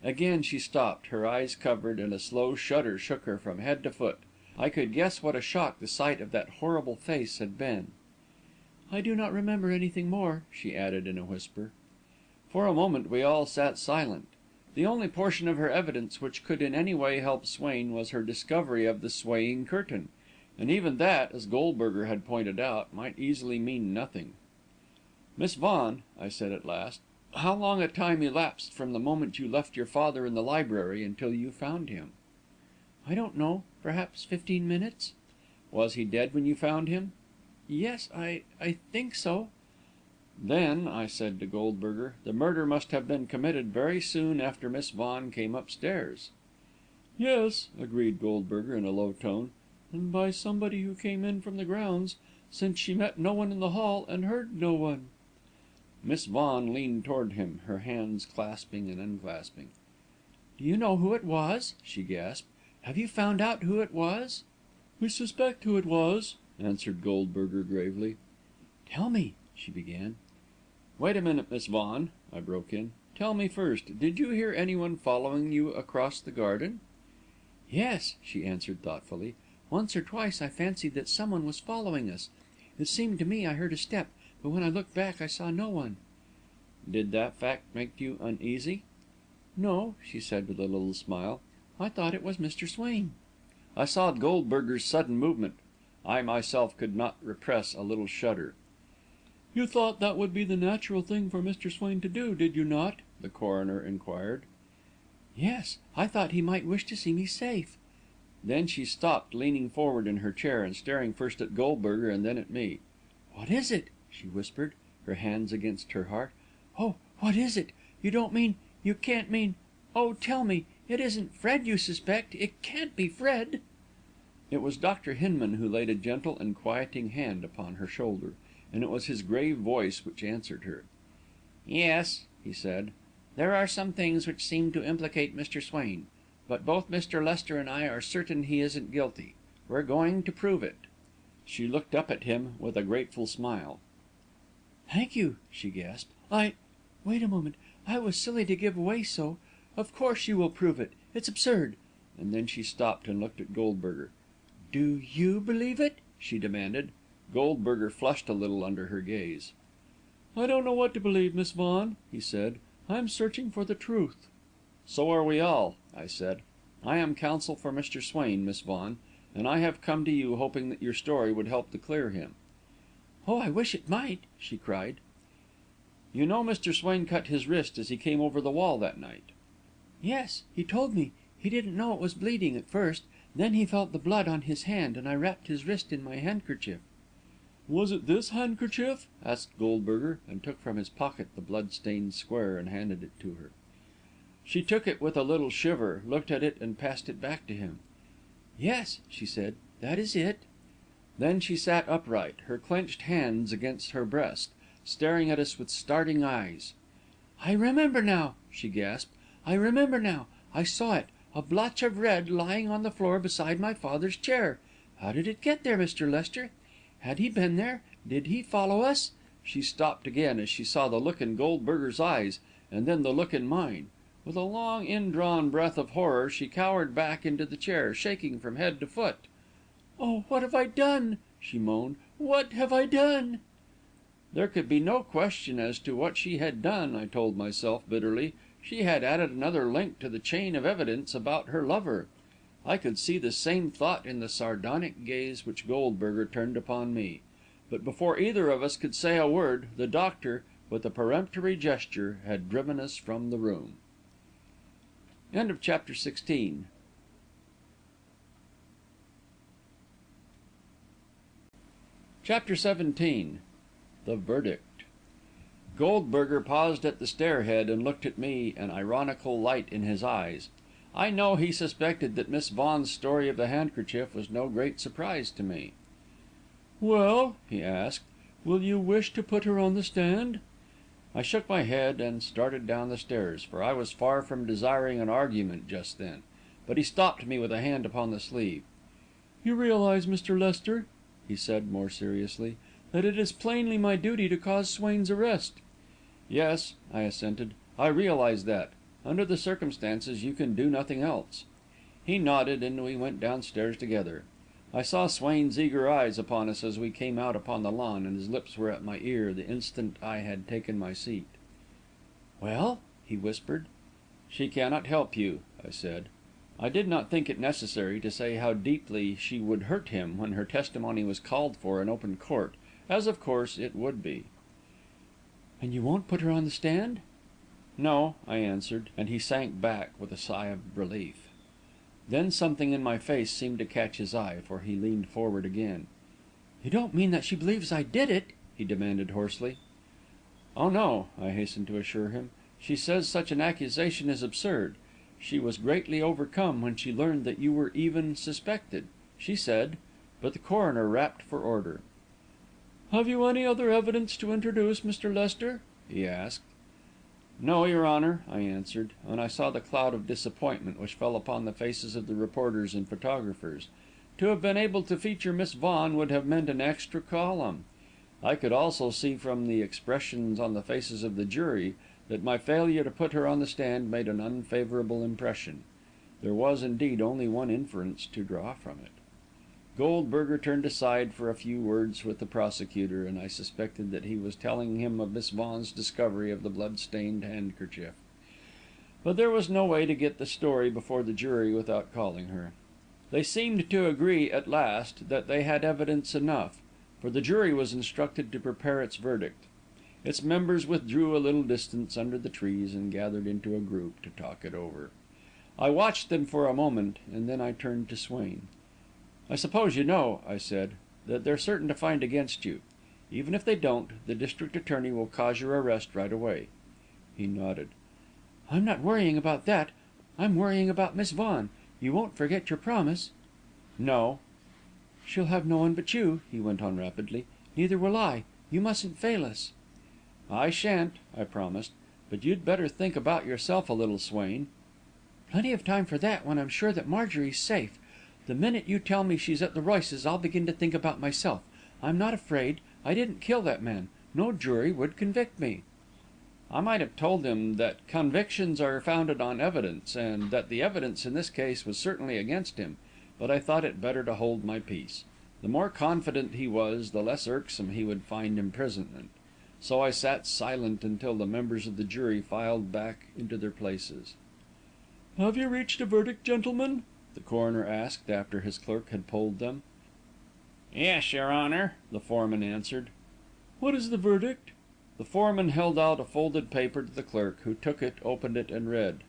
Again she stopped, her eyes covered, and a slow shudder shook her from head to foot. I could guess what a shock the sight of that horrible face had been. "I do not remember anything more," she added in a whisper. For a moment we all sat silent. The only portion of her evidence which could in any way help Swain was her discovery of the swaying curtain, and even that, as Goldberger had pointed out, might easily mean nothing. "Miss Vaughan," I said at last, "how long a time elapsed from the moment you left your father in the library until you found him?" "I don't know. Perhaps 15 minutes." "Was he dead when you found him?" "Yes, I think so." "Then," I said to Goldberger, "the murder must have been committed very soon after Miss Vaughan came upstairs." "Yes," agreed Goldberger in a low tone, "and by somebody who came in from the grounds, since she met no one in the hall and heard no one." Miss Vaughan leaned toward him, her hands clasping and unclasping. "Do you know who it was?" she gasped. "Have you found out who it was?" "We suspect who it was," answered Goldberger gravely. "Tell me," she began. "Wait a minute, Miss Vaughan," I broke in. "Tell me first, did you hear anyone following you across the garden?" "Yes," she answered thoughtfully. "Once or twice I fancied that someone was following us. It seemed to me I heard a step, but when I looked back I saw no one." "Did that fact make you uneasy?" "No," she said with a little smile. I thought it was Mr. Swain." I saw Goldberger's sudden movement. I myself could not repress a little shudder. "You thought that would be the natural thing for Mr. Swain to do, did you not?" the coroner inquired. "Yes, I thought he might wish to see me safe." Then she stopped, leaning forward in her chair and staring first at Goldberger and then at me. "What is it?" she whispered, her hands against her heart. "Oh, what is it? You can't mean... Oh, tell me, it isn't Fred you suspect. It can't be Fred." It was Dr. Hinman who laid a gentle and quieting hand upon her shoulder, and it was his grave voice which answered her. "Yes," he said, "there are some things which seem to implicate Mr. Swain, but both Mr. Lester and I are certain he isn't guilty. We're going to prove it." She looked up at him with a grateful smile. "Thank you," she gasped. Wait a moment. I was silly to give away so. Of course you will prove it. It's absurd." And then she stopped and looked at Goldberger. "Do you believe it?" she demanded. Goldberger flushed a little under her gaze. "I don't know what to believe, Miss Vaughan," he said. "I'm searching for the truth." "So are we all," I said. "I am counsel for Mr. Swain, Miss Vaughan, and I have come to you hoping that your story would help to clear him." "Oh, I wish it might!" she cried. "You know Mr. Swain cut his wrist as he came over the wall that night?" "Yes, he told me. He didn't know it was bleeding at first. Then he felt the blood on his hand, and I wrapped his wrist in my handkerchief." "Was it this handkerchief?" asked Goldberger, and took from his pocket the blood-stained square and handed it to her. She took it with a little shiver, looked at it, and passed it back to him. "Yes," she said, "that is it." Then she sat upright, her clenched hands against her breast, staring at us with starting eyes. "I remember now," she gasped. "I remember now. I saw it, a blotch of red lying on the floor beside my father's chair. How did it get there, Mr. Lester? Had he been there? Did he follow us?" She stopped again as she saw the look in Goldberger's eyes, and then the look in mine. With a long indrawn breath of horror, she cowered back into the chair, shaking from head to foot. "Oh, what have I done?" she moaned. "What have I done?" There could be no question as to what she had done, I told myself bitterly. She had added another link to the chain of evidence about her lover. I could see the same thought in the sardonic gaze which Goldberger turned upon me. But before either of us could say a word, the doctor, with a peremptory gesture, had driven us from the room. Chapter XVII. Chapter XVII. The Verdict. Goldberger paused at the stairhead and looked at me, an ironical light in his eyes. I know he suspected that Miss Vaughan's story of the handkerchief was no great surprise to me. "Well," he asked, "will you wish to put her on the stand?" I shook my head and started down the stairs, for I was far from desiring an argument just then. But he stopped me with a hand upon the sleeve. "You realise, Mr. Lester," he said, more seriously, "that it is plainly my duty to cause Swain's arrest." "Yes," I assented, "I realise that. Under the circumstances, you can do nothing else." He nodded, and we went downstairs together. I saw Swain's eager eyes upon us as we came out upon the lawn, and his lips were at my ear the instant I had taken my seat. "Well?" he whispered. "She cannot help you," I said. I did not think it necessary to say how deeply she would hurt him when her testimony was called for in open court, as of course it would be. "And you won't put her on the stand?" "No," I answered, and he sank back with a sigh of relief. Then something in my face seemed to catch his eye, for he leaned forward again. "You don't mean that she believes I did it?" he demanded hoarsely. "Oh, no," I hastened to assure him. "She says such an accusation is absurd. She was greatly overcome when she learned that you were even suspected. She said..." But the coroner rapped for order. "Have you any other evidence to introduce, Mr. Lester?" he asked. "No, your Honour," I answered, and I saw the cloud of disappointment which fell upon the faces of the reporters and photographers. To have been able to feature Miss Vaughan would have meant an extra column. I could also see from the expressions on the faces of the jury that my failure to put her on the stand made an unfavourable impression. There was, indeed, only one inference to draw from it. Goldberger turned aside for a few words with the prosecutor, and I suspected that he was telling him of Miss Vaughan's discovery of the blood-stained handkerchief. But there was no way to get the story before the jury without calling her. They seemed to agree, at last, that they had evidence enough, for the jury was instructed to prepare its verdict. Its members withdrew a little distance under the trees and gathered into a group to talk it over. I watched them for a moment, and then I turned to Swain. "I suppose you know," I said, "that they're certain to find against you. Even if they don't, the district attorney will cause your arrest right away." He nodded. "I'm not worrying about that. I'm worrying about Miss Vaughan. You won't forget your promise?" "No." "She'll have no one but you," he went on rapidly. "Neither will I. You mustn't fail us." "I shan't," I promised. "But you'd better think about yourself a little, Swain." "Plenty of time for that when I'm sure that Marjorie's safe. The minute you tell me she's at the Royces', I'll begin to think about myself. I'm not afraid. I didn't kill that man. No jury would convict me." I might have told him that convictions are founded on evidence, and that the evidence in this case was certainly against him, but I thought it better to hold my peace. The more confident he was, the less irksome he would find imprisonment. So I sat silent until the members of the jury filed back into their places. "Have you reached a verdict, gentlemen?" the coroner asked, after his clerk had polled them. "Yes, your Honour," the foreman answered. "What is the verdict?" The foreman held out a folded paper to the clerk, who took it, opened it, and read: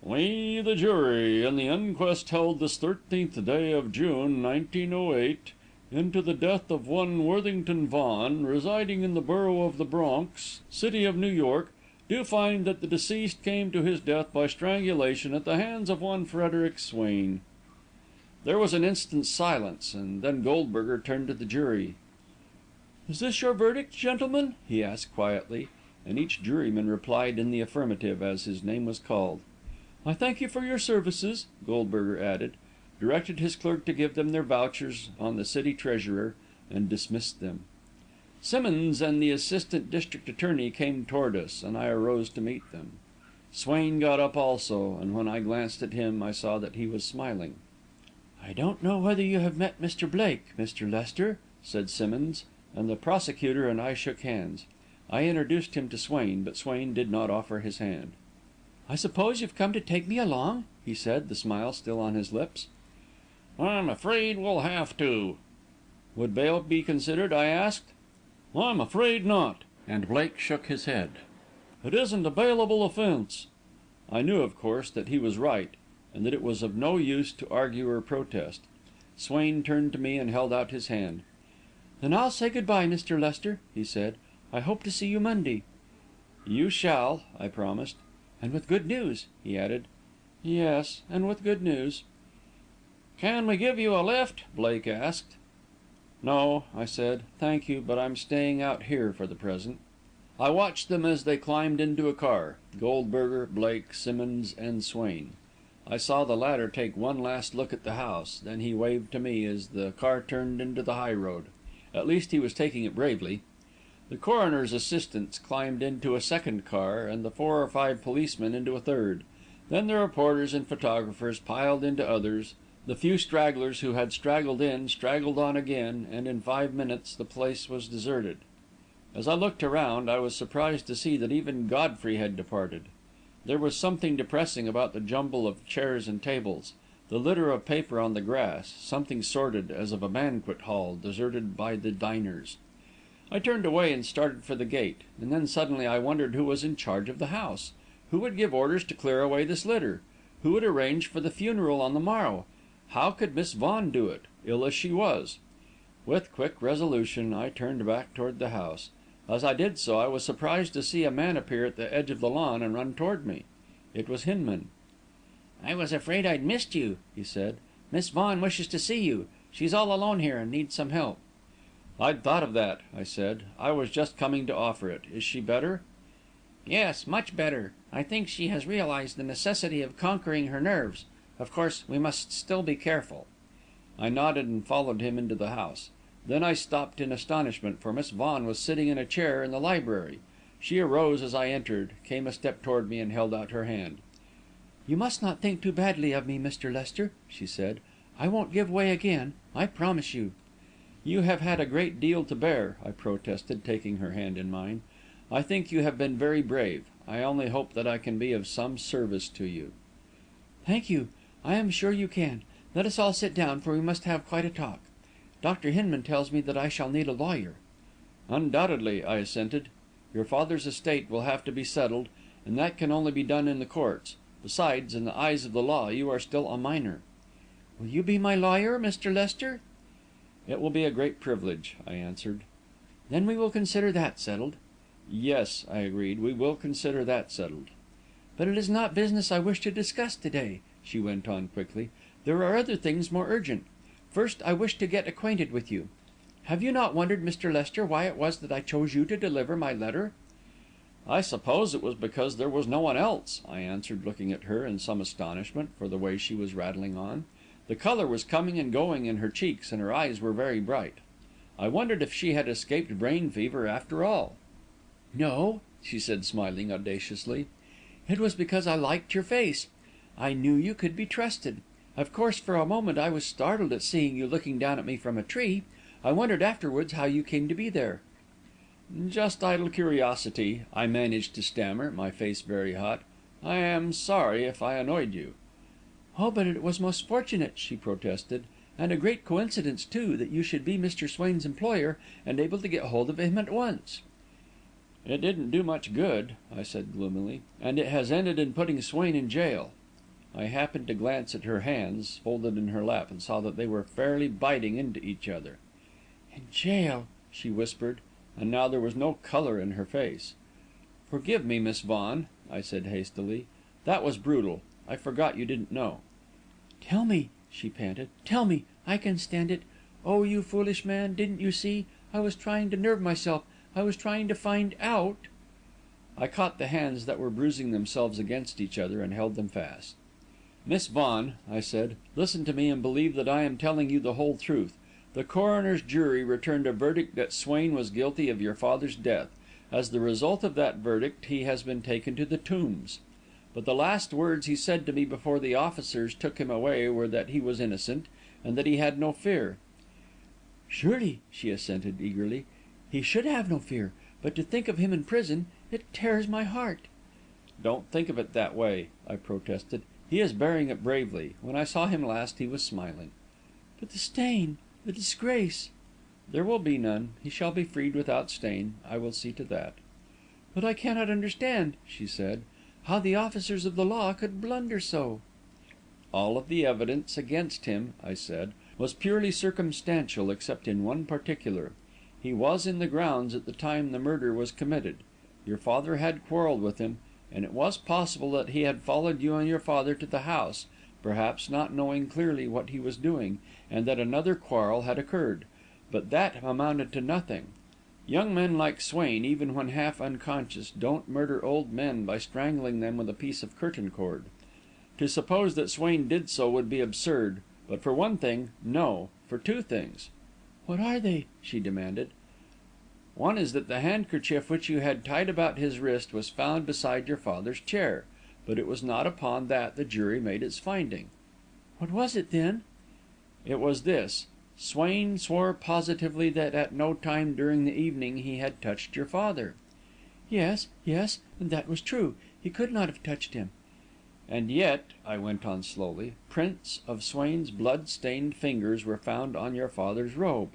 "We, the jury, in the inquest held this 13th day of June, 1908, into the death of one Worthington Vaughan, residing in the borough of the Bronx, City of New York, do find that the deceased came to his death by strangulation at the hands of one Frederick Swain." There was an instant's silence, and then Goldberger turned to the jury. "Is this your verdict, gentlemen?" he asked quietly, and each juryman replied in the affirmative as his name was called. "I thank you for your services," Goldberger added, directed his clerk to give them their vouchers on the city treasurer, and dismissed them. Simmonds and the assistant district attorney came toward us, and I arose to meet them. Swain got up also, and when I glanced at him, I saw that he was smiling. "I don't know whether you have met Mr. Blake, Mr. Lester," said Simmonds, and the prosecutor and I shook hands. I introduced him to Swain, but Swain did not offer his hand. "I suppose you've come to take me along?" he said, the smile still on his lips. "I'm afraid we'll have to." "Would bail be considered?" I asked. "I'm afraid not," and Blake shook his head. "It isn't a bailable offence." I knew, of course, that he was right, and that it was of no use to argue or protest. Swain turned to me and held out his hand. "Then I'll say good bye, Mr. Lester," he said. "I hope to see you Monday." "You shall," I promised. "And with good news," he added. "Yes, and with good news." "Can we give you a lift?" Blake asked. "No," I said, "thank you, but I'm staying out here for the present." I watched them as they climbed into a car, Goldberger, Blake, Simmonds, and Swain. I saw the latter take one last look at the house, then he waved to me as the car turned into the high road. At least he was taking it bravely. The coroner's assistants climbed into a second car, and the 4 or 5 policemen into a third. Then the reporters and photographers piled into others. The few stragglers who had straggled in, straggled on again, and in 5 minutes the place was deserted. As I looked around, I was surprised to see that even Godfrey had departed. There was something depressing about the jumble of chairs and tables, the litter of paper on the grass, something sordid, as of a banquet hall deserted by the diners. I turned away and started for the gate, and then suddenly I wondered who was in charge of the house. Who would give orders to clear away this litter? Who would arrange for the funeral on the morrow? How could Miss Vaughan do it, ill as she was? With quick resolution, I turned back toward the house. As I did so, I was surprised to see a man appear at the edge of the lawn and run toward me. It was Hinman. "I was afraid I'd missed you," he said. "Miss Vaughan wishes to see you. She's all alone here and needs some help." "I'd thought of that," I said. "I was just coming to offer it. Is she better?" "Yes, much better. I think she has realized the necessity of conquering her nerves. Of course, we must still be careful." I nodded and followed him into the house. Then I stopped in astonishment, for Miss Vaughan was sitting in a chair in the library. She arose as I entered, came a step toward me, and held out her hand. "You must not think too badly of me, Mr. Lester," she said. "I won't give way again, I promise you." "You have had a great deal to bear," I protested, taking her hand in mine. "I think you have been very brave. I only hope that I can be of some service to you." "Thank you. I am sure you can. Let us all sit down, for we must have quite a talk. Dr. Hinman tells me that I shall need a lawyer." "Undoubtedly," I assented. "Your father's estate will have to be settled, and that can only be done in the courts. Besides, in the eyes of the law, you are still a minor." "Will you be my lawyer, Mr. Lester?" "It will be a great privilege," I answered. "Then we will consider that settled." "Yes," I agreed, "we will consider that settled." "But it is not business I wish to discuss to day," she went on quickly. "There are other things more urgent. First, I wish to get acquainted with you. Have you not wondered, Mr. Lester, why it was that I chose you to deliver my letter?" "I suppose it was because there was no one else," I answered, looking at her in some astonishment for the way she was rattling on. The colour was coming and going in her cheeks, and her eyes were very bright. I wondered if she had escaped brain fever after all. "No," she said, smiling audaciously. "It was because I liked your face. I knew you could be trusted. Of course, for a moment I was startled at seeing you looking down at me from a tree. I wondered afterwards how you came to be there." "Just idle curiosity," I managed to stammer, my face very hot. "I am sorry if I annoyed you." "Oh, but it was most fortunate," she protested, "and a great coincidence, too, that you should be Mr. Swain's employer, and able to get hold of him at once." "It didn't do much good," I said gloomily, "and it has ended in putting Swain in jail." I happened to glance at her hands, folded in her lap, and saw that they were fairly biting into each other. "In jail," she whispered, and now there was no colour in her face. "Forgive me, Miss Vaughan," I said hastily. "That was brutal. I forgot you didn't know." "Tell me," she panted. "Tell me. I can stand it. Oh, you foolish man, didn't you see? I was trying to nerve myself. I was trying to find out." I caught the hands that were bruising themselves against each other and held them fast. "Miss Vaughan," I said, "listen to me and believe that I am telling you the whole truth. The coroner's jury returned a verdict that Swain was guilty of your father's death. As the result of that verdict, he has been taken to the Tombs. But the last words he said to me before the officers took him away were that he was innocent, and that he had no fear." "Surely," she assented eagerly, "he should have no fear. But to think of him in prison, it tears my heart." "Don't think of it that way," I protested. "He is bearing it bravely. When I saw him last, he was smiling." "But the stain, the disgrace." "There will be none. He shall be freed without stain. I will see to that." "But I cannot understand," she said, "how the officers of the law could blunder so." "All of the evidence against him," I said, "was purely circumstantial, except in one particular. He was in the grounds at the time the murder was committed. Your father had quarrelled with him, and it was possible that he had followed you and your father to the house, perhaps not knowing clearly what he was doing, and that another quarrel had occurred. But that amounted to nothing. Young men like Swain, even when half unconscious, don't murder old men by strangling them with a piece of curtain cord. To suppose that Swain did so would be absurd, but for one thing, no, for two things." "What are they?" she demanded. "One is that the handkerchief which you had tied about his wrist was found beside your father's chair, but it was not upon that the jury made its finding." "What was it, then?" "It was this. Swain swore positively that at no time during the evening he had touched your father." Yes, yes, and that was true. He could not have touched him." "And yet," I went on slowly, "prints of Swain's blood-stained fingers were found on your father's robe."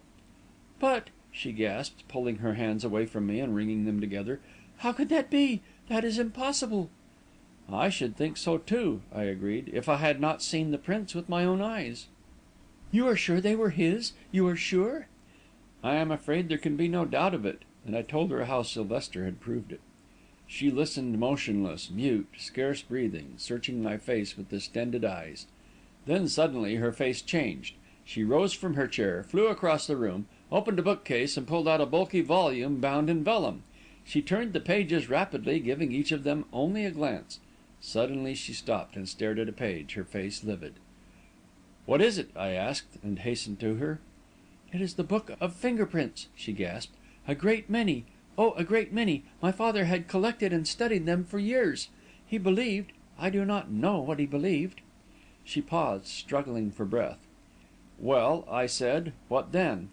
"But," she gasped, pulling her hands away from me and wringing them together, "how could that be? That is impossible." "I should think so, too," I agreed, "if I had not seen the prints with my own eyes." "You are sure they were his? You are sure?" "I am afraid there can be no doubt of it," and I told her how Sylvester had proved it. She listened motionless, mute, scarce breathing, searching my face with distended eyes. Then suddenly her face changed. She rose from her chair, flew across the room, opened a bookcase, and pulled out a bulky volume bound in vellum. She turned the pages rapidly, giving each of them only a glance. Suddenly she stopped and stared at a page, her face livid. "What is it?" I asked, and hastened to her. "It is the book of finger prints," she gasped. "A great many. Oh, a great many. My father had collected and studied them for years. He believed I do not know what he believed." She paused, struggling for breath. "Well," I said, "what then?"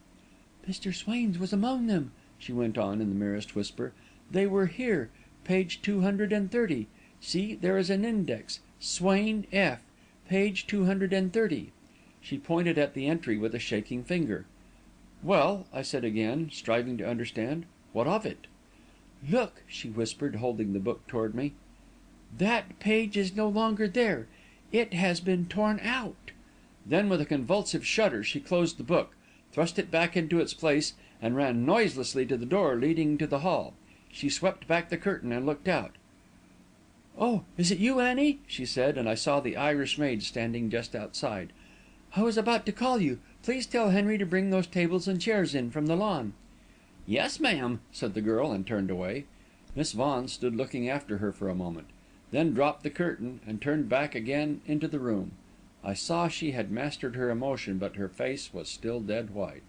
"Mr. Swain's was among them," she went on in the merest whisper. "They were here. page 230. See, there is an index, Swain F, page 230. She pointed at the entry with a shaking finger. "Well," I said again, striving to understand, "what of it?" "Look," she whispered, holding the book toward me. "That page is no longer there. It has been torn out." Then, with a convulsive shudder, she closed the book, thrust it back into its place, and ran noiselessly to the door leading to the hall. She swept back the curtain and looked out. "Oh, is it you, Annie?" she said, and I saw the Irish maid standing just outside. "I was about to call you. Please tell Henry to bring those tables and chairs in from the lawn." "Yes, ma'am," said the girl, and turned away. Miss Vaughan stood looking after her for a moment, then dropped the curtain and turned back again into the room. I saw she had mastered her emotion, but her face was still dead white.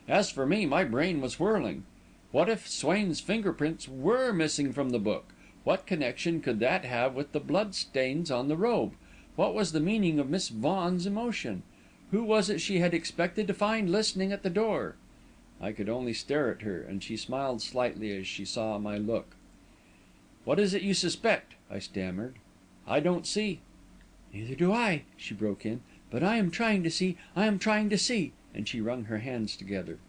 As for me, my brain was whirling. What if Swain's finger prints were missing from the book? What connection could that have with the blood stains on the robe? What was the meaning of Miss Vaughan's emotion? Who was it she had expected to find listening at the door? I could only stare at her, and she smiled slightly as she saw my look. "What is it you suspect?" I stammered. "I don't see." "Neither do I," she broke in. "But I am trying to see, I am trying to see," and she wrung her hands together.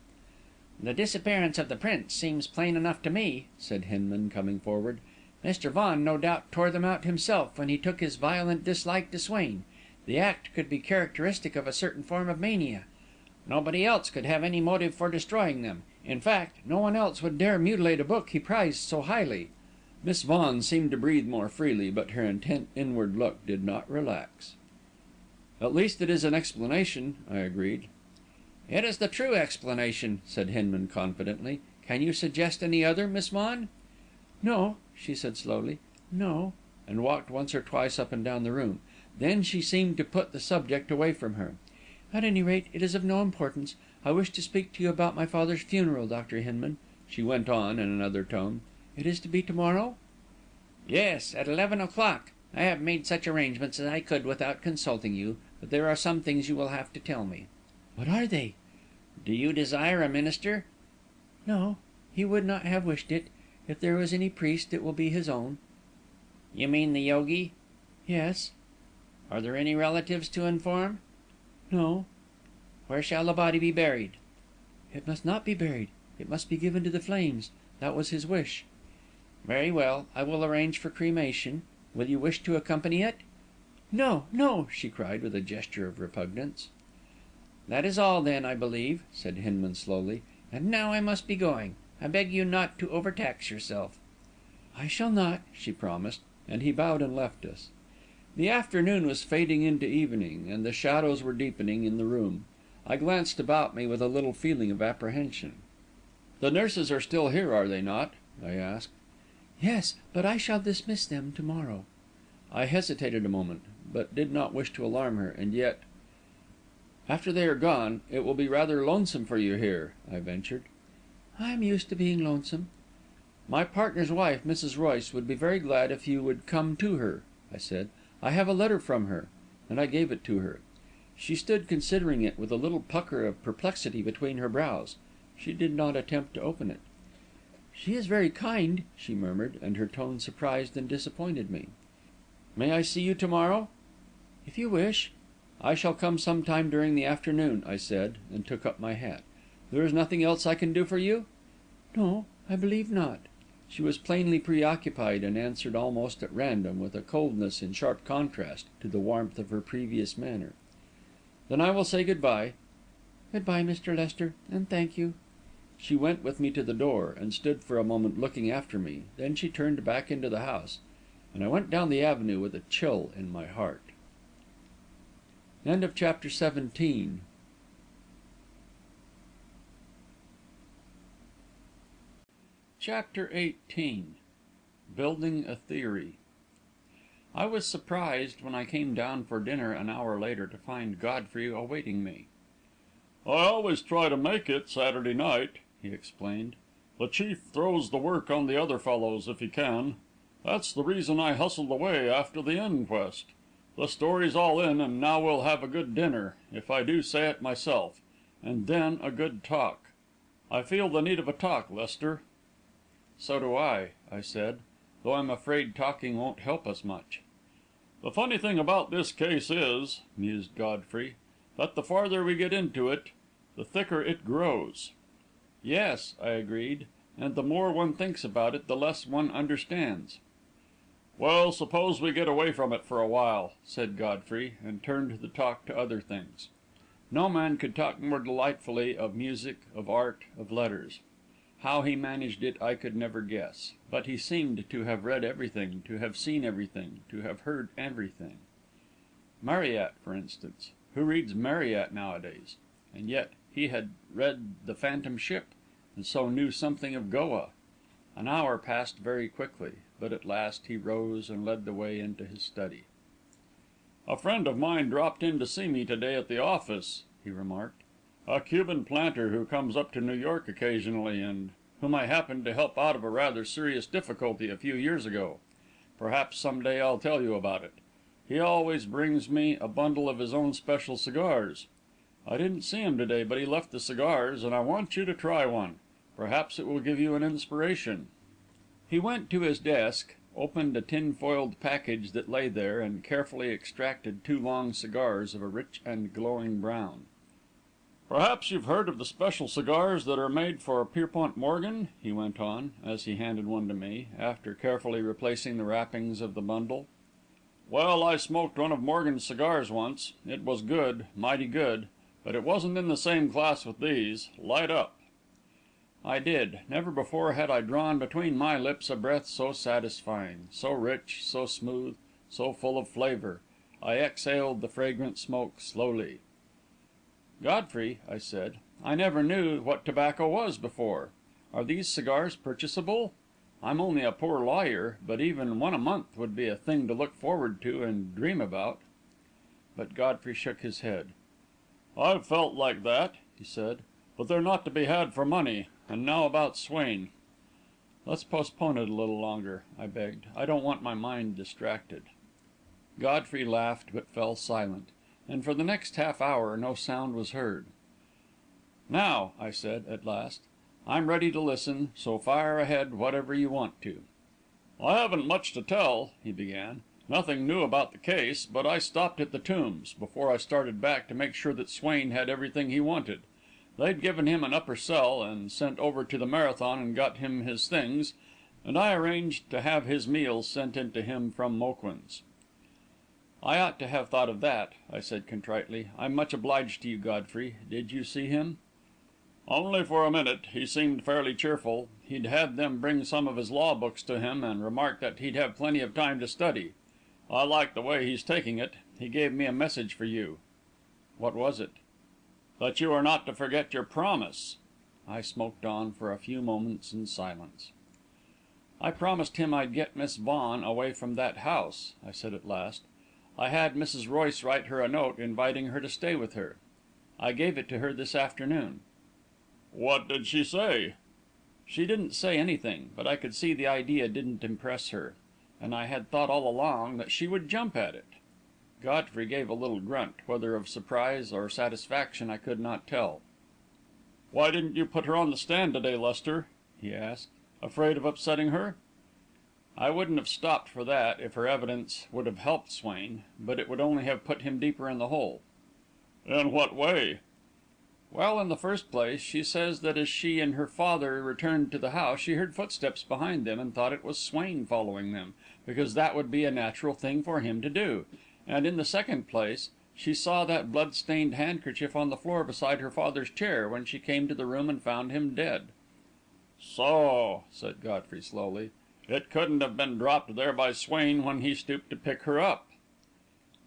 "The disappearance of the prints seems plain enough to me," said Hinman, coming forward. "Mr. Vaughan no doubt tore them out himself when he took his violent dislike to Swain. The act could be characteristic of a certain form of mania. Nobody else could have any motive for destroying them. In fact, no one else would dare mutilate a book he prized so highly." Miss Vaughan seemed to breathe more freely, but her intent inward look did not relax. "At least it is an explanation," I agreed. "It is the true explanation," said Hinman confidently. "Can you suggest any other, Miss Vaughan?" "No," she said slowly, "no," and walked once or twice up and down the room. Then she seemed to put the subject away from her. "At any rate, it is of no importance. I wish to speak to you about my father's funeral, Dr. Hinman," she went on in another tone. "It is to be to morrow?" "Yes, at 11 o'clock. I have made such arrangements as I could without consulting you, but there are some things you will have to tell me." "What are they?" "Do you desire a minister?" "No, he would not have wished it. If there is any priest, it will be his own." "You mean the yogi?" "Yes." "Are there any relatives to inform?" "No." "Where shall the body be buried?" "It must not be buried. It must be given to the flames. That was his wish." "Very well. I will arrange for cremation. Will you wish to accompany it?" "No, no!" she cried, with a gesture of repugnance. "That is all, then, I believe," said Hinman slowly. "And now I must be going. I beg you not to overtax yourself." "I shall not," she promised, and he bowed and left us. The afternoon was fading into evening, and the shadows were deepening in the room. I glanced about me with a little feeling of apprehension. "The nurses are still here, are they not?" I asked. "Yes, but I shall dismiss them to morrow." I hesitated a moment, but did not wish to alarm her, and yet... "After they are gone, it will be rather lonesome for you here," I ventured. "I am used to being lonesome." "My partner's wife, Mrs. Royce, would be very glad if you would come to her," I said. "I have a letter from her," and I gave it to her. She stood considering it with a little pucker of perplexity between her brows. She did not attempt to open it. "She is very kind," she murmured, and her tone surprised and disappointed me. "May I see you to morrow?" "If you wish." "I shall come some time during the afternoon," I said, and took up my hat. "There is nothing else I can do for you?" "No, I believe not." She was plainly preoccupied, and answered almost at random, with a coldness in sharp contrast to the warmth of her previous manner. "Then I will say good bye." "Good bye, Mr. Lester, and thank you." She went with me to the door, and stood for a moment looking after me. Then she turned back into the house, and I went down the avenue with a chill in my heart. Chapter 17. Chapter 18. Building a Theory. I was surprised, when I came down for dinner an hour later, to find Godfrey awaiting me. "I always try to make it Saturday night," he explained. "The chief throws the work on the other fellows if he can. That's the reason I hustled away after the inquest. The story's all in, and now we'll have a good dinner, if I do say it myself, and then a good talk. I feel the need of a talk, Lester." "So do I," I said. though I'm afraid talking won't help us much." "The funny thing about this case is," mused Godfrey, "that the farther we get into it, the thicker it grows." "Yes," I agreed, "and the more one thinks about it, the less one understands." "Well, suppose we get away from it for a while," said Godfrey, and turned the talk to other things. No man could talk more delightfully of music, of art, of letters. How he managed it I could never guess, but he seemed to have read everything, to have seen everything, to have heard everything. Marryat, for instance. Who reads Marryat nowadays? And yet he had read The Phantom Ship, and so knew something of Goa. An hour passed very quickly, but at last he rose and led the way into his study. "A friend of mine dropped in to see me to day at the office," he remarked. "A Cuban planter who comes up to New York occasionally, and whom I happened to help out of a rather serious difficulty a few years ago. Perhaps some day I'll tell you about it. He always brings me a bundle of his own special cigars. I didn't see him to day, but he left the cigars, and I want you to try one. Perhaps it will give you an inspiration." He went to his desk, opened a tin-foiled package that lay there, and carefully extracted 2 long cigars of a rich and glowing brown. "Perhaps you've heard of the special cigars that are made for Pierpont Morgan?" he went on, as he handed one to me, after carefully replacing the wrappings of the bundle. "Well, I smoked one of Morgan's cigars once. It was good, mighty good, but it wasn't in the same class with these. Light up." I did. Never before had I drawn between my lips a breath so satisfying, so rich, so smooth, so full of flavour. I exhaled the fragrant smoke slowly. "Godfrey," I said, "I never knew what tobacco was before. Are these cigars purchasable? I'm only a poor lawyer, but even one a month would be a thing to look forward to and dream about." But Godfrey shook his head. "I've felt like that," he said, "but they're not to be had for money. And now about Swain." "Let's postpone it a little longer," I begged. "I don't want my mind distracted." Godfrey laughed, but fell silent, and for the next half hour no sound was heard. "Now," I said, at last, "I'm ready to listen, so fire ahead whatever you want to." "I haven't much to tell," he began. "Nothing new about the case, but I stopped at the Tombs, before I started back, to make sure that Swain had everything he wanted. They'd given him an upper cell, and sent over to the Marathon and got him his things, and I arranged to have his meals sent in to him from Moquin's." "I ought to have thought of that," I said contritely. "I'm much obliged to you, Godfrey. Did you see him?" "Only for a minute. He seemed fairly cheerful. He'd had them bring some of his law books to him, and remarked that he'd have plenty of time to study. I like the way he's taking it. He gave me a message for you." "What was it?" "That you are not to forget your promise." I smoked on for a few moments in silence. "I promised him I'd get Miss Vaughan away from that house," I said at last. "I had Mrs. Royce write her a note inviting her to stay with her. I gave it to her this afternoon." "What did she say?" "She didn't say anything, but I could see the idea didn't impress her, and I had thought all along that she would jump at it." Godfrey gave a little grunt, whether of surprise or satisfaction I could not tell. "Why didn't you put her on the stand to day, Lester?" he asked. "Afraid of upsetting her?" "I wouldn't have stopped for that, if her evidence would have helped Swain, but it would only have put him deeper in the hole." "In what way?" "Well, in the first place, she says that as she and her father returned to the house, she heard footsteps behind them and thought it was Swain following them, because that would be a natural thing for him to do. And in the second place, she saw that blood-stained handkerchief on the floor beside her father's chair when she came to the room and found him dead." "So," said Godfrey slowly, "it couldn't have been dropped there by Swain when he stooped to pick her up."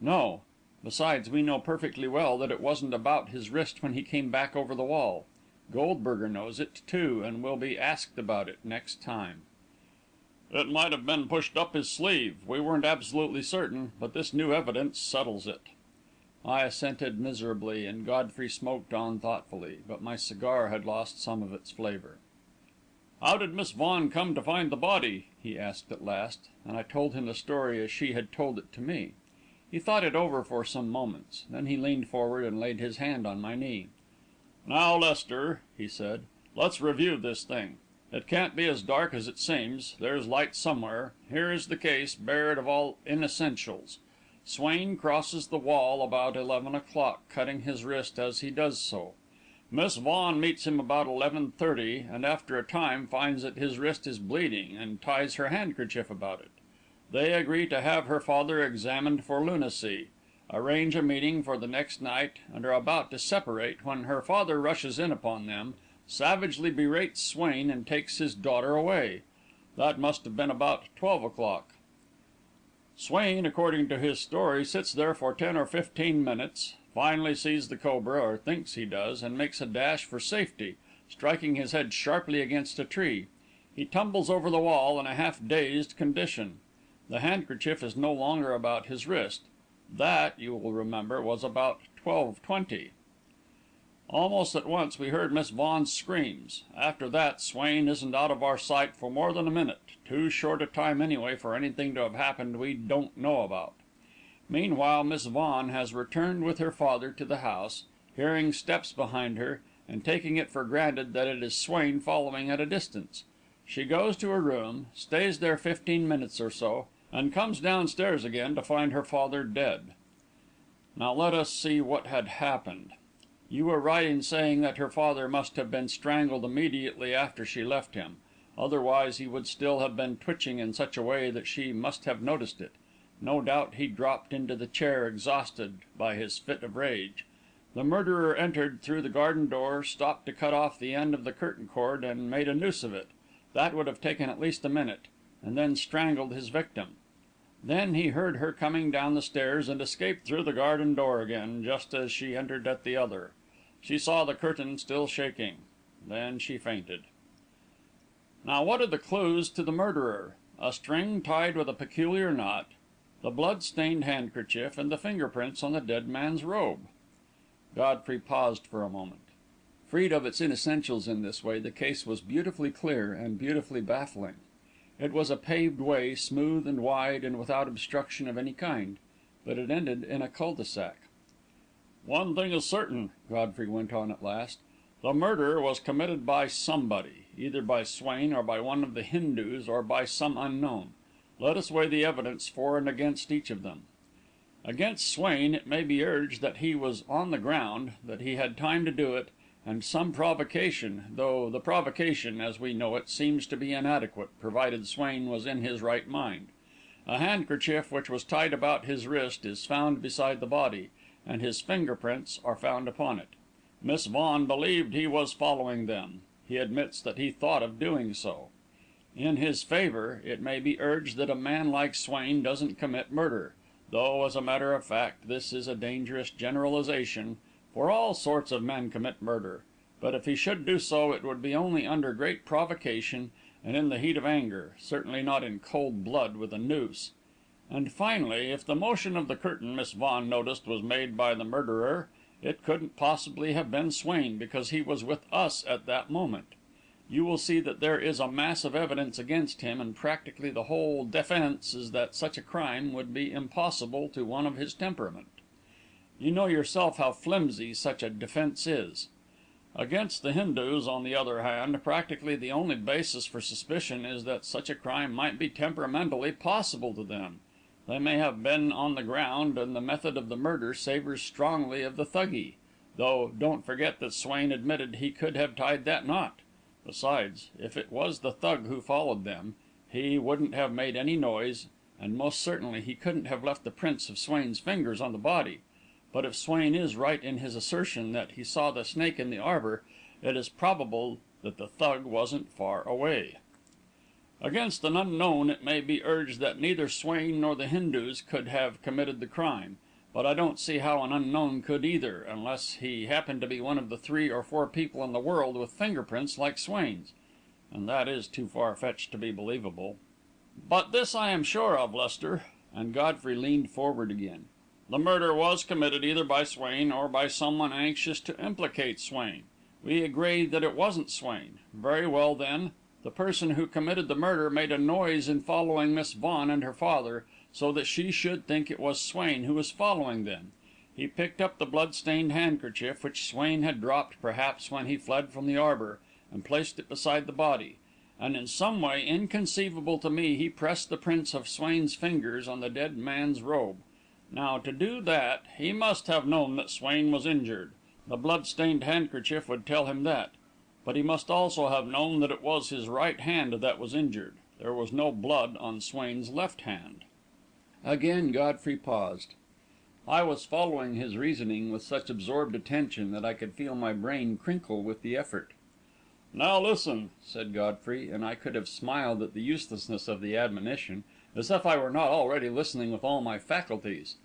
"No. Besides, we know perfectly well that it wasn't about his wrist when he came back over the wall. Goldberger knows it, too, and will be asked about it next time." "It might have been pushed up his sleeve. We weren't absolutely certain, but this new evidence settles it." I assented miserably, and Godfrey smoked on thoughtfully, but my cigar had lost some of its flavour. "How did Miss Vaughan come to find the body?" he asked at last, and I told him the story as she had told it to me. He thought it over for some moments, then he leaned forward and laid his hand on my knee. "Now, Lester," he said, "let's review this thing. It can't be as dark as it seems. There's light somewhere. Here is the case, bared of all inessentials. Swain crosses the wall about 11 o'clock, cutting his wrist as he does so. Miss Vaughan meets him about 11:30, and after a time finds that his wrist is bleeding, and ties her handkerchief about it. They agree to have her father examined for lunacy, arrange a meeting for the next night, and are about to separate, when her father rushes in upon them, savagely berates Swain, and takes his daughter away. That must have been about 12 o'clock. Swain, according to his story, sits there for 10 or 15 minutes, finally sees the cobra, or thinks he does, and makes a dash for safety, striking his head sharply against a tree. He tumbles over the wall in a half-dazed condition. The handkerchief is no longer about his wrist. That, you will remember, was about 12:20. Almost at once we heard Miss Vaughan's screams. After that, Swain isn't out of our sight for more than a minute, too short a time anyway for anything to have happened we don't know about. Meanwhile, Miss Vaughan has returned with her father to the house, hearing steps behind her, and taking it for granted that it is Swain following at a distance. She goes to her room, stays there 15 minutes or so, and comes downstairs again to find her father dead. Now let us see what had happened. You were right in saying that her father must have been strangled immediately after she left him, otherwise he would still have been twitching in such a way that she must have noticed it. No doubt he dropped into the chair exhausted by his fit of rage. The murderer entered through the garden door, stopped to cut off the end of the curtain cord, and made a noose of it. That would have taken at least a minute, and then strangled his victim. Then he heard her coming down the stairs, and escaped through the garden door again, just as she entered at the other. She saw the curtain still shaking. Then she fainted. Now what are the clues to the murderer? A string tied with a peculiar knot, the blood-stained handkerchief, and the fingerprints on the dead man's robe. Godfrey paused for a moment. Freed of its inessentials in this way, the case was beautifully clear and beautifully baffling. It was a paved way, smooth and wide, and without obstruction of any kind, but it ended in a cul-de-sac. "One thing is certain," Godfrey went on at last. "The murder was committed by somebody, either by Swain or by one of the Hindus or by some unknown. Let us weigh the evidence for and against each of them. Against Swain it may be urged that he was on the ground, that he had time to do it, and some provocation, though the provocation, as we know it, seems to be inadequate, provided Swain was in his right mind. A handkerchief which was tied about his wrist is found beside the body, and his fingerprints are found upon it. Miss Vaughan believed he was following them. He admits that he thought of doing so. In his favour, it may be urged that a man like Swain doesn't commit murder, though, as a matter of fact, this is a dangerous generalisation, for all sorts of men commit murder, but if he should do so, it would be only under great provocation and in the heat of anger, certainly not in cold blood with a noose. And finally, if the motion of the curtain Miss Vaughan noticed was made by the murderer, it couldn't possibly have been Swain, because he was with us at that moment. You will see that there is a mass of evidence against him, and practically the whole defence is that such a crime would be impossible to one of his temperament. You know yourself how flimsy such a defence is. Against the Hindus, on the other hand, practically the only basis for suspicion is that such a crime might be temperamentally possible to them. They may have been on the ground, and the method of the murder savours strongly of the Thuggee, though don't forget that Swain admitted he could have tied that knot. Besides, if it was the Thug who followed them, he wouldn't have made any noise, and most certainly he couldn't have left the prints of Swain's fingers on the body. But if Swain is right in his assertion that he saw the snake in the arbour, it is probable that the Thug wasn't far away. Against an unknown it may be urged that neither Swain nor the Hindus could have committed the crime, but I don't see how an unknown could either, unless he happened to be one of the 3 or 4 people in the world with fingerprints like Swain's, and that is too far-fetched to be believable. But this I am sure of, Lester," and Godfrey leaned forward again. "The murder was committed either by Swain or by someone anxious to implicate Swain. We agree that it wasn't Swain. Very well, then. The person who committed the murder made a noise in following Miss Vaughan and her father, so that she should think it was Swain who was following them. He picked up the blood-stained handkerchief which Swain had dropped, perhaps, when he fled from the arbour, and placed it beside the body. and in some way inconceivable to me he pressed the prints of Swain's fingers on the dead man's robe. Now, to do that, he must have known that Swain was injured. The blood-stained handkerchief would tell him that. But he must also have known that it was his right hand that was injured. There was no blood on Swain's left hand." Again Godfrey paused. I was following his reasoning with such absorbed attention that I could feel my brain crinkle with the effort. "Now listen," said Godfrey, and I could have smiled at the uselessness of the admonition, as if I were not already listening with all my faculties.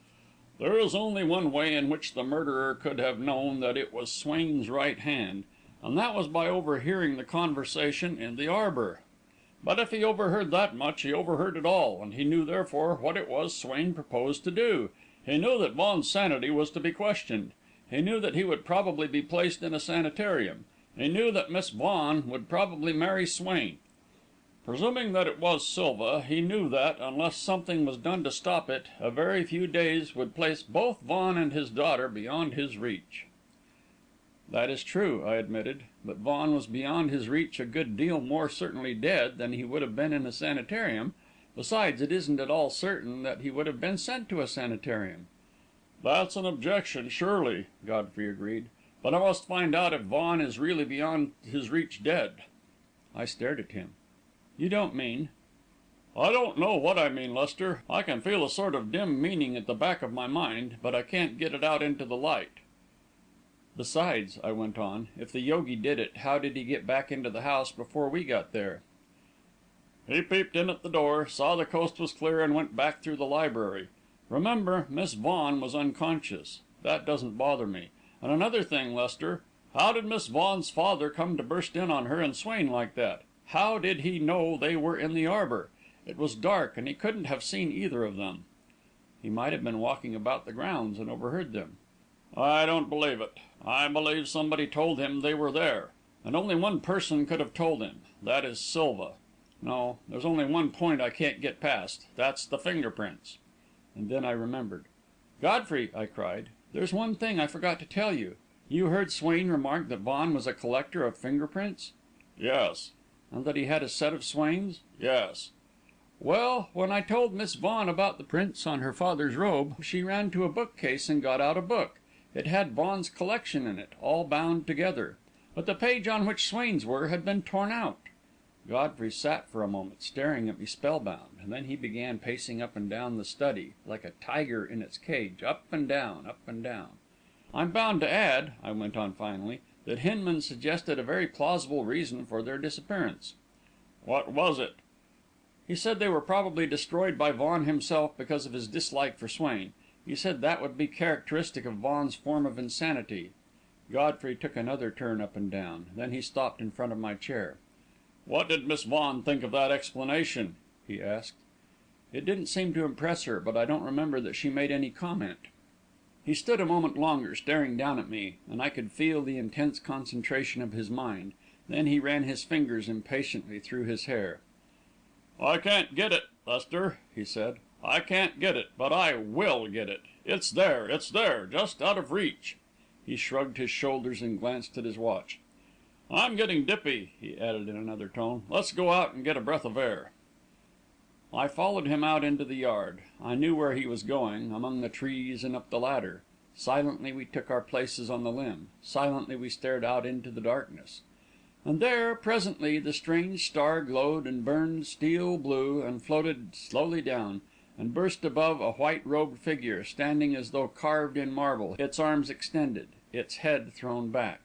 "There is only one way in which the murderer could have known that it was Swain's right hand, and that was by overhearing the conversation in the arbour. But if he overheard that much, he overheard it all, and he knew therefore what it was Swain proposed to do. He knew that Vaughan's sanity was to be questioned. He knew that he would probably be placed in a sanitarium. He knew that Miss Vaughan would probably marry Swain. Presuming that it was Silva, he knew that, unless something was done to stop it, a very few days would place both Vaughan and his daughter beyond his reach." "That is true," I admitted, "but Vaughan was beyond his reach a good deal more certainly dead than he would have been in a sanitarium. Besides, it isn't at all certain that he would have been sent to a sanitarium." "That's an objection, surely," Godfrey agreed. "But I must find out if Vaughan is really beyond his reach dead." I stared at him. "You don't mean—" "I don't know what I mean, Lester. I can feel a sort of dim meaning at the back of my mind, but I can't get it out into the light." "Besides," I went on, "if the yogi did it, how did he get back into the house before we got there?" "He peeped in at the door, saw the coast was clear, and went back through the library. Remember, Miss Vaughan was unconscious. That doesn't bother me. And another thing, Lester. How did Miss Vaughan's father come to burst in on her and Swain like that? How did he know they were in the arbour? It was dark, and he couldn't have seen either of them." "He might have been walking about the grounds and overheard them." "I don't believe it. I believe somebody told him they were there. And only one person could have told him. That is Silva. No, there's only one point I can't get past. That's the fingerprints." And then I remembered. "Godfrey," I cried, "there's one thing I forgot to tell you. You heard Swain remark that Vaughan was a collector of fingerprints?" "Yes." "And that he had a set of Swain's?" "Yes." "Well, when I told Miss Vaughan about the prints on her father's robe, she ran to a bookcase and got out a book. It had Vaughan's collection in it, all bound together. But the page on which Swain's were had been torn out." Godfrey sat for a moment, staring at me spellbound, and then he began pacing up and down the study, like a tiger in its cage, up and down, up and down. "I'm bound to add," I went on finally, "that Hinman suggested a very plausible reason for their disappearance." "What was it?" "He said they were probably destroyed by Vaughan himself because of his dislike for Swain. He said that would be characteristic of Vaughan's form of insanity." Godfrey took another turn up and down. Then he stopped in front of my chair. "What did Miss Vaughan think of that explanation?" he asked. "It didn't seem to impress her, but I don't remember that she made any comment." He stood a moment longer, staring down at me, and I could feel the intense concentration of his mind. Then he ran his fingers impatiently through his hair. "I can't get it, Lester," he said. "I can't get it, but I will get it. It's there, just out of reach." He shrugged his shoulders and glanced at his watch. "I'm getting dippy," he added in another tone. "Let's go out and get a breath of air." I followed him out into the yard. I knew where he was going, among the trees and up the ladder. Silently we took our places on the limb. Silently we stared out into the darkness. And there, presently, the strange star glowed and burned steel blue, and floated slowly down, and burst above a white-robed figure, standing as though carved in marble, its arms extended, its head thrown back.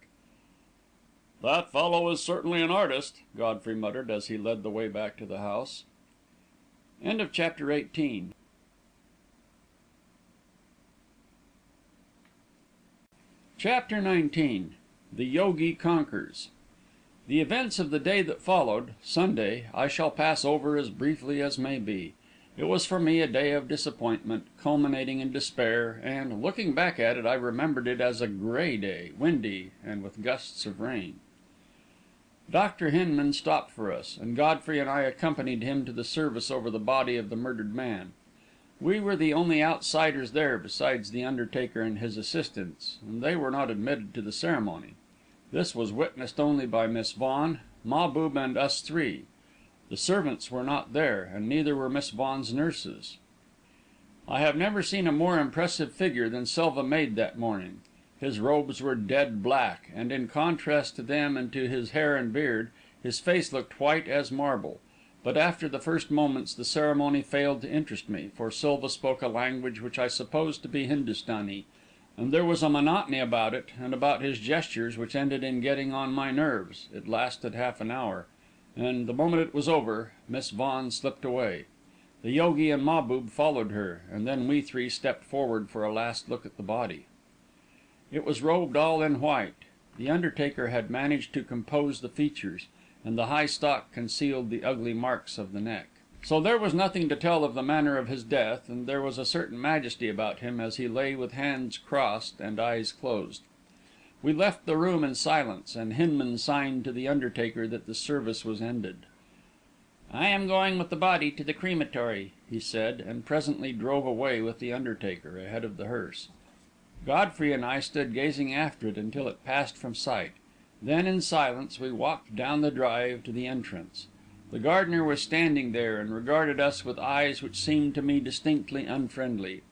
"That fellow is certainly an artist," Godfrey muttered, as he led the way back to the house. Chapter XIX. Chapter XIX. The Yogi Conquers. The events of the day that followed, Sunday, I shall pass over as briefly as may be. It was for me a day of disappointment, culminating in despair, and, looking back at it, I remembered it as a grey day, windy, and with gusts of rain. Dr. Hinman stopped for us, and Godfrey and I accompanied him to the service over the body of the murdered man. We were the only outsiders there, besides the undertaker and his assistants, and they were not admitted to the ceremony. This was witnessed only by Miss Vaughan, Mahbub, and us three. The servants were not there, and neither were Miss Vaughan's nurses. I have never seen a more impressive figure than Silva made that morning. His robes were dead black, and in contrast to them and to his hair and beard, his face looked white as marble. But after the first moments the ceremony failed to interest me, for Silva spoke a language which I supposed to be Hindustani, and there was a monotony about it, and about his gestures, which ended in getting on my nerves. It lasted half an hour, and the moment it was over, Miss Vaughan slipped away. The yogi and Mahbub followed her, and then we three stepped forward for a last look at the body. It was robed all in white. The undertaker had managed to compose the features, and the high stock concealed the ugly marks of the neck. So there was nothing to tell of the manner of his death, and there was a certain majesty about him as he lay with hands crossed and eyes closed. We left the room in silence, and Hinman signed to the undertaker that the service was ended. "I am going with the body to the crematory," he said, and presently drove away with the undertaker, ahead of the hearse. Godfrey and I stood gazing after it until it passed from sight. Then, in silence, we walked down the drive to the entrance. The gardener was standing there, and regarded us with eyes which seemed to me distinctly unfriendly.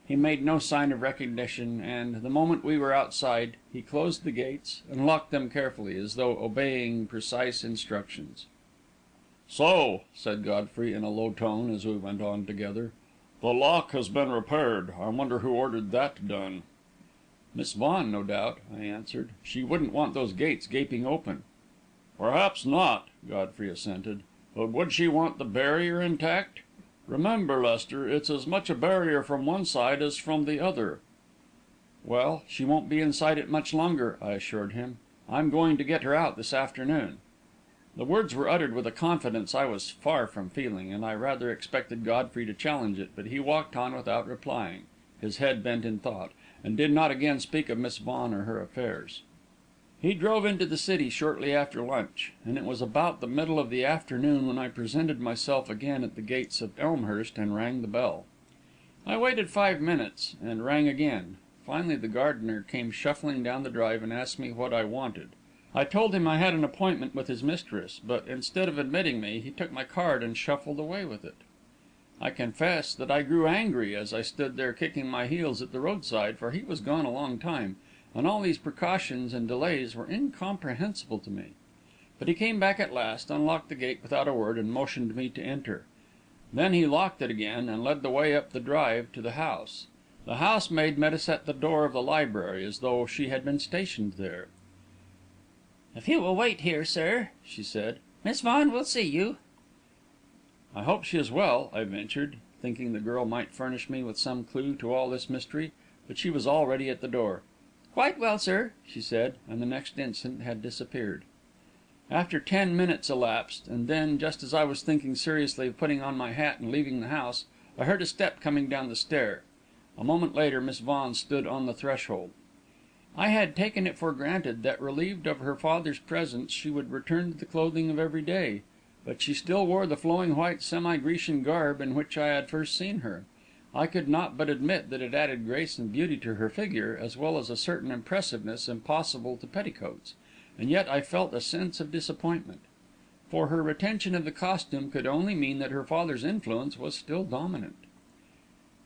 He made no sign of recognition, and, the moment we were outside, he closed the gates and locked them carefully, as though obeying precise instructions. "So," said Godfrey, in a low tone, as we went on together, "the lock has been repaired. I wonder who ordered that done." "Miss Vaughan, no doubt," I answered. "She wouldn't want those gates gaping open." "Perhaps not," Godfrey assented. "But would she want the barrier intact? Remember, Lester, it's as much a barrier from one side as from the other." "Well, she won't be inside it much longer," I assured him. "I'm going to get her out this afternoon." The words were uttered with a confidence I was far from feeling, and I rather expected Godfrey to challenge it, but he walked on without replying, his head bent in thought, and did not again speak of Miss Vaughan or her affairs. He drove into the city shortly after lunch, and it was about the middle of the afternoon when I presented myself again at the gates of Elmhurst and rang the bell. I waited 5 minutes, and rang again. Finally the gardener came shuffling down the drive and asked me what I wanted. I told him I had an appointment with his mistress, but instead of admitting me, he took my card and shuffled away with it. I confess that I grew angry as I stood there kicking my heels at the roadside, for he was gone a long time, and all these precautions and delays were incomprehensible to me. But he came back at last, unlocked the gate without a word, and motioned me to enter. Then he locked it again, and led the way up the drive to the house. The housemaid met us at the door of the library, as though she had been stationed there. "If you will wait here, sir," she said, "Miss Vaughan will see you." "I hope she is well," I ventured, thinking the girl might furnish me with some clue to all this mystery, but she was already at the door. "Quite well, sir," she said, and the next instant had disappeared. After 10 minutes elapsed, and then, just as I was thinking seriously of putting on my hat and leaving the house, I heard a step coming down the stair. A moment later, Miss Vaughan stood on the threshold. I had taken it for granted that, relieved of her father's presence, she would return to the clothing of every day, but she still wore the flowing white semi-Grecian garb in which I had first seen her. I could not but admit that it added grace and beauty to her figure, as well as a certain impressiveness impossible to petticoats, and yet I felt a sense of disappointment. For her retention of the costume could only mean that her father's influence was still dominant.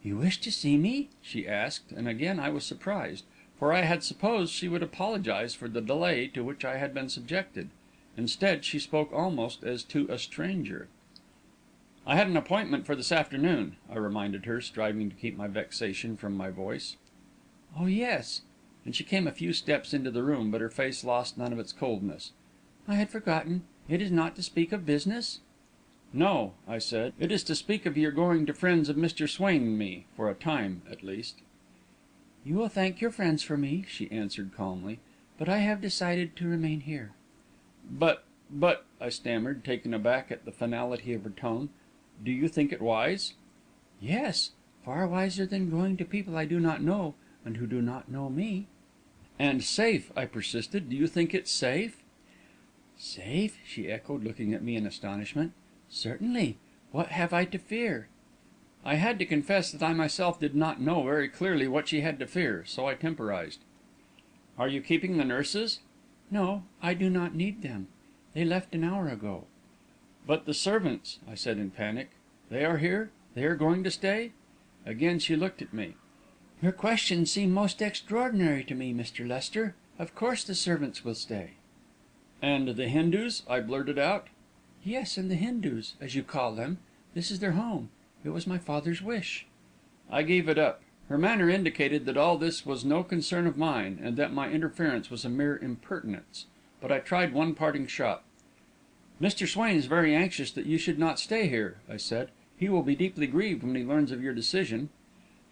"You wish to see me?" she asked, and again I was surprised, for I had supposed she would apologize for the delay to which I had been subjected. Instead, she spoke almost as to a stranger. "I had an appointment for this afternoon," I reminded her, striving to keep my vexation from my voice. "Oh, yes," and she came a few steps into the room, but her face lost none of its coldness. "I had forgotten. It is not to speak of business?" "No," I said. "It is to speak of your going to friends of Mr. Swain and me, for a time, at least." "You will thank your friends for me," she answered calmly, "but I have decided to remain here." But, I stammered, taken aback at the finality of her tone, "do you think it wise?" "Yes, far wiser than going to people I do not know, and who do not know me." "And safe," I persisted. "Do you think it safe?" "Safe?" she echoed, looking at me in astonishment. "Certainly. What have I to fear?" I had to confess that I myself did not know very clearly what she had to fear, so I temporised. "Are you keeping the nurses?" "No, I do not need them. They left an hour ago." "But the servants," I said in panic. "They are here? They are going to stay?" Again she looked at me. "Your questions seem most extraordinary to me, Mr. Lester. Of course the servants will stay." "And the Hindus?" I blurted out. "Yes, and the Hindus, as you call them. This is their home. It was my father's wish." I gave it up. Her manner indicated that all this was no concern of mine, and that my interference was a mere impertinence. But I tried one parting shot. "Mr. Swain is very anxious that you should not stay here," I said. "He will be deeply grieved when he learns of your decision."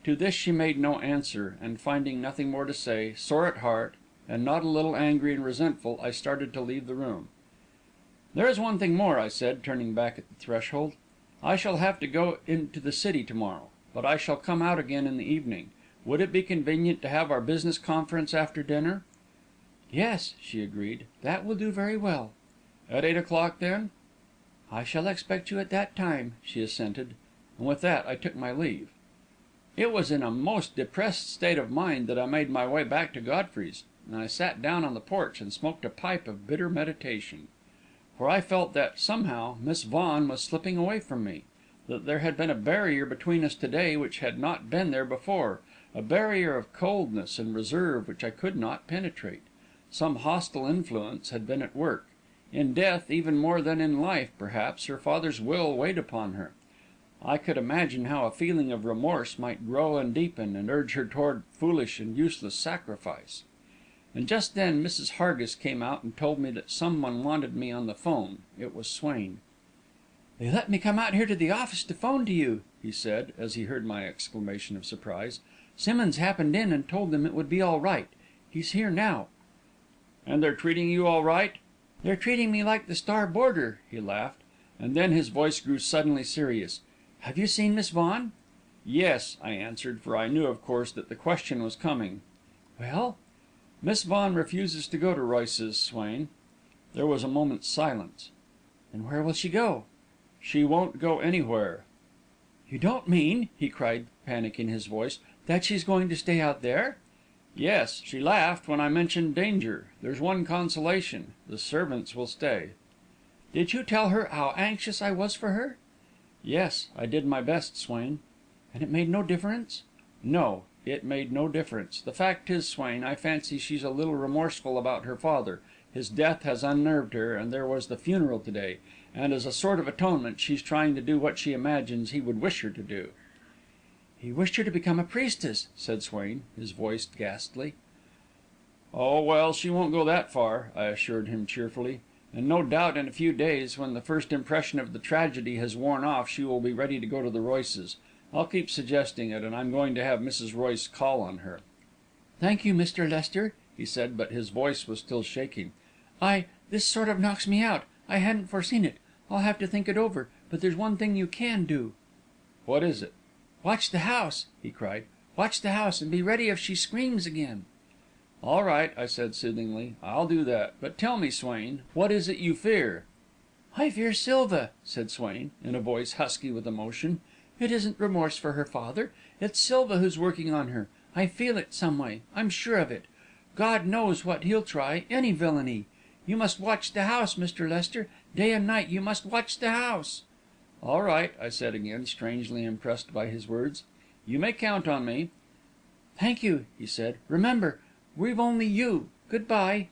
To this she made no answer, and finding nothing more to say, sore at heart, and not a little angry and resentful, I started to leave the room. "There is one thing more," I said, turning back at the threshold. "I shall have to go into the city to morrow, but I shall come out again in the evening. Would it be convenient to have our business conference after dinner?" "Yes," she agreed. "That will do very well." "At 8 o'clock, then?" "I shall expect you at that time," she assented, and with that I took my leave. It was in a most depressed state of mind that I made my way back to Godfrey's, and I sat down on the porch and smoked a pipe of bitter meditation. For I felt that, somehow, Miss Vaughan was slipping away from me; that there had been a barrier between us to day which had not been there before, a barrier of coldness and reserve which I could not penetrate. Some hostile influence had been at work. In death, even more than in life, perhaps, her father's will weighed upon her. I could imagine how a feeling of remorse might grow and deepen, and urge her toward foolish and useless sacrifice. And just then Mrs. Hargis came out and told me that someone wanted me on the phone. It was Swain. "They let me come out here to the office to phone to you," he said, as he heard my exclamation of surprise. "Simmonds happened in and told them it would be all right. He's here now." "And they're treating you all right?" "They're treating me like the star boarder," he laughed, and then his voice grew suddenly serious. "Have you seen Miss Vaughan?" "Yes," I answered, for I knew, of course, that the question was coming. "Well?" "Miss Vaughan refuses to go to Royce's, Swain." There was a moment's silence. "Then where will she go?" "She won't go anywhere." "You don't mean," he cried, panic in his voice, "that she's going to stay out there?" "Yes. She laughed when I mentioned danger. There's one consolation: the servants will stay." "Did you tell her how anxious I was for her?" "Yes, I did my best, Swain." "And it made no difference?" "No, it made no difference. The fact is, Swain, I fancy she's a little remorseful about her father. His death has unnerved her, and there was the funeral to day, and as a sort of atonement she's trying to do what she imagines he would wish her to do." "He wished her to become a priestess," said Swain, his voice ghastly. "Oh, well, she won't go that far," I assured him cheerfully. "And no doubt in a few days, when the first impression of the tragedy has worn off, she will be ready to go to the Royces. I'll keep suggesting it, and I'm going to have Mrs. Royce call on her." "Thank you, Mr. Lester," he said, but his voice was still shaking. This sort of knocks me out. I hadn't foreseen it. I'll have to think it over, but there's one thing you can do." "What is it?" "Watch the house," he cried. "Watch the house, and be ready if she screams again." "All right," I said soothingly. "I'll do that. But tell me, Swain, what is it you fear?" "I fear Silva," said Swain, in a voice husky with emotion. "It isn't remorse for her father. It's Silva who's working on her. I feel it some way. I'm sure of it. God knows what he'll try, any villainy. You must watch the house, Mr. Lester. Day and night you must watch the house." "All right," I said again, strangely impressed by his words. "You may count on me." "Thank you," he said. "Remember, we've only you. Good bye."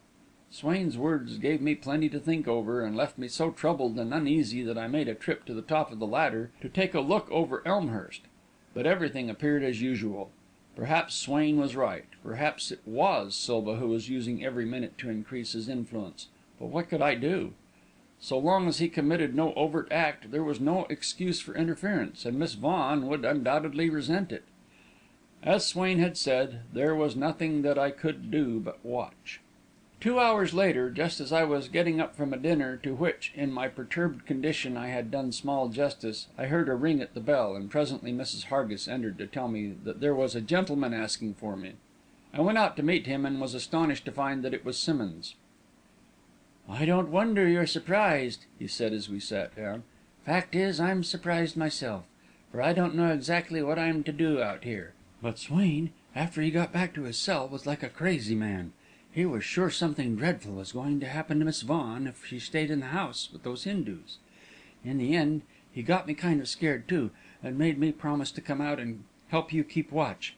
Swain's words gave me plenty to think over, and left me so troubled and uneasy that I made a trip to the top of the ladder to take a look over Elmhurst. But everything appeared as usual. Perhaps Swain was right. Perhaps it was Silva who was using every minute to increase his influence. But what could I do? So long as he committed no overt act, there was no excuse for interference, and Miss Vaughan would undoubtedly resent it. As Swain had said, there was nothing that I could do but watch. 2 hours later, just as I was getting up from a dinner to which, in my perturbed condition, I had done small justice, I heard a ring at the bell, and presently Mrs. Hargis entered to tell me that there was a gentleman asking for me. I went out to meet him, and was astonished to find that it was Simmonds. "I don't wonder you're surprised," he said as we sat down. "Fact is, I'm surprised myself, for I don't know exactly what I'm to do out here. But Swain, after he got back to his cell, was like a crazy man. He was sure something dreadful was going to happen to Miss Vaughan if she stayed in the house with those Hindus. In the end, he got me kind of scared, too, and made me promise to come out and help you keep watch.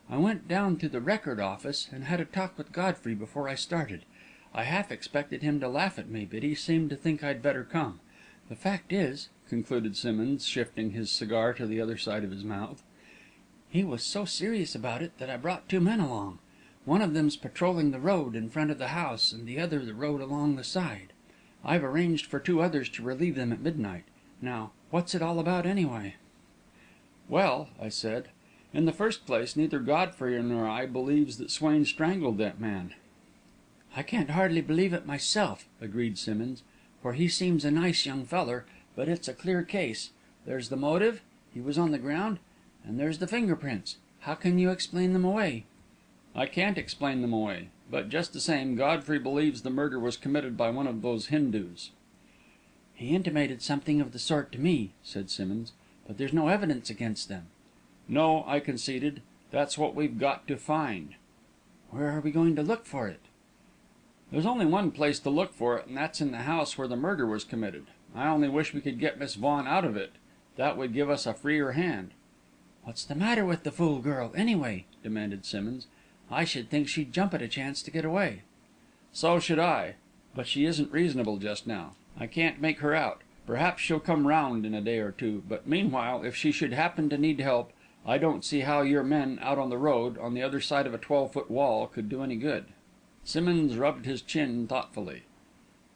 I went down to the Record office and had a talk with Godfrey before I started. I half expected him to laugh at me, but he seemed to think I'd better come. The fact is," concluded Simmonds, shifting his cigar to the other side of his mouth, "he was so serious about it that I brought 2 men along. One of them's patrolling the road in front of the house, and the other the road along the side. I've arranged for 2 others to relieve them at midnight. Now, what's it all about, anyway?" "Well," I said, "in the first place, neither Godfrey nor I believes that Swain strangled that man." "I can't hardly believe it myself," agreed Simmonds, "for he seems a nice young feller, but it's a clear case. There's the motive, he was on the ground, and there's the finger prints. How can you explain them away?" "I can't explain them away. But, just the same, Godfrey believes the murder was committed by one of those Hindus." "He intimated something of the sort to me," said Simmonds, "but there's no evidence against them." "No," I conceded. "That's what we've got to find." "Where are we going to look for it?" "There's only one place to look for it, and that's in the house where the murder was committed. I only wish we could get Miss Vaughan out of it. That would give us a freer hand." "What's the matter with the fool girl, anyway?" demanded Simmonds. "I should think she'd jump at a chance to get away." "So should I. But she isn't reasonable just now. I can't make her out. Perhaps she'll come round in a day or two, but meanwhile, if she should happen to need help, I don't see how your men out on the road, on the other side of a 12-foot wall, could do any good." Simmonds rubbed his chin thoughtfully.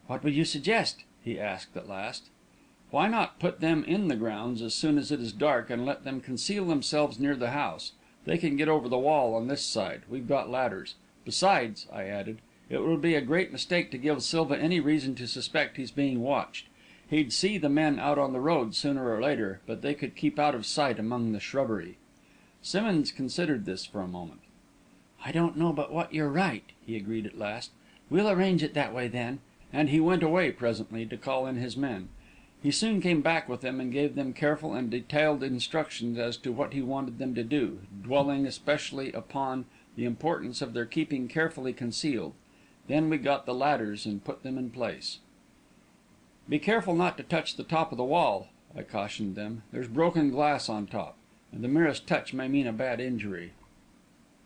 "What would you suggest?" he asked at last. "Why not put them in the grounds as soon as it is dark, and let them conceal themselves near the house? They can get over the wall on this side. We've got ladders. Besides," I added, "it would be a great mistake to give Silva any reason to suspect he's being watched. He'd see the men out on the road sooner or later, but they could keep out of sight among the shrubbery." Simmonds considered this for a moment. "I don't know but what you're right," he agreed at last. "We'll arrange it that way, then." And he went away presently to call in his men. He soon came back with them and gave them careful and detailed instructions as to what he wanted them to do, dwelling especially upon the importance of their keeping carefully concealed. Then we got the ladders and put them in place. "Be careful not to touch the top of the wall," I cautioned them. "There's broken glass on top, and the merest touch may mean a bad injury."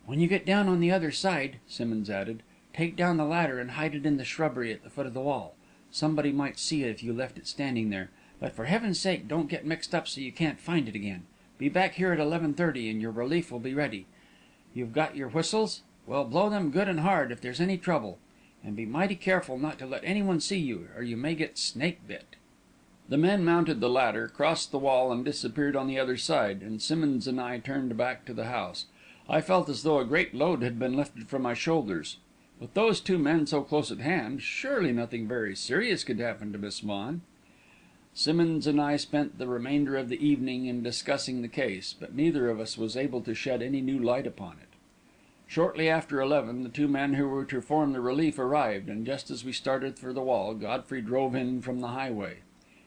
"When you get down on the other side," Simmonds added, "take down the ladder and hide it in the shrubbery at the foot of the wall. Somebody might see it if you left it standing there, but for heaven's sake don't get mixed up so you can't find it again. Be back here at 11:30 and your relief will be ready. You've got your whistles? Well, blow them good and hard if there's any trouble. And be mighty careful not to let anyone see you, or you may get snake bit." The men mounted the ladder, crossed the wall, and disappeared on the other side, and Simmonds and I turned back to the house. I felt as though a great load had been lifted from my shoulders. With those 2 men so close at hand, surely nothing very serious could happen to Miss Vaughan. Simmonds and I spent the remainder of the evening in discussing the case, but neither of us was able to shed any new light upon it. Shortly after 11, the 2 men who were to form the relief arrived, and just as we started for the wall, Godfrey drove in from the highway.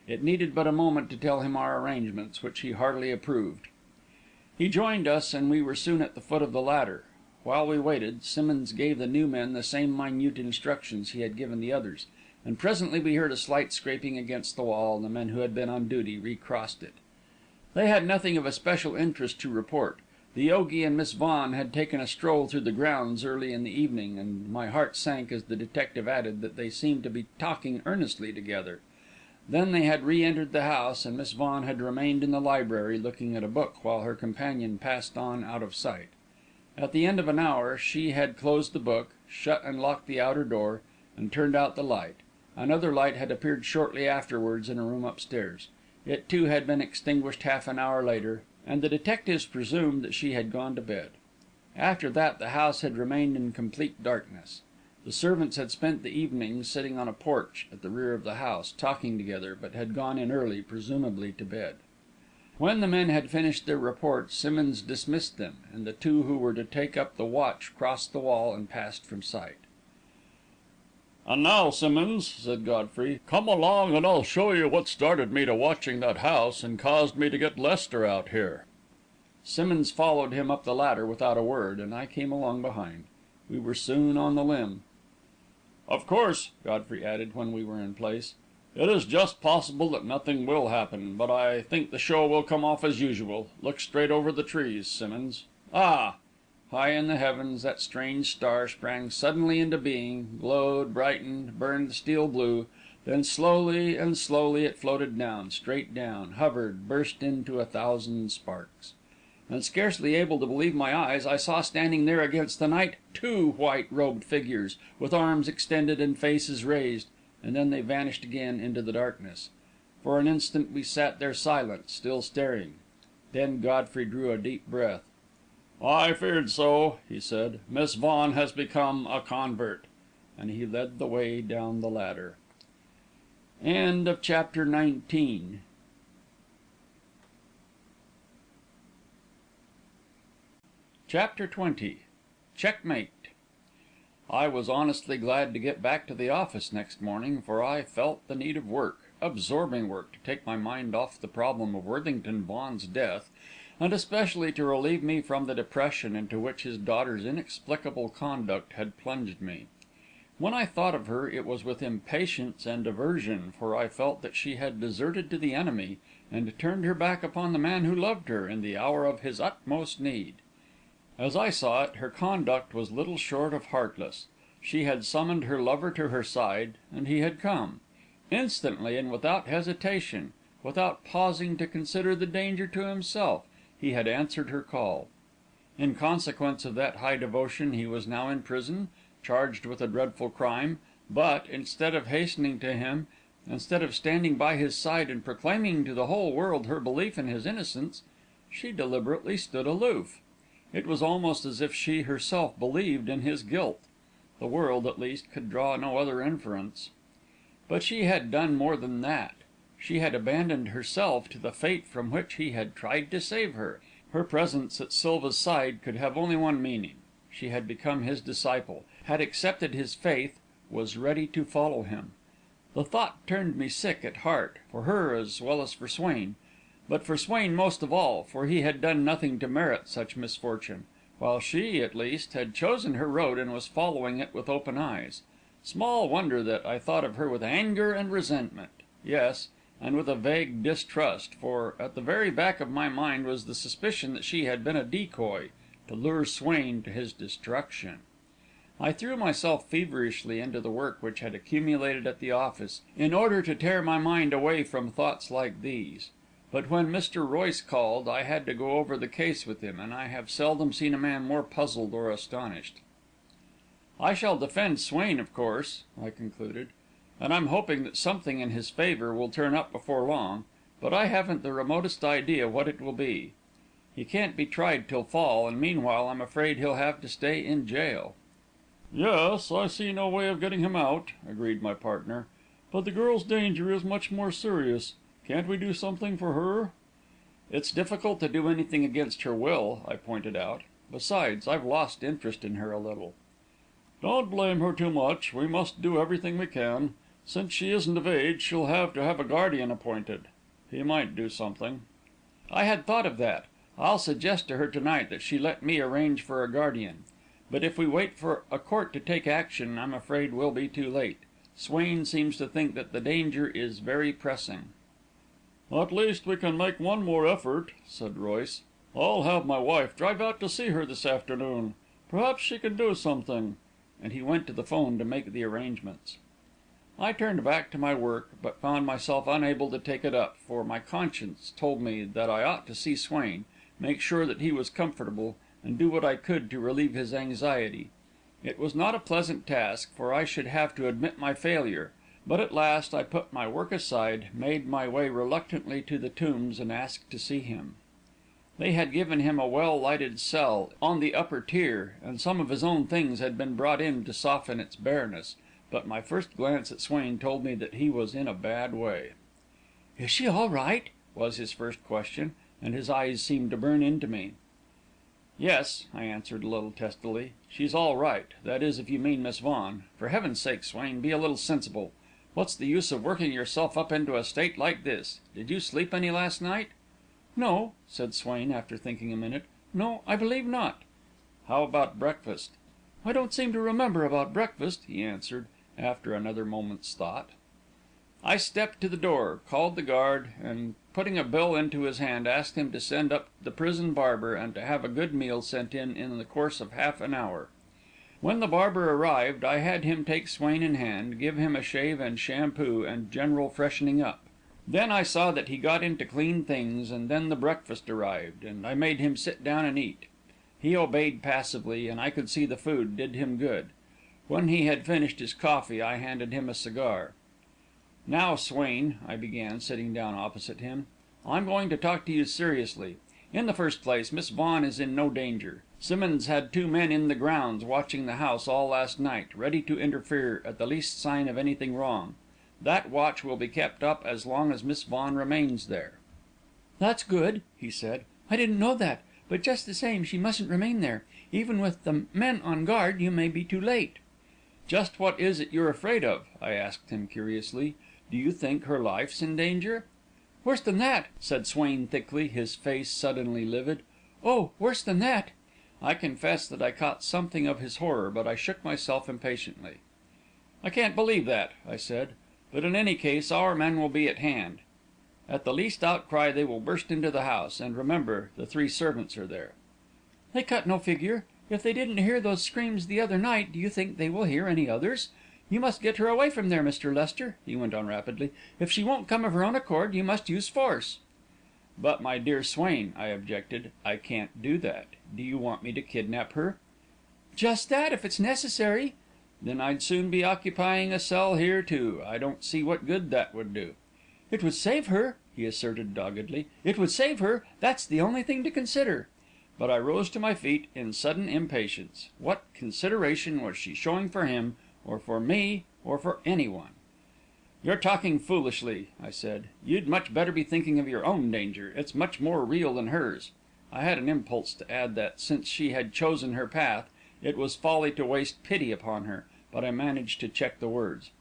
It needed but a moment to tell him our arrangements, which he heartily approved. He joined us, and we were soon at the foot of the ladder. While we waited, Simmonds gave the new men the same minute instructions he had given the others, and presently we heard a slight scraping against the wall, and the men who had been on duty recrossed it. They had nothing of especial interest to report. The yogi and Miss Vaughan had taken a stroll through the grounds early in the evening, and my heart sank as the detective added that they seemed to be talking earnestly together. Then they had re-entered the house, and Miss Vaughan had remained in the library looking at a book, while her companion passed on out of sight. At the end of an hour, she had closed the book, shut and locked the outer door, and turned out the light. Another light had appeared shortly afterwards in a room upstairs. It, too, had been extinguished half an hour later, and the detectives presumed that she had gone to bed. After that, the house had remained in complete darkness. The servants had spent the evening sitting on a porch at the rear of the house, talking together, but had gone in early, presumably to bed. When the men had finished their report, Simmonds dismissed them, and the 2 who were to take up the watch crossed the wall and passed from sight. "And now, Simmonds," said Godfrey, "come along and I'll show you what started me to watching that house and caused me to get Lester out here." Simmonds followed him up the ladder without a word, and I came along behind. We were soon on the limb. "Of course," Godfrey added, when we were in place, It is just possible that nothing will happen, but I think the show will come off as usual. Look straight over the trees, Simmonds. Ah!" High in the heavens, that strange star sprang suddenly into being, glowed, brightened, burned steel blue, then slowly and slowly it floated down, straight down, hovered, burst into 1,000 sparks. And scarcely able to believe my eyes, I saw standing there against the night 2 white-robed figures, with arms extended and faces raised, and then they vanished again into the darkness. For an instant we sat there silent, still staring. Then Godfrey drew a deep breath. "I feared so," he said. "Miss Vaughan has become a convert." And he led the way down the ladder. Chapter XX. Chapter XX. Checkmate. I was honestly glad to get back to the office next morning, for I felt the need of work, absorbing work, to take my mind off the problem of Worthington Vaughan's death, and especially to relieve me from the depression into which his daughter's inexplicable conduct had plunged me. When I thought of her, it was with impatience and aversion, for I felt that she had deserted to the enemy, and turned her back upon the man who loved her in the hour of his utmost need. As I saw it, her conduct was little short of heartless. She had summoned her lover to her side, and he had come. Instantly, and without hesitation, without pausing to consider the danger to himself, he had answered her call. In consequence of that high devotion, he was now in prison, charged with a dreadful crime, but, instead of hastening to him, instead of standing by his side and proclaiming to the whole world her belief in his innocence, she deliberately stood aloof. It was almost as if she herself believed in his guilt. The world, at least, could draw no other inference. But she had done more than that. She had abandoned herself to the fate from which he had tried to save her. Her presence at Silva's side could have only one meaning. She had become his disciple, had accepted his faith, was ready to follow him. The thought turned me sick at heart, for her as well as for Swain, but for Swain most of all, for he had done nothing to merit such misfortune, while she, at least, had chosen her road and was following it with open eyes. Small wonder that I thought of her with anger and resentment, yes, and with a vague distrust, for at the very back of my mind was the suspicion that she had been a decoy to lure Swain to his destruction. I threw myself feverishly into the work which had accumulated at the office, in order to tear my mind away from thoughts like these. But when Mr. Royce called, I had to go over the case with him, and I have seldom seen a man more puzzled or astonished. "I shall defend Swain, of course," I concluded, "and I'm hoping that something in his favour will turn up before long, but I haven't the remotest idea what it will be. He can't be tried till fall, and meanwhile I'm afraid he'll have to stay in jail." "Yes, I see no way of getting him out," agreed my partner. "But the girl's danger is much more serious. Can't we do something for her?" "It's difficult to do anything against her will," I pointed out. "Besides, I've lost interest in her a little." "Don't blame her too much. We must do everything we can. Since she isn't of age, she'll have to have a guardian appointed. He might do something." "I had thought of that. I'll suggest to her to night that she let me arrange for a guardian. But if we wait for a court to take action, I'm afraid we'll be too late. Swain seems to think that the danger is very pressing." "At least we can make one more effort," said Royce. "I'll have my wife drive out to see her this afternoon. Perhaps she can do something," and he went to the phone to make the arrangements. I turned back to my work, but found myself unable to take it up, for my conscience told me that I ought to see Swain, make sure that he was comfortable, and do what I could to relieve his anxiety. It was not a pleasant task, for I should have to admit my failure, but at last I put my work aside, made my way reluctantly to the Tombs, and asked to see him. They had given him a well lighted cell on the upper tier, and some of his own things had been brought in to soften its bareness, but my first glance at Swain told me that he was in a bad way. "Is she all right?" was his first question, and his eyes seemed to burn into me. "Yes," I answered, a little testily. "She's all right. That is, if you mean Miss Vaughan. For heaven's sake, Swain, be a little sensible. What's the use of working yourself up into a state like this? Did you sleep any last night?" "No," said Swain, after thinking a minute. "No, I believe not." "How about breakfast?" "I don't seem to remember about breakfast," he answered, after another moment's thought. I stepped to the door, called the guard, and putting a bill into his hand, asked him to send up the prison barber and to have a good meal sent in the course of half an hour. When the barber arrived, I had him take Swain in hand, give him a shave and shampoo and general freshening up. Then I saw that he got into clean things, and then the breakfast arrived, and I made him sit down and eat. He obeyed passively, and I could see the food did him good. When he had finished his coffee, I handed him a cigar. "Now, Swain," I began, sitting down opposite him, "I'm going to talk to you seriously. In the first place, Miss Vaughan is in no danger. Simmonds had 2 men in the grounds watching the house all last night, ready to interfere at the least sign of anything wrong. That watch will be kept up as long as Miss Vaughan remains there." "That's good," he said. "I didn't know that. But just the same, she mustn't remain there. Even with the men on guard, you may be too late." "Just what is it you're afraid of?" I asked him curiously. "Do you think her life's in danger?" "Worse than that," said Swain thickly, his face suddenly livid. "Oh, worse than that." I confess that I caught something of his horror, but I shook myself impatiently. "I can't believe that," I said. "But in any case, our men will be at hand. At the least outcry they will burst into the house, and remember, the 3 servants are there." "They cut no figure. If they didn't hear those screams the other night, do you think they will hear any others? You must get her away from there, Mr. Lester," he went on rapidly. "If she won't come of her own accord, you must use force." "But, my dear Swain," I objected, "I can't do that. Do you want me to kidnap her?" "Just that, if it's necessary." "Then I'd soon be occupying a cell here, too. I don't see what good that would do." "It would save her," he asserted doggedly. "It would save her. That's the only thing to consider." But I rose to my feet in sudden impatience. What consideration was she showing for him, or for me, or for anyone? "You're talking foolishly," I said. "You'd much better be thinking of your own danger. It's much more real than hers." I had an impulse to add that, since she had chosen her path, it was folly to waste pity upon her, but I managed to check the words.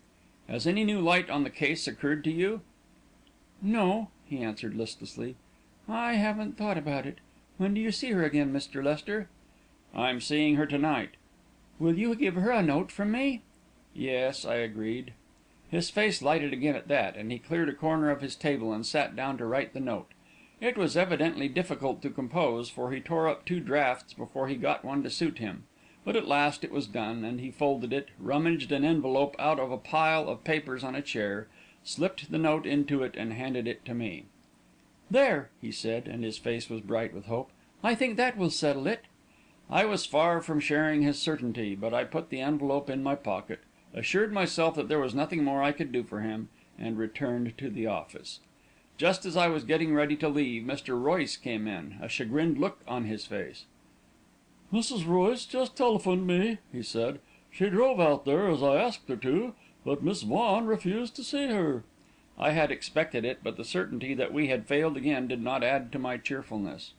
"Has any new light on the case occurred to you?" "No," he answered listlessly. "I haven't thought about it. When do you see her again, Mr. Lester?" "I'm seeing her to night." "Will you give her a note from me?" "Yes," I agreed. His face lighted again at that, and he cleared a corner of his table and sat down to write the note. It was evidently difficult to compose, for he tore up 2 drafts before he got one to suit him. But at last it was done, and he folded it, rummaged an envelope out of a pile of papers on a chair, slipped the note into it, and handed it to me. "There," he said, and his face was bright with hope. "I think that will settle it." I was far from sharing his certainty, but I put the envelope in my pocket, assured myself that there was nothing more I could do for him, and returned to the office. Just as I was getting ready to leave, Mr. Royce came in, a chagrined look on his face. "Mrs. Royce just telephoned me," he said. "She drove out there, as I asked her to, but Miss Vaughan refused to see her." I had expected it, but the certainty that we had failed again did not add to my cheerfulness.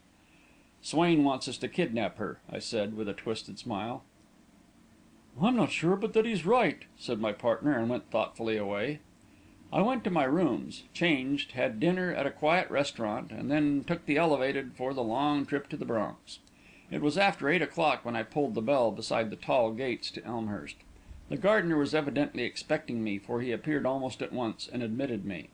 "Swain wants us to kidnap her," I said, with a twisted smile. "I'm not sure but that he's right," said my partner, and went thoughtfully away. I went to my rooms, changed, had dinner at a quiet restaurant, and then took the elevated for the long trip to the Bronx. It was after 8 o'clock when I pulled the bell beside the tall gates to Elmhurst. The gardener was evidently expecting me, for he appeared almost at once, and admitted me.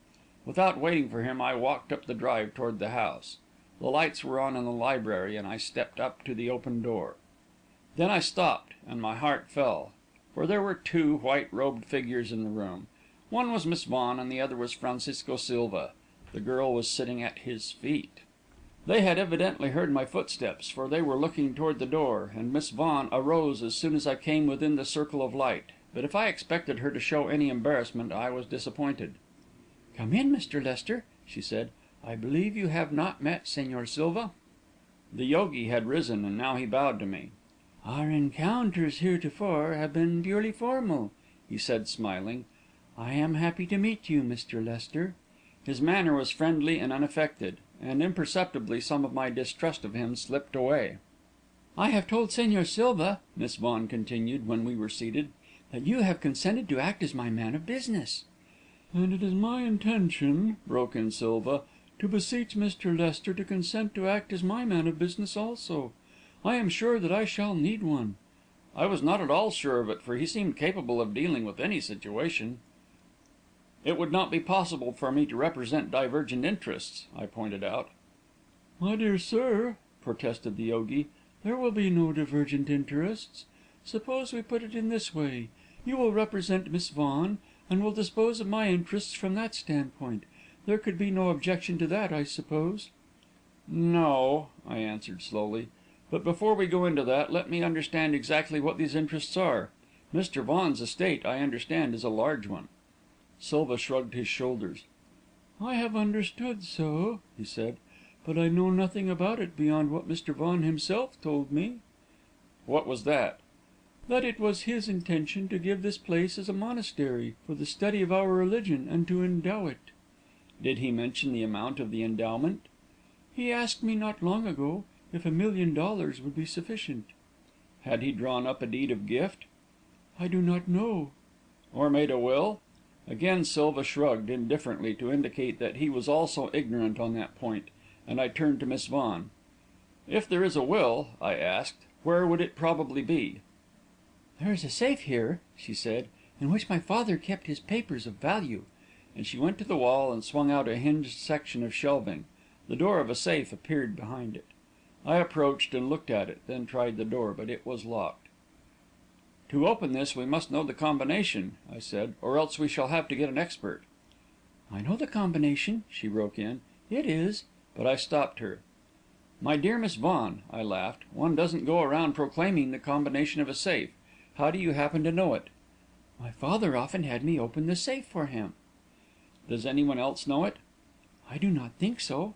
Without waiting for him, I walked up the drive toward the house. The lights were on in the library, and I stepped up to the open door. Then I stopped, and my heart fell, for there were 2 white-robed figures in the room. One was Miss Vaughan, and the other was Francisco Silva. The girl was sitting at his feet. They had evidently heard my footsteps, for they were looking toward the door, and Miss Vaughan arose as soon as I came within the circle of light. But if I expected her to show any embarrassment, I was disappointed. "Come in, Mr. Lester," she said. "I believe you have not met Señor Silva?" The yogi had risen, and now he bowed to me. "Our encounters heretofore have been purely formal," he said, smiling. "I am happy to meet you, Mr. Lester." His manner was friendly and unaffected, and imperceptibly some of my distrust of him slipped away. "I have told Señor Silva," Miss Vaughan continued, when we were seated, "that you have consented to act as my man of business." "And it is my intention," broke in Silva, "to beseech Mr. Lester to consent to act as my man of business also. I am sure that I shall need one." I was not at all sure of it, for he seemed capable of dealing with any situation. It would not be possible for me to represent divergent interests, I pointed out. My dear sir, protested the yogi, there will be no divergent interests. Suppose we put it in this way. You will represent Miss Vaughan, and will dispose of my interests from that standpoint. There could be no objection to that, I suppose? No, I answered slowly. But before we go into that, let me understand exactly what these interests are. Mr. Vaughan's estate, I understand, is a large one. Silva shrugged his shoulders. I have understood so, he said, but I know nothing about it beyond what Mr. Vaughan himself told me. What was that? That it was his intention to give this place as a monastery for the study of our religion and to endow it. Did he mention the amount of the endowment? He asked me not long ago if $1 million would be sufficient. Had he drawn up a deed of gift? I do not know. Or made a will? Again Silva shrugged indifferently to indicate that he was also ignorant on that point, and I turned to Miss Vaughan. If there is a will, I asked, where would it probably be? There is a safe here, she said, in which my father kept his papers of value. And she went to the wall and swung out a hinged section of shelving. The door of a safe appeared behind it. I approached and looked at it, then tried the door, but it was locked. To open this we must know the combination, I said, or else we shall have to get an expert. I know the combination, she broke in. It is... But I stopped her. My dear Miss Vaughan, I laughed, one doesn't go around proclaiming the combination of a safe. How do you happen to know it? My father often had me open the safe for him. Does anyone else know it? I do not think so.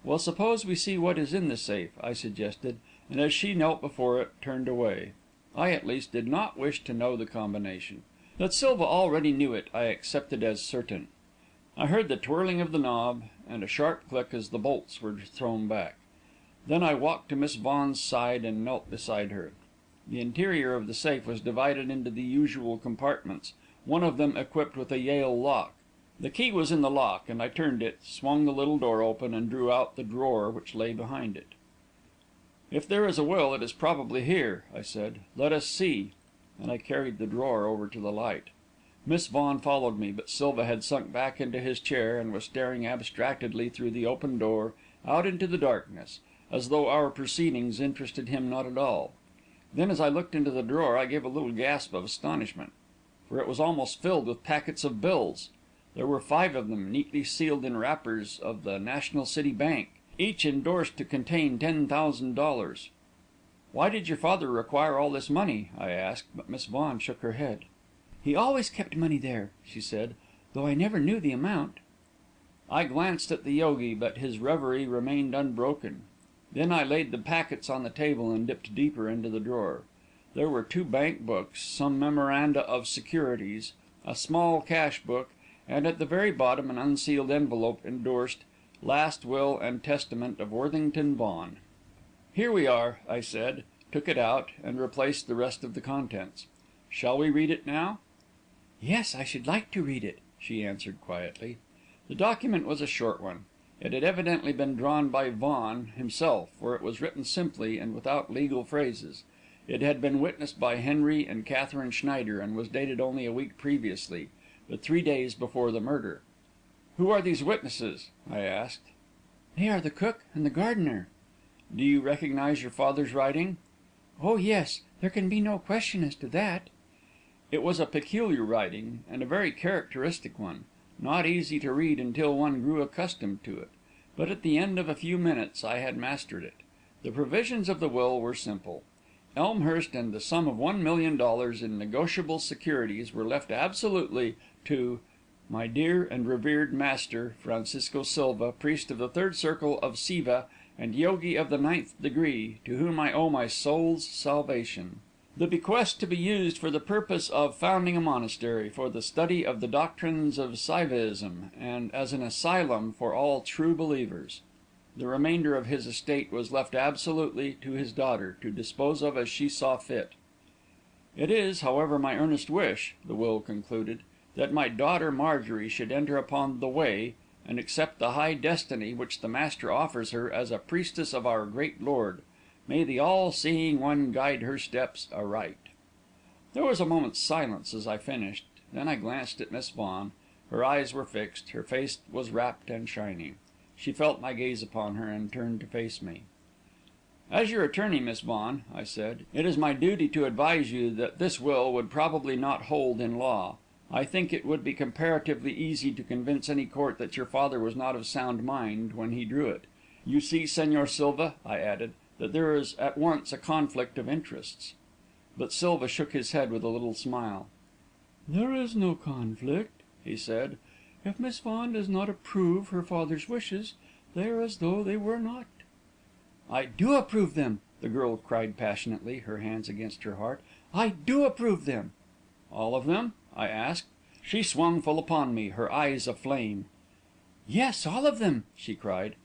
Well, suppose we see what is in the safe, I suggested, and as she knelt before it, turned away. I, at least, did not wish to know the combination. That Silva already knew it, I accepted as certain. I heard the twirling of the knob, and a sharp click as the bolts were thrown back. Then I walked to Miss Vaughan's side and knelt beside her. The interior of the safe was divided into the usual compartments, one of them equipped with a Yale lock. The key was in the lock, and I turned it, swung the little door open, and drew out the drawer which lay behind it. If there is a will, it is probably here, I said. Let us see. And I carried the drawer over to the light. Miss Vaughan followed me, but Silva had sunk back into his chair and was staring abstractedly through the open door out into the darkness, as though our proceedings interested him not at all. Then, as I looked into the drawer, I gave a little gasp of astonishment, for it was almost filled with packets of bills. There were 5 of them, neatly sealed in wrappers of the National City Bank, each endorsed to contain $10,000. Why did your father require all this money? I asked, but Miss Vaughan shook her head. He always kept money there, she said, though I never knew the amount. I glanced at the yogi, but his reverie remained unbroken. Then I laid the packets on the table and dipped deeper into the drawer. There were 2 bank books, some memoranda of securities, a small cash book, and at the very bottom an unsealed envelope endorsed Last Will and Testament of Worthington Vaughan. Here we are, I said, took it out, and replaced the rest of the contents. Shall we read it now? Yes, I should like to read it, she answered quietly. The document was a short one. It had evidently been drawn by Vaughan himself, for it was written simply and without legal phrases. It had been witnessed by Henry and Catherine Schneider, and was dated only a week previously, but 3 days before the murder. Who are these witnesses? I asked. They are the cook and the gardener. Do you recognize your father's writing? Oh, yes, there can be no question as to that. It was a peculiar writing, and a very characteristic one, not easy to read until one grew accustomed to it, but at the end of a few minutes I had mastered it. The provisions of the will were simple. Elmhurst and the sum of $1 million in negotiable securities were left absolutely to my dear and revered master, Francisco Silva, priest of the 3rd Circle of SIVA and yogi of the 9th degree, to whom I owe my soul's salvation. The bequest to be used for the purpose of founding a monastery for the study of the doctrines of Saivism, and as an asylum for all true believers. The remainder of his estate was left absolutely to his daughter, to dispose of as she saw fit. It is, however, my earnest wish, the will concluded, that my daughter Marjorie should enter upon the way, and accept the high destiny which the Master offers her as a priestess of our great Lord. May the All-Seeing One guide her steps aright. There was a moment's silence as I finished, then I glanced at Miss Vaughan, Her eyes were fixed, her face was rapt and shining. She felt my gaze upon her, and turned to face me. "As your attorney, Miss Vaughan," I said, "it is my duty to advise you that this will would probably not hold in law. I think it would be comparatively easy to convince any court that your father was not of sound mind when he drew it. You see, Señor Silva," I added, "that there is at once a conflict of interests." But Silva shook his head with a little smile. "There is no conflict," he said. "If Miss Vaughan does not approve her father's wishes, they are as though they were not." "I do approve them!" the girl cried passionately, her hands against her heart. "I do approve them!" "All of them?" I asked. She swung full upon me, her eyes aflame. "Yes, all of them!" she cried.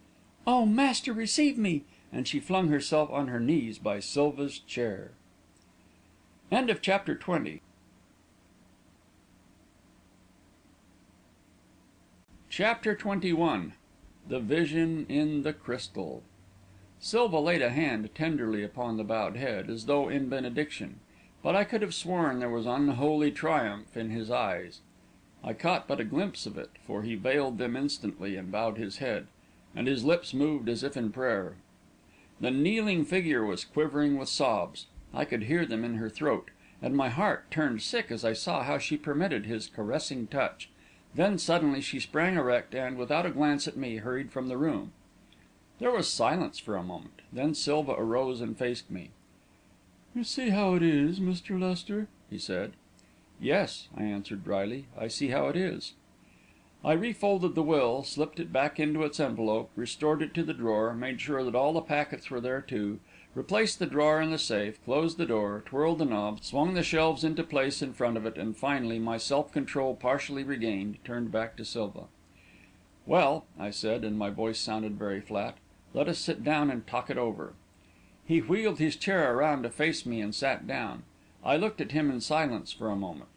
"Oh, master, receive me!" And she flung herself on her knees by Silva's chair. Chapter XXI. Chapter XXI. The Vision in the Crystal. Silva laid a hand tenderly upon the bowed head, as though in benediction, but I could have sworn there was unholy triumph in his eyes. I caught but a glimpse of it, for he veiled them instantly and bowed his head, and his lips moved as if in prayer. The kneeling figure was quivering with sobs. I could hear them in her throat, and my heart turned sick as I saw how she permitted his caressing touch. Then suddenly she sprang erect, and, without a glance at me, hurried from the room. There was silence for a moment. Then Silva arose and faced me. "You see how it is, Mr. Lester?" he said. "Yes," I answered drily, "I see how it is." I refolded the will, slipped it back into its envelope, restored it to the drawer, made sure that all the packets were there too, replaced the drawer in the safe, closed the door, twirled the knob, swung the shelves into place in front of it, and finally, my self-control partially regained, turned back to Silva. "Well," I said, and my voice sounded very flat, "let us sit down and talk it over." He wheeled his chair around to face me and sat down. I looked at him in silence for a moment.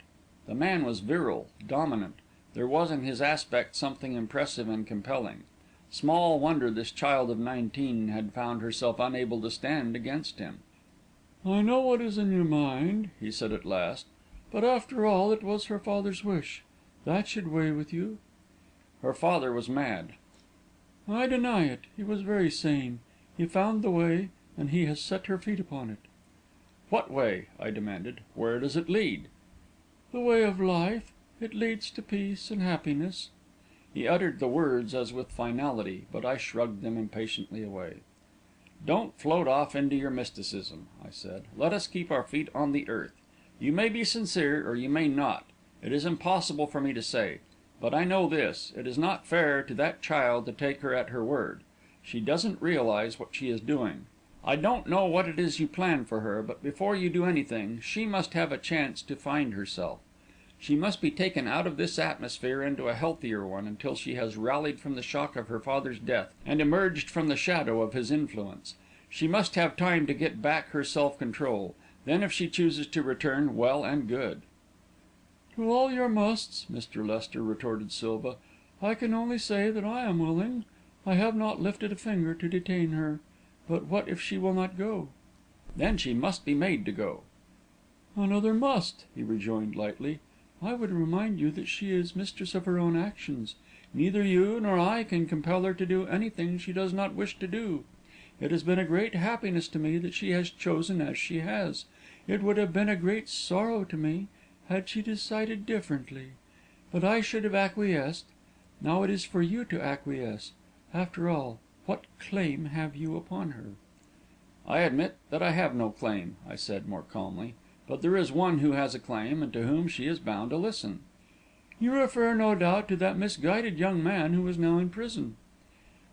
The man was virile, dominant. There was in his aspect something impressive and compelling. Small wonder this child of 19 had found herself unable to stand against him. "I know what is in your mind," he said at last, "but after all, it was her father's wish. That should weigh with you." "Her father was mad." "I deny it. He was very sane. He found the way, and he has set her feet upon it." "What way?" I demanded. "Where does it lead?" "The way of life. It leads to peace and happiness." He uttered the words as with finality, but I shrugged them impatiently away. "Don't float off into your mysticism," I said. "Let us keep our feet on the earth. You may be sincere, or you may not. It is impossible for me to say. But I know this: it is not fair to that child to take her at her word. She doesn't realise what she is doing. I don't know what it is you plan for her, but before you do anything, she must have a chance to find herself. She must be taken out of this atmosphere into a healthier one until she has rallied from the shock of her father's death and emerged from the shadow of his influence. She must have time to get back her self-control. Then, if she chooses to return, well and good." "To all your musts, Mr. Lester," retorted Silva, "I can only say that I am willing. I have not lifted a finger to detain her. But what if she will not go?" "Then she must be made to go." "Another must," he rejoined lightly. "I would remind you that she is mistress of her own actions. Neither you nor I can compel her to do anything she does not wish to do. It has been a great happiness to me that she has chosen as she has. It would have been a great sorrow to me had she decided differently. But I should have acquiesced. Now it is for you to acquiesce. After all, what claim have you upon her?" "I admit that I have no claim," I said, more calmly. "But there is one who has a claim, and to whom she is bound to listen." "You refer, no doubt, to that misguided young man who is now in prison."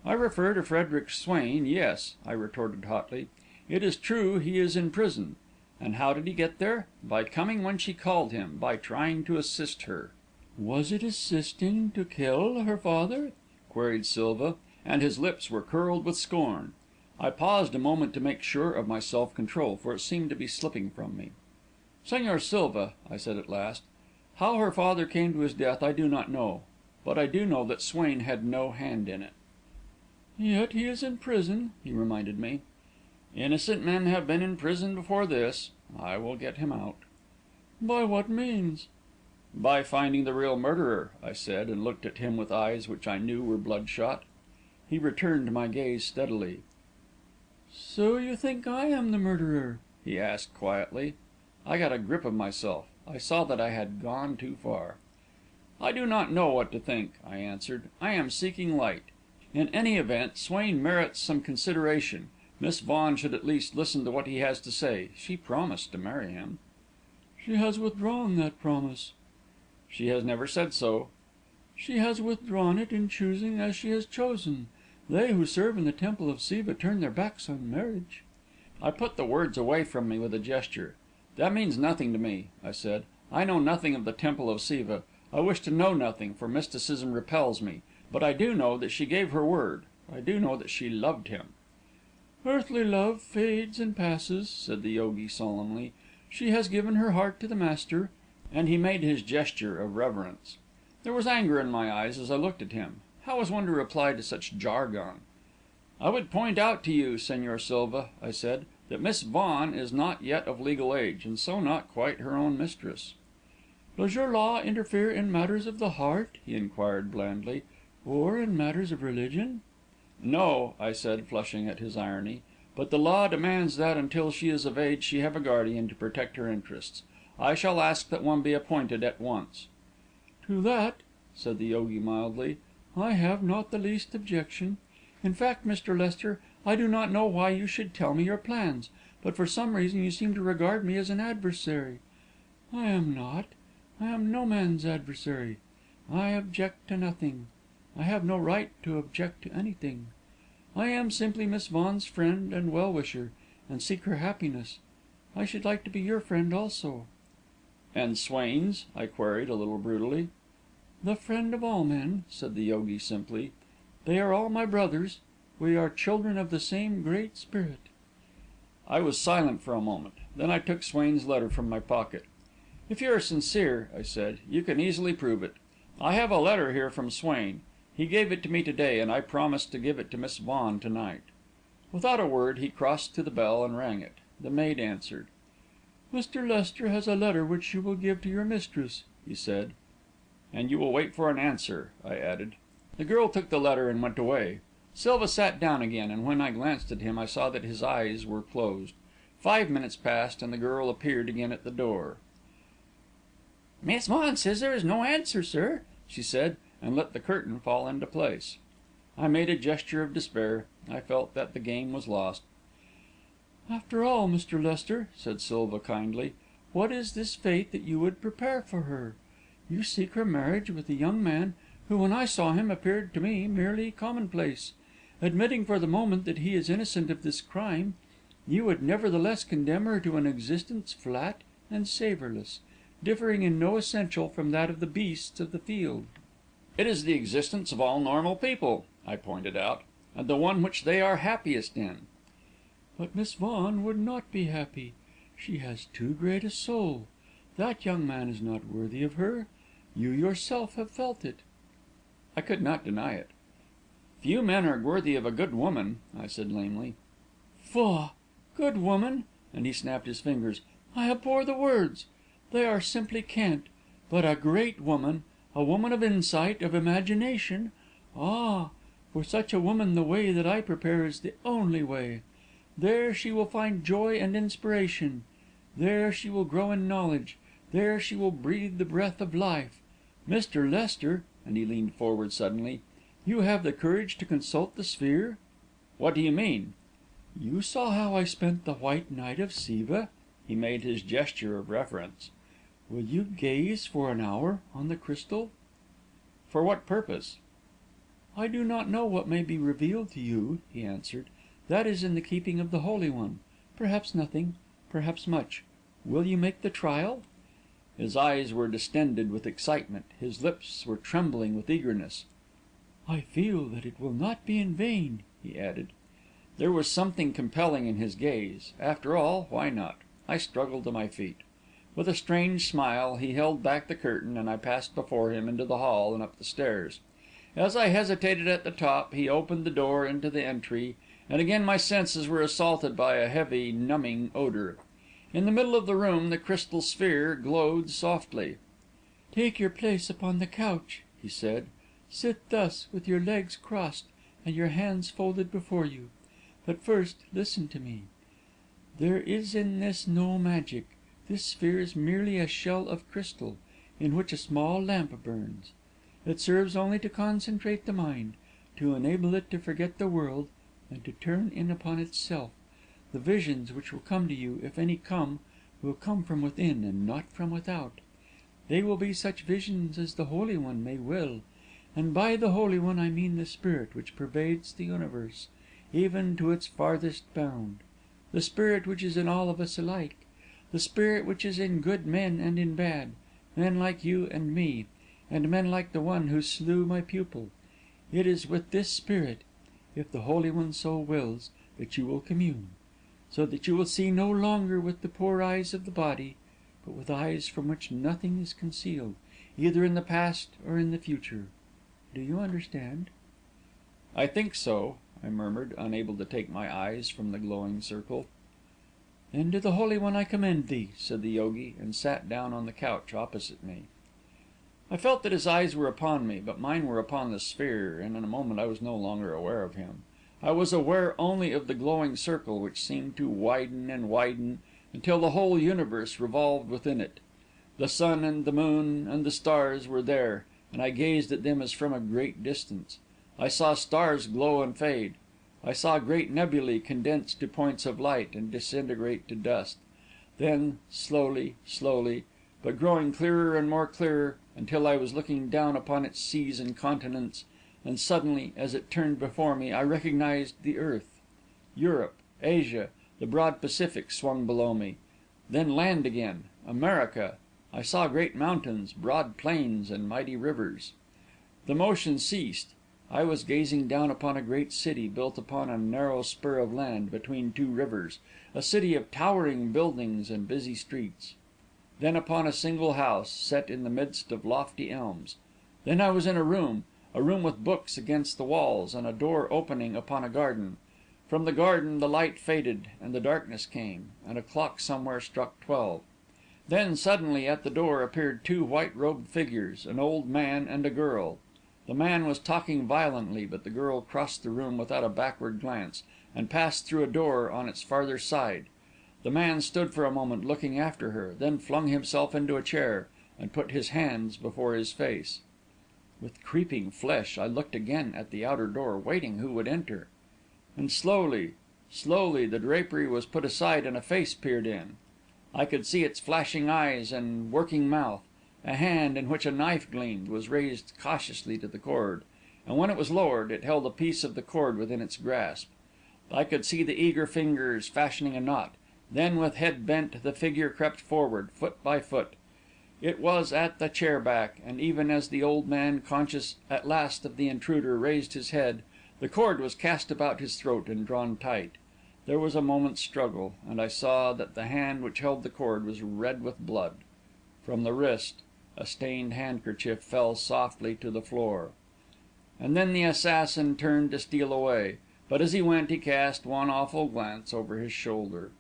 "I refer to Frederick Swain, yes," I retorted hotly. "It is true he is in prison. And how did he get there? By coming when she called him, by trying to assist her." "Was it assisting to kill her father?" queried Silva, and his lips were curled with scorn. I paused a moment to make sure of my self-control, for it seemed to be slipping from me. "Señor Silva," I said at last, "how her father came to his death I do not know, but I do know that Swain had no hand in it." "Yet he is in prison," he reminded me. "Innocent men have been in prison before this. I will get him out." "By what means?" "By finding the real murderer," I said, and looked at him with eyes which I knew were bloodshot. He returned my gaze steadily. "So you think I am the murderer?" he asked quietly. I got a grip of myself. I saw that I had gone too far. "I do not know what to think," I answered. "I am seeking light. In any event, Swain merits some consideration. Miss Vaughan should at least listen to what he has to say. She promised to marry him." "She has withdrawn that promise." "She has never said so." "She has withdrawn it in choosing as she has chosen. They who serve in the temple of Siva turn their backs on marriage." I put the words away from me with a gesture. "That means nothing to me," I said. "I know nothing of the temple of Siva. I wish to know nothing, for mysticism repels me. But I do know that she gave her word. I do know that she loved him." "Earthly love fades and passes," said the yogi solemnly. "She has given her heart to the master." And he made his gesture of reverence. There was anger in my eyes as I looked at him. How was one to reply to such jargon? "I would point out to you, Señor Silva," I said, "that Miss Vaughan is not yet of legal age, and so not quite her own mistress." "Does your law interfere in matters of the heart?" he inquired blandly. "Or in matters of religion?" "No," I said, flushing at his irony. "But the law demands that, until she is of age, she have a guardian to protect her interests. I shall ask that one be appointed at once." "To that," said the yogi mildly, "I have not the least objection. In fact, Mr. Lester, I do not know why you should tell me your plans, but for some reason you seem to regard me as an adversary. I am not. I am no man's adversary. I object to nothing. I have no right to object to anything. I am simply Miss Vaughan's friend and well wisher, and seek her happiness. I should like to be your friend also." "And Swain's?" I queried, a little brutally. "The friend of all men," said the yogi simply. "They are all my brothers. We are children of the same Great Spirit." I was silent for a moment. Then I took Swain's letter from my pocket. "If you are sincere," I said, "you can easily prove it. I have a letter here from Swain. He gave it to me to day, and I promised to give it to Miss Vaughan to night." Without a word, he crossed to the bell and rang it. The maid answered. "Mr. Lester has a letter which you will give to your mistress," he said. "And you will wait for an answer," I added. The girl took the letter and went away. Silva sat down again, and when I glanced at him, I saw that his eyes were closed. 5 minutes passed, and the girl appeared again at the door. "Miss Vaughan says there is no answer, sir," she said, and let the curtain fall into place. I made a gesture of despair. I felt that the game was lost. "After all, Mr. Lester," said Silva kindly, "what is this fate that you would prepare for her? You seek her marriage with a young man who, when I saw him, appeared to me merely commonplace. Admitting for the moment that he is innocent of this crime, you would nevertheless condemn her to an existence flat and savourless, differing in no essential from that of the beasts of the field." "It is the existence of all normal people," I pointed out, "and the one which they are happiest in." "But Miss Vaughan would not be happy. She has too great a soul. That young man is not worthy of her. You yourself have felt it." I could not deny it. "Few men are worthy of a good woman," I said lamely. "Faugh! Good woman!" and he snapped his fingers. "I abhor the words. They are simply cant. But a great woman, a woman of insight, of imagination. Ah! For such a woman the way that I prepare is the only way. There she will find joy and inspiration. There she will grow in knowledge. There she will breathe the breath of life. Mr. Lester," and he leaned forward suddenly, "you have the courage to consult the sphere?" "What do you mean?" "You saw how I spent the white night of Siva?" He made his gesture of reverence. "Will you gaze for an hour on the crystal?" "For what purpose?" "I do not know what may be revealed to you," he answered. "That is in the keeping of the Holy One. Perhaps nothing, perhaps much. Will you make the trial?" His eyes were distended with excitement, his lips were trembling with eagerness. "I feel that it will not be in vain," he added. There was something compelling in his gaze. After all, why not? I struggled to my feet. With a strange smile, he held back the curtain, and I passed before him into the hall and up the stairs. As I hesitated at the top, he opened the door into the entry, and again my senses were assaulted by a heavy, numbing odour. In the middle of the room the crystal sphere glowed softly. "Take your place upon the couch," he said. "Sit thus, with your legs crossed and your hands folded before you. But first, listen to me. There is in this no magic. This sphere is merely a shell of crystal, in which a small lamp burns. It serves only to concentrate the mind, to enable it to forget the world and to turn in upon itself. The visions which will come to you, if any come, will come from within and not from without. They will be such visions as the Holy One may will, and by the Holy One I mean the Spirit which pervades the universe, even to its farthest bound, the Spirit which is in all of us alike, the Spirit which is in good men and in bad, men like you and me, and men like the one who slew my pupil. It is with this Spirit, if the Holy One so wills, that you will commune, so that you will see no longer with the poor eyes of the body, but with eyes from which nothing is concealed, either in the past or in the future. Do you understand?" "I think so," I murmured, unable to take my eyes from the glowing circle. "Then to the Holy One I commend thee," said the yogi, and sat down on the couch opposite me. I felt that his eyes were upon me, but mine were upon the sphere, and in a moment I was no longer aware of him. I was aware only of the glowing circle, which seemed to widen and widen until the whole universe revolved within it. The sun and the moon and the stars were there, and I gazed at them as from a great distance. I saw stars glow and fade. I saw great nebulae condense to points of light and disintegrate to dust. Then, slowly, slowly, but growing clearer and more clear, until I was looking down upon its seas and continents, and suddenly, as it turned before me, I recognized the earth. Europe, Asia, the broad Pacific swung below me. Then land again, America. I saw great mountains, broad plains, and mighty rivers. The motion ceased. I was gazing down upon a great city, built upon a narrow spur of land between two rivers, a city of towering buildings and busy streets. Then upon a single house, set in the midst of lofty elms. Then I was in a room with books against the walls, and a door opening upon a garden. From the garden the light faded, and the darkness came, and a clock somewhere struck 12. Then, suddenly, at the door appeared two white-robed figures, an old man and a girl. The man was talking violently, but the girl crossed the room without a backward glance, and passed through a door on its farther side. The man stood for a moment looking after her, then flung himself into a chair, and put his hands before his face. With creeping flesh, I looked again at the outer door, waiting who would enter. And slowly, slowly, the drapery was put aside and a face peered in. I could see its flashing eyes and working mouth. A hand, in which a knife gleamed, was raised cautiously to the cord, and when it was lowered, it held a piece of the cord within its grasp. I could see the eager fingers fashioning a knot. Then, with head bent, the figure crept forward, foot by foot. It was at the chair back, and even as the old man, conscious at last of the intruder, raised his head, the cord was cast about his throat and drawn tight. There was a moment's struggle, and I saw that the hand which held the cord was red with blood. From the wrist, a stained handkerchief fell softly to the floor. And then the assassin turned to steal away, but as he went he cast one awful glance over his shoulder.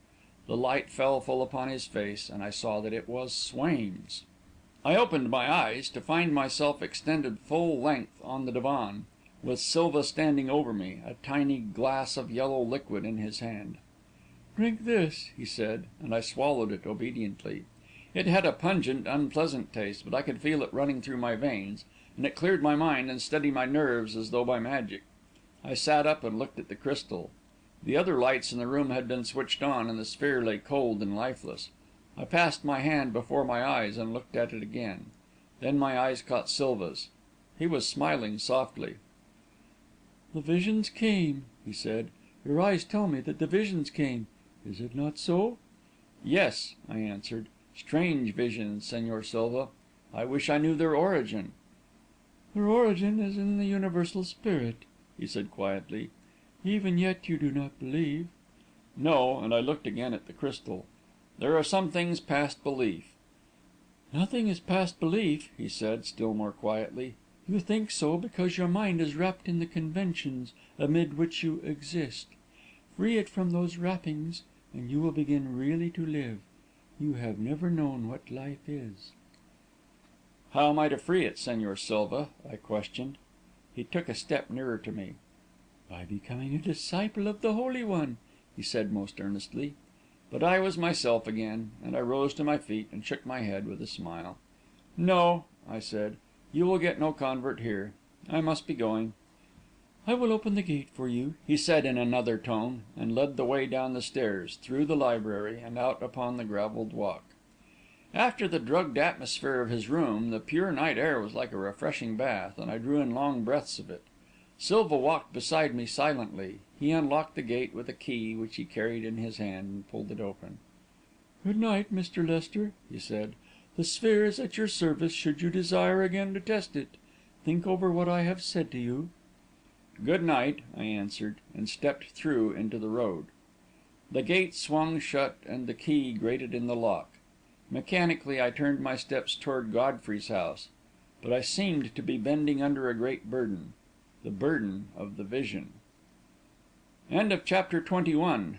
The light fell full upon his face, and I saw that it was Swain's. I opened my eyes to find myself extended full length on the divan, with Silva standing over me, a tiny glass of yellow liquid in his hand. "Drink this," he said, and I swallowed it obediently. It had a pungent, unpleasant taste, but I could feel it running through my veins, and it cleared my mind and steadied my nerves as though by magic. I sat up and looked at the crystal. The other lights in the room had been switched on, and the sphere lay cold and lifeless. I passed my hand before my eyes and looked at it again. Then my eyes caught Silva's. He was smiling softly. "The visions came," he said. "Your eyes tell me that the visions came. Is it not so?" "Yes," I answered. "Strange visions, Señor Silva. I wish I knew their origin." "Their origin is in the universal spirit," he said quietly. "Even yet you do not believe." "No," and I looked again at the crystal. "There are some things past belief." "Nothing is past belief," he said, still more quietly. "You think so because your mind is wrapped in the conventions amid which you exist. Free it from those wrappings, and you will begin really to live. You have never known what life is." "How am I to free it, Señor Silva?" I questioned. He took a step nearer to me. "By becoming a disciple of the Holy One," he said most earnestly. But I was myself again, and I rose to my feet and shook my head with a smile. "No," I said, "you will get no convert here. I must be going." "I will open the gate for you," he said in another tone, and led the way down the stairs, through the library, and out upon the gravelled walk. After the drugged atmosphere of his room, the pure night air was like a refreshing bath, and I drew in long breaths of it. Silva walked beside me silently. He unlocked the gate with a key which he carried in his hand, and pulled it open. "Good night, Mr. Lester," he said. "The sphere is at your service, should you desire again to test it. Think over what I have said to you." "Good night," I answered, and stepped through into the road. The gate swung shut, and the key grated in the lock. Mechanically, I turned my steps toward Godfrey's house, but I seemed to be bending under a great burden, the burden of the vision. Chapter 22.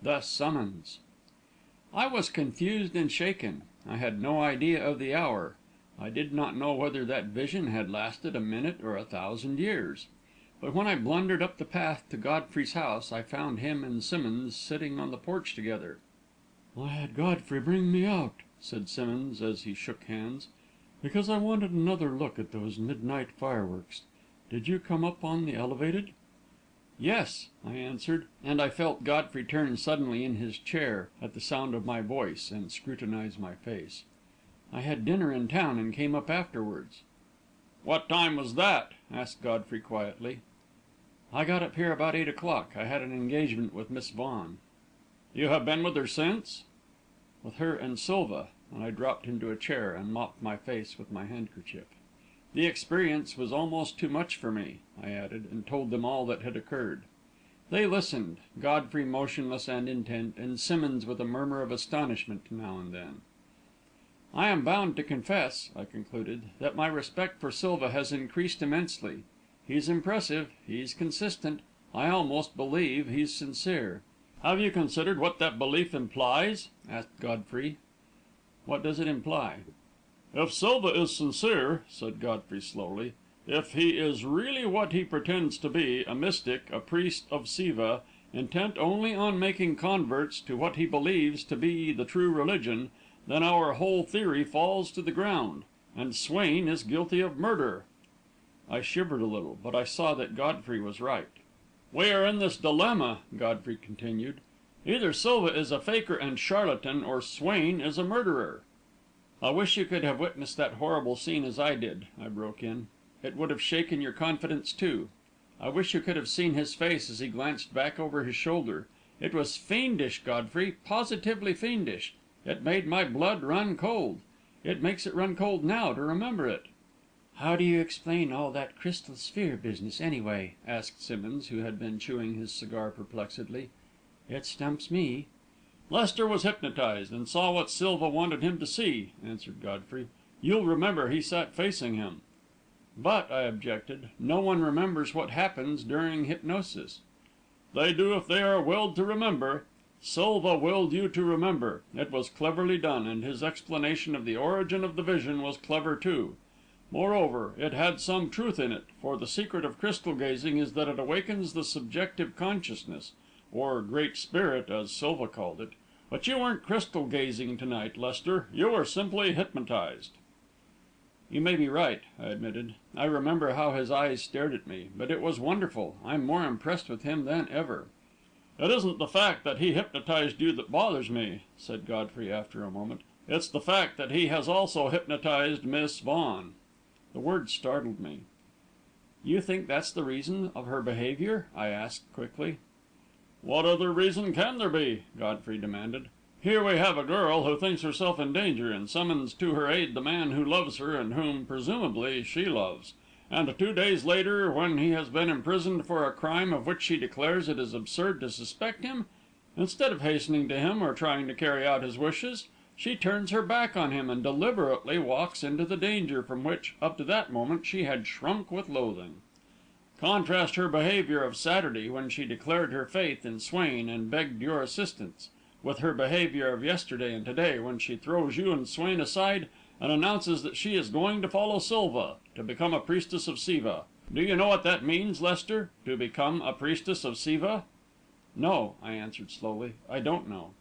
The Summons. I was confused and shaken. I had no idea of the hour. I did not know whether that vision had lasted a minute or 1,000 years. But when I blundered up the path to Godfrey's house, I found him and Simmonds sitting on the porch together. "I had Godfrey bring me out," said Simmonds, as he shook hands, "because I wanted another look at those midnight fireworks. Did you come up on the elevated?" "Yes," I answered, and I felt Godfrey turn suddenly in his chair at the sound of my voice, and scrutinize my face. "I had dinner in town, and came up afterwards." "What time was that?" asked Godfrey quietly. "I got up here about 8 o'clock. I had an engagement with Miss Vaughan." "You have been with her since?" "With her and Silva," and I dropped into a chair, and mopped my face with my handkerchief. "The experience was almost too much for me," I added, and told them all that had occurred. They listened, Godfrey motionless and intent, and Simmonds with a murmur of astonishment now and then. "I am bound to confess," I concluded, "that my respect for Silva has increased immensely. He's impressive, he's consistent, I almost believe he's sincere." "Have you considered what that belief implies?" asked Godfrey. "What does it imply?" "If Silva is sincere," said Godfrey slowly, "if he is really what he pretends to be, a mystic, a priest of Siva, intent only on making converts to what he believes to be the true religion, then our whole theory falls to the ground, and Swain is guilty of murder." I shivered a little, but I saw that Godfrey was right. "We are in this dilemma," Godfrey continued. "Either Silva is a faker and charlatan, or Swain is a murderer." "I wish you could have witnessed that horrible scene as I did," I broke in. "It would have shaken your confidence, too. I wish you could have seen his face as he glanced back over his shoulder. It was fiendish, Godfrey, positively fiendish. It made my blood run cold. It makes it run cold now to remember it." "How do you explain all that crystal sphere business, anyway?" asked Simmonds, who had been chewing his cigar perplexedly. "It stumps me." "Lester was hypnotized, and saw what Silva wanted him to see," answered Godfrey. "You'll remember he sat facing him." "But," I objected, "no one remembers what happens during hypnosis." "They do if they are willed to remember. Silva willed you to remember. It was cleverly done, and his explanation of the origin of the vision was clever too. Moreover, it had some truth in it, for the secret of crystal gazing is that it awakens the subjective consciousness, or Great Spirit, as Silva called it. But you weren't crystal gazing to night, Lester. You were simply hypnotized." "You may be right," I admitted. "I remember how his eyes stared at me. But it was wonderful. I'm more impressed with him than ever." "It isn't the fact that he hypnotized you that bothers me," said Godfrey, after a moment. "It's the fact that he has also hypnotized Miss Vaughan." The word startled me. "You think that's the reason of her behaviour?" I asked, quickly. "What other reason can there be?" Godfrey demanded. "Here we have a girl who thinks herself in danger, and summons to her aid the man who loves her and whom, presumably, she loves. And 2 days later, when he has been imprisoned for a crime of which she declares it is absurd to suspect him, instead of hastening to him or trying to carry out his wishes, she turns her back on him and deliberately walks into the danger from which, up to that moment, she had shrunk with loathing." Contrast her behaviour of Saturday, when she declared her faith in Swain and begged your assistance, with her behaviour of yesterday and to day, when she throws you and Swain aside and announces that she is going to follow Silva, to become a priestess of Siva. Do you know what that means, Lester? To become a priestess of Siva?" "No," I answered slowly, "I don't know.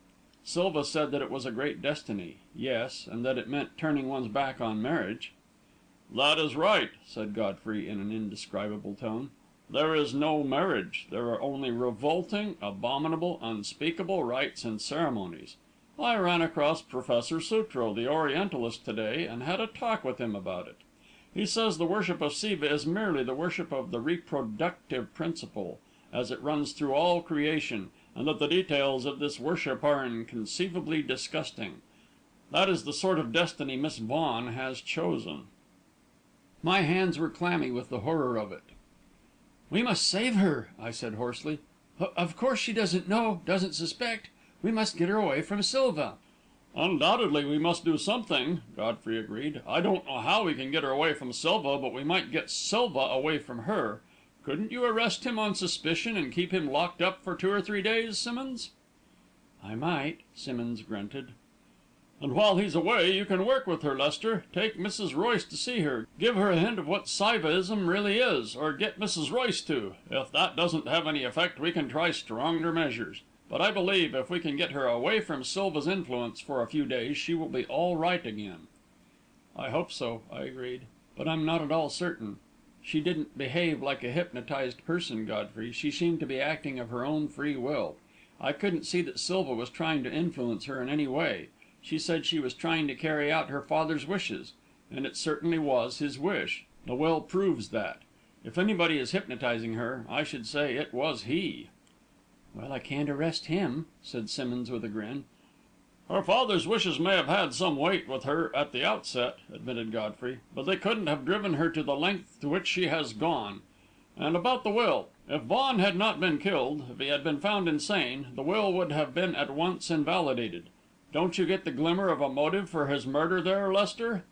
Silva said that it was a great destiny, yes, and that it meant turning one's back on marriage." "That is right," said Godfrey, in an indescribable tone. "There is no marriage. There are only revolting, abominable, unspeakable rites and ceremonies. I ran across Professor Sutro, the Orientalist, to day, and had a talk with him about it. He says the worship of Siva is merely the worship of the reproductive principle, as it runs through all creation, and that the details of this worship are inconceivably disgusting. That is the sort of destiny Miss Vaughan has chosen." My hands were clammy with the horror of it. "We must save her," I said hoarsely. "Of course she doesn't know, doesn't suspect. We must get her away from Silva." "Undoubtedly we must do something," Godfrey agreed. "I don't know how we can get her away from Silva, but we might get Silva away from her. Couldn't you arrest him on suspicion and keep him locked up for 2 or 3 days, Simmonds?" "I might," Simmonds grunted. "And while he's away, you can work with her, Lester. Take Mrs. Royce to see her. Give her a hint of what Sivaism really is, or get Mrs. Royce to. If that doesn't have any effect, we can try stronger measures. But I believe if we can get her away from Silva's influence for a few days, she will be all right again." "I hope so," I agreed, "but I'm not at all certain. She didn't behave like a hypnotized person, Godfrey. She seemed to be acting of her own free will. I couldn't see that Silva was trying to influence her in any way. She said she was trying to carry out her father's wishes, and it certainly was his wish. The will proves that. If anybody is hypnotizing her, I should say it was he." "Well, I can't arrest him," said Simmonds with a grin. "Her father's wishes may have had some weight with her at the outset," admitted Godfrey, "but they couldn't have driven her to the length to which she has gone. And about the will. If Vaughan had not been killed, if he had been found insane, the will would have been at once invalidated. Don't you get the glimmer of a motive for his murder there, Lester?"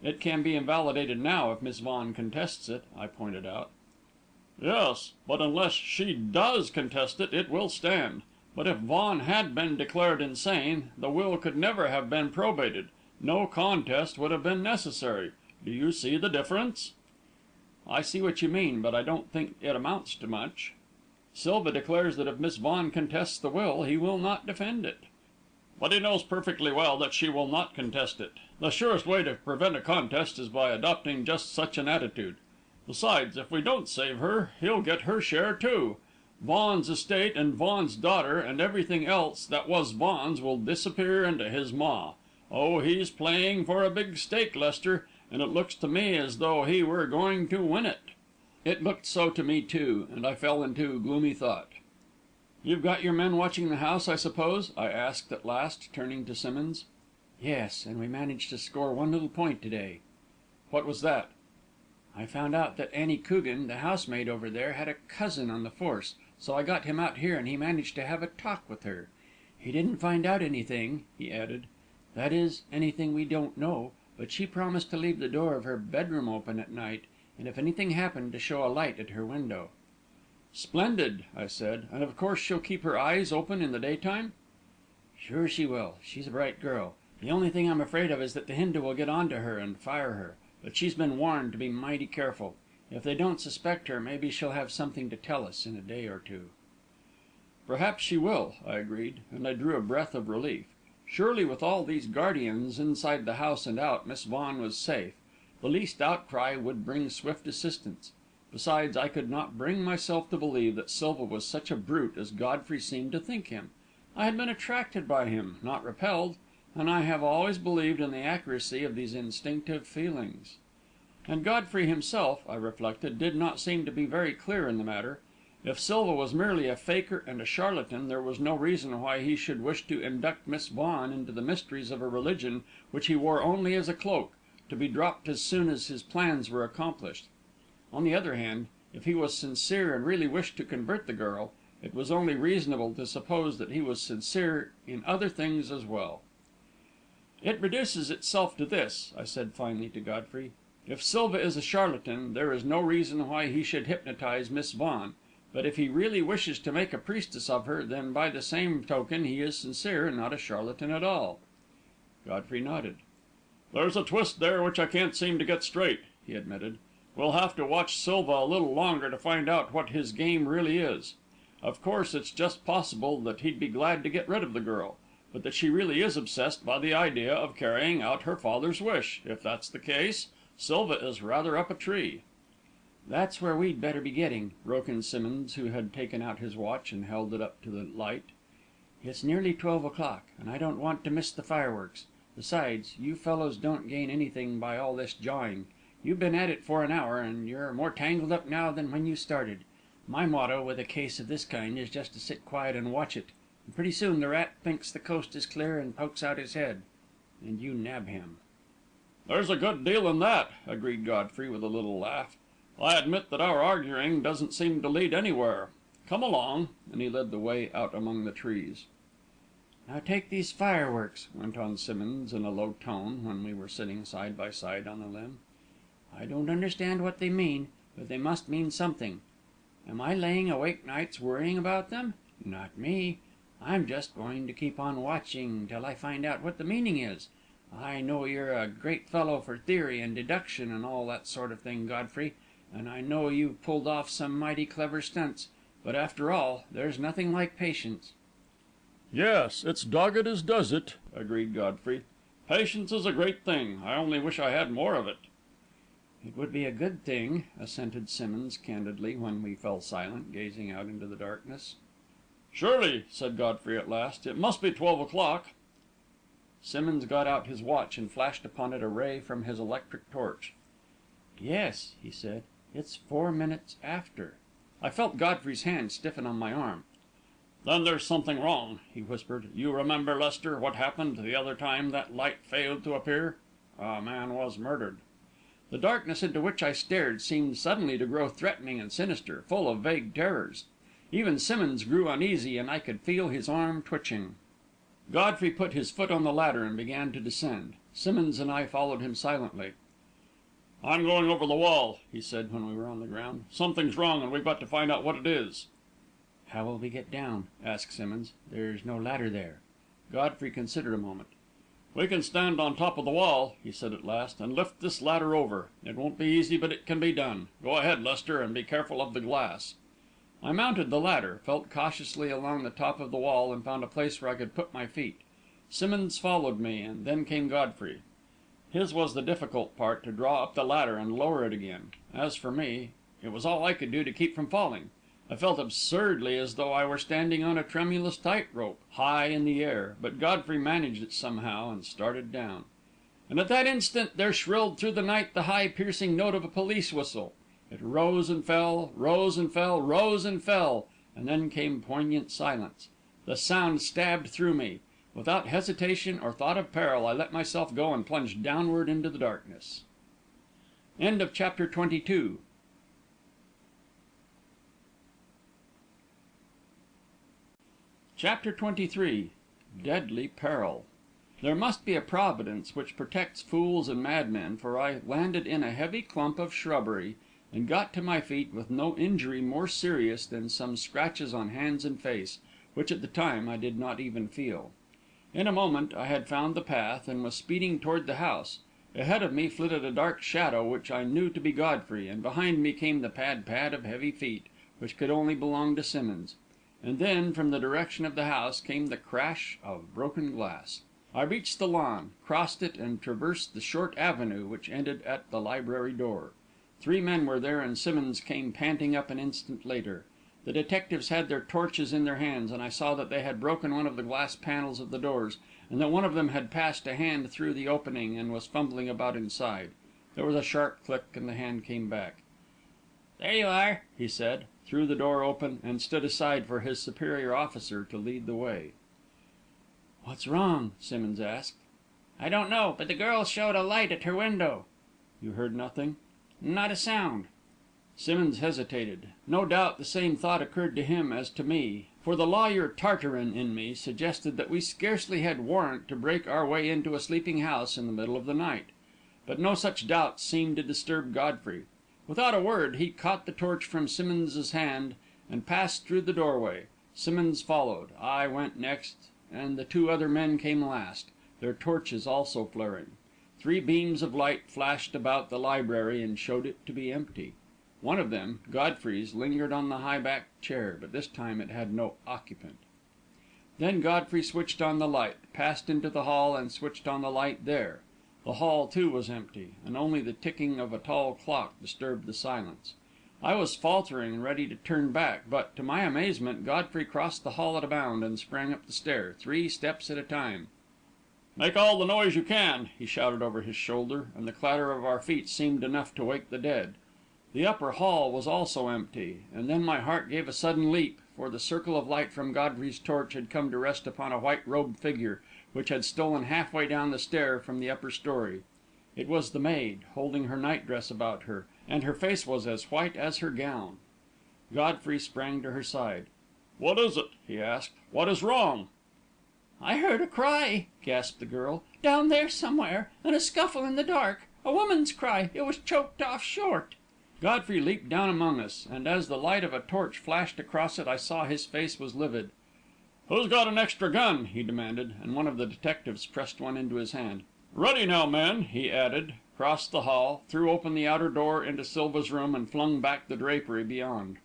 "It can be invalidated now, if Miss Vaughan contests it," I pointed out. "Yes, but unless she does contest it, it will stand. But if Vaughan had been declared insane, the will could never have been probated. No contest would have been necessary. Do you see the difference?" "I see what you mean, but I don't think it amounts to much. Silva declares that if Miss Vaughan contests the will, he will not defend it." "But he knows perfectly well that she will not contest it. The surest way to prevent a contest is by adopting just such an attitude. Besides, if we don't save her, he'll get her share too. Vaughan's estate and Vaughan's daughter and everything else that was Vaughan's will disappear into his maw. Oh, he's playing for a big stake, Lester, and it looks to me as though he were going to win it." It looked so to me too, and I fell into gloomy thought. "You've got your men watching the house, I suppose?" I asked at last, turning to Simmonds. "Yes, and we managed to score one little point to day." "What was that?" "I found out that Annie Coogan, the housemaid over there, had a cousin on the force, so I got him out here and he managed to have a talk with her. He didn't find out anything," he added, "that is, anything we don't know, but she promised to leave the door of her bedroom open at night, and if anything happened, to show a light at her window." "Splendid," I said. "And of course she'll keep her eyes open in the daytime?" "Sure she will. She's a bright girl. The only thing I'm afraid of is that the Hindu will get on to her and fire her. But she's been warned to be mighty careful. If they don't suspect her, maybe she'll have something to tell us in a day or two." "Perhaps she will," I agreed, and I drew a breath of relief. Surely, with all these guardians inside the house and out, Miss Vaughan was safe. The least outcry would bring swift assistance. Besides, I could not bring myself to believe that Silva was such a brute as Godfrey seemed to think him. I had been attracted by him, not repelled, and I have always believed in the accuracy of these instinctive feelings. And Godfrey himself, I reflected, did not seem to be very clear in the matter. If Silva was merely a faker and a charlatan, there was no reason why he should wish to induct Miss Vaughan into the mysteries of a religion which he wore only as a cloak, to be dropped as soon as his plans were accomplished. On the other hand, if he was sincere and really wished to convert the girl, it was only reasonable to suppose that he was sincere in other things as well. "It reduces itself to this," I said finally to Godfrey. If Silva is a charlatan, there is no reason why he should hypnotise Miss Vaughan; but if he really wishes to make a priestess of her, then by the same token he is sincere and not a charlatan at all." Godfrey nodded. "There's a twist there which I can't seem to get straight," he admitted. "We'll have to watch Silva a little longer to find out what his game really is. Of course, it's just possible that he'd be glad to get rid of the girl, but that she really is obsessed by the idea of carrying out her father's wish. If that's the case, Silva is rather up a tree." "That's where we'd better be getting," broke in Simmonds, who had taken out his watch and held it up to the light. "It's nearly 12 o'clock, and I don't want to miss the fireworks. Besides, you fellows don't gain anything by all this jawing. You've been at it for an hour, and you're more tangled up now than when you started. My motto with a case of this kind is just to sit quiet and watch it, and pretty soon the rat thinks the coast is clear and pokes out his head, and you nab him." "There's a good deal in that," agreed Godfrey, with a little laugh. "I admit that our arguing doesn't seem to lead anywhere. Come along," and he led the way out among the trees. "Now take these fireworks," went on Simmonds, in a low tone, when we were sitting side by side on a limb. "I don't understand what they mean, but they must mean something. Am I laying awake nights worrying about them? Not me. I'm just going to keep on watching till I find out what the meaning is. I know you're a great fellow for theory and deduction and all that sort of thing, Godfrey, and I know you've pulled off some mighty clever stunts, but after all, there's nothing like patience." "Yes, it's dogged as does it," agreed Godfrey. "Patience is a great thing. I only wish I had more of it." "It would be a good thing," assented Simmonds candidly, when we fell silent, gazing out into the darkness. "Surely," said Godfrey at last, "it must be 12 o'clock." Simmonds got out his watch and flashed upon it a ray from his electric torch. "Yes," he said, "it's 4 minutes after." I felt Godfrey's hand stiffen on my arm. "Then there's something wrong," he whispered. "You remember, Lester, what happened the other time that light failed to appear? A man was murdered." The darkness into which I stared seemed suddenly to grow threatening and sinister, full of vague terrors. Even Simmonds grew uneasy, and I could feel his arm twitching. Godfrey put his foot on the ladder and began to descend. Simmonds and I followed him silently. "I'm going over the wall," he said, when we were on the ground. "Something's wrong, and we've got to find out what it is." "How will we get down?" asked Simmonds. "There's no ladder there." Godfrey considered a moment. "We can stand on top of the wall," he said at last, "and lift this ladder over. It won't be easy, but it can be done. Go ahead, Lester, and be careful of the glass." I mounted the ladder, felt cautiously along the top of the wall, and found a place where I could put my feet. Simmonds followed me, and then came Godfrey. His was the difficult part, to draw up the ladder and lower it again. As for me, it was all I could do to keep from falling. I felt absurdly as though I were standing on a tremulous tight rope, high in the air, but Godfrey managed it somehow, and started down. And at that instant there shrilled through the night the high, piercing note of a police whistle. It rose and fell, rose and fell, rose and fell, and then came poignant silence. The sound stabbed through me. Without hesitation or thought of peril, I let myself go and plunged downward into the darkness. End of Chapter 22. Chapter 23. Deadly Peril. There must be a Providence which protects fools and madmen, for I landed in a heavy clump of shrubbery, and got to my feet with no injury more serious than some scratches on hands and face, which at the time I did not even feel. In a moment I had found the path, and was speeding toward the house. Ahead of me flitted a dark shadow which I knew to be Godfrey, and behind me came the pad pad of heavy feet, which could only belong to Simmonds. And then, from the direction of the house, came the crash of broken glass. I reached the lawn, crossed it, and traversed the short avenue which ended at the library door. 3 men were there, and Simmonds came panting up an instant later. The detectives had their torches in their hands, and I saw that they had broken one of the glass panels of the doors, and that one of them had passed a hand through the opening and was fumbling about inside. There was a sharp click, and the hand came back. "There you are," he said, threw the door open, and stood aside for his superior officer to lead the way. "What's wrong?" Simmonds asked. "I don't know, but the girl showed a light at her window." "You heard nothing?" "Not a sound." Simmonds hesitated. No doubt the same thought occurred to him as to me, for the lawyer Tartarin in me suggested that we scarcely had warrant to break our way into a sleeping house in the middle of the night. But no such doubts seemed to disturb Godfrey. Without a word, he caught the torch from Simmonds's hand and passed through the doorway. Simmonds followed. I went next, and the two other men came last, their torches also flaring. 3 beams of light flashed about the library and showed it to be empty. One of them, Godfrey's, lingered on the high backed chair, but this time it had no occupant. Then Godfrey switched on the light, passed into the hall and switched on the light there. The hall, too, was empty, and only the ticking of a tall clock disturbed the silence. I was faltering and ready to turn back, but, to my amazement, Godfrey crossed the hall at a bound and sprang up the stair, 3 steps at a time. "Make all the noise you can," he shouted over his shoulder, and the clatter of our feet seemed enough to wake the dead. The upper hall was also empty, and then my heart gave a sudden leap, for the circle of light from Godfrey's torch had come to rest upon a white robed figure, which had stolen half way down the stair from the upper story. It was the maid, holding her nightdress about her, and her face was as white as her gown. Godfrey sprang to her side. "What is it?" he asked. "What is wrong?" "I heard a cry," gasped the girl, "down there somewhere, and a scuffle in the dark. A woman's cry. It was choked off short." Godfrey leaped down among us, and as the light of a torch flashed across it, I saw his face was livid. "Who's got an extra gun?" he demanded, and one of the detectives pressed one into his hand. "Ready now, men," he added, crossed the hall, threw open the outer door into Silva's room, and flung back the drapery beyond.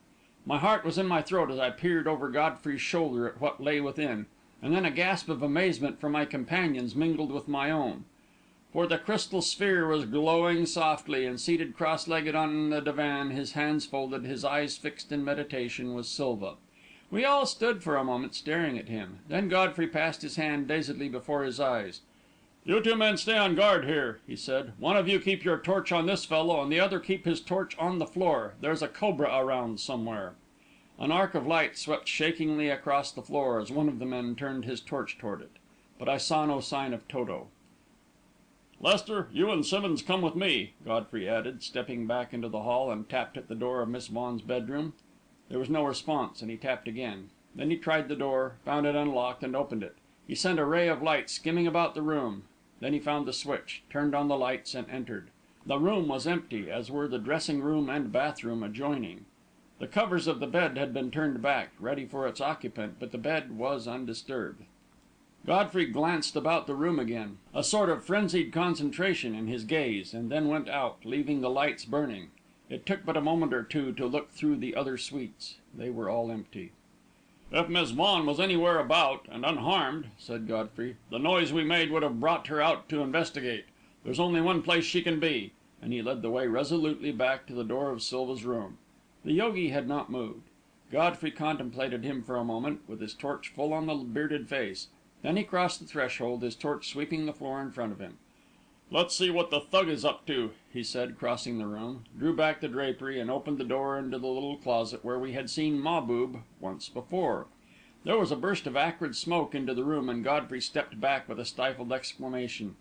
My heart was in my throat as I peered over Godfrey's shoulder at what lay within, and then a gasp of amazement from my companions mingled with my own. For the crystal sphere was glowing softly, and seated cross-legged on the divan, his hands folded, his eyes fixed in meditation, was Silva. We all stood for a moment staring at him. Then Godfrey passed his hand dazedly before his eyes. "You 2 men stay on guard here," he said. "One of you keep your torch on this fellow, and the other keep his torch on the floor. There's a cobra around somewhere." An arc of light swept shakingly across the floor as one of the men turned his torch toward it, but I saw no sign of Toto. "Lester, you and Simmonds come with me," Godfrey added, stepping back into the hall, and tapped at the door of Miss Vaughan's bedroom. There was no response, and he tapped again. Then he tried the door, found it unlocked, and opened it. He sent a ray of light skimming about the room. Then he found the switch, turned on the lights, and entered. The room was empty, as were the dressing room and bathroom adjoining. The covers of the bed had been turned back, ready for its occupant, but the bed was undisturbed. Godfrey glanced about the room again, a sort of frenzied concentration in his gaze, and then went out, leaving the lights burning. It took but a moment or two to look through the other suites. They were all empty. "If Miss Vaughan was anywhere about, and unharmed," said Godfrey, "the noise we made would have brought her out to investigate. There's only one place she can be," and he led the way resolutely back to the door of Silva's room. The yogi had not moved. Godfrey contemplated him for a moment, with his torch full on the bearded face. Then he crossed the threshold, his torch sweeping the floor in front of him. "Let's see what the thug is up to," he said, crossing the room, drew back the drapery, and opened the door into the little closet where we had seen Mahbub once before. There was a burst of acrid smoke into the room, and Godfrey stepped back with a stifled exclamation.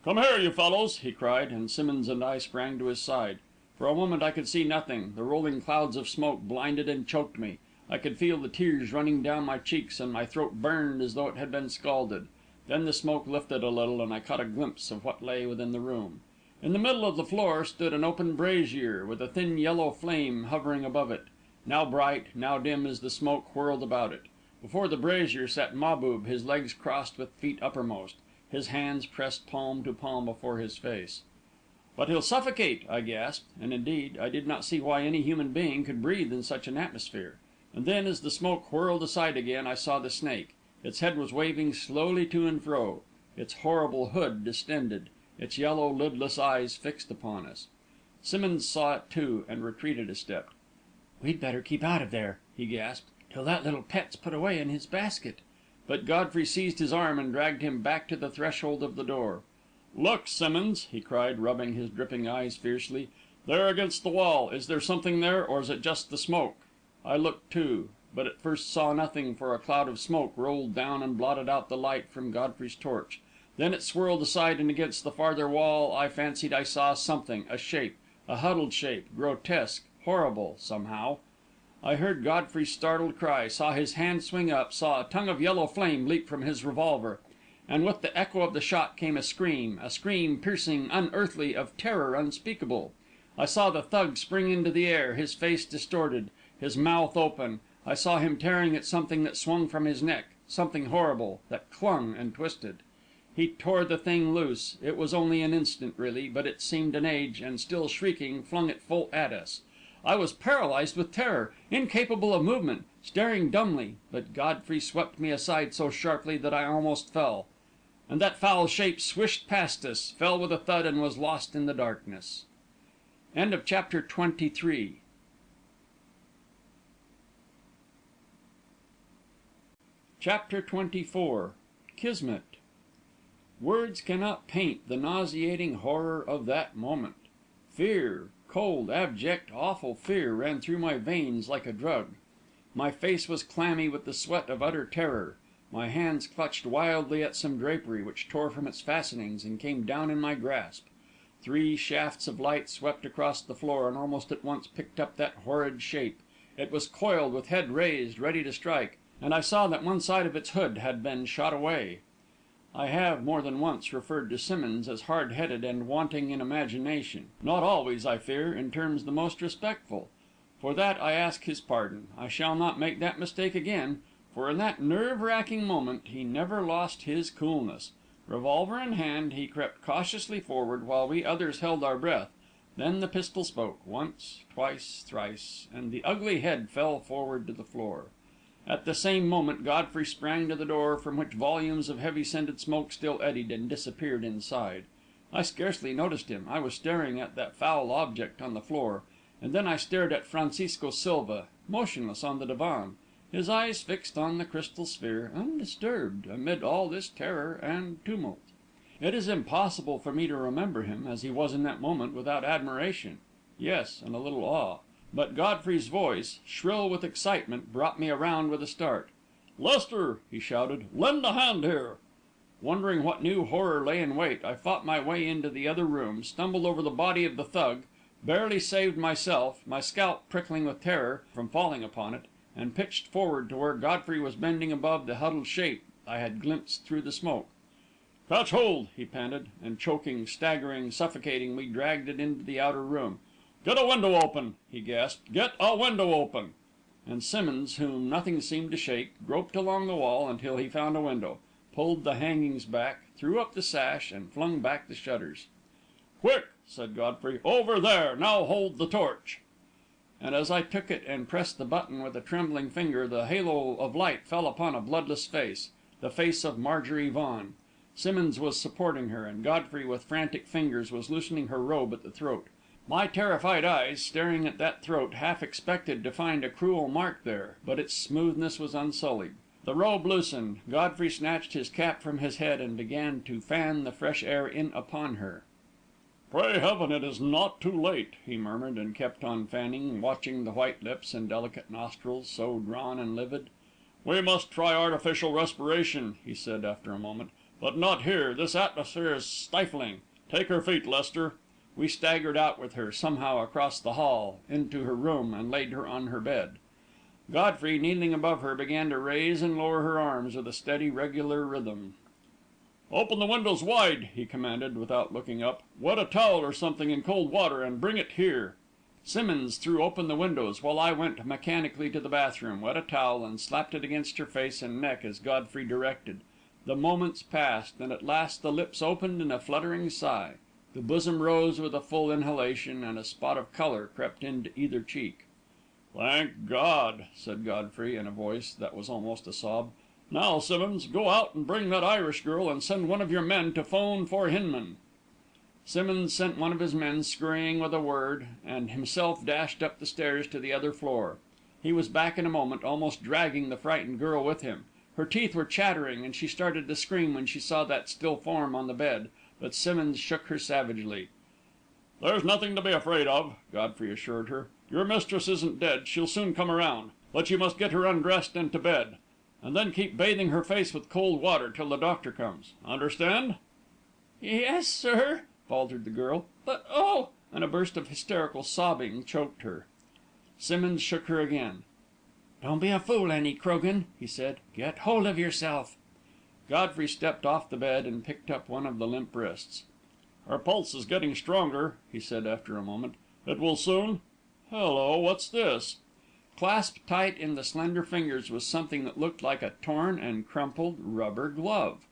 "Come here, you fellows!" he cried, and Simmonds and I sprang to his side. For a moment I could see nothing. The rolling clouds of smoke blinded and choked me. I could feel the tears running down my cheeks, and my throat burned as though it had been scalded. Then the smoke lifted a little, and I caught a glimpse of what lay within the room. In the middle of the floor stood an open brazier, with a thin yellow flame hovering above it, now bright, now dim as the smoke whirled about it. Before the brazier sat Mahbub, his legs crossed with feet uppermost, his hands pressed palm to palm before his face. "But he'll suffocate!" I gasped, and indeed I did not see why any human being could breathe in such an atmosphere. And then, as the smoke whirled aside again, I saw the snake. Its head was waving slowly to and fro, its horrible hood distended, its yellow, lidless eyes fixed upon us. Simmonds saw it too, and retreated a step. "We'd better keep out of there," he gasped, "till that little pet's put away in his basket." But Godfrey seized his arm and dragged him back to the threshold of the door. "Look, Simmonds!" he cried, rubbing his dripping eyes fiercely. "There against the wall. Is there something there, or is it just the smoke?" I looked too, but at first saw nothing, for a cloud of smoke rolled down and blotted out the light from Godfrey's torch. Then it swirled aside, and against the farther wall I fancied I saw something, a shape, a huddled shape, grotesque, horrible, somehow. I heard Godfrey's startled cry, saw his hand swing up, saw a tongue of yellow flame leap from his revolver, and with the echo of the shot came a scream piercing, unearthly, of terror unspeakable. I saw the Thug spring into the air, his face distorted, his mouth open. I saw him tearing at something that swung from his neck, something horrible, that clung and twisted. He tore the thing loose. It was only an instant, really, but it seemed an age, and still shrieking, flung it full at us. I was paralysed with terror, incapable of movement, staring dumbly, but Godfrey swept me aside so sharply that I almost fell. And that foul shape swished past us, fell with a thud, and was lost in the darkness. Chapter 23. Chapter 24. Kismet. Words cannot paint the nauseating horror of that moment. Fear, cold, abject, awful fear, ran through my veins like a drug. My face was clammy with the sweat of utter terror. My hands clutched wildly at some drapery, which tore from its fastenings and came down in my grasp. 3 shafts of light swept across the floor, and almost at once picked up that horrid shape. It was coiled, with head raised, ready to strike, and I saw that one side of its hood had been shot away. I have, more than once, referred to Simmonds as hard-headed and wanting in imagination; not always, I fear, in terms the most respectful. For that I ask his pardon. I shall not make that mistake again, for in that nerve-racking moment he never lost his coolness. Revolver in hand, he crept cautiously forward, while we others held our breath. Then the pistol spoke, once, twice, thrice, and the ugly head fell forward to the floor. At the same moment Godfrey sprang to the door, from which volumes of heavy scented smoke still eddied, and disappeared inside. I scarcely noticed him. I was staring at that foul object on the floor, and then I stared at Francisco Silva, motionless on the divan, his eyes fixed on the crystal sphere, undisturbed amid all this terror and tumult. It is impossible for me to remember him, as he was in that moment, without admiration, yes, and a little awe. But Godfrey's voice, shrill with excitement, brought me around with a start. "Lester!" he shouted, "lend a hand here!" Wondering what new horror lay in wait, I fought my way into the other room, stumbled over the body of the Thug, barely saved myself, my scalp prickling with terror, from falling upon it, and pitched forward to where Godfrey was bending above the huddled shape I had glimpsed through the smoke. "Catch hold!" he panted, and choking, staggering, suffocating, we dragged it into the outer room. "Get a window open!" he gasped. "Get a window open!" And Simmonds, whom nothing seemed to shake, groped along the wall until he found a window, pulled the hangings back, threw up the sash, and flung back the shutters. "Quick!" said Godfrey. "Over there! Now hold the torch!" And as I took it and pressed the button with a trembling finger, the halo of light fell upon a bloodless face, the face of Marjorie Vaughan. Simmonds was supporting her, and Godfrey, with frantic fingers, was loosening her robe at the throat. My terrified eyes, staring at that throat, half expected to find a cruel mark there, but its smoothness was unsullied. The robe loosened, Godfrey snatched his cap from his head, and began to fan the fresh air in upon her. "Pray heaven it is not too late," he murmured, and kept on fanning, watching the white lips and delicate nostrils, so drawn and livid. "We must try artificial respiration," he said, after a moment, "but not here. This atmosphere is stifling. Take her feet, Lester." We staggered out with her, somehow, across the hall, into her room, and laid her on her bed. Godfrey, kneeling above her, began to raise and lower her arms with a steady, regular rhythm. "Open the windows wide," he commanded, without looking up. "Wet a towel or something in cold water, and bring it here." Simmonds threw open the windows, while I went mechanically to the bathroom, wet a towel, and slapped it against her face and neck as Godfrey directed. The moments passed, and at last the lips opened in a fluttering sigh. The bosom rose with a full inhalation, and a spot of colour crept into either cheek. "Thank God!" said Godfrey, in a voice that was almost a sob. "Now, Simmonds, go out and bring that Irish girl, and send one of your men to 'phone for Hinman." Simmonds sent one of his men scurrying with a word, and himself dashed up the stairs to the other floor. He was back in a moment, almost dragging the frightened girl with him. Her teeth were chattering, and she started to scream when she saw that still form on the bed, but Simmonds shook her savagely. "There's nothing to be afraid of," Godfrey assured her. "Your mistress isn't dead. She'll soon come around. But you must get her undressed and to bed. And then keep bathing her face with cold water till the doctor comes. Understand?" "Yes, sir," faltered the girl. "But oh!" and a burst of hysterical sobbing choked her. Simmonds shook her again. "Don't be a fool, Annie Crogan," he said. "Get hold of yourself." Godfrey stepped off the bed and picked up one of the limp wrists. "Her pulse is getting stronger," he said after a moment. "It will soon Hello, what's this?" Clasped tight in the slender fingers was something that looked like a torn and crumpled rubber glove.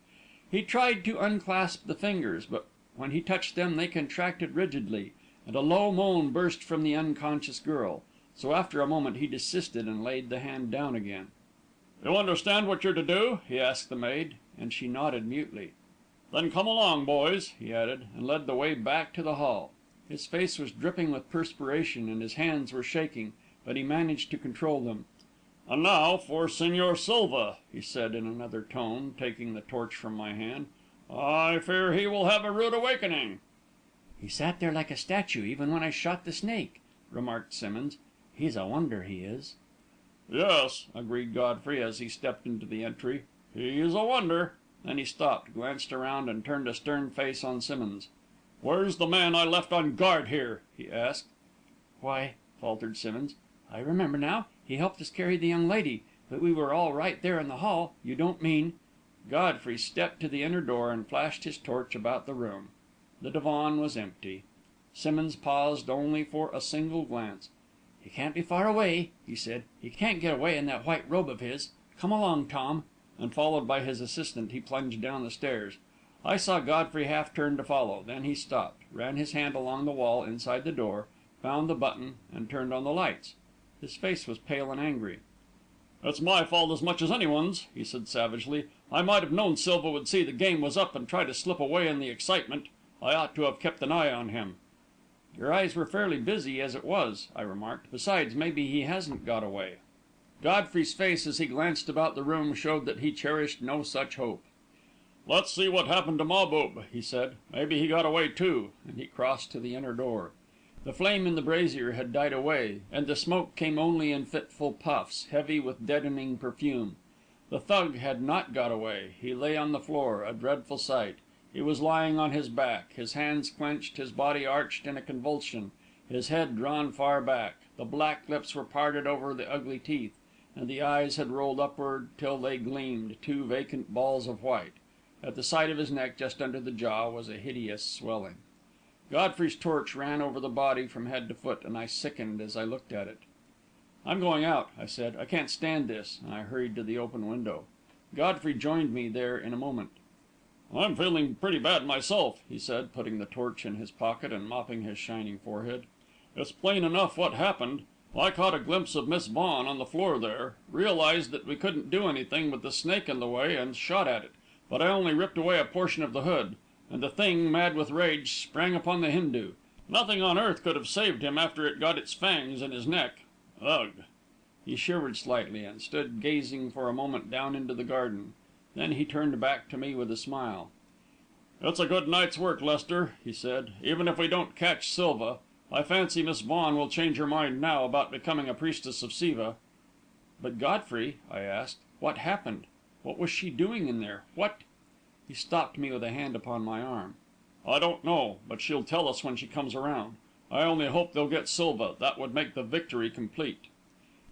He tried to unclasp the fingers, but when he touched them they contracted rigidly, and a low moan burst from the unconscious girl. So after a moment he desisted and laid the hand down again. "You understand what you're to do?" he asked the maid, and she nodded mutely. "Then come along, boys," he added, and led the way back to the hall. His face was dripping with perspiration and his hands were shaking, but he managed to control them. "And now for Signor Silva," he said in another tone, taking the torch from my hand. "I fear he will have a rude awakening." "He sat there like a statue, even when I shot the snake," remarked Simmonds. "He's a wonder, he is." "Yes," agreed Godfrey, as he stepped into the entry. "He's a wonder." Then he stopped, glanced around, and turned a stern face on Simmonds. "Where's the man I left on guard here?" he asked. "Why," faltered Simmonds, "I remember now. He helped us carry the young lady, but we were all right there in the hall. You don't mean—" Godfrey stepped to the inner door and flashed his torch about the room. The divan was empty. Simmonds paused only for a single glance. "He can't be far away," he said. "He can't get away in that white robe of his. Come along, Tom." And followed by his assistant, he plunged down the stairs. I saw Godfrey half turn to follow, then he stopped, ran his hand along the wall inside the door, found the button, and turned on the lights. His face was pale and angry. "It's my fault as much as anyone's," he said savagely. "I might have known Silva would see the game was up and try to slip away in the excitement. I ought to have kept an eye on him." "Your eyes were fairly busy as it was," I remarked. "Besides, maybe he hasn't got away." Godfrey's face as he glanced about the room showed that he cherished no such hope. "Let's see what happened to Mahbub," he said. "Maybe he got away too," and he crossed to the inner door. The flame in the brazier had died away, and the smoke came only in fitful puffs, heavy with deadening perfume. The Thug had not got away. He lay on the floor, a dreadful sight. He was lying on his back, his hands clenched, his body arched in a convulsion, his head drawn far back. The black lips were parted over the ugly teeth, and the eyes had rolled upward till they gleamed, two vacant balls of white. At the side of his neck, just under the jaw, was a hideous swelling. Godfrey's torch ran over the body from head to foot, and I sickened as I looked at it. "I'm going out," I said. "I can't stand this," and I hurried to the open window. Godfrey joined me there in a moment. "I'm feeling pretty bad myself," he said, putting the torch in his pocket and mopping his shining forehead. "It's plain enough what happened. I caught a glimpse of Miss Vaughan on the floor there, realised that we couldn't do anything with the snake in the way, and shot at it. But I only ripped away a portion of the hood, and the thing, mad with rage, sprang upon the Hindu. Nothing on earth could have saved him after it got its fangs in his neck. Ugh!" He shivered slightly, and stood gazing for a moment down into the garden. Then he turned back to me with a smile. "It's a good night's work, Lester," he said, "even if we don't catch Silva. I fancy Miss Vaughan will change her mind now about becoming a priestess of Siva." "But, Godfrey," I asked, "what happened? What was she doing in there? What—" He stopped me with a hand upon my arm. "I don't know, but she'll tell us when she comes around. I only hope they'll get Silva. That would make the victory complete."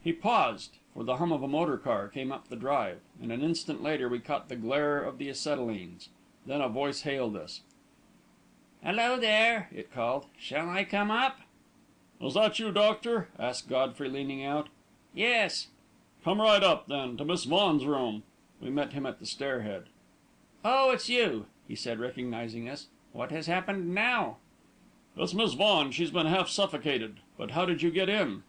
He paused, for the hum of a motor car came up the drive, and an instant later we caught the glare of the acetylenes. Then a voice hailed us. "Hello there," it called. "Shall I come up?" "Is that you, Doctor?" asked Godfrey, leaning out. "Yes." "Come right up, then, to Miss Vaughan's room." We met him at the stairhead. "Oh, it's you," he said, recognizing us. "What has happened now?" "It's Miss Vaughan. She's been half suffocated. But how did you get in?"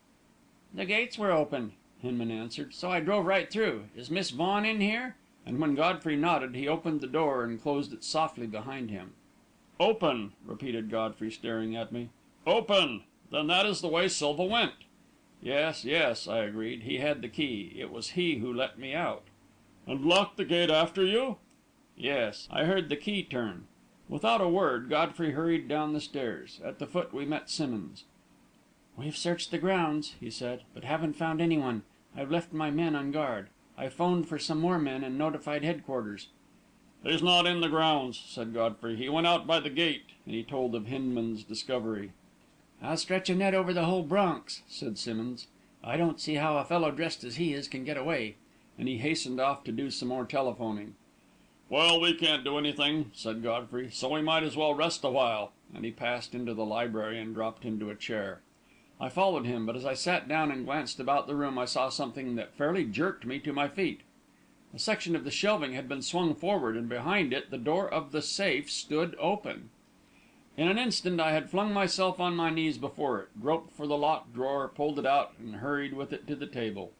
"The gates were open," Hinman answered, "so I drove right through. Is Miss Vaughan in here?" And when Godfrey nodded, he opened the door and closed it softly behind him. "Open," repeated Godfrey, staring at me. "Open! Then that is the way Silva went." "Yes, yes," I agreed. "He had the key. It was he who let me out." "And locked the gate after you?" "Yes. I heard the key turn." Without a word, Godfrey hurried down the stairs. At the foot we met Simmonds. "We've searched the grounds," he said, "but haven't found anyone. I've left my men on guard. I phoned for some more men and notified headquarters." "He's not in the grounds," said Godfrey. "He went out by the gate," and he told of Hinman's discovery. "I'll stretch a net over the whole Bronx," said Simmonds. "I don't see how a fellow dressed as he is can get away," and he hastened off to do some more telephoning. "Well, we can't do anything," said Godfrey, "so we might as well rest a while," and he passed into the library and dropped into a chair. I followed him, but as I sat down and glanced about the room, I saw something that fairly jerked me to my feet. A section of the shelving had been swung forward, and behind it the door of the safe stood open. In an instant I had flung myself on my knees before it, groped for the locked drawer, pulled it out, and hurried with it to the table.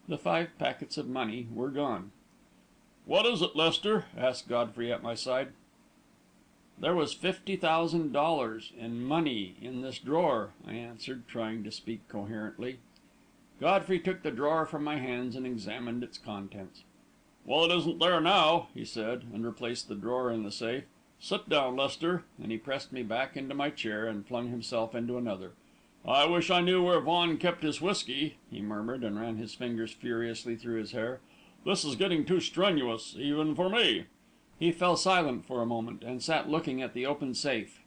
The 5 packets of money were gone. "What is it, Lester?" asked Godfrey at my side. "There was $50,000 in money in this drawer," I answered, trying to speak coherently. Godfrey took the drawer from my hands and examined its contents. "Well, it isn't there now," he said, and replaced the drawer in the safe. "Sit down, Lester," and he pressed me back into my chair and flung himself into another. "I wish I knew where Vaughan kept his whiskey," he murmured, and ran his fingers furiously through his hair. "This is getting too strenuous, even for me." He fell silent for a moment, and sat looking at the open safe.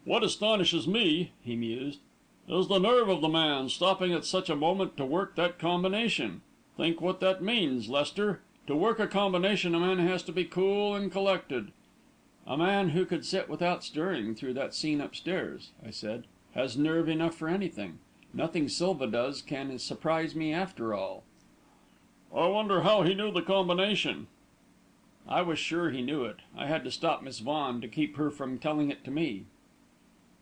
"What astonishes me," he mused, "is the nerve of the man, stopping at such a moment to work that combination. Think what that means, Lester. To work a combination, a man has to be cool and collected." "A man who could sit without stirring through that scene upstairs," I said, "has nerve enough for anything. Nothing Silva does can surprise me after all." "I wonder how he knew the combination." "I was sure he knew it. I had to stop Miss Vaughan to keep her from telling it to me."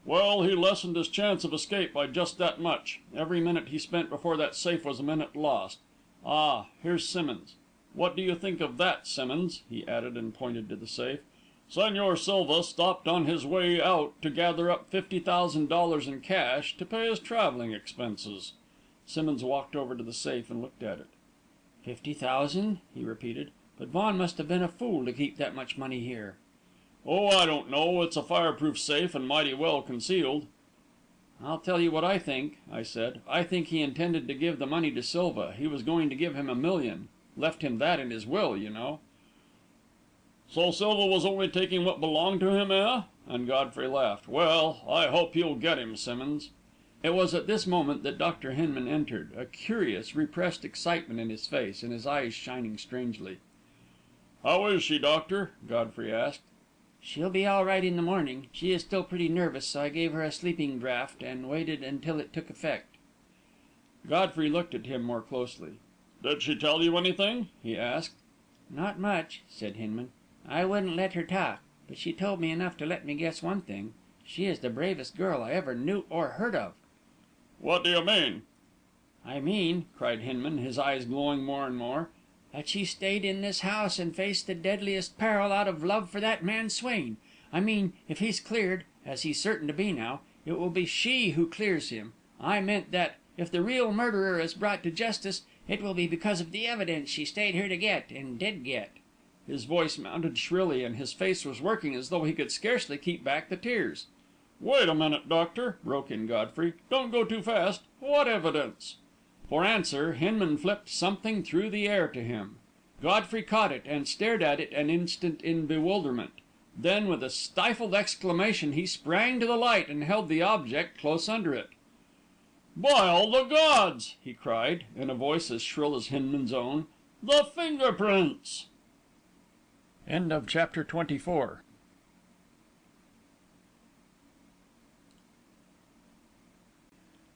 "Well, he lessened his chance of escape by just that much. Every minute he spent before that safe was a minute lost. Ah, here's Simmonds. What do you think of that, Simmonds?" he added, and pointed to the safe. "Señor Silva stopped on his way out to gather up $50,000 in cash to pay his travelling expenses." Simmonds walked over to the safe and looked at it. "50,000?" he repeated. "But Vaughan must have been a fool to keep that much money here." "Oh, I don't know. It's a fireproof safe and mighty well concealed." "I'll tell you what I think," I said. "I think he intended to give the money to Silva. He was going to give him $1 million. Left him that in his will, you know." "So Silva was only taking what belonged to him, eh?" And Godfrey laughed. "Well, I hope you'll get him, Simmonds." It was at this moment that Dr. Hinman entered, a curious, repressed excitement in his face, and his eyes shining strangely. "How is she, doctor?" Godfrey asked. "She'll be all right in the morning. She is still pretty nervous, so I gave her a sleeping draught and waited until it took effect." Godfrey looked at him more closely. "Did she tell you anything?" he asked. "Not much," said Hinman. "I wouldn't let her talk, but she told me enough to let me guess one thing. She is the bravest girl I ever knew or heard of." "What do you mean?" "I mean," cried Hinman, his eyes glowing more and more, "that she stayed in this house and faced the deadliest peril out of love for that man Swain. I mean, if he's cleared, as he's certain to be now, it will be she who clears him. I meant that, if the real murderer is brought to justice, it will be because of the evidence she stayed here to get, and did get." His voice mounted shrilly, and his face was working as though he could scarcely keep back the tears. "Wait a minute, doctor," broke in Godfrey. "Don't go too fast. What evidence?" For answer, Hinman flipped something through the air to him. Godfrey caught it, and stared at it an instant in bewilderment. Then, with a stifled exclamation, he sprang to the light, and held the object close under it. "By all the gods!" he cried, in a voice as shrill as Hinman's own. "The fingerprints!" End of Chapter 24.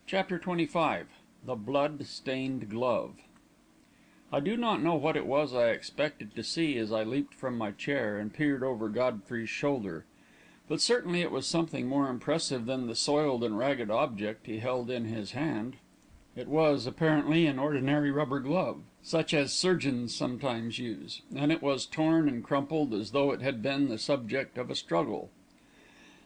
Chapter 25. The Blood-Stained Glove. I do not know what it was I expected to see as I leaped from my chair and peered over Godfrey's shoulder, but certainly it was something more impressive than the soiled and ragged object he held in his hand. It was, apparently, an ordinary rubber glove, such as surgeons sometimes use, and it was torn and crumpled as though it had been the subject of a struggle.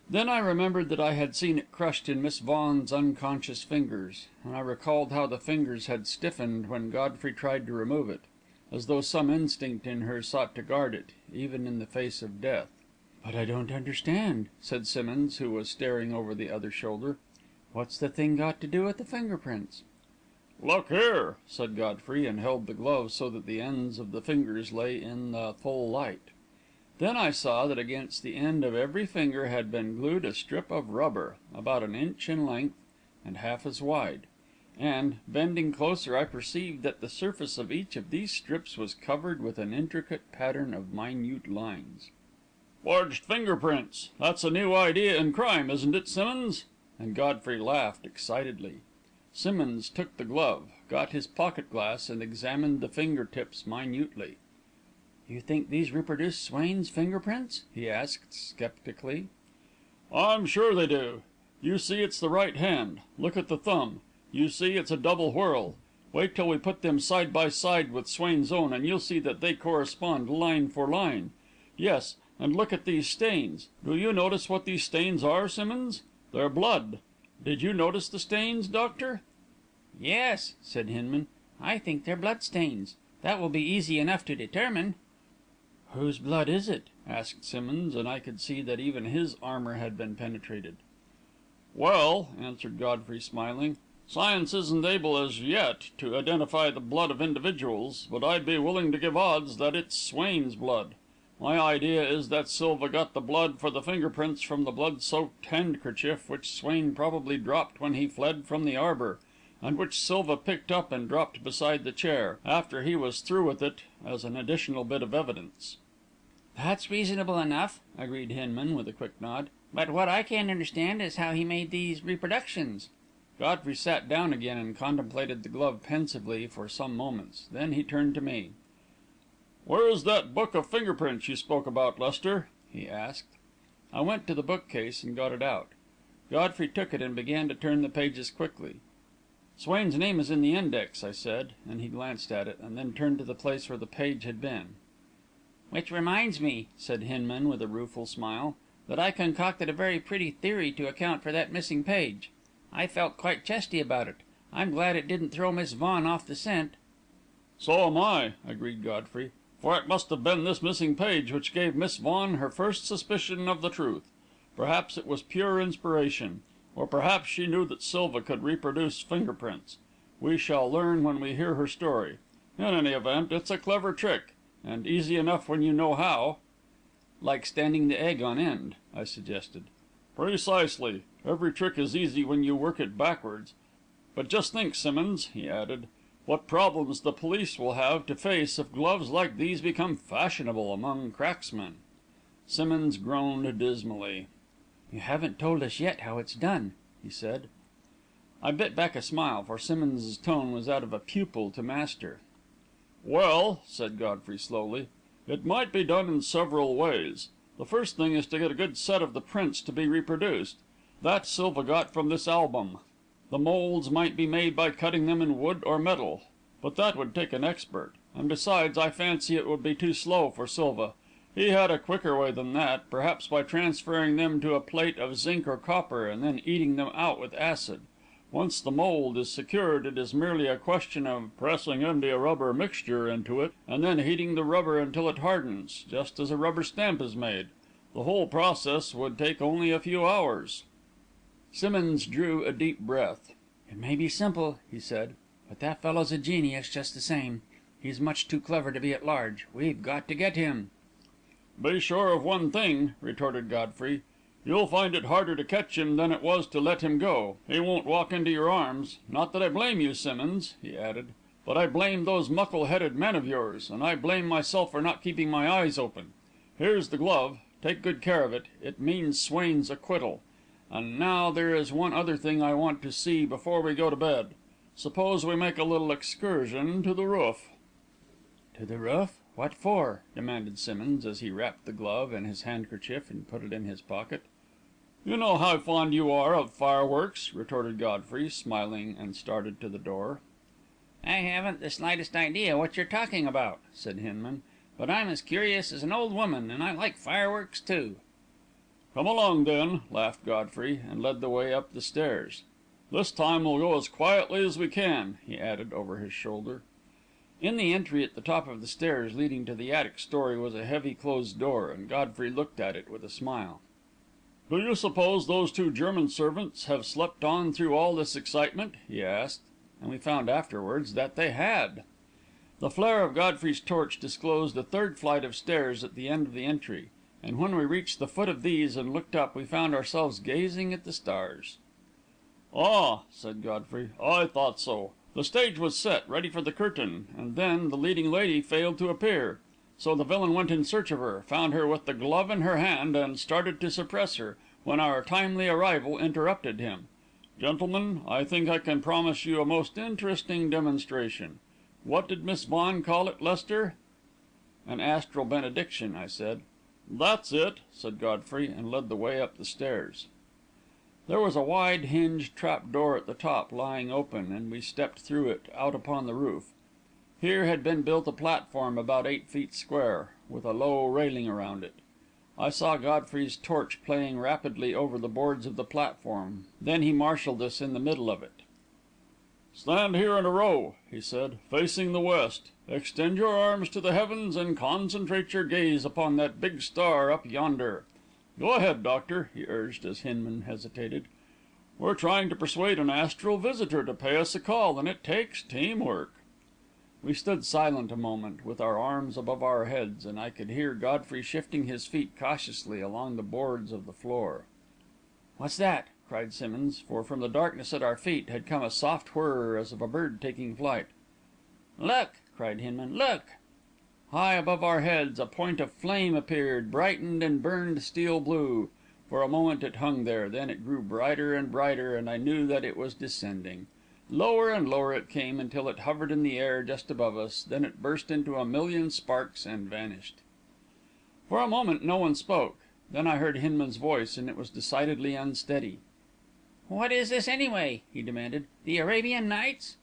Then I remembered that I had seen it crushed in Miss Vaughan's unconscious fingers, and I recalled how the fingers had stiffened when Godfrey tried to remove it, as though some instinct in her sought to guard it, even in the face of death. "But I don't understand," said Simmonds, who was staring over the other shoulder. "What's the thing got to do with the fingerprints?" "Look here," said Godfrey, and held the glove so that the ends of the fingers lay in the full light. Then I saw that against the end of every finger had been glued a strip of rubber, about an inch in length and half as wide. and, bending closer, I perceived that the surface of each of these strips was covered with an intricate pattern of minute lines. "Forged finger prints! That's a new idea in crime, isn't it, Simmonds?" And Godfrey laughed excitedly. Simmonds took the glove, got his pocket glass, and examined the finger tips minutely. "You think these reproduce Swain's finger prints?" he asked sceptically. "I'm sure they do. You see it's the right hand. Look at the thumb. You see it's a double whorl. Wait till we put them side by side with Swain's own, and you'll see that they correspond line for line. Yes, and look at these stains. Do you notice what these stains are, Simmonds? They're blood. Did you notice the stains, doctor?" Yes, said Hinman. I think they're blood stains. That will be easy enough to determine. "Whose blood is it?" asked Simmonds, and I could see that even his armour had been penetrated. "Well," answered Godfrey, smiling, "science isn't able as yet to identify the blood of individuals, but I'd be willing to give odds that it's Swain's blood. My idea is that Silva got the blood for the finger prints from the blood-soaked handkerchief which Swain probably dropped when he fled from the arbour, and which Silva picked up and dropped beside the chair, after he was through with it, as an additional bit of evidence." That's reasonable enough, agreed Hinman, with a quick nod. But what I can't understand is how he made these reproductions. Godfrey sat down again and contemplated the glove pensively for some moments. Then he turned to me. "Where is that book of finger prints you spoke about, Lester?" he asked. I went to the bookcase and got it out. Godfrey took it and began to turn the pages quickly. "Swain's name is in the index," I said, and he glanced at it, and then turned to the place where the page had been. "Which reminds me," said Hinman, with a rueful smile, "that I concocted a very pretty theory to account for that missing page. I felt quite chesty about it. I'm glad it didn't throw Miss Vaughan off the scent." "So am I," agreed Godfrey, "for it must have been this missing page which gave Miss Vaughan her first suspicion of the truth. Perhaps it was pure inspiration, or perhaps she knew that Silva could reproduce finger prints. We shall learn when we hear her story. In any event, it's a clever trick, and easy enough when you know how." "Like standing the egg on end," I suggested. "Precisely. Every trick is easy when you work it backwards. But just think, Simmonds," he added, "what problems the police will have to face if gloves like these become fashionable among cracksmen." Simmonds groaned dismally. "You haven't told us yet how it's done," he said. I bit back a smile, for Simmonds's tone was that of a pupil to master. "Well," said Godfrey slowly, "it might be done in several ways. The first thing is to get a good set of the prints to be reproduced. That Silva got from this album. The moulds might be made by cutting them in wood or metal, but that would take an expert, and besides, I fancy it would be too slow for Silva. He had a quicker way than that, perhaps by transferring them to a plate of zinc or copper, and then eating them out with acid. Once the mould is secured, it is merely a question of pressing India rubber mixture into it, and then heating the rubber until it hardens, just as a rubber stamp is made. The whole process would take only a few hours." Simmonds drew a deep breath. "It may be simple," he said, "but that fellow's a genius just the same. He's much too clever to be at large. We've got to get him." "Be sure of one thing," retorted Godfrey. "You'll find it harder to catch him than it was to let him go. He won't walk into your arms. Not that I blame you, Simmonds," he added, "but I blame those muckle-headed men of yours, and I blame myself for not keeping my eyes open. Here's the glove. Take good care of it. It means Swain's acquittal. And now there is one other thing I want to see before we go to bed. Suppose we make a little excursion to the roof." "To the roof? What for?" demanded Simmonds, as he wrapped the glove in his handkerchief and put it in his pocket. "You know how fond you are of fireworks," retorted Godfrey, smiling, and started to the door. "I haven't the slightest idea what you're talking about," said Hinman, "but I'm as curious as an old woman, and I like fireworks too." "Come along, then," laughed Godfrey, and led the way up the stairs. "This time we'll go as quietly as we can," he added over his shoulder. In the entry at the top of the stairs leading to the attic story was a heavy closed door, and Godfrey looked at it with a smile. "Do you suppose those two German servants have slept on through all this excitement?" he asked, and we found afterwards that they had. The flare of Godfrey's torch disclosed a third flight of stairs at the end of the entry, and when we reached the foot of these and looked up, we found ourselves gazing at the stars. "Ah," said Godfrey, "I thought so. The stage was set, ready for the curtain, and then the leading lady failed to appear. So the villain went in search of her, found her with the glove in her hand, and started to suppress her, when our timely arrival interrupted him. Gentlemen, I think I can promise you a most interesting demonstration. What did Miss Vaughan call it, Lester?" "An astral benediction," I said. "That's it," said Godfrey, and led the way up the stairs. There was a wide hinged trap door at the top, lying open, and we stepped through it, out upon the roof. Here had been built a platform about 8 feet square, with a low railing around it. I saw Godfrey's torch playing rapidly over the boards of the platform, then he marshalled us in the middle of it. "Stand here in a row," he said, "facing the west. Extend your arms to the heavens and concentrate your gaze upon that big star up yonder. Go ahead, doctor," he urged, as Hinman hesitated. "We're trying to persuade an astral visitor to pay us a call, and it takes teamwork." We stood silent a moment, with our arms above our heads, and I could hear Godfrey shifting his feet cautiously along the boards of the floor. "What's that?" cried Simmonds, for from the darkness at our feet had come a soft whirr as of a bird taking flight. "Look!" cried Hinman. "Look!" High above our heads a point of flame appeared, brightened and burned steel blue. For a moment it hung there, then it grew brighter and brighter, and I knew that it was descending. Lower and lower it came, until it hovered in the air just above us, then it burst into a million sparks and vanished. For a moment no one spoke. Then I heard Hinman's voice, and it was decidedly unsteady. "What is this, anyway?" he demanded. "The Arabian Nights?"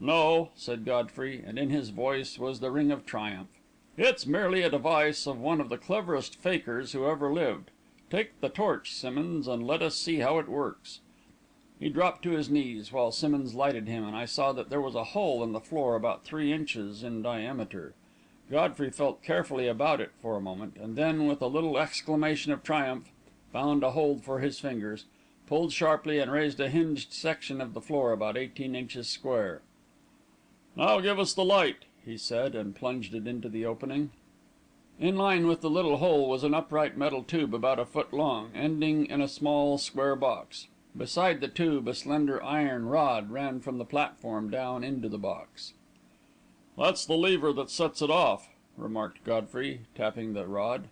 "No," said Godfrey, and in his voice was the ring of triumph. "It's merely a device of one of the cleverest fakers who ever lived. Take the torch, Simmonds, and let us see how it works." He dropped to his knees, while Simmonds lighted him, and I saw that there was a hole in the floor about 3 inches in diameter. Godfrey felt carefully about it for a moment, and then, with a little exclamation of triumph, found a hold for his fingers, pulled sharply, and raised a hinged section of the floor about 18 inches square. "Now give us the light," he said, and plunged it into the opening. In line with the little hole was an upright metal tube about 1 foot long, ending in a small square box. Beside the tube a slender iron rod ran from the platform down into the box. "That's the lever that sets it off," remarked Godfrey, tapping the rod.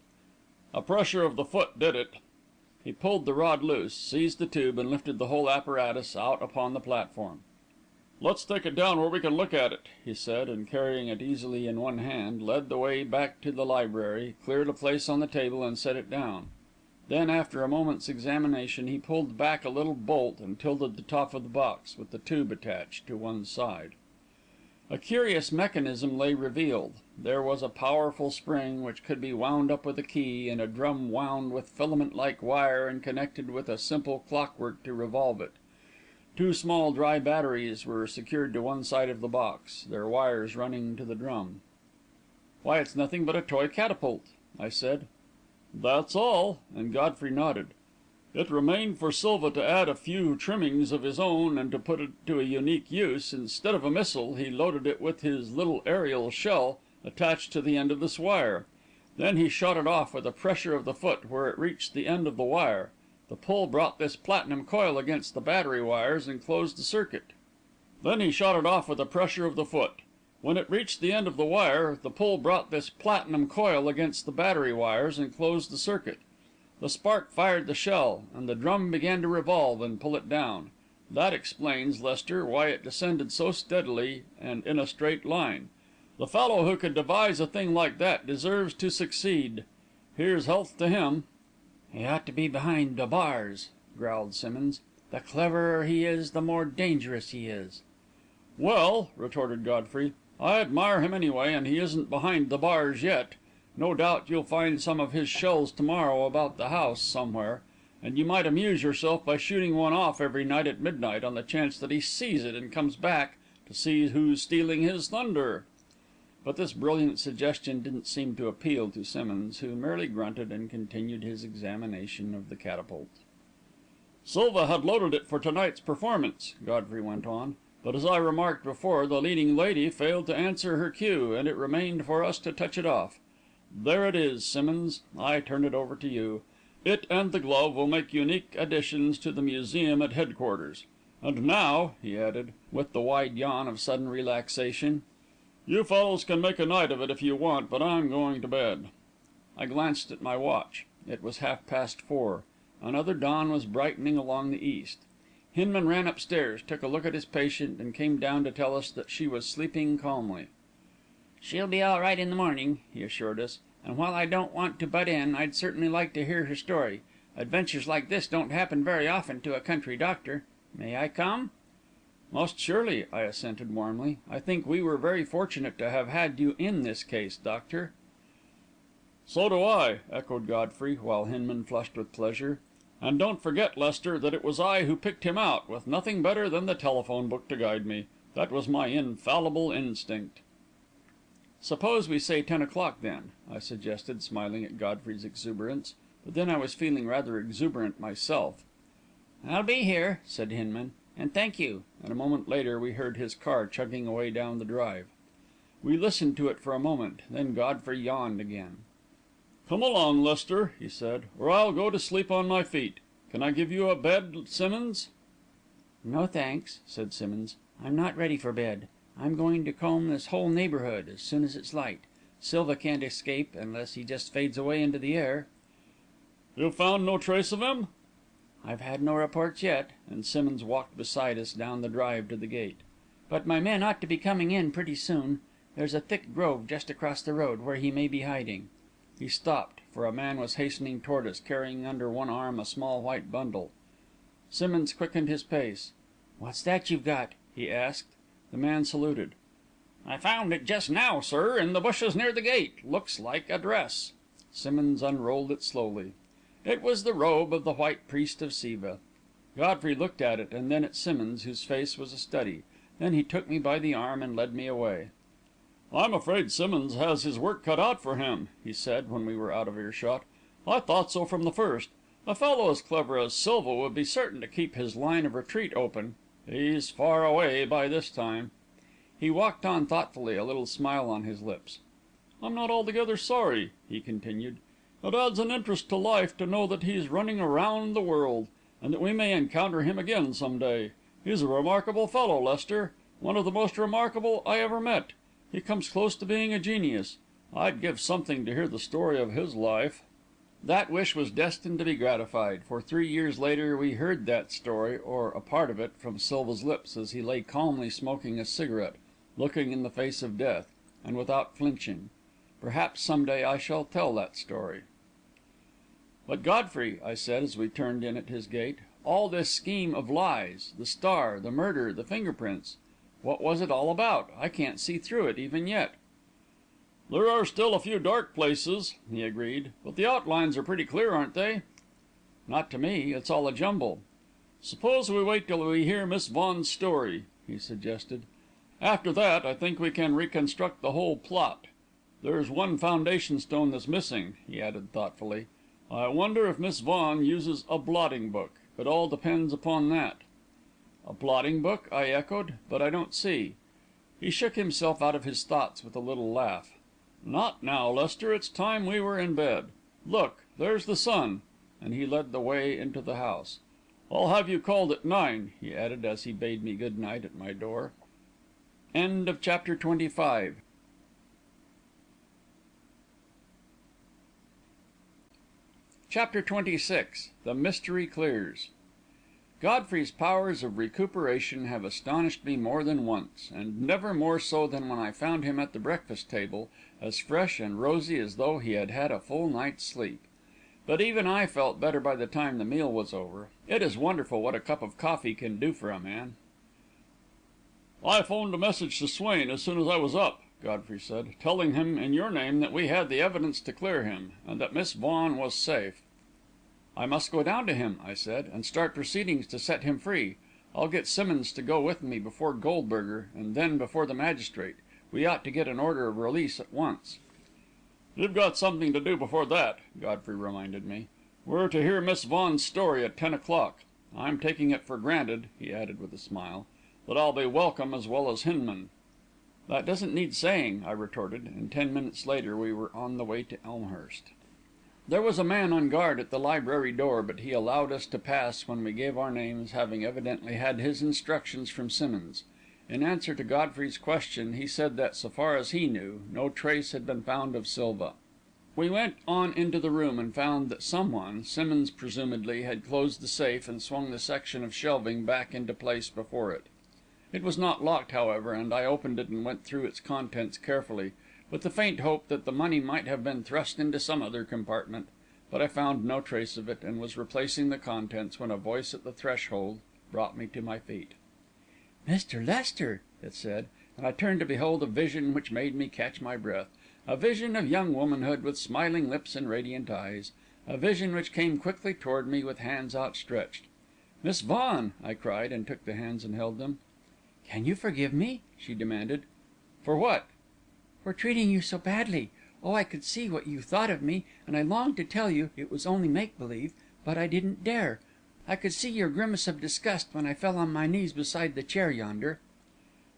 "A pressure of the foot did it." He pulled the rod loose, seized the tube, and lifted the whole apparatus out upon the platform. "Let's take it down where we can look at it," he said, and carrying it easily in one hand, led the way back to the library, cleared a place on the table, and set it down. Then, after a moment's examination, he pulled back a little bolt and tilted the top of the box, with the tube attached, to one side. A curious mechanism lay revealed. There was a powerful spring, which could be wound up with a key, and a drum wound with filament-like wire and connected with a simple clockwork to revolve it. 2 small dry batteries were secured to one side of the box, their wires running to the drum. "Why, it's nothing but a toy catapult," I said. "That's all," and Godfrey nodded. "It remained for Silva to add a few trimmings of his own and to put it to a unique use. Instead of a missile, he loaded it with his little aerial shell attached to the end of this wire. Then he shot it off with a pressure of the foot where it reached the end of the wire. The pull brought this platinum coil against the battery wires and closed the circuit. Then he shot it off with a pressure of the foot. When it reached the end of the wire, the pull brought this platinum coil against the battery wires and closed the circuit. The spark fired the shell, and the drum began to revolve and pull it down. That explains, Lester, why it descended so steadily and in a straight line. The fellow who could devise a thing like that deserves to succeed. Here's health to him." "He ought to be behind the bars," growled Simmonds. "The cleverer he is, the more dangerous he is." "Well," retorted Godfrey, "I admire him anyway, and he isn't behind the bars yet. No doubt you'll find some of his shells to morrow about the house somewhere, and you might amuse yourself by shooting one off every night at midnight, on the chance that he sees it and comes back to see who's stealing his thunder." But this brilliant suggestion didn't seem to appeal to Simmonds, who merely grunted and continued his examination of the catapult. "Silva had loaded it for tonight's performance," Godfrey went on, "but as I remarked before, the leading lady failed to answer her cue, and it remained for us to touch it off. There it is, Simmonds. I turn it over to you. It and the glove will make unique additions to the museum at headquarters. And now," he added, with the wide yawn of sudden relaxation, "you fellows can make a night of it if you want, but I'm going to bed." I glanced at my watch. It was 4:30. Another dawn was brightening along the east. Hinman ran upstairs, took a look at his patient, and came down to tell us that she was sleeping calmly. "She'll be all right in the morning," he assured us. "And while I don't want to butt in, I'd certainly like to hear her story. Adventures like this don't happen very often to a country doctor. May I come?" "Most surely," I assented warmly. "I think we were very fortunate to have had you in this case, Doctor." "So do I," echoed Godfrey, while Hinman flushed with pleasure. "And don't forget, Lester, that it was I who picked him out, with nothing better than the telephone book to guide me. That was my infallible instinct." "Suppose we say 10 o'clock, then," I suggested, smiling at Godfrey's exuberance. But then I was feeling rather exuberant myself. "I'll be here," said Hinman, "and thank you." And a moment later we heard his car chugging away down the drive. We listened to it for a moment, then Godfrey yawned again. "Come along, Lester," he said, "or I'll go to sleep on my feet. Can I give you a bed, Simmonds?" "No, thanks," said Simmonds. "I'm not ready for bed. I'm going to comb this whole neighbourhood as soon as it's light. Silva can't escape unless he just fades away into the air." "You've found no trace of him?" "I've had no reports yet," and Simmonds walked beside us down the drive to the gate. "But my men ought to be coming in pretty soon. There's a thick grove just across the road, where he may be hiding." He stopped, for a man was hastening toward us, carrying under one arm a small white bundle. Simmonds quickened his pace. "What's that you've got?" he asked. The man saluted. "I found it just now, sir, in the bushes near the gate. Looks like a dress." Simmonds unrolled it slowly. It was the robe of the White Priest of Siva. Godfrey looked at it, and then at Simmonds, whose face was a study. Then he took me by the arm and led me away. "I'm afraid Simmonds has his work cut out for him," he said, when we were out of earshot. "I thought so from the first. A fellow as clever as Silva would be certain to keep his line of retreat open. He's far away by this time." He walked on thoughtfully, a little smile on his lips. "I'm not altogether sorry," he continued. "It adds an interest to life to know that he's running around the world, and that we may encounter him again some day. He's a remarkable fellow, Lester. One of the most remarkable I ever met. He comes close to being a genius. I'd give something to hear the story of his life." That wish was destined to be gratified, for 3 years later we heard that story, or a part of it, from Silva's lips, as he lay calmly smoking a cigarette, looking in the face of death, and without flinching. Perhaps some day I shall tell that story. "But, Godfrey," I said, as we turned in at his gate, "all this scheme of lies, the star, the murder, the finger prints, what was it all about? I can't see through it, even yet." "There are still a few dark places," he agreed, "but the outlines are pretty clear, aren't they?" "Not to me. It's all a jumble." "Suppose we wait till we hear Miss Vaughan's story," he suggested. "After that, I think we can reconstruct the whole plot. There's one foundation stone that's missing," he added thoughtfully. "I wonder if Miss Vaughan uses a blotting book. It all depends upon that." "A blotting book?" I echoed. "But I don't see." He shook himself out of his thoughts with a little laugh. "Not now, Lester. It's time we were in bed. Look, there's the sun," and he led the way into the house. "I'll have you called at 9," he added, as he bade me good night at my door. Chapter 26. The Mystery Clears. Godfrey's powers of recuperation have astonished me more than once, and never more so than when I found him at the breakfast table, as fresh and rosy as though he had had a full night's sleep. But even I felt better by the time the meal was over. It is wonderful what a cup of coffee can do for a man. "I phoned a message to Swain as soon as I was up," Godfrey said, "telling him in your name that we had the evidence to clear him, and that Miss Vaughan was safe." "I must go down to him," I said, "and start proceedings to set him free. I'll get Simmonds to go with me before Goldberger, and then before the magistrate. We ought to get an order of release at once." "You've got something to do before that," Godfrey reminded me. "We're to hear Miss Vaughan's story at 10 o'clock. I'm taking it for granted," he added with a smile, "that I'll be welcome as well as Hinman." "That doesn't need saying," I retorted, and 10 minutes later we were on the way to Elmhurst. There was a man on guard at the library door, but he allowed us to pass when we gave our names, having evidently had his instructions from Simmonds. In answer to Godfrey's question, he said that, so far as he knew, no trace had been found of Silva. We went on into the room and found that someone, Simmonds presumably, had closed the safe and swung the section of shelving back into place before it. It was not locked, however, and I opened it and went through its contents carefully, with the faint hope that the money might have been thrust into some other compartment, but I found no trace of it, and was replacing the contents when a voice at the threshold brought me to my feet. "Mr. Lester," it said, and I turned to behold a vision which made me catch my breath, a vision of young womanhood with smiling lips and radiant eyes, a vision which came quickly toward me with hands outstretched. "Miss Vaughan!" I cried, and took the hands and held them. "Can you forgive me?" she demanded. "For what?" "For treating you so badly. Oh, I could see what you thought of me, and I longed to tell you it was only make-believe, but I didn't dare. I could see your grimace of disgust when I fell on my knees beside the chair yonder."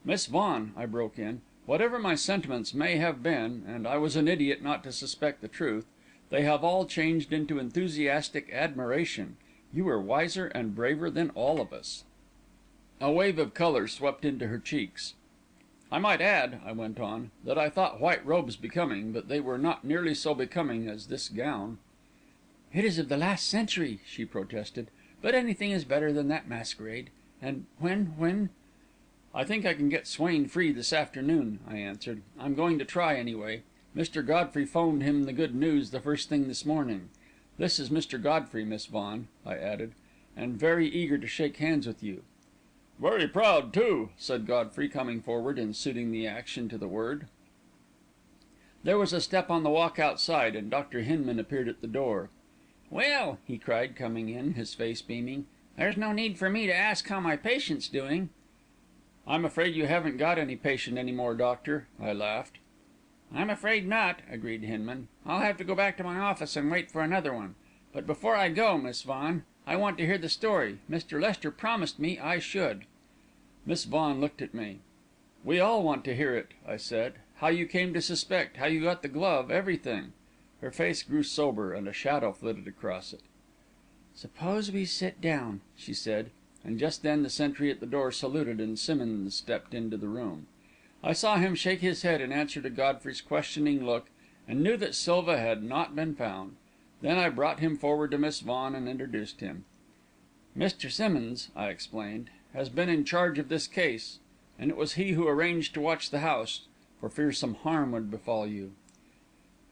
"Miss Vaughan," I broke in, "whatever my sentiments may have been, and I was an idiot not to suspect the truth, they have all changed into enthusiastic admiration. You were wiser and braver than all of us." A wave of colour swept into her cheeks. "I might add," I went on, "that I thought white robes becoming, but they were not nearly so becoming as this gown." "It is of the last century," she protested, "but anything is better than that masquerade. And when—" "I think I can get Swain free this afternoon," I answered. "I'm going to try, anyway. Mr. Godfrey 'phoned him the good news the first thing this morning. This is Mr. Godfrey, Miss Vaughan," I added, "and very eager to shake hands with you." "Very proud, too," said Godfrey, coming forward and suiting the action to the word. There was a step on the walk outside, and Dr. Hinman appeared at the door. "Well," he cried, coming in, his face beaming, "there's no need for me to ask how my patient's doing." "I'm afraid you haven't got any patient any more, doctor," I laughed. "I'm afraid not," agreed Hinman. "I'll have to go back to my office and wait for another one. But before I go, Miss Vaughan, I want to hear the story. Mr. Lester promised me I should." Miss Vaughan looked at me. "We all want to hear it," I said. "How you came to suspect, how you got the glove, everything." Her face grew sober, and a shadow flitted across it. "Suppose we sit down," she said, and just then the sentry at the door saluted, and Simmonds stepped into the room. I saw him shake his head in answer to Godfrey's questioning look, and knew that Silva had not been found. Then I brought him forward to Miss Vaughan and introduced him. "Mr. Simmonds," I explained, "has been in charge of this case, and it was he who arranged to watch the house, for fear some harm would befall you."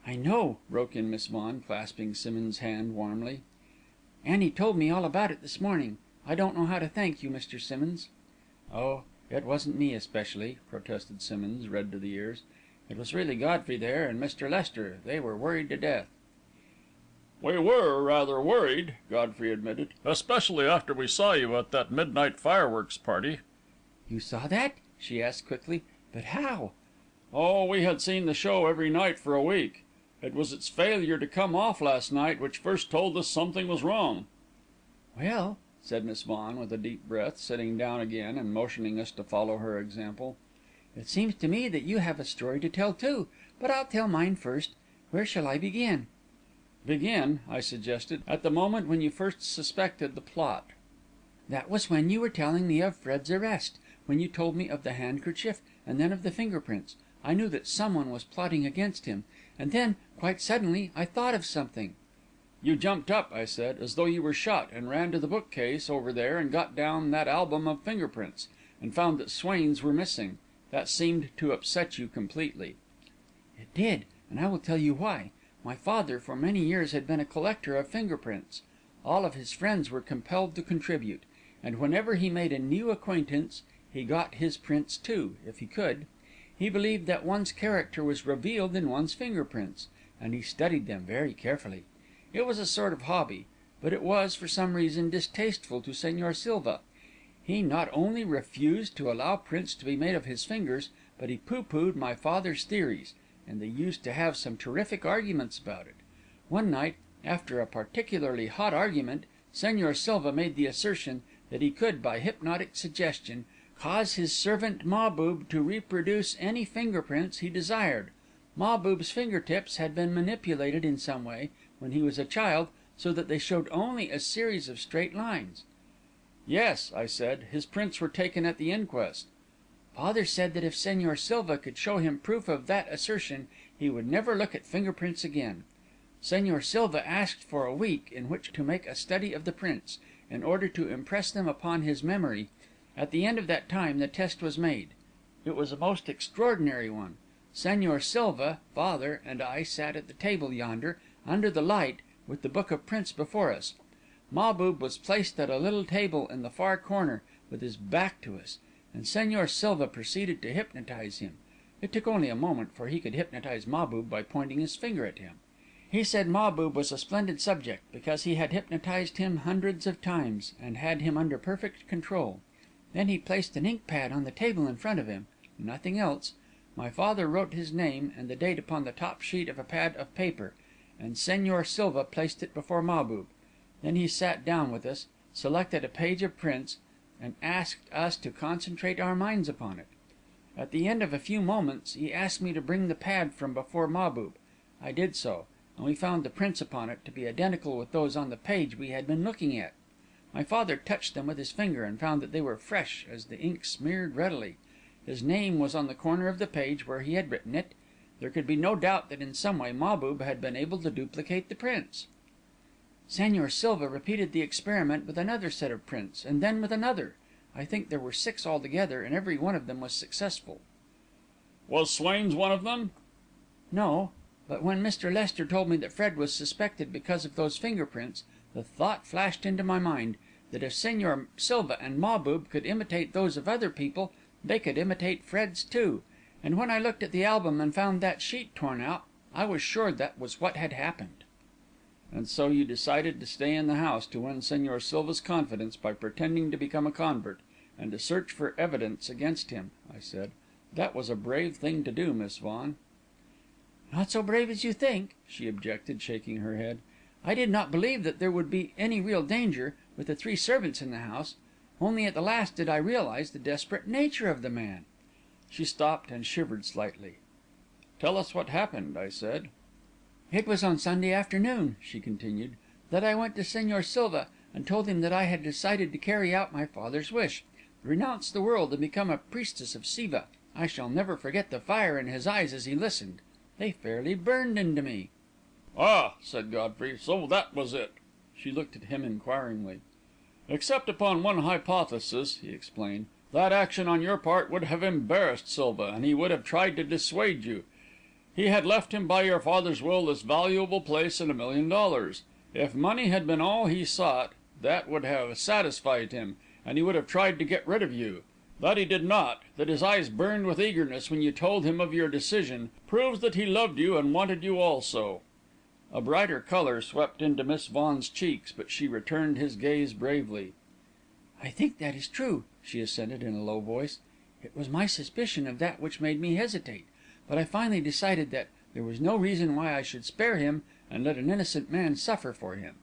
"I know," broke in Miss Vaughan, clasping Simmonds' hand warmly. "Annie told me all about it this morning. I don't know how to thank you, Mr. Simmonds." "Oh, it wasn't me especially," protested Simmonds, red to the ears. "It was really Godfrey there, and Mr. Lester. They were worried to death." "We were rather worried," Godfrey admitted, "especially after we saw you at that midnight fireworks party." "You saw that?" she asked quickly. "But how?" "Oh, we had seen the show every night for a week. It was its failure to come off last night which first told us something was wrong." "Well," said Miss Vaughan, with a deep breath, sitting down again and motioning us to follow her example, "it seems to me that you have a story to tell too, but I'll tell mine first. Where shall I begin?" "Begin," I suggested, "at the moment when you first suspected the plot." "That was when you were telling me of Fred's arrest, when you told me of the handkerchief, and then of the fingerprints. I knew that someone was plotting against him, and then, quite suddenly, I thought of something." "You jumped up," I said, "as though you were shot, and ran to the bookcase over there and got down that album of fingerprints, and found that Swain's were missing. That seemed to upset you completely." "It did, and I will tell you why. My father, for many years, had been a collector of fingerprints. All of his friends were compelled to contribute, and whenever he made a new acquaintance, he got his prints too, if he could. He believed that one's character was revealed in one's fingerprints, and he studied them very carefully. It was a sort of hobby, but it was, for some reason, distasteful to Señor Silva. He not only refused to allow prints to be made of his fingers, but he pooh-poohed my father's theories, and they used to have some terrific arguments about it. One night, after a particularly hot argument, Señor Silva made the assertion that he could, by hypnotic suggestion, cause his servant Mahbub to reproduce any fingerprints he desired. Mahbub's finger tips had been manipulated in some way, when he was a child, so that they showed only a series of straight lines." "Yes," I said, "his prints were taken at the inquest." "Father said that if Señor Silva could show him proof of that assertion, he would never look at finger prints again. Señor Silva asked for a week in which to make a study of the prints, in order to impress them upon his memory. At the end of that time the test was made. It was a most extraordinary one. Señor Silva, father, and I sat at the table yonder, under the light, with the book of prints before us. Mahbub was placed at a little table in the far corner, with his back to us, and Señor Silva proceeded to hypnotise him. It took only a moment, for he could hypnotise Mahbub by pointing his finger at him. He said Mahbub was a splendid subject, because he had hypnotised him hundreds of times, and had him under perfect control. Then he placed an ink pad on the table in front of him, nothing else. My father wrote his name and the date upon the top sheet of a pad of paper, and Señor Silva placed it before Mahbub. Then he sat down with us, selected a page of prints, and asked us to concentrate our minds upon it. At the end of a few moments, he asked me to bring the pad from before Mahbub. I did so, and we found the prints upon it to be identical with those on the page we had been looking at. My father touched them with his finger, and found that they were fresh, as the ink smeared readily. His name was on the corner of the page where he had written it. There could be no doubt that in some way Mahbub had been able to duplicate the prints. Señor Silva repeated the experiment with another set of prints, and then with another. I think there were 6 altogether, and every one of them was successful." "Was Swain's one of them?" "No, but when Mr. Lester told me that Fred was suspected because of those finger prints, the thought flashed into my mind that if Señor Silva and Mahbub could imitate those of other people, they could imitate Fred's too. And when I looked at the album and found that sheet torn out, I was sure that was what had happened." "And so you decided to stay in the house to win Señor Silva's confidence by pretending to become a convert, and to search for evidence against him," I said. "That was a brave thing to do, Miss Vaughan." "Not so brave as you think," she objected, shaking her head. "I did not believe that there would be any real danger, with the 3 servants in the house. Only at the last did I realise the desperate nature of the man." She stopped and shivered slightly. "Tell us what happened," I said. "It was on Sunday afternoon," she continued, "that I went to Señor Silva, and told him that I had decided to carry out my father's wish, renounce the world, and become a priestess of Siva. I shall never forget the fire in his eyes as he listened. They fairly burned into me." "Ah," said Godfrey, "so that was it." She looked at him inquiringly. "Except upon one hypothesis," he explained. "That action on your part would have embarrassed Silva, and he would have tried to dissuade you. He had left him by your father's will this valuable place and $1 million. If money had been all he sought, that would have satisfied him, and he would have tried to get rid of you. That he did not, that his eyes burned with eagerness when you told him of your decision, proves that he loved you and wanted you also." A brighter colour swept into Miss Vaughan's cheeks, but she returned his gaze bravely. "I think that is true," she assented in a low voice. "It was my suspicion of that which made me hesitate. But I finally decided that there was no reason why I should spare him and let an innocent man suffer for him."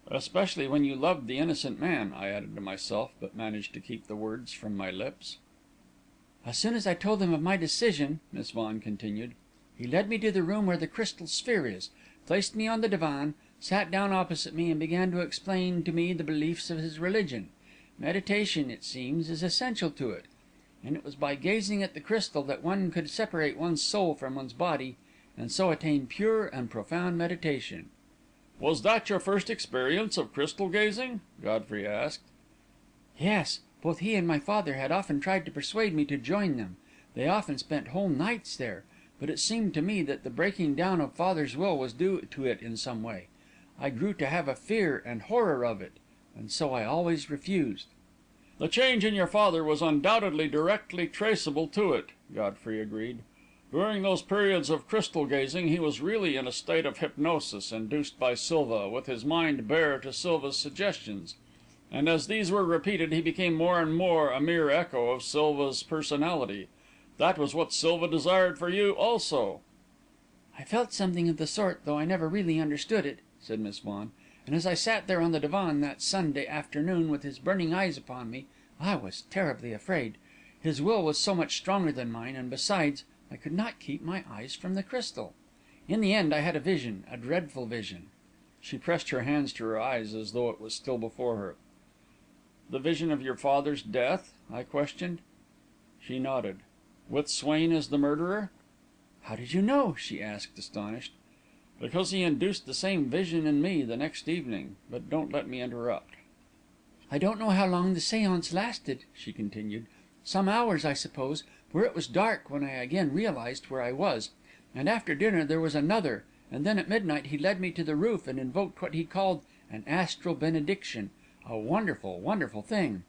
"Especially when you loved the innocent man," I added to myself, but managed to keep the words from my lips. "As soon as I told him of my decision," Miss Vaughan continued, "he led me to the room where the crystal sphere is, placed me on the divan, sat down opposite me, and began to explain to me the beliefs of his religion. Meditation, it seems, is essential to it. And it was by gazing at the crystal that one could separate one's soul from one's body, and so attain pure and profound meditation." "Was that your first experience of crystal gazing?" Godfrey asked. "Yes. Both he and my father had often tried to persuade me to join them. They often spent whole nights there. But it seemed to me that the breaking down of father's will was due to it in some way. I grew to have a fear and horror of it, and so I always refused." "The change in your father was undoubtedly directly traceable to it," Godfrey agreed. "During those periods of crystal gazing, he was really in a state of hypnosis induced by Silva, with his mind bare to Silva's suggestions. And as these were repeated, he became more and more a mere echo of Silva's personality. That was what Silva desired for you, also." "I felt something of the sort, though I never really understood it," said Miss Vaughan. "And as I sat there on the divan that Sunday afternoon with his burning eyes upon me, I was terribly afraid. His will was so much stronger than mine, and besides, I could not keep my eyes from the crystal. In the end I had a vision, a dreadful vision." She pressed her hands to her eyes as though it was still before her. "The vision of your father's death?" I questioned. She nodded. "With Swain as the murderer?" "How did you know?" she asked, astonished. "Because he induced the same vision in me the next evening. But don't let me interrupt." "I don't know how long the séance lasted," she continued. "Some hours, I suppose, for it was dark when I again realised where I was. And after dinner there was another, and then at midnight he led me to the roof and invoked what he called an astral benediction. A wonderful, wonderful thing."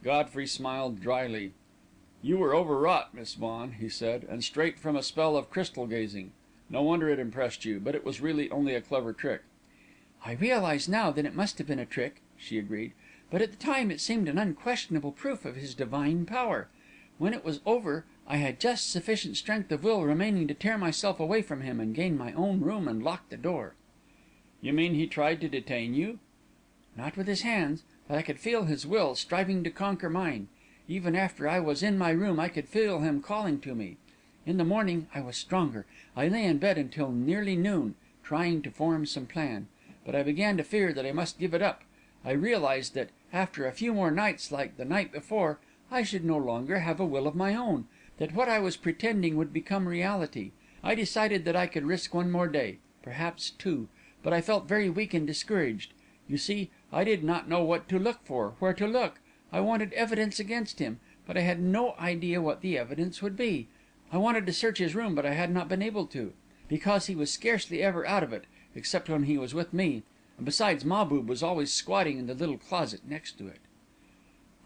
Godfrey smiled drily. "You were overwrought, Miss Vaughan," he said, "and straight from a spell of crystal gazing. No wonder it impressed you, but it was really only a clever trick." "I realise now that it must have been a trick," she agreed, "but at the time it seemed an unquestionable proof of his divine power. When it was over, I had just sufficient strength of will remaining to tear myself away from him and gain my own room and lock the door." "You mean he tried to detain you?" "Not with his hands, but I could feel his will striving to conquer mine. Even after I was in my room, I could feel him calling to me. In the morning I was stronger. I lay in bed until nearly noon, trying to form some plan. But I began to fear that I must give it up. I realised that, after a few more nights like the night before, I should no longer have a will of my own, that what I was pretending would become reality. I decided that I could risk one more day, perhaps two, but I felt very weak and discouraged. You see, I did not know what to look for, where to look. I wanted evidence against him, but I had no idea what the evidence would be. I wanted to search his room, but I had not been able to, because he was scarcely ever out of it, except when he was with me, and besides, Mahbub was always squatting in the little closet next to it.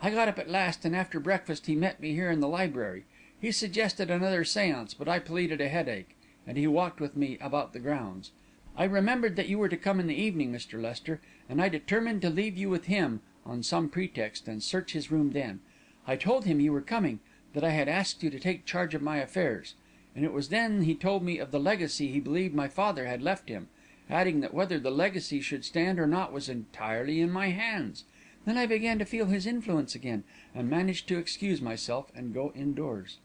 I got up at last, and after breakfast he met me here in the library. He suggested another séance, but I pleaded a headache, and he walked with me about the grounds. I remembered that you were to come in the evening, Mr. Lester, and I determined to leave you with him on some pretext, and search his room then. I told him you were coming, that I had asked you to take charge of my affairs, and it was then he told me of the legacy he believed my father had left him, adding that whether the legacy should stand or not was entirely in my hands. Then I began to feel his influence again, and managed to excuse myself and go indoors.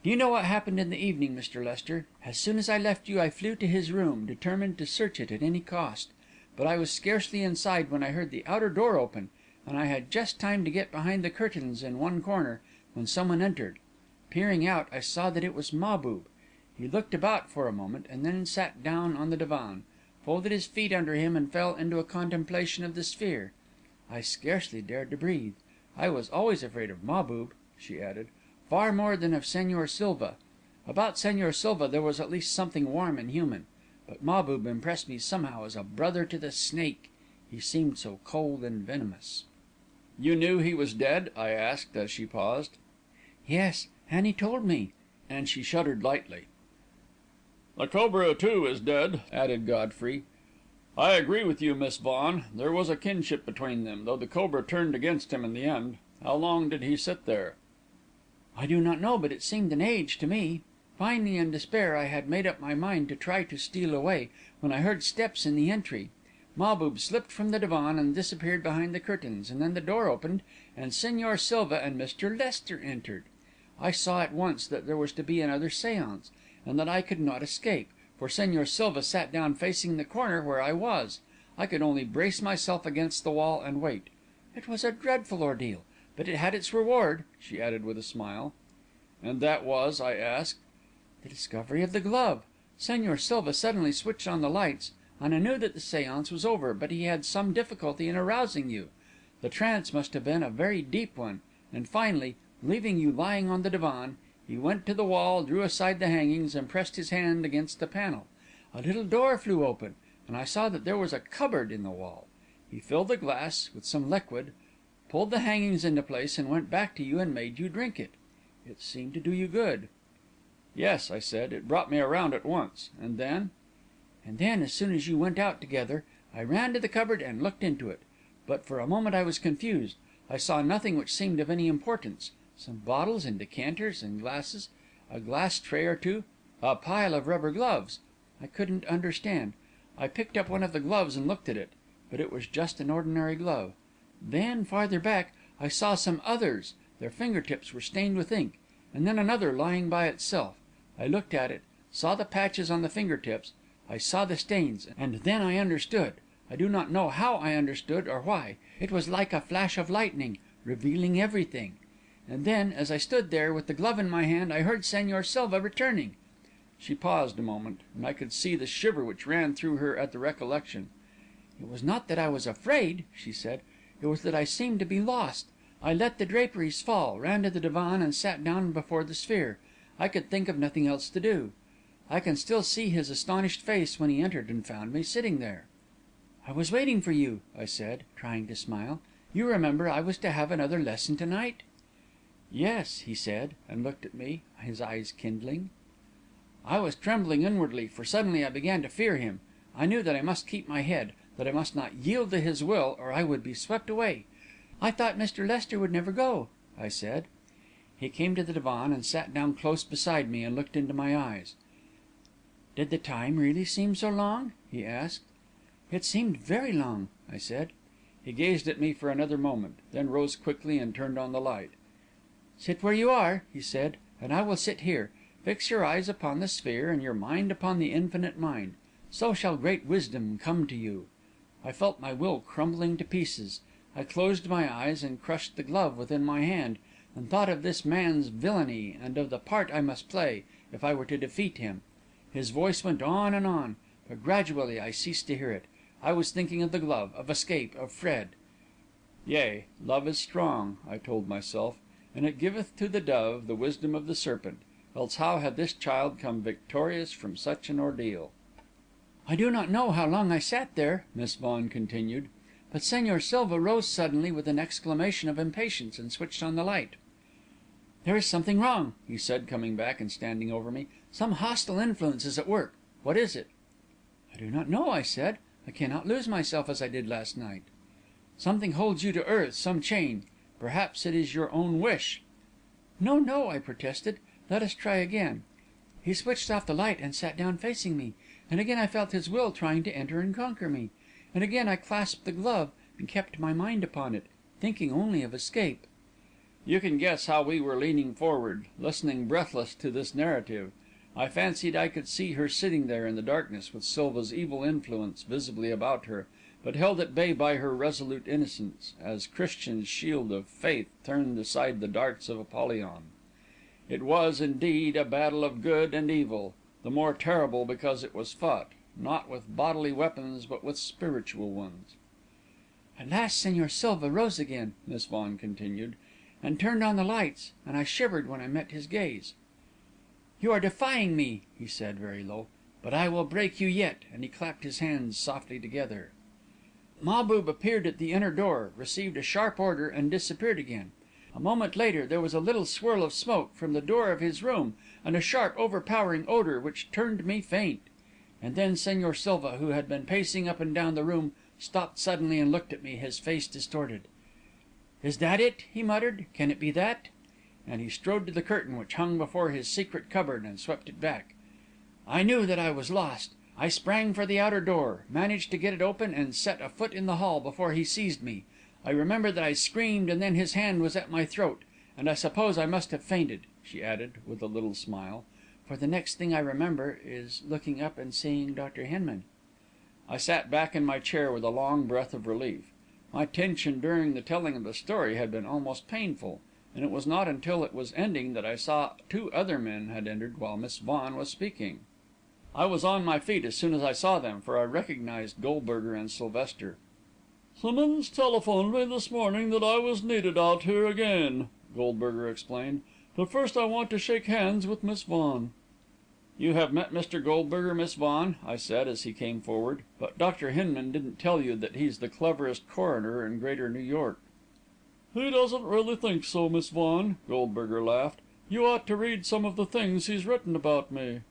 Do you know what happened in the evening, Mr. Lester? As soon as I left you, I flew to his room, determined to search it at any cost. But I was scarcely inside when I heard the outer door open, and I had just time to get behind the curtains in one corner, when someone entered. Peering out, I saw that it was Mahbub. He looked about for a moment, and then sat down on the divan, folded his feet under him, and fell into a contemplation of the sphere. I scarcely dared to breathe. I was always afraid of Mahbub," she added, "far more than of Señor Silva. About Señor Silva there was at least something warm and human, but Mahbub impressed me somehow as a brother to the snake. He seemed so cold and venomous." "You knew he was dead?" I asked, as she paused. "Yes, Annie told me," and she shuddered lightly. The cobra, too, is dead," added Godfrey. "I agree with you, Miss Vaughan. There was a kinship between them, though the cobra turned against him in the end. How long did he sit there?" "I do not know, but it seemed an age to me. Finally, in despair, I had made up my mind to try to steal away, when I heard steps in the entry. Mahbub slipped from the divan and disappeared behind the curtains, and then the door opened, and Señor Silva and Mr. Lester entered. I saw at once that there was to be another séance, and that I could not escape, for Señor Silva sat down facing the corner where I was. I could only brace myself against the wall and wait. It was a dreadful ordeal, but it had its reward," she added with a smile. "And that was?" I asked. "The discovery of the glove. Señor Silva suddenly switched on the lights, and I knew that the séance was over, but he had some difficulty in arousing you. The trance must have been a very deep one, and finally, leaving you lying on the divan, he went to the wall, drew aside the hangings, and pressed his hand against the panel. A little door flew open, and I saw that there was a cupboard in the wall. He filled the glass with some liquid, pulled the hangings into place, and went back to you and made you drink it. It seemed to do you good." "Yes," I said, "it brought me around at once. And then?" "And then, as soon as you went out together, I ran to the cupboard and looked into it. But for a moment I was confused. I saw nothing which seemed of any importance. Some bottles and decanters and glasses, a glass tray or two, a pile of rubber gloves. I couldn't understand. I picked up one of the gloves and looked at it, but it was just an ordinary glove. Then, farther back, I saw some others. Their fingertips were stained with ink, and then another lying by itself. I looked at it, saw the patches on the fingertips. I saw the stains, and then I understood. I do not know how I understood, or why. It was like a flash of lightning, revealing everything. And then, as I stood there with the glove in my hand, I heard Señor Silva returning." She paused a moment, and I could see the shiver which ran through her at the recollection. "It was not that I was afraid," she said. "It was that I seemed to be lost. I let the draperies fall, ran to the divan, and sat down before the sphere. I could think of nothing else to do. I can still see his astonished face when he entered and found me sitting there. 'I was waiting for you,' I said, trying to smile. 'You remember I was to have another lesson to night?' 'Yes,' he said, and looked at me, his eyes kindling. I was trembling inwardly, for suddenly I began to fear him. I knew that I must keep my head, that I must not yield to his will, or I would be swept away. 'I thought Mr. Lester would never go,' I said. He came to the divan and sat down close beside me and looked into my eyes. 'Did the time really seem so long?' he asked. 'It seemed very long,' I said. He gazed at me for another moment, then rose quickly and turned on the light. 'Sit where you are,' he said, 'and I will sit here. Fix your eyes upon the sphere, and your mind upon the infinite mind. So shall great wisdom come to you.' I felt my will crumbling to pieces. I closed my eyes and crushed the glove within my hand, and thought of this man's villainy, and of the part I must play, if I were to defeat him. His voice went on and on, but gradually I ceased to hear it. I was thinking of the glove, of escape, of Fred. 'Yea, love is strong,' I told myself, 'and it giveth to the dove the wisdom of the serpent, else how had this child come victorious from such an ordeal?' "I do not know how long I sat there," Miss Vaughan continued, "but Señor Silva rose suddenly with an exclamation of impatience, and switched on the light. 'There is something wrong,' he said, coming back and standing over me. 'Some hostile influence is at work. What is it?' 'I do not know,' I said. 'I cannot lose myself as I did last night.' 'Something holds you to earth, some chain. Perhaps it is your own wish.' 'No, no,' I protested. 'Let us try again.' He switched off the light and sat down facing me, and again I felt his will trying to enter and conquer me. And again I clasped the glove and kept my mind upon it, thinking only of escape." You can guess how we were leaning forward, listening breathless to this narrative. I fancied I could see her sitting there in the darkness, with Silva's evil influence visibly about her, but held at bay by her resolute innocence, as Christian's shield of faith turned aside the darts of Apollyon. It was, indeed, a battle of good and evil, the more terrible because it was fought, not with bodily weapons, but with spiritual ones. "At last Señor Silva rose again," Miss Vaughan continued, "and turned on the lights, and I shivered when I met his gaze. 'You are defying me,' he said, very low, 'but I will break you yet,' and he clapped his hands softly together. Mahbub appeared at the inner door, received a sharp order, and disappeared again. A moment later there was a little swirl of smoke from the door of his room, and a sharp, overpowering odour which turned me faint. And then Señor Silva, who had been pacing up and down the room, stopped suddenly and looked at me, his face distorted. 'Is that it?' he muttered. 'Can it be that?' And he strode to the curtain which hung before his secret cupboard and swept it back. I knew that I was lost. I sprang for the outer door, managed to get it open, and set a foot in the hall before he seized me. I remember that I screamed, and then his hand was at my throat, and I suppose I must have fainted," she added, with a little smile, "for the next thing I remember is looking up and seeing Dr. Hinman." I sat back in my chair with a long breath of relief. My tension during the telling of the story had been almost painful, and it was not until it was ending that I saw 2 other men had entered while Miss Vaughan was speaking. I was on my feet as soon as I saw them, for I recognised Goldberger and Sylvester. "Simmonds telephoned me this morning that I was needed out here again," Goldberger explained. "But first I want to shake hands with Miss Vaughan." "You have met Mr. Goldberger, Miss Vaughan," I said, as he came forward, "but Dr. Hinman didn't tell you that he's the cleverest coroner in Greater New York." "He doesn't really think so, Miss Vaughan," Goldberger laughed. "You ought to read some of the things he's written about me.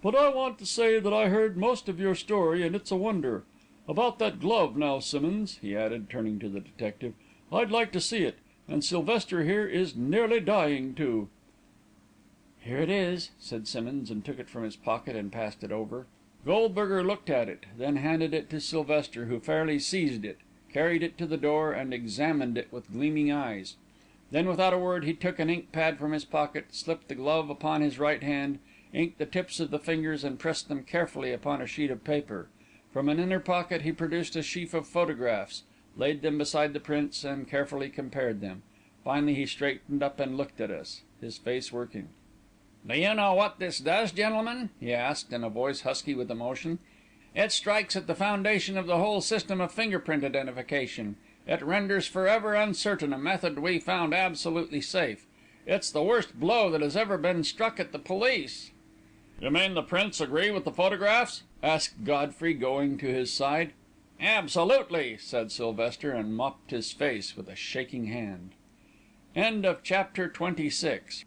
But I want to say that I heard most of your story, and it's a wonder. About that glove, now, Simmonds," he added, turning to the detective, "I'd like to see it, and Sylvester here is nearly dying to." "Here it is," said Simmonds, and took it from his pocket and passed it over. Goldberger looked at it, then handed it to Sylvester, who fairly seized it, carried it to the door, and examined it with gleaming eyes. Then, without a word, he took an ink pad from his pocket, slipped the glove upon his right hand, inked the tips of the fingers and pressed them carefully upon a sheet of paper. From an inner pocket he produced a sheaf of photographs, laid them beside the prints, and carefully compared them. Finally he straightened up and looked at us, his face working. "Do you know what this does, gentlemen?" he asked, in a voice husky with emotion. "It strikes at the foundation of the whole system of finger print identification. It renders forever uncertain a method we found absolutely safe. It's the worst blow that has ever been struck at the police." You mean the prints agree with the photographs? asked Godfrey, going to his side. Absolutely, said Sylvester, and mopped his face with a shaking hand. Chapter 26.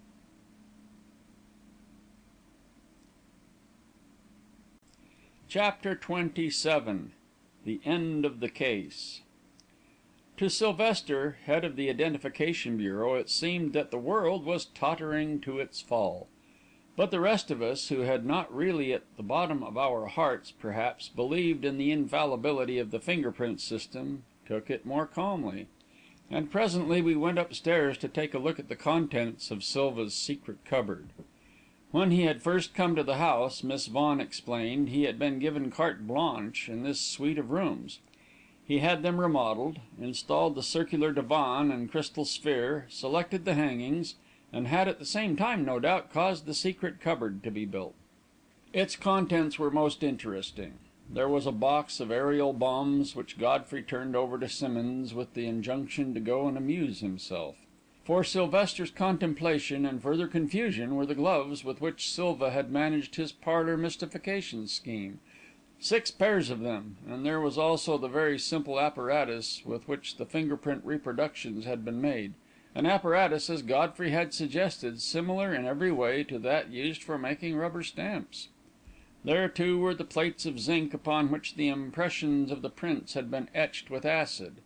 Chapter 27. The End of the Case. To Sylvester, head of the Identification Bureau, it seemed that the world was tottering to its fall. But the rest of us, who had not really at the bottom of our hearts, perhaps, believed in the infallibility of the finger print system, took it more calmly. And presently we went upstairs to take a look at the contents of Silva's secret cupboard. When he had first come to the house, Miss Vaughan explained, he had been given carte blanche in this suite of rooms. He had them remodelled, installed the circular divan and crystal sphere, selected the hangings, and had at the same time, no doubt, caused the secret cupboard to be built. Its contents were most interesting. There was a box of aerial bombs, which Godfrey turned over to Simmonds with the injunction to go and amuse himself. For Sylvester's contemplation and further confusion were the gloves with which Silva had managed his parlour mystification scheme. 6 pairs of them, and there was also the very simple apparatus with which the finger print reproductions had been made. An apparatus, as Godfrey had suggested, similar in every way to that used for making rubber stamps. There, too, were the plates of zinc upon which the impressions of the prints had been etched with acid.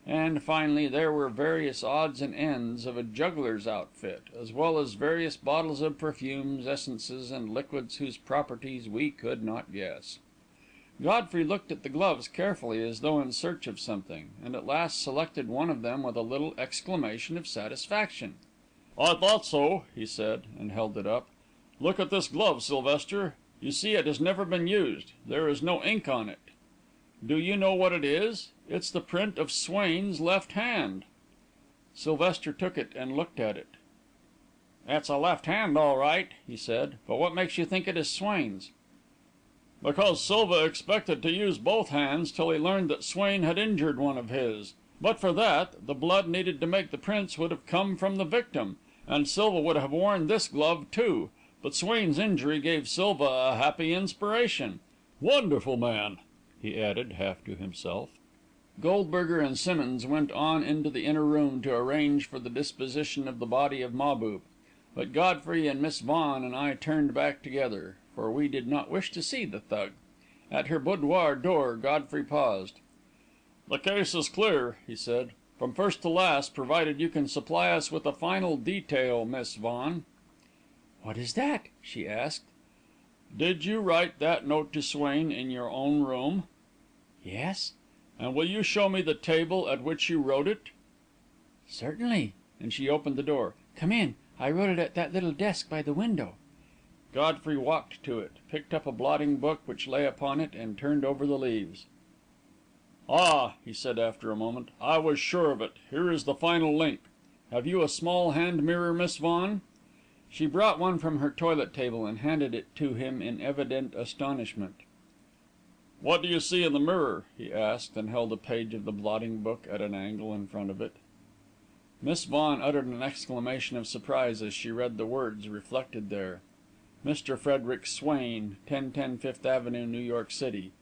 And, finally, there were various odds and ends of a juggler's outfit, as well as various bottles of perfumes, essences, and liquids whose properties we could not guess. Godfrey looked at the gloves carefully, as though in search of something, and at last selected one of them with a little exclamation of satisfaction. "I thought so," he said, and held it up. "Look at this glove, Sylvester. You see it has never been used. There is no ink on it. Do you know what it is? It's the print of Swain's left hand." Sylvester took it and looked at it. "It's a left hand, all right," he said. "But what makes you think it is Swain's?" "Because Silva expected to use both hands till he learned that Swain had injured one of his. But for that, the blood needed to make the prints would have come from the victim, and Silva would have worn this glove too. But Swain's injury gave Silva a happy inspiration. Wonderful man!" he added, half to himself. Goldberger and Simmonds went on into the inner room to arrange for the disposition of the body of Mahbub, but Godfrey and Miss Vaughan and I turned back together, for we did not wish to see the Thug. At her boudoir door, Godfrey paused. "The case is clear," he said, "from first to last, provided you can supply us with a final detail, Miss Vaughan." "What is that?" she asked. "Did you write that note to Swain in your own room?" "Yes." "And will you show me the table at which you wrote it?" "Certainly," and she opened the door. "Come in. I wrote it at that little desk by the window." Godfrey walked to it, picked up a blotting book which lay upon it, and turned over the leaves. "Ah," he said after a moment, "I was sure of it. Here is the final link. Have you a small hand mirror, Miss Vaughan?" She brought one from her toilet table and handed it to him in evident astonishment. "What do you see in the mirror?" he asked, and held a page of the blotting book at an angle in front of it. Miss Vaughan uttered an exclamation of surprise as she read the words reflected there. Mr. Frederick Swain, 1010 Fifth Avenue, New York City.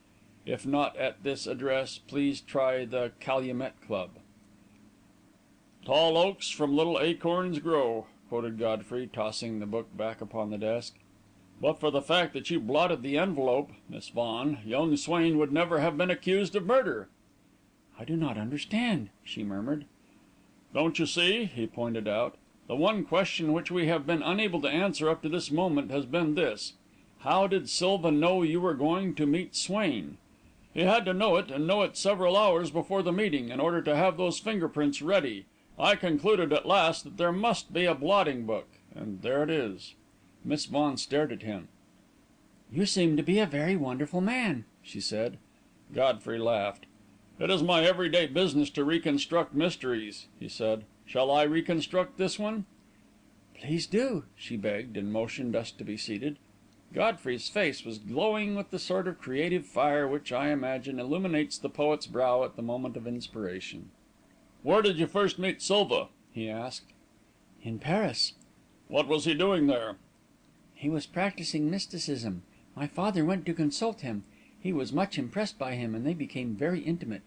If not at this address, please try the Calumet Club. "Tall oaks from little acorns grow," quoted Godfrey, tossing the book back upon the desk. "But for the fact that you blotted the envelope, Miss Vaughan, young Swain would never have been accused of murder." "I do not understand," she murmured. "Don't you see?" he pointed out. "The one question which we have been unable to answer up to this moment has been this: how did Silva know you were going to meet Swain? He had to know it, and know it several hours before the meeting, in order to have those finger prints ready. I concluded at last that there must be a blotting book, and there it is." Miss Vaughan stared at him. "You seem to be a very wonderful man," she said. Godfrey laughed. "It is my everyday business to reconstruct mysteries," he said. "Shall I reconstruct this one?" "Please do," she begged, and motioned us to be seated. Godfrey's face was glowing with the sort of creative fire which, I imagine, illuminates the poet's brow at the moment of inspiration. "Where did you first meet Silva?" he asked. "In Paris." "What was he doing there?" He was practising mysticism. My father went to consult him. He was much impressed by him, and they became very intimate."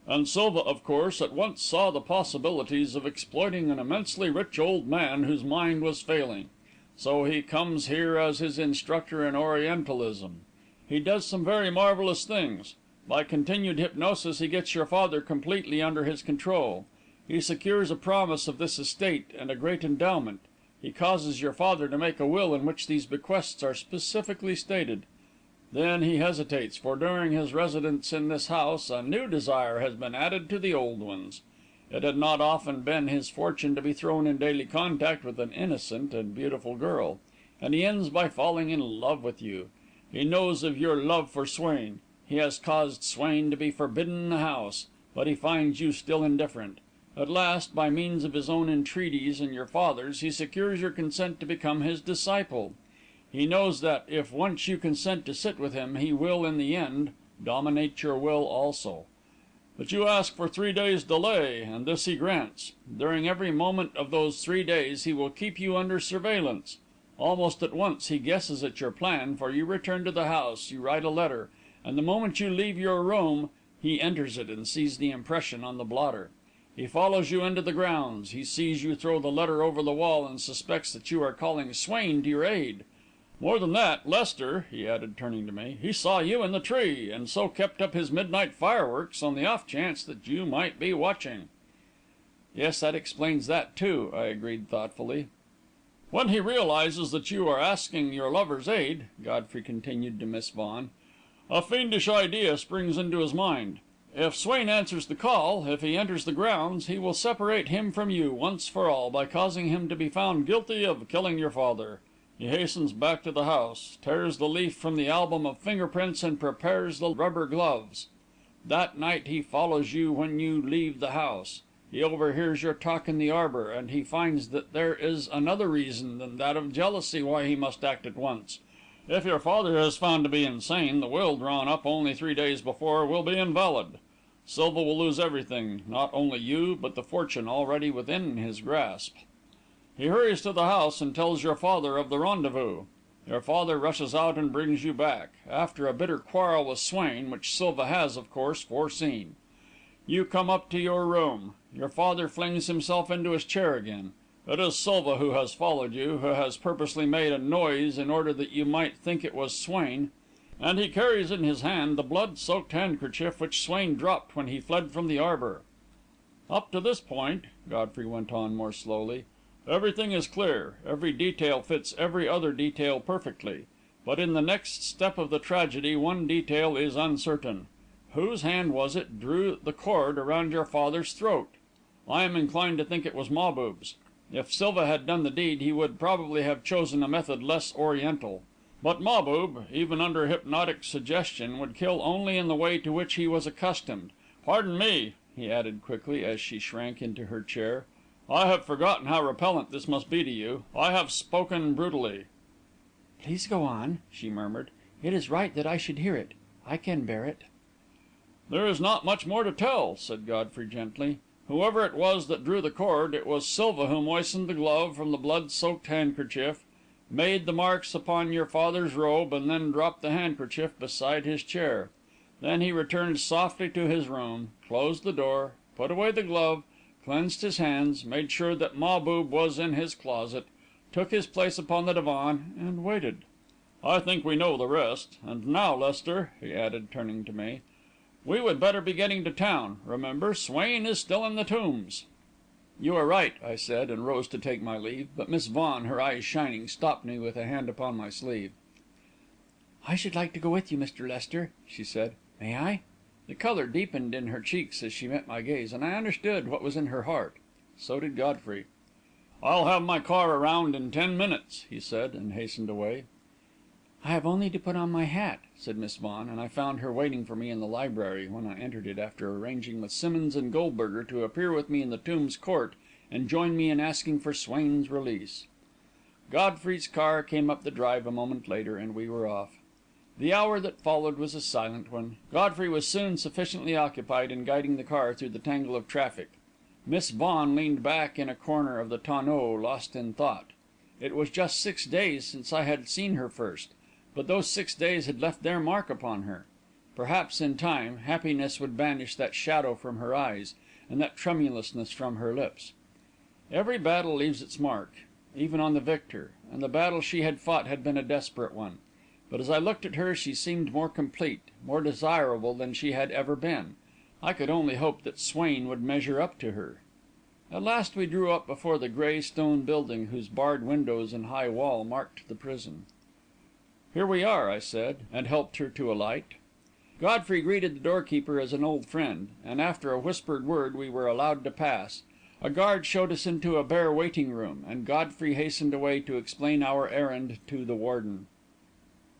"And Silva, of course, at once saw the possibilities of exploiting an immensely rich old man whose mind was failing. So he comes here as his instructor in Orientalism. He does some very marvellous things. By continued hypnosis he gets your father completely under his control. He secures a promise of this estate and a great endowment. He causes your father to make a will in which these bequests are specifically stated. Then he hesitates, for during his residence in this house a new desire has been added to the old ones. It had not often been his fortune to be thrown in daily contact with an innocent and beautiful girl, and he ends by falling in love with you. He knows of your love for Swain. He has caused Swain to be forbidden the house, but he finds you still indifferent. At last, by means of his own entreaties and your father's, he secures your consent to become his disciple. He knows that, if once you consent to sit with him, he will, in the end, dominate your will also. But you ask for 3 days' delay, and this he grants. During every moment of those 3 days he will keep you under surveillance. Almost at once he guesses at your plan, for you return to the house, you write a letter, and the moment you leave your room, he enters it and sees the impression on the blotter. He follows you into the grounds. He sees you throw the letter over the wall, and suspects that you are calling Swain to your aid. More than that, Lester," he added, turning to me, "he saw you in the tree, and so kept up his midnight fireworks on the off chance that you might be watching." "Yes, that explains that, too," I agreed thoughtfully. "When he realizes that you are asking your lover's aid," Godfrey continued to Miss Vaughan, "a fiendish idea springs into his mind. If Swain answers the call, if he enters the grounds, he will separate him from you, once for all, by causing him to be found guilty of killing your father. He hastens back to the house, tears the leaf from the album of finger prints, and prepares the rubber gloves. That night he follows you when you leave the house. He overhears your talk in the arbour, and he finds that there is another reason than that of jealousy why he must act at once. If your father is found to be insane, the will drawn up only 3 days before will be invalid. Silva will lose everything, not only you, but the fortune already within his grasp. He hurries to the house and tells your father of the rendezvous. Your father rushes out and brings you back, after a bitter quarrel with Swain, which Silva has, of course, foreseen. You come up to your room. Your father flings himself into his chair again. It is Silva who has followed you, who has purposely made a noise in order that you might think it was Swain, and he carries in his hand the blood-soaked handkerchief which Swain dropped when he fled from the arbour. Up to this point," Godfrey went on more slowly, "everything is clear, every detail fits every other detail perfectly. But in the next step of the tragedy one detail is uncertain. Whose hand was it drew the cord around your father's throat? I am inclined to think it was Mahbub's. If Silva had done the deed, he would probably have chosen a method less oriental. But Mahbub, even under hypnotic suggestion, would kill only in the way to which he was accustomed. Pardon me," he added quickly, as she shrank into her chair. "I have forgotten how repellent this must be to you. I have spoken brutally." "Please go on," she murmured. "It is right that I should hear it. I can bear it." "There is not much more to tell," said Godfrey gently. "Whoever it was that drew the cord, it was Silva who moistened the glove from the blood-soaked handkerchief, made the marks upon your father's robe, and then dropped the handkerchief beside his chair. Then he returned softly to his room, closed the door, put away the glove, cleansed his hands, made sure that Mahbub was in his closet, took his place upon the divan, and waited. I think we know the rest. And now, Lester," he added, turning to me, "we would better be getting to town. Remember, Swain is still in the Tombs." "You are right," I said, and rose to take my leave, but Miss Vaughan, her eyes shining, stopped me with a hand upon my sleeve. "I should like to go with you, Mr. Lester," she said. "May I?" The colour deepened in her cheeks as she met my gaze, and I understood what was in her heart. So did Godfrey. "I'll have my car around in 10 minutes," he said, and hastened away. "I have only to put on my hat," said Miss Vaughan, and I found her waiting for me in the library when I entered it, after arranging with Simmonds and Goldberger to appear with me in the Tombs Court and join me in asking for Swain's release. Godfrey's car came up the drive a moment later, and we were off. The hour that followed was a silent one. Godfrey was soon sufficiently occupied in guiding the car through the tangle of traffic. Miss Vaughan leaned back in a corner of the tonneau, lost in thought. It was just 6 days since I had seen her first, but those 6 days had left their mark upon her. Perhaps, in time, happiness would banish that shadow from her eyes, and that tremulousness from her lips. Every battle leaves its mark, even on the victor, and the battle she had fought had been a desperate one. But as I looked at her, she seemed more complete, more desirable than she had ever been. I could only hope that Swain would measure up to her. At last we drew up before the grey stone building whose barred windows and high wall marked the prison. "Here we are," I said, and helped her to alight. Godfrey greeted the doorkeeper as an old friend, and after a whispered word we were allowed to pass. A guard showed us into a bare waiting room, and Godfrey hastened away to explain our errand to the warden.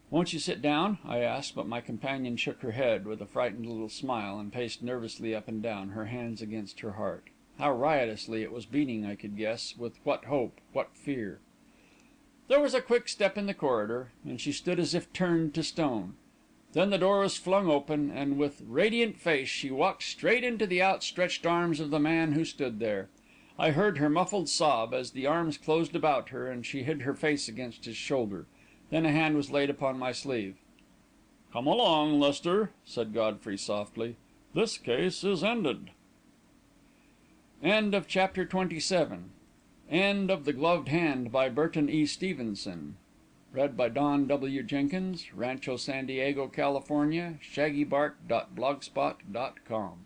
"Won't you sit down?" I asked, but my companion shook her head with a frightened little smile, and paced nervously up and down, her hands against her heart. How riotously it was beating I could guess, with what hope, what fear. There was a quick step in the corridor, and she stood as if turned to stone. Then the door was flung open, and with radiant face she walked straight into the outstretched arms of the man who stood there. I heard her muffled sob as the arms closed about her, and she hid her face against his shoulder. Then a hand was laid upon my sleeve. "Come along, Lester," said Godfrey softly. "This case is ended." End of Chapter 27. End of The Gloved Hand by Burton E. Stevenson. Read by Don W. Jenkins, Rancho San Diego, California, shaggybark.blogspot.com.